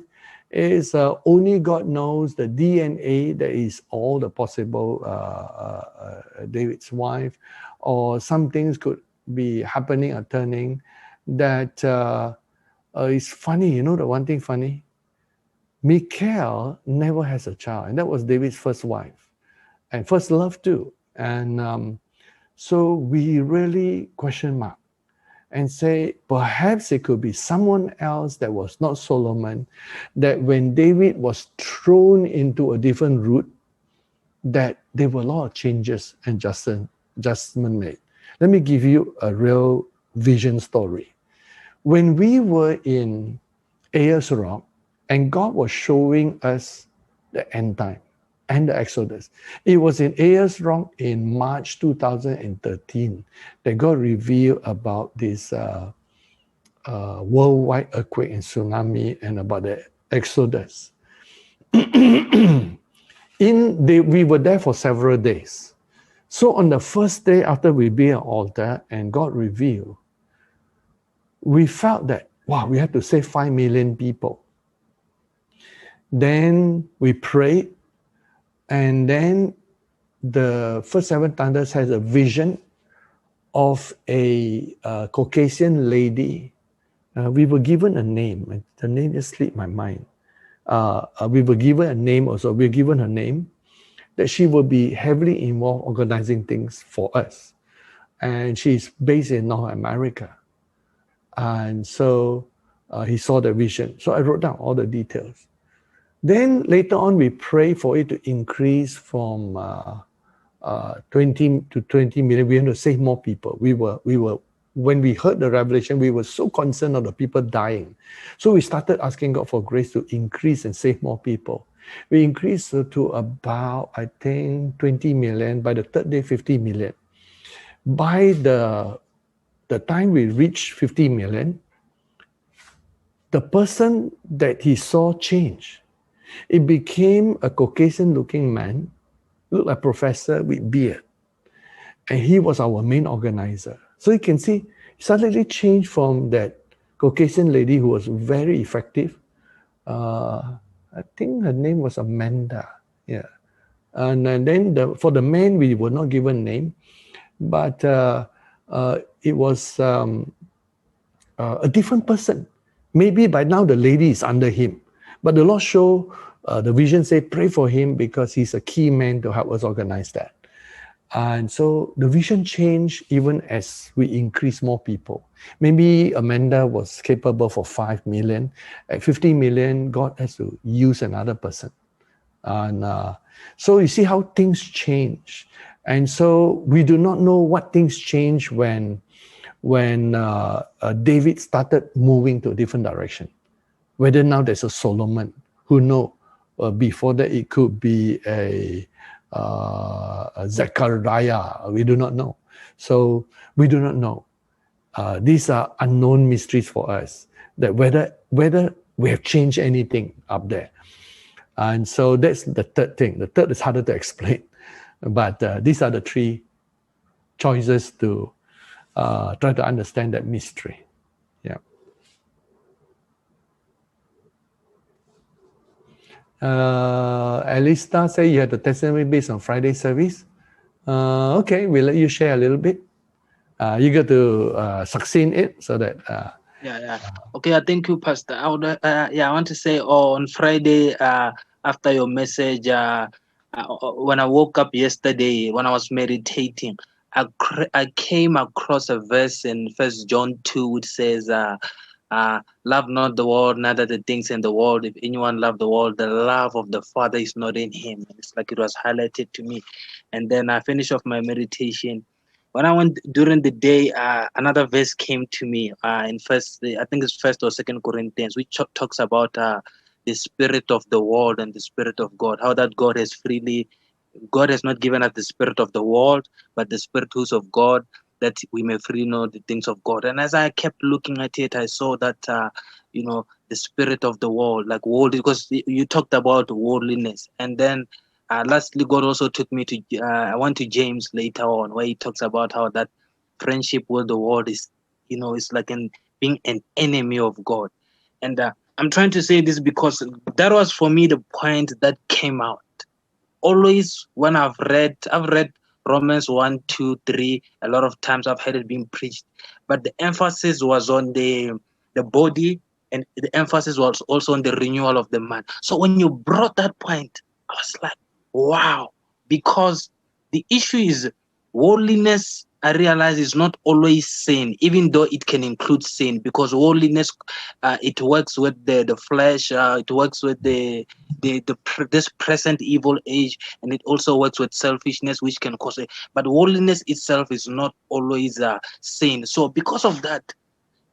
is only God knows the DNA that is all the possible David's wife, or some things could be happening or turning that is funny. The one thing funny, Michal never has a child, and that was David's first wife and first love too. And so we really question mark and say perhaps it could be someone else that was not Solomon, that when David was thrown into a different route, that there were a lot of changes and adjustment made. Let me give you a real vision story. When we were in Ayers Rock and God was showing us the end time and the Exodus, it was in Ayers Rock in March 2013 that God revealed about this worldwide earthquake and tsunami and about the Exodus. We were there for several days. So on the first day after we built an altar and God revealed, we felt that, wow, we have to save 5 million people. Then we prayed, and then the First Seven Thunders has a vision of a Caucasian lady. We were given a name. The name just slipped my mind. We were given a name also. We were given her name, that she will be heavily involved organizing things for us. And she's based in North America. And so he saw the vision. So I wrote down all the details. Then later on, we prayed for it to increase from 20 to 20 million. We had to save more people. We were, when we heard the revelation, we were so concerned of the people dying. So we started asking God for grace to increase and save more people. We increased to about, I think, 20 million. By the third day, 50 million. By the time we reached 50 million, the person that he saw changed. It became a Caucasian-looking man, looked like a professor with beard. And he was our main organizer. So you can see, he suddenly changed from that Caucasian lady who was very effective. I think her name was Amanda. Yeah. And then for the man, we were not given name, but it was a different person. Maybe by now the lady is under him, but the Lord showed the vision, say pray for him because he's a key man to help us organize that. And so the vision changed even as we increase more people. Maybe Amanda was capable for 5 million. At 50 million, God has to use another person. And so you see how things change. And so we do not know what things change when David started moving to a different direction. Whether now there's a Solomon, who know, before that it could be a Zechariah, we do not know. So we do not know. These are unknown mysteries for us, that whether we have changed anything up there. And so that's the third thing. The third is harder to explain, but these are the three choices to try to understand that mystery. Yeah. Alista say you had the testimony based on Friday service. Okay, we'll let you share a little bit. You got to succeed it so that. Yeah. Okay, thank you, Pastor. I want to say on Friday, after your message, when I woke up yesterday, when I was meditating, I came across a verse in 1 John 2, which says, love not the world, neither the things in the world. If anyone love the world, the love of the Father is not in him. It's like it was highlighted to me. And then I finished off my meditation. When I went during the day, another verse came to me in I think it's 1 or 2 Corinthians, which talks about the spirit of the world and the spirit of God, how that God has not given us the spirit of the world, but the spirit who's of God, that we may freely know the things of God. And as I kept looking at it, I saw that, the spirit of the world, like world, because you talked about worldliness. And then lastly, God also took me to, I went to James later on, where he talks about how that friendship with the world is, it's like being an enemy of God. And I'm trying to say this because that was for me the point that came out. Always when I've read Romans 1, 2, 3, a lot of times I've heard it being preached, but the emphasis was on the body, and the emphasis was also on the renewal of the mind. So when you brought that point, I was like, wow, because the issue is worldliness. I realize is not always sin, even though it can include sin, because worldliness, it works with the flesh, it works with this present evil age, and it also works with selfishness, which can cause it. But worldliness itself is not always sin. So because of that,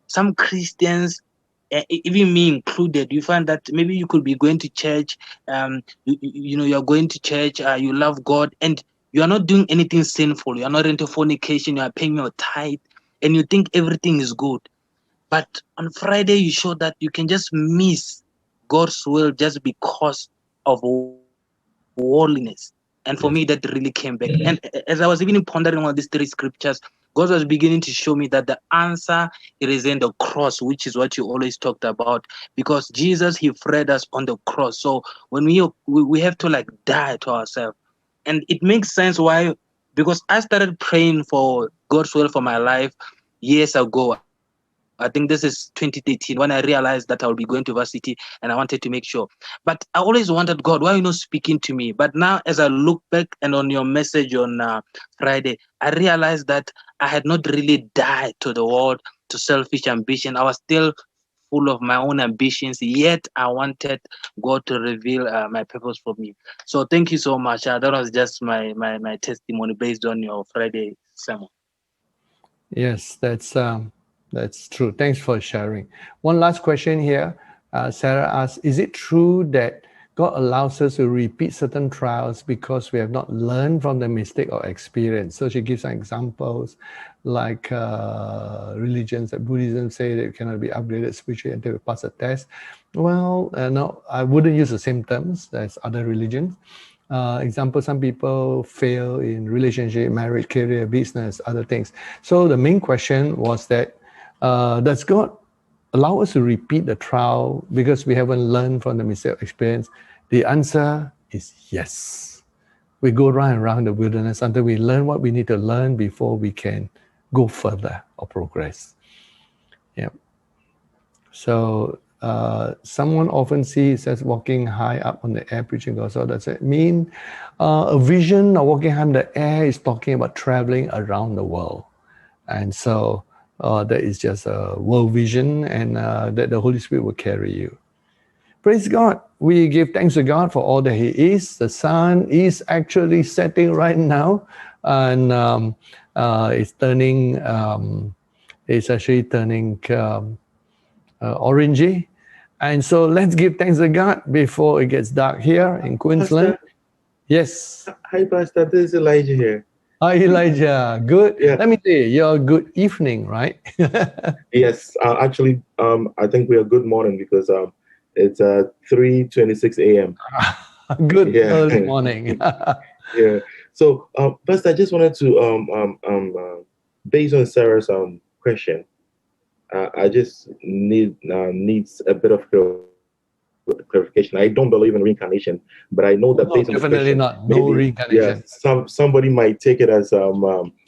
some Christians, even me included, you find that maybe you could be going to church, you're going to church, you love God, and you are not doing anything sinful. You are not into fornication. You are paying your tithe, and you think everything is good. But on Friday, you show that you can just miss God's will just because of worldliness. And for me, that really came back. And as I was even pondering on these three scriptures, God was beginning to show me that the answer, it is in the cross, which is what you always talked about, because Jesus, he freed us on the cross. So when we have to like die to ourselves. And it makes sense why, because I started praying for God's will for my life years ago. I think this is 2013 when I realized that I will be going to varsity, and I wanted to make sure. But I always wondered, God, why are you not speaking to me? But now as I look back and on your message on Friday, I realized that I had not really died to the world, to selfish ambition. I was still full of my own ambitions, yet I wanted God to reveal my purpose for me. So thank you so much. That was just my testimony based on your Friday sermon. Yes, that's true. Thanks for sharing. One last question here. Sarah asks, is it true that God allows us to repeat certain trials because we have not learned from the mistake or experience? So she gives some examples like religions like Buddhism say that you cannot be upgraded spiritually until you pass a test. Well, no, I wouldn't use the same terms as other religions. Example, some people fail in relationship, marriage, career, business, other things. So the main question was that, does God allow us to repeat the trial because we haven't learned from the mistake experience? The answer is yes. We go round and round the wilderness until we learn what we need to learn before we can go further or progress. Yeah. So someone often sees as walking high up on the air preaching gospel. Does it mean a vision of walking high in the air is talking about traveling around the world? And so that is just a world vision, and that the Holy Spirit will carry you. Praise God. We give thanks to God for all that He is. The sun is actually setting right now, and it's turning. It's actually turning orangey. And so let's give thanks to God before it gets dark here in Queensland. Pastor, Yes. hi, Pastor. This is Elijah here. Hi, Elijah. Good. Yeah. Let me say, your good evening, right? Yes. Actually, I think we are good morning because it's 3:26 a.m. Good Yeah. early morning. Yeah. So, Pastor, I just wanted to based on Sarah's question, I just needs a bit of clarification. I don't believe in reincarnation, but I know that based on the Definitely question, not. No reincarnation. somebody might take it as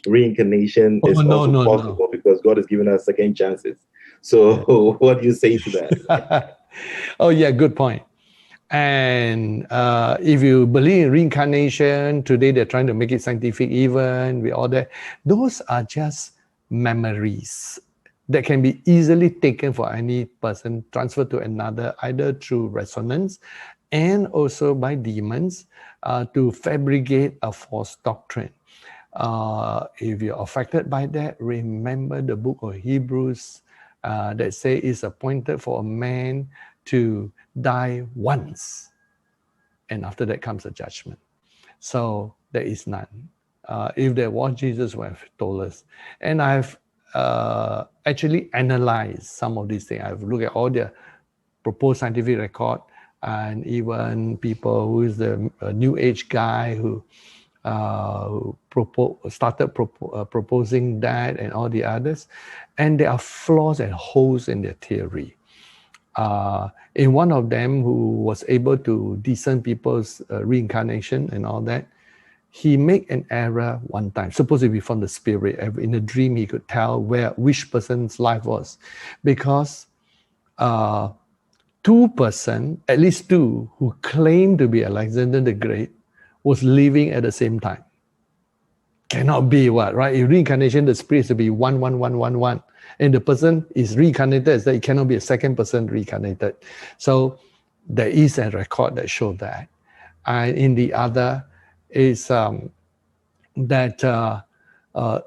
reincarnation is also possible because God is giving us second chances. So, what do you say to that? Oh yeah, good point. And if you believe in reincarnation, today they're trying to make it scientific even with all that. Those are just memories that can be easily taken for any person, transferred to another, either through resonance and also by demons to fabricate a false doctrine. If you're affected by that, remember the book of Hebrews that say it's appointed for a man to die once, and after that comes a judgment. So there is none. If there was, Jesus would have told us. And I've actually analyzed some of these things. I've looked at all the proposed scientific record, and even people who is the New Age guy who started proposing that, and all the others. And there are flaws and holes in their theory. In one of them, who was able to discern people's reincarnation and all that, he made an error one time. Supposed to be from the spirit. In a dream, he could tell which person's life was, because 2 persons, at least 2, who claimed to be Alexander the Great, was living at the same time. Cannot be what, right? In reincarnation, the spirit is to be 1, 1, 1, 1, 1. And the person is reincarnated, so it cannot be a second person reincarnated. So there is a record that shows that. And in the other is that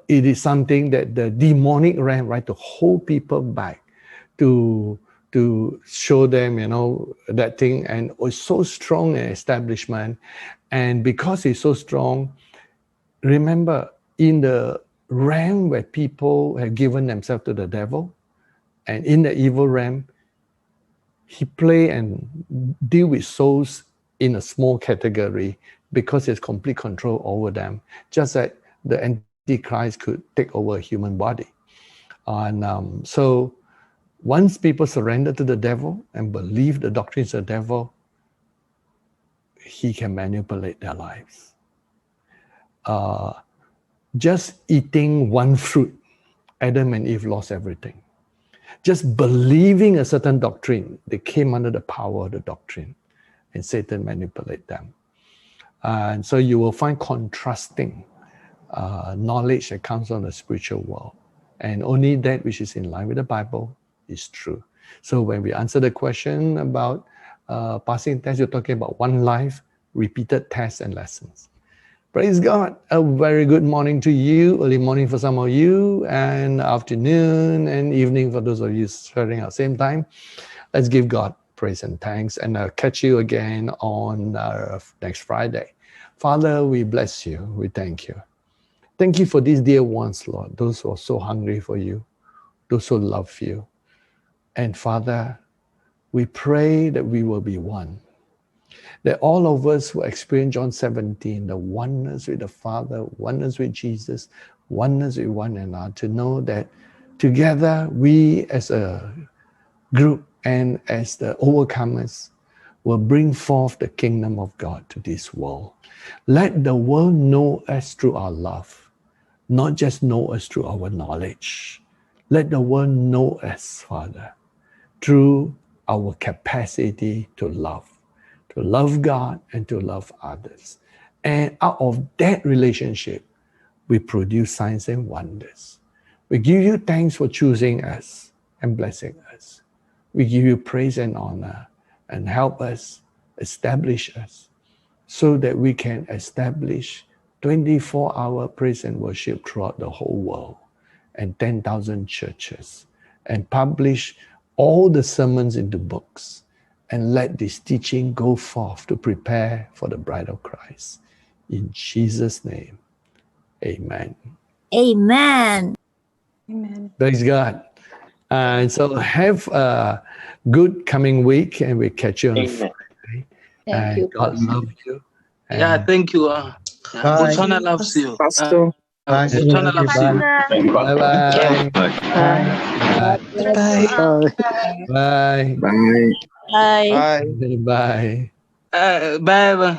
it is something that the demonic realm, right, to hold people back, to show them, that thing, and it's so strong an establishment. And because it's so strong, remember, in the realm where people have given themselves to the devil, and in the evil realm, he play and deal with souls in a small category because he has complete control over them, just like the Antichrist could take over a human body. And so once people surrender to the devil and believe the doctrines of the devil, he can manipulate their lives. Just eating one fruit, Adam and Eve lost everything. Just believing a certain doctrine, they came under the power of the doctrine, and Satan manipulated them. And so you will find contrasting knowledge that comes from the spiritual world. And only that which is in line with the Bible is true. So when we answer the question about passing tests, you're talking about one life, repeated tests and lessons. Praise God. A very good morning to you. Early morning for some of you, and afternoon and evening for those of you sharing at the same time. Let's give God praise and thanks, and I'll catch you again on next Friday. Father, we bless you. We thank you. Thank you for these dear ones, Lord, those who are so hungry for you, those who love you. And Father, we pray that we will be one. That all of us will experience John 17, the oneness with the Father, oneness with Jesus, oneness with one another, to know that together we as a group and as the overcomers will bring forth the kingdom of God to this world. Let the world know us through our love, not just know us through our knowledge. Let the world know us, Father, through our capacity to love God and to love others. And out of that relationship, we produce signs and wonders. We give you thanks for choosing us and blessing us. We give you praise and honor, and help us, establish us, so that we can establish 24-hour praise and worship throughout the whole world, and 10,000 churches, and publish all the sermons into books, and let this teaching go forth to prepare for the bride of Christ. In Jesus' name, amen. Amen. Amen. Praise God. And so have a good coming week, and we catch you on Amen. Friday. Thank you, God Pastor. love you. Yeah, And thank you. Bye. Butchana loves you. Pastor. Bye. Butchana loves you. Bye. God bless Bye. Bye. Bye. Bye. Bye. Bye. Bye bye.